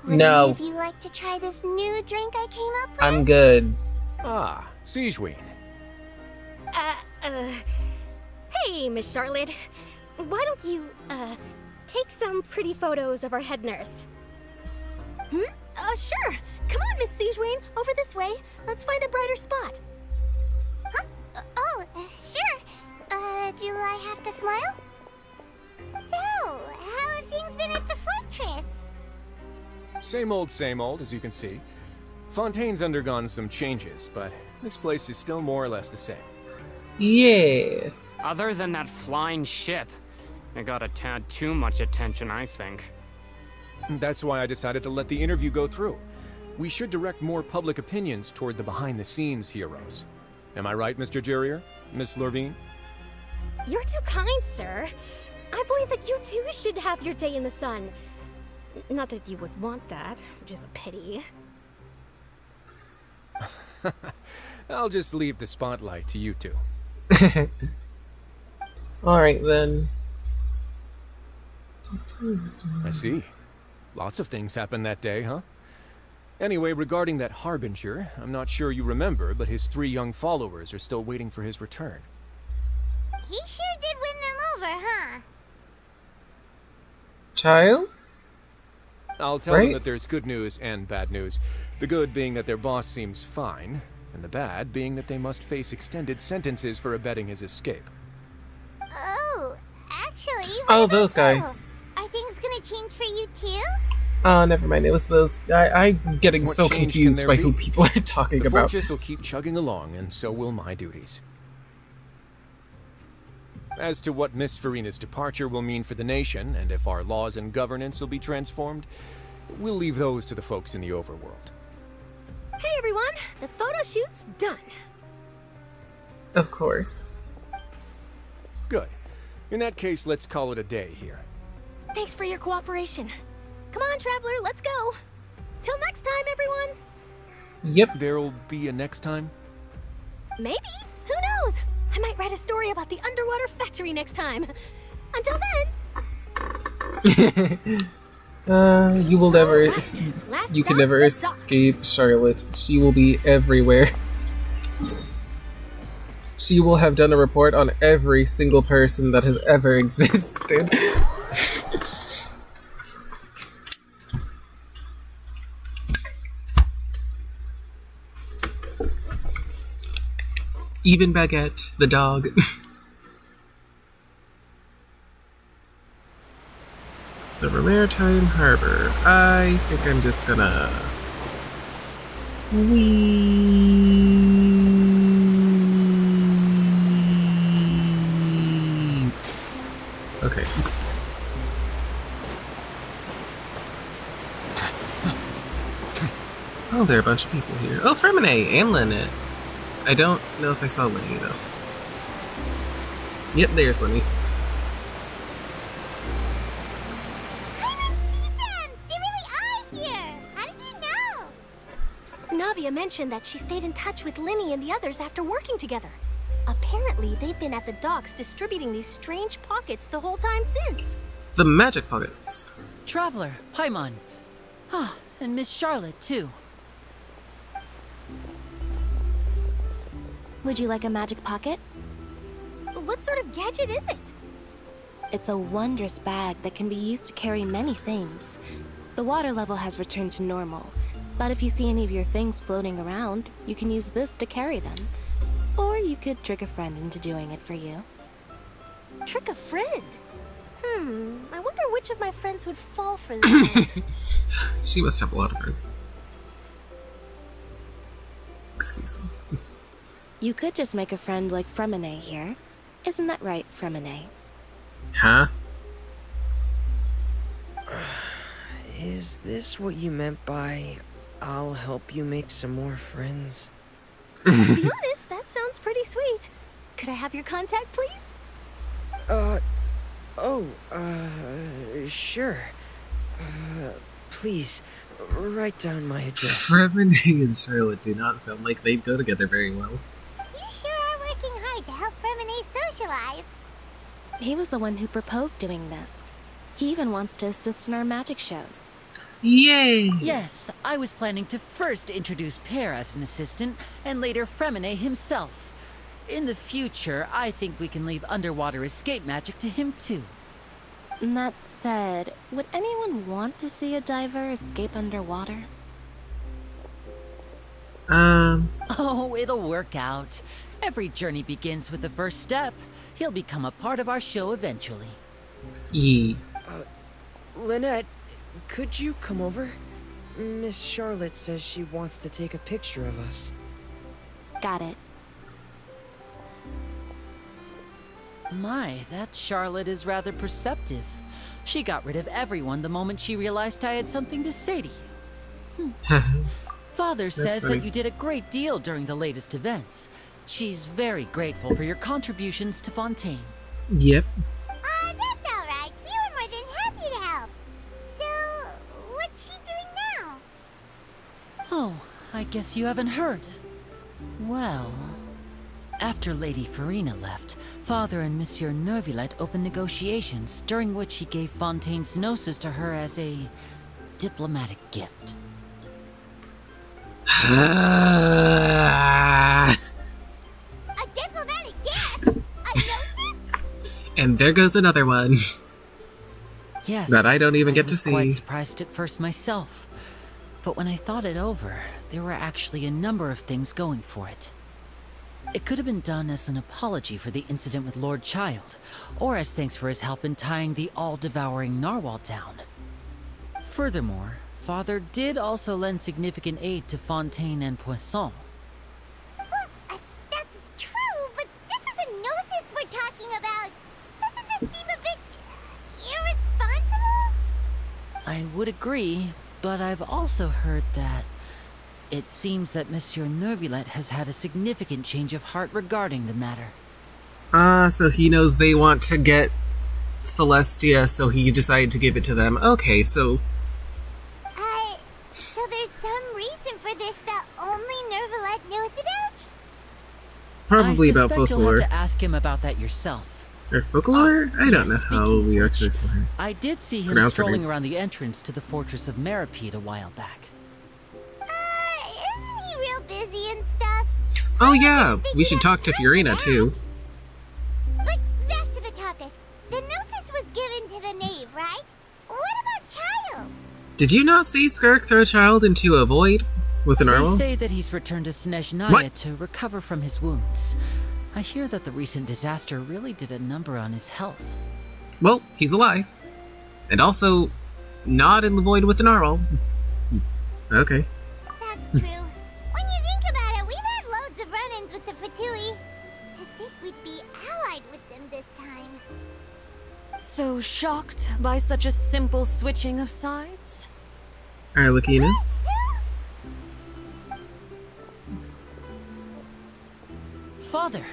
Would No. any of you like to try this new drink I came up with? I'm good. Ah, Sigewin. Hey, Miss Charlotte. Why don't you, take some pretty photos of our head nurse? Sure. Come on, Miss Sigewin, over this way. Let's find a brighter spot. Huh? Sure. Do I have to smile? So, how have things been at the fortress? Same old, as you can see. Fontaine's undergone some changes, but this place is still more or less the same. Yeah. Other than that flying ship, it got a tad too much attention, I think. That's why I decided to let the interview go through. We should direct more public opinions toward the behind-the-scenes heroes. Am I right, Mr. Jurier? Miss Lorvine? You're too kind, sir. I believe that you too should have your day in the sun. Not that you would want that, which is a pity. I'll just leave the spotlight to you two. Alright then. I see. Lots of things happened that day, huh? Anyway, regarding that Harbinger, I'm not sure you remember, but his 3 young followers are still waiting for his return. He sure did win them over, huh? Child? I'll tell them that there's good news and bad news. The good being that their boss seems fine, and the bad being that they must face extended sentences for abetting his escape. Oh, actually... Oh, those guys. Are things gonna change for you too? Oh, never mind. It was those. I'm getting What so change can confused there by be? who people are talking The about. fortress will keep chugging along, and so will my duties. As to what Miss Furina's departure will mean for the nation, and if our laws and governance will be transformed, we'll leave those to the folks in the overworld. Hey everyone, the photo shoot's done. Of course. Good. In that case, let's call it a day here. Thanks for your cooperation. Come on, Traveler, let's go. Till next time, everyone. Yep. There'll be a next time? Maybe. Who knows? I might write a story about the underwater factory next time. Until then... You will never... You can never escape Charlotte. She will be everywhere. She will have done a report on every single person that has ever existed. Even Baguette, the dog. The Maritime Harbor. I think I'm just gonna... Okay. Oh, there are a bunch of people here. Oh, Fremine and Lynette. I don't know if I saw Lenny though. Yep, there's Lenny. Navia mentioned that she stayed in touch with Linny and the others after working together. Apparently, they've been at the docks distributing these strange pockets the whole time since. The magic pockets. Traveler, Paimon. Ah, and Miss Charlotte, too. Would you like a magic pocket? What sort of gadget is it? It's a wondrous bag that can be used to carry many things. The water level has returned to normal, but if you see any of your things floating around, you can use this to carry them. Or you could trick a friend into doing it for you. Trick a friend? I wonder which of my friends would fall for that. She must have a lot of friends. Excuse me. You could just make a friend like Fremine here. Isn't that right, Fremine? Huh? Is this what you meant by, I'll help you make some more friends? To be honest, that sounds pretty sweet. Could I have your contact, please? Sure. Please, write down my address. Fremine and Charlotte do not sound like they'd go together very well. You sure are working hard to help Fremine socialize. He was the one who proposed doing this. He even wants to assist in our magic shows. Yay! Yes, I was planning to first introduce Pear as an assistant, and later Fremine himself. In the future, I think we can leave underwater escape magic to him too. That said, would anyone want to see a diver escape underwater? Oh, it'll work out. Every journey begins with the first step. He'll become a part of our show eventually. Yee. Lynette, could you come over? Miss Charlotte says she wants to take a picture of us. Got it. My, that Charlotte is rather perceptive. She got rid of everyone the moment she realized I had something to say to you. Father says that you did a great deal during the latest events. She's very grateful for your contributions to Fontaine. Yep. That's alright. We were more than happy to help. So, what's she doing now? Oh, I guess you haven't heard. Well, after Lady Furina left, Father and Monsieur Neuvillette opened negotiations, during which he gave Fontaine's gnosis to her as a diplomatic gift. A diplomatic gift? A gnosis? And there goes another one. Yes. That I don't even get to see. I was quite surprised at first myself. But when I thought it over, there were actually a number of things going for it. It could have been done as an apology for the incident with Lord Child, or as thanks for his help in tying the all-devouring narwhal down. Furthermore, Father did also lend significant aid to Fontaine and Poisson. That's true, but this is a gnosis we're talking about. Doesn't this seem a bit irresponsible? I would agree, but I've also heard that it seems that Monsieur Neuvillette has had a significant change of heart regarding the matter. So he knows they want to get Celestia, so he decided to give it to them. Okay, so... So there's some reason for this that only Neuvillette knows about? Probably about I suspect you'll have folklore. to ask him about that yourself. Or folklore? I don't know how we actually spell her. I did see him Pronounce her strolling name. around the entrance to the fortress of Meripede a while back. Isn't he real busy and stuff? Oh yeah, we should talk to Furina too. But back to the topic. The Gnosis was given to the knave, right? What about Child? Did you not see Skirk throw Child into a void with an They arrow? say that he's returned to Snezhnaya What? to recover from his wounds. I hear that the recent disaster really did a number on his health. Well, he's alive. And also, not in the void with an arrow. Okay. That's true. When you think about it, we've had loads of run-ins with the Fatui. To think we'd be allied with them this time. So shocked by such a simple switching of sides? Arlecchino? Father!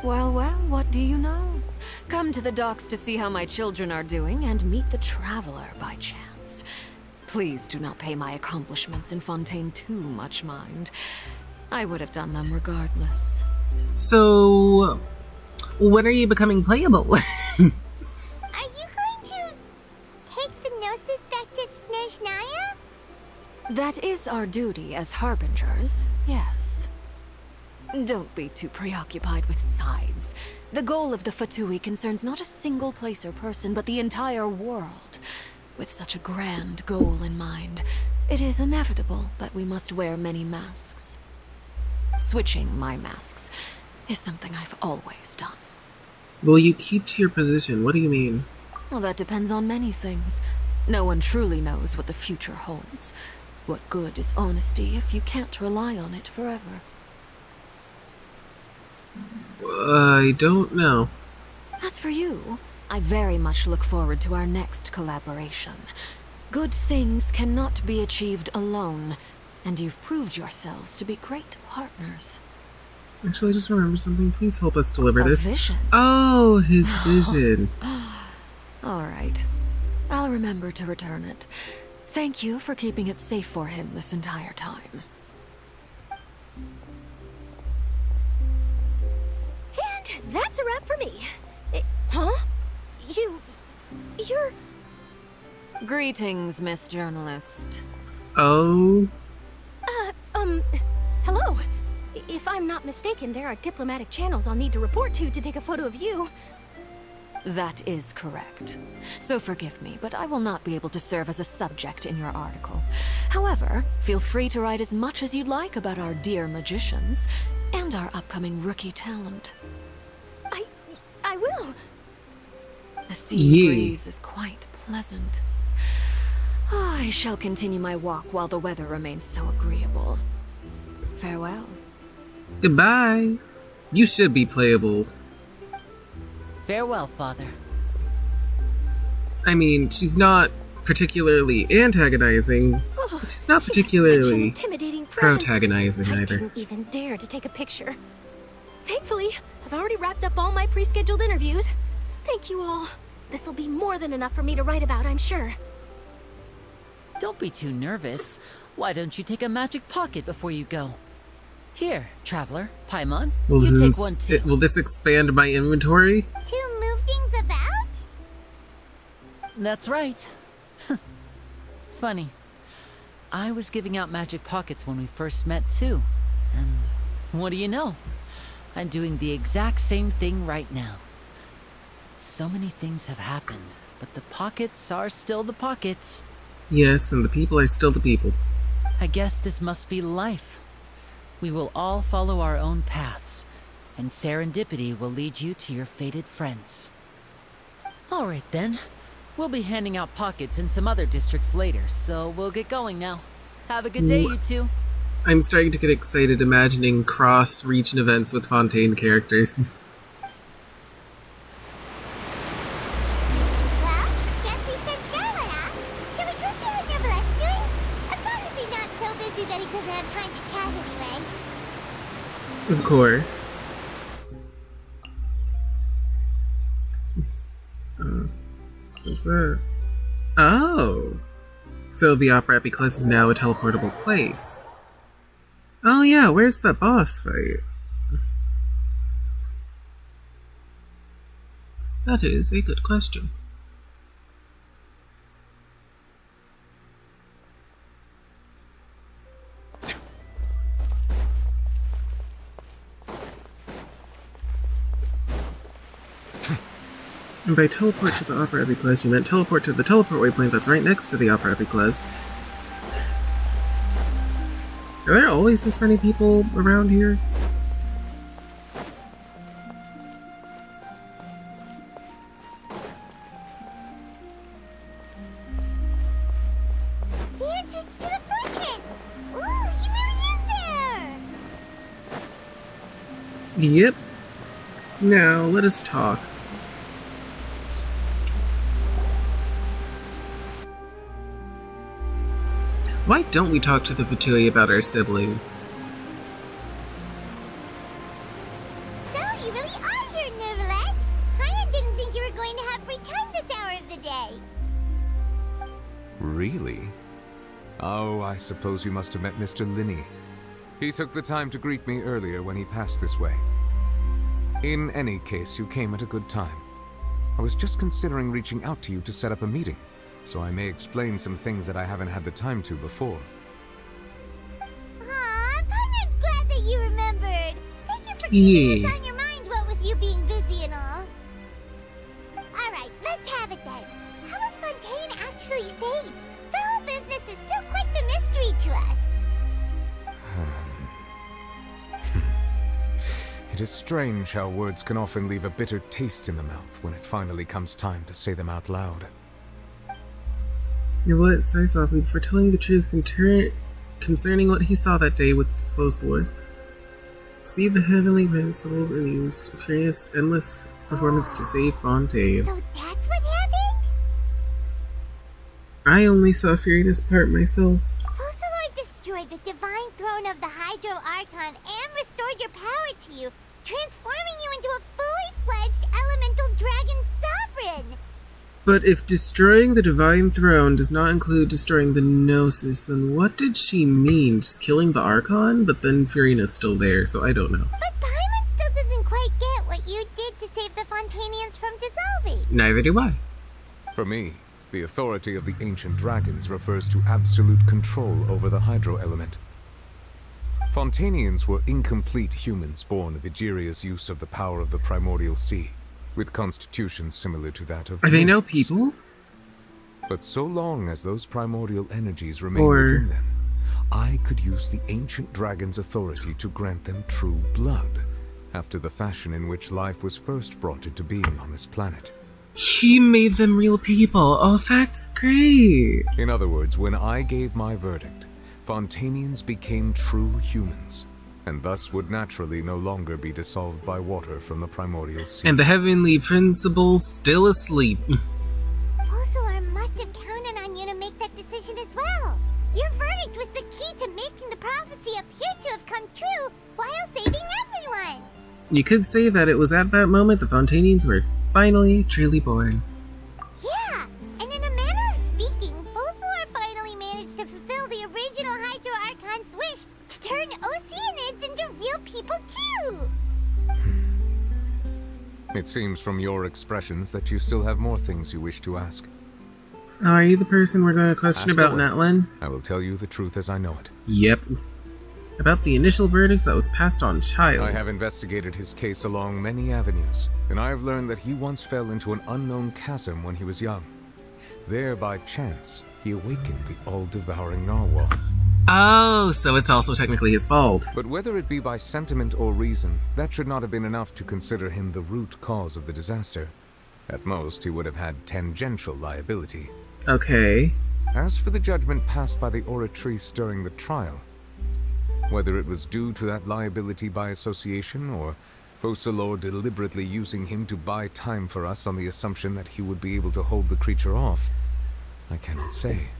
Well, well, what do you know? Come to the docks to see how my children are doing and meet the traveler by chance. Please do not pay my accomplishments in Fontaine too much mind. I would have done them regardless. So, when are you becoming playable? Are you going to take the Gnosis back to Snezhnaya? That is our duty as harbingers, yes. Don't be too preoccupied with sides. The goal of the Fatui concerns not a single place or person, but the entire world. With such a grand goal in mind, it is inevitable that we must wear many masks. Switching my masks is something I've always done. Will you keep to your position? What do you mean? Well, that depends on many things. No one truly knows what the future holds. What good is honesty if you can't rely on it forever? I don't know. As for you, I very much look forward to our next collaboration. Good things cannot be achieved alone, and you've proved yourselves to be great partners. Actually, I just remembered something. Please help us deliver this. Vision? Oh, his vision. All right. I'll remember to return it. Thank you for keeping it safe for him this entire time. And that's a wrap for me. Huh? You're... Greetings, Miss Journalist. Oh? Hello. If I'm not mistaken, there are diplomatic channels I'll need to report to take a photo of you. That is correct. So forgive me, but I will not be able to serve as a subject in your article. However, feel free to write as much as you'd like about our dear magicians and our upcoming rookie talent. I will. The sea breeze is quite pleasant. I shall continue my walk while the weather remains so agreeable. Farewell. Goodbye. You should be playable. Farewell, Father. I mean, she's not particularly antagonizing. But she's not particularly Intimidating presence. protagonizing I either. didn't even dare to take a picture. Thankfully, I've already wrapped up all my pre-scheduled interviews. Thank you all. This'll be more than enough for me to write about, I'm sure. Don't be too nervous. Why don't you take a magic pocket before you go? Here, traveler, Paimon, you take one too. Will this expand my inventory? To move things about? That's right. Funny. I was giving out magic pockets when we first met too. And what do you know? I'm doing the exact same thing right now. So many things have happened, but the pockets are still the pockets. Yes, and the people are still the people. I guess this must be life. We will all follow our own paths, and serendipity will lead you to your fated friends. All right then. We'll be handing out pockets in some other districts later, so we'll get going now. Have a good day, you two. I'm starting to get excited imagining cross-region events with Fontaine characters. Well, guess we sent Charlotte out. Shall we go see how Neverlette's doing? As long as he's not so busy that he doesn't have time to chat anyway. Of course. What's that? Oh! So the Opera Epiclus is now a teleportable place. Oh yeah, where's that boss fight? That is a good question. And by teleport to the Opera Epiclese, you meant teleport to the teleport waypoint that's right next to the Opera Epiclese. Are there always this many people around here? The entrance to the fortress! Ooh, he really is there! Yep. Now, let us talk. Why don't we talk to the Fatui about our sibling? So, you really are here, Neuvillette? Paimon didn't think you were going to have free time this hour of the day. Really? Oh, I suppose you must have met Mr. Linney. He took the time to greet me earlier when he passed this way. In any case, you came at a good time. I was just considering reaching out to you to set up a meeting, so I may explain some things that I haven't had the time to before. Aw, Paimon's glad that you remembered. Thank you for keeping this on your mind, what with you being busy and all. Alright, let's have it then. How was Fontaine actually saved? The whole business is still quite the mystery to us. It is strange how words can often leave a bitter taste in the mouth when it finally comes time to say them out loud. Neuvillette sighed softly before telling the truth concerning what he saw that day with the Fossilors. Received the heavenly principles and used Furina's endless performance to save Fontaine. So that's what happened? I only saw Furina's part myself. Fossilor destroyed the divine throne of the Hydro Archon and restored your power to you, transforming you into a fully fledged elemental dragon sovereign! But if destroying the divine throne does not include destroying the Gnosis, then what did she mean? Just killing the Archon? But then Furina's still there, so I don't know. But Paimon still doesn't quite get what you did to save the Fontainians from dissolving. Neither do I. For me, the authority of the ancient dragons refers to absolute control over the hydro element. Fontainians were incomplete humans born of Egeria's use of the power of the primordial sea, with constitutions similar to that of Are they now nymphs. people? But so long as those primordial energies remain within them, I could use the ancient dragon's authority to grant them true blood, after the fashion in which life was first brought into being on this planet. He made them real people. Oh, that's great. In other words, when I gave my verdict, Fontainians became true humans, and thus would naturally no longer be dissolved by water from the primordial sea. And the heavenly principles still asleep. Fossilor must have counted on you to make that decision as well. Your verdict was the key to making the prophecy appear to have come true while saving everyone. You could say that it was at that moment the Fontainians were finally truly born. Yeah, and in a manner of speaking, Fossilor finally managed to fulfill the original Hydro Archon's wish to turn Oceanids into real people too! It seems from your expressions that you still have more things you wish to ask. Are you the person we're going to question Ask about away. Natlin? I will tell you the truth as I know it. Yep. About the initial verdict that was passed on Child. I have investigated his case along many avenues, and I have learned that he once fell into an unknown chasm when he was young. There, by chance, he awakened the all-devouring narwhal. Oh, so it's also technically his fault. But whether it be by sentiment or reason, that should not have been enough to consider him the root cause of the disaster. At most, he would have had tangential liability. Okay. As for the judgment passed by the Oratrice during the trial, whether it was due to that liability by association, or Fossilor deliberately using him to buy time for us on the assumption that he would be able to hold the creature off, I cannot say.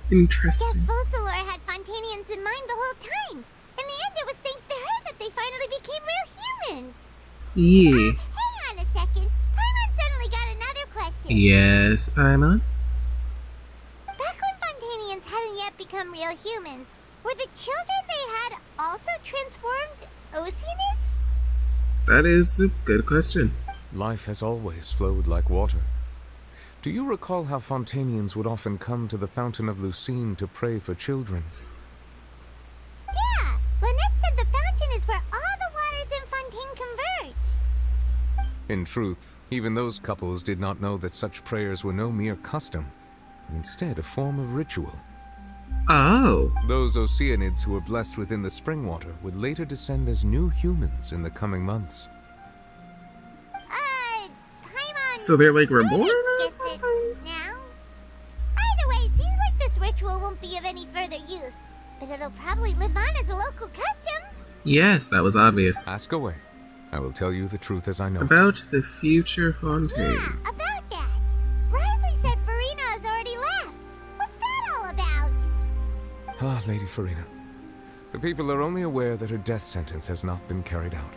Interesting. Guess Fossilor had Fontainians in mind the whole time. In the end, it was thanks to her that they finally became real humans. Yeah. Hang on a second. Paimon suddenly got another question. Yes, Paimon? Back when Fontainians hadn't yet become real humans, were the children they had transformed Oceanids? That is a good question. Life has always flowed like water. Do you recall how Fontainians would often come to the Fountain of Lucine to pray for children? Yeah, Lynette said the fountain is where all the waters in Fontaine converge. In truth, even those couples did not know that such prayers were no mere custom, but instead a form of ritual. Oh. Those Oceanids who were blessed within the spring water would later descend as new humans in the coming months. So they're like reborn? Gets it now? Either way, seems like this ritual won't be of any further use, but it'll probably live on as a local custom. Yes, that was obvious. Ask away. I will tell you the truth as I know. About the future Fontaine. Yeah, about that. Risley said Furina has already left. What's that all about? Ah, Lady Furina. The people are only aware that her death sentence has not been carried out.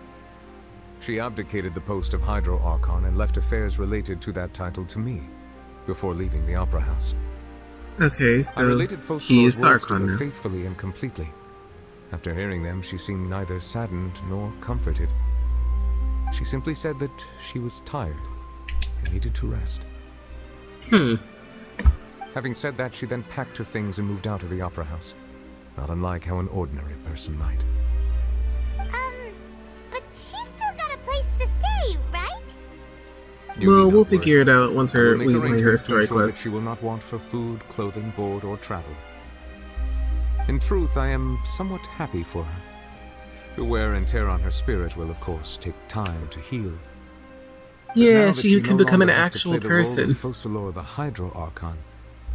She abdicated the post of Hydro Archon and left affairs related to that title to me, before leaving the Opera House. Okay, so he is the Archon now. Faithfully and completely. After hearing them, she seemed neither saddened nor comforted. She simply said that she was tired and needed to rest. Having said that, she then packed her things and moved out of the Opera House, not unlike how an ordinary person might. But she's still got a place to stay, right? Well, we'll figure it out once we play her story quest. She will not want for food, clothing, board, or travel. In truth, I am somewhat happy for her. The wear and tear on her spirit will, of course, take time to heal. Yeah, she can become an actual person. Focalor, the Hydro Archon,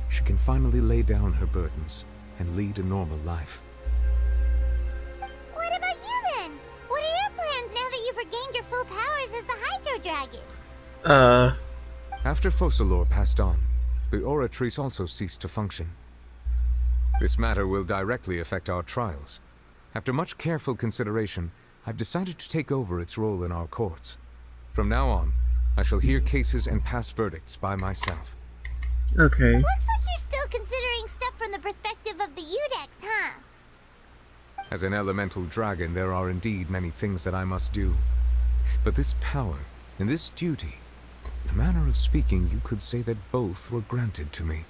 she can finally lay down her burdens and lead a normal life. What about you then? What are your plans now that you've regained your full powers as the Hydro Dragon? After Focalor passed on, the Oratrice also ceased to function. This matter will directly affect our trials. After much careful consideration, I've decided to take over its role in our courts. From now on, I shall hear cases and pass verdicts by myself. Okay. Looks like you're still considering stuff from the perspective of the Udex, huh? As an elemental dragon, there are indeed many things that I must do. But this power and this duty, in a manner of speaking, you could say that both were granted to me.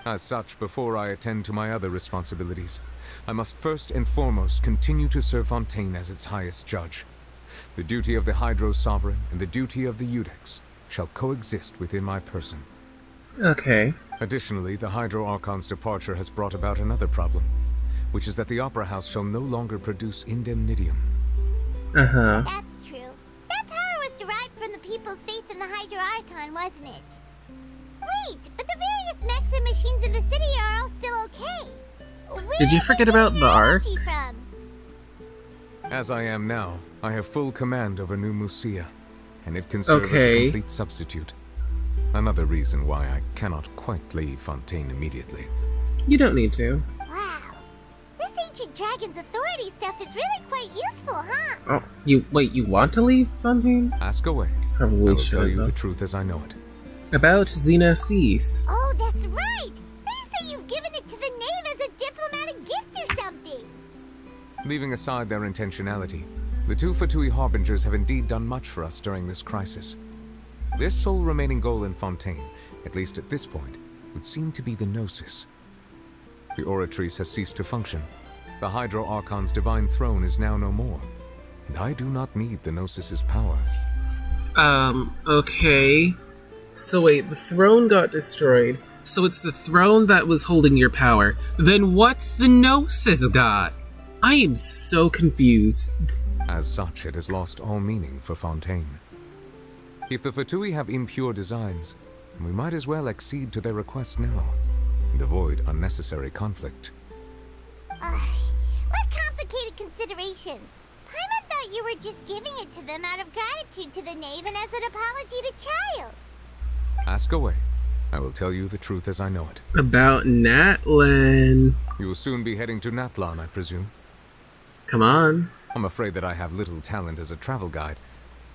As such, before I attend to my other responsibilities, I must first and foremost continue to serve Fontaine as its highest judge. The duty of the Hydro Sovereign and the duty of the Udex shall coexist within my person. Okay. Additionally, the Hydro Archon's departure has brought about another problem, which is that the Opera House shall no longer produce indemnitium. That's true. That power was derived from the people's faith in the Hydro Archon, wasn't it? Wait, but the various mechs and machines in the city are all still okay. Did you forget about the Ark? As I am now, I have full command over New Musia, and it can serve as a complete substitute. Another reason why I cannot quite leave Fontaine immediately. You don't need to. Wow. This ancient dragon's authority stuff is really quite useful, huh? Oh, you want to leave Fontaine? Ask away. Probably I will should, tell you though. the truth as I know it. About Xena Cease. Oh, that's right! They say you've given it to the knave as a diplomatic gift or something! Leaving aside their intentionality, the two Fatui Harbingers have indeed done much for us during this crisis. Their sole remaining goal in Fontaine, at least at this point, would seem to be the Gnosis. The Oratrice has ceased to function. The Hydro Archon's divine throne is now no more, and I do not need the Gnosis's power. Okay. So wait, the throne got destroyed, so it's the throne that was holding your power. Then what's the Gnosis got? I am so confused. As such, it has lost all meaning for Fontaine. If the Fatui have impure designs, then we might as well accede to their request now, and avoid unnecessary conflict. What complicated considerations? Paimon thought you were just giving it to them out of gratitude to the knave and as an apology to Child. Ask away. I will tell you the truth as I know it. About Natlan. You will soon be heading to Natlan, I presume. Come on. I'm afraid that I have little talent as a travel guide,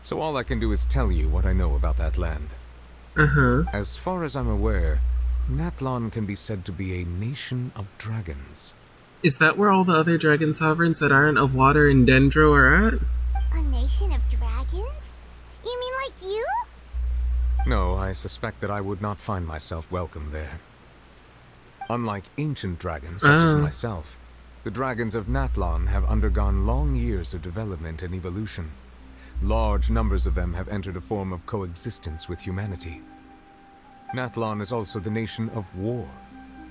so all I can do is tell you what I know about that land. As far as I'm aware, Natlan can be said to be a nation of dragons. Is that where all the other dragon sovereigns that aren't of water and Dendro are at? A nation of dragons? You mean like you? No, I suspect that I would not find myself welcome there. Unlike ancient dragons such as myself, the dragons of Natlan have undergone long years of development and evolution. Large numbers of them have entered a form of coexistence with humanity. Natlan is also the nation of war.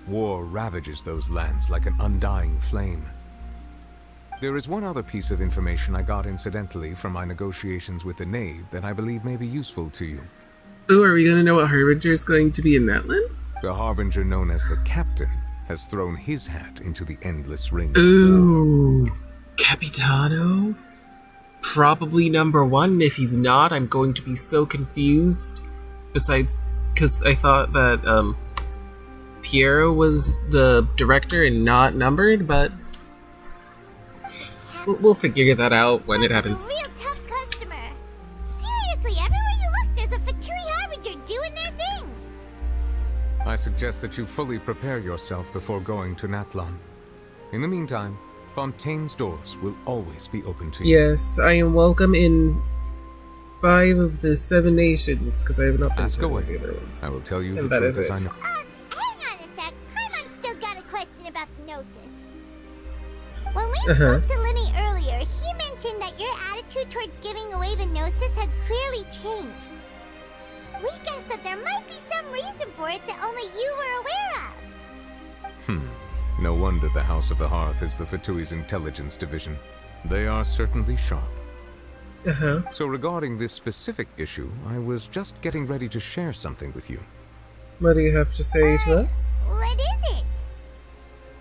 War ravages those lands like an undying flame. There is one other piece of information I got incidentally from my negotiations with the Knave that I believe may be useful to you. Ooh, are we gonna know what Harbinger is going to be in Natlan? The Harbinger known as the Captain has thrown his hat into the endless ring. Ooh, Capitano? Probably number one. If he's not, I'm going to be so confused. Besides, because I thought that Piero was the director and not numbered, but we'll figure that out when it happens. Real tough customer. Seriously, everywhere you look, there's a Fatui Harbinger doing their thing. I suggest that you fully prepare yourself before going to Natlan. In the meantime, Fontaine's doors will always be open to you. Yes, I am welcome in 5 of the 7 nations, because I have not been Ask to away. the other ones. I will tell you And the that truth is as I it. know. Hang on a sec. Paimon's still got a question about Gnosis. When we Uh-huh. spoke to Linny earlier, he mentioned that your attitude towards giving away the Gnosis had clearly changed. We guessed that there might be some reason for it that only you were aware of. No wonder the House of the Hearth is the Fatui's intelligence division. They are certainly sharp. Uh-huh. So regarding this specific issue, I was just getting ready to share something with you. What do you have to say to us? What is it?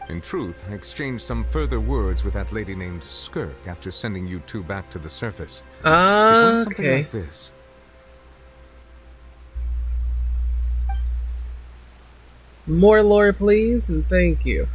In truth, I exchanged some further words with that lady named Skirk after sending you two back to the surface. It went something Okay. like this. More lore, please, and thank you.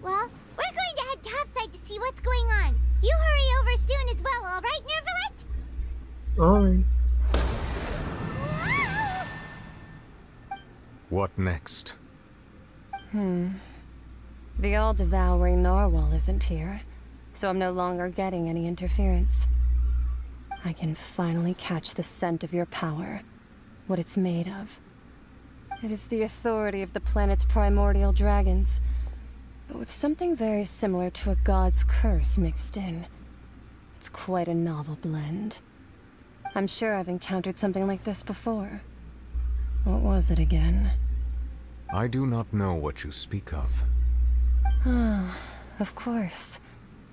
Well, we're going to head topside to see what's going on. You hurry over soon as well, alright, Nervalet? Alright. What next? The all-devouring narwhal isn't here, so I'm no longer getting any interference. I can finally catch the scent of your power, what it's made of. It is the authority of the planet's primordial dragons, but with something very similar to a god's curse mixed in. It's quite a novel blend. I'm sure I've encountered something like this before. What was it again? I do not know what you speak of. Ah, of course.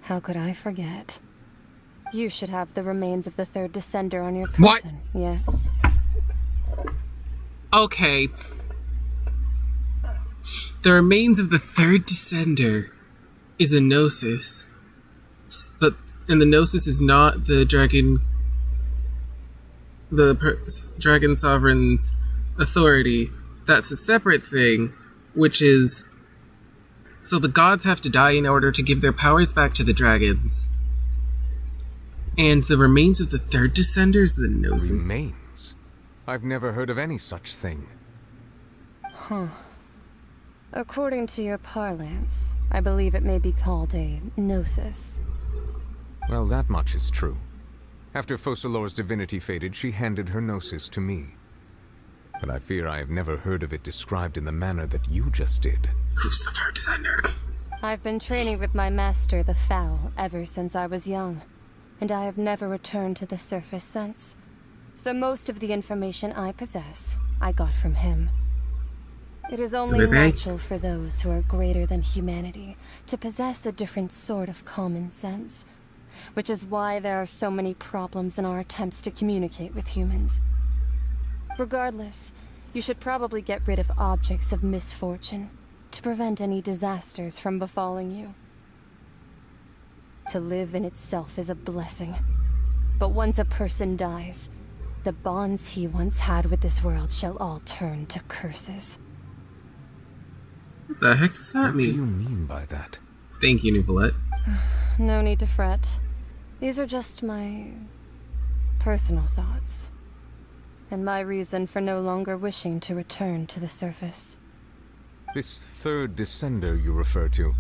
How could I forget? You should have the remains of the third descender on your person. What? Yes. Okay. The remains of the third descender is a Gnosis. And the Gnosis is not the dragon... Dragon Sovereign's authority. That's a separate thing, which is... So the gods have to die in order to give their powers back to the dragons. And the remains of the third descender is the Gnosis. Remains? I've never heard of any such thing. Huh. According to your parlance, I believe it may be called a gnosis. Well, that much is true. After Focalor's divinity faded, she handed her gnosis to me. But I fear I have never heard of it described in the manner that you just did. Who's the third descender? I've been training with my master, the Foul, ever since I was young, and I have never returned to the surface since. So most of the information I possess, I got from him. It is only natural for those who are greater than humanity to possess a different sort of common sense, which is why there are so many problems in our attempts to communicate with humans. Regardless, you should probably get rid of objects of misfortune to prevent any disasters from befalling you. To live in itself is a blessing. But once a person dies, the bonds he once had with this world shall all turn to curses. What the heck does that mean? What do you mean by that? Thank you, Nicolette. No need to fret. These are just my personal thoughts. And my reason for no longer wishing to return to the surface. This third descender you refer to,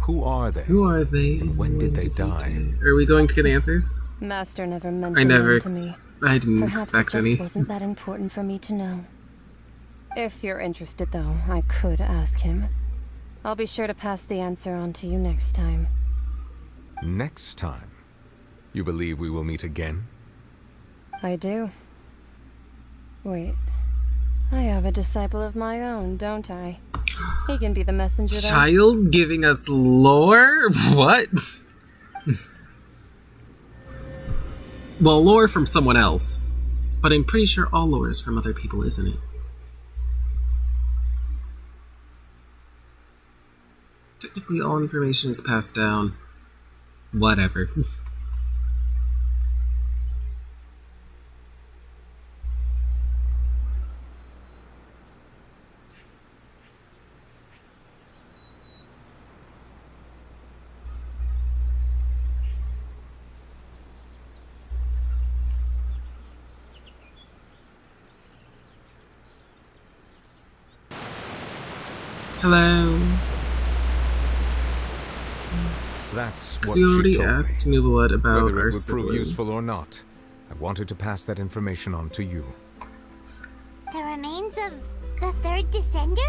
who are they? Who are they? And when did they die? Are we going to get answers? Master never mentioned them to me. I didn't Perhaps expect it just any. wasn't that important for me to know. If you're interested, though, I could ask him. I'll be sure to pass the answer on to you next time. Next time? You believe we will meet again? I do. Wait. I have a disciple of my own, don't I? He can be the messenger then. Child giving us lore? What? Well, lore from someone else. But I'm pretty sure all lore is from other people, isn't it? Technically, all information is passed down. Whatever. Hello. That's Because what we already she told asked Nicolette about Whether our it would prove sibling. useful or not, I wanted to pass that information on to you. The remains of the third descender?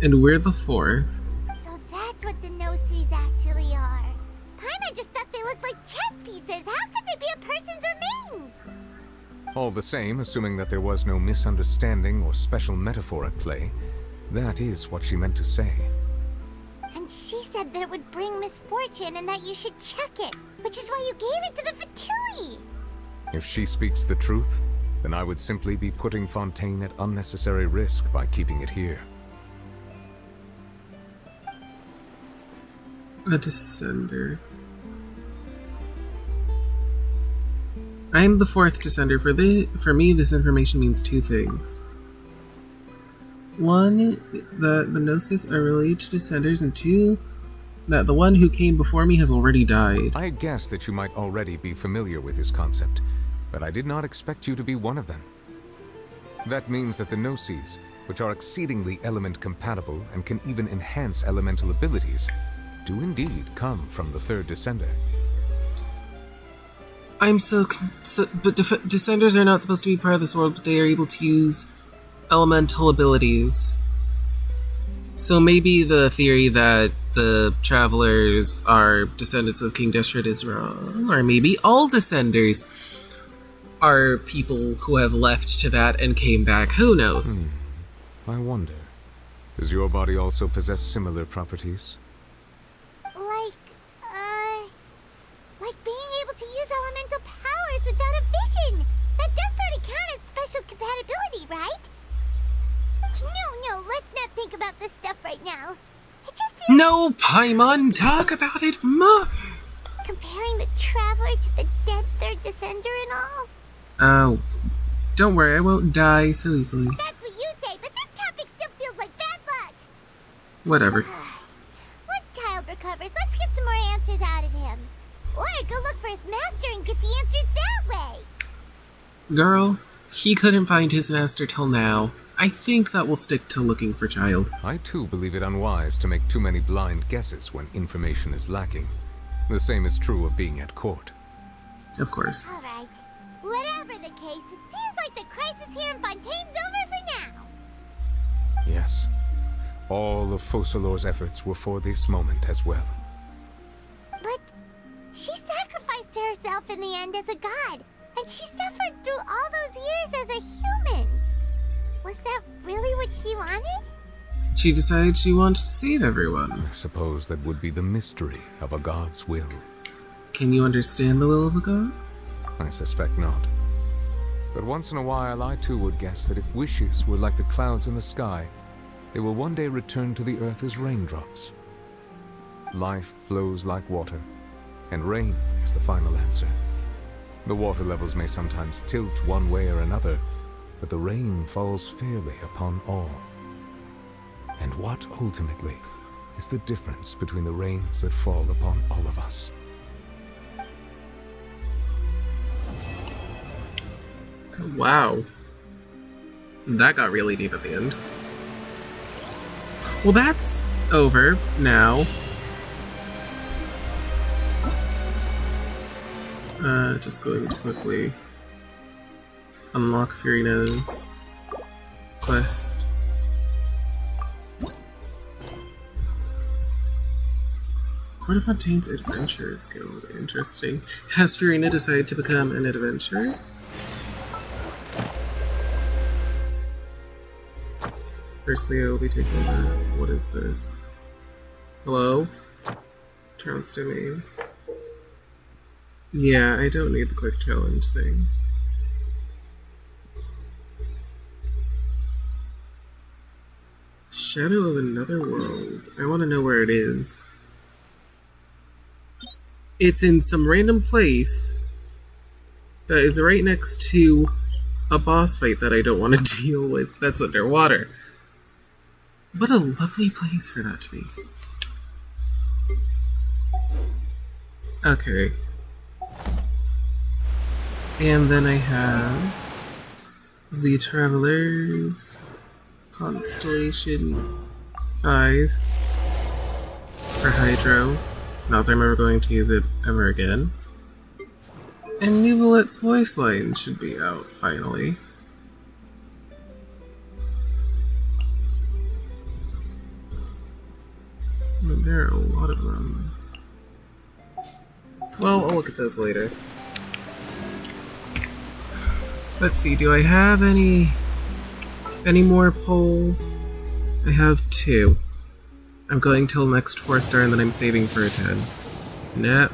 And we're the fourth. So that's what the Gnosis actually are. Paimon just thought they looked like chess pieces. How could they be a person's remains? All the same, assuming that there was no misunderstanding or special metaphor at play, that is what she meant to say. And she said that it would bring misfortune and that you should check it, which is why you gave it to the Fatui. If she speaks the truth, then I would simply be putting Fontaine at unnecessary risk by keeping it here. A descender. I am the fourth descender. For me, this information means two things. One, that the Gnosis are related to descenders, and two, that the one who came before me has already died. I guessed that you might already be familiar with this concept, but I did not expect you to be one of them. That means that the Gnosis, which are exceedingly element compatible and can even enhance elemental abilities, do indeed come from the third descender. I'm but descenders are not supposed to be part of this world, but they are able to use elemental abilities. So maybe the theory that the travelers are descendants of King Deshret is wrong, or maybe all descenders are people who have left Tevat and came back. Who knows? I wonder, does your body also possess similar properties? Like being able to use elemental powers without a vision. That does sort of count as special compatibility, right? No, let's not think about this stuff right now. It just feels... No, Paimon, talk about it more! Comparing the Traveler to the dead third descender and all? Oh, don't worry, I won't die so easily. That's what you say, but this topic still feels like bad luck. Whatever. Once Child recovers, let's get some more answers out of him. Or go look for his master and get the answers that way. Girl, he couldn't find his master till now. I think that we'll stick to looking for Child. I too believe it unwise to make too many blind guesses when information is lacking. The same is true of being at court. Of course. Alright. Whatever the case, it seems like the crisis here in Fontaine's over for now. Yes. All of Focalor's efforts were for this moment as well. But she sacrificed herself in the end as a god, and she suffered through all those years as a human. Was that really what she wanted? She decided she wanted to save everyone. I suppose that would be the mystery of a god's will. Can you understand the will of a god? I suspect not. But once in a while, I too would guess that if wishes were like the clouds in the sky, they will one day return to the earth as raindrops. Life flows like water, and rain is the final answer. The water levels may sometimes tilt one way or another, but the rain falls fairly upon all. And what, ultimately, is the difference between the rains that fall upon all of us? Wow. That got really deep at the end. Well, that's over now. Just going to quickly unlock Furina's quest. Court of Fontaine's Adventurers Guild. Interesting. Has Furina decided to become an adventurer? Firstly, I will be taking that. What is this? Hello? Turns to me. Yeah, I don't need the quick challenge thing. Shadow of Another World. I want to know where it is. It's in some random place that is right next to a boss fight that I don't want to deal with that's underwater. What a lovely place for that to be. Okay. And then I have the Travelers, Constellation 5 for Hydro. Not that I'm ever going to use it ever again. And Nuvolet's voice line should be out finally. There are a lot of them. Well, I'll look at those later. Let's see, do I have any more polls? I have 2. I'm going till next 4-star and then I'm saving for a 10. Nah.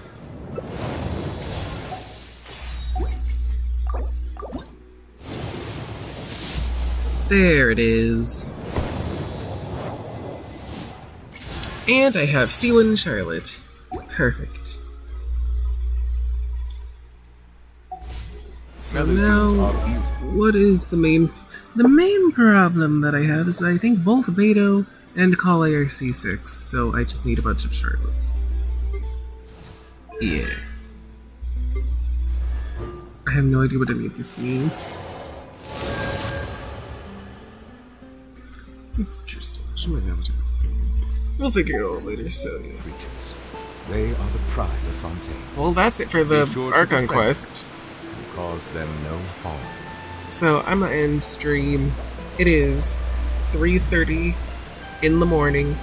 There it is. And I have Seawind Charlotte. Perfect. So now, what is the main problem that I have is that I think both Beto and Kale are C6, so I just need a bunch of Charlottes. Yeah. I have no idea what any of this means. Interesting. We'll figure it out later, so yeah. Creatures. They are the pride of Fontaine. Well, that's it for the Archon Quest. And cause them no harm. So I'm gonna end stream. It is 3:30 in the morning.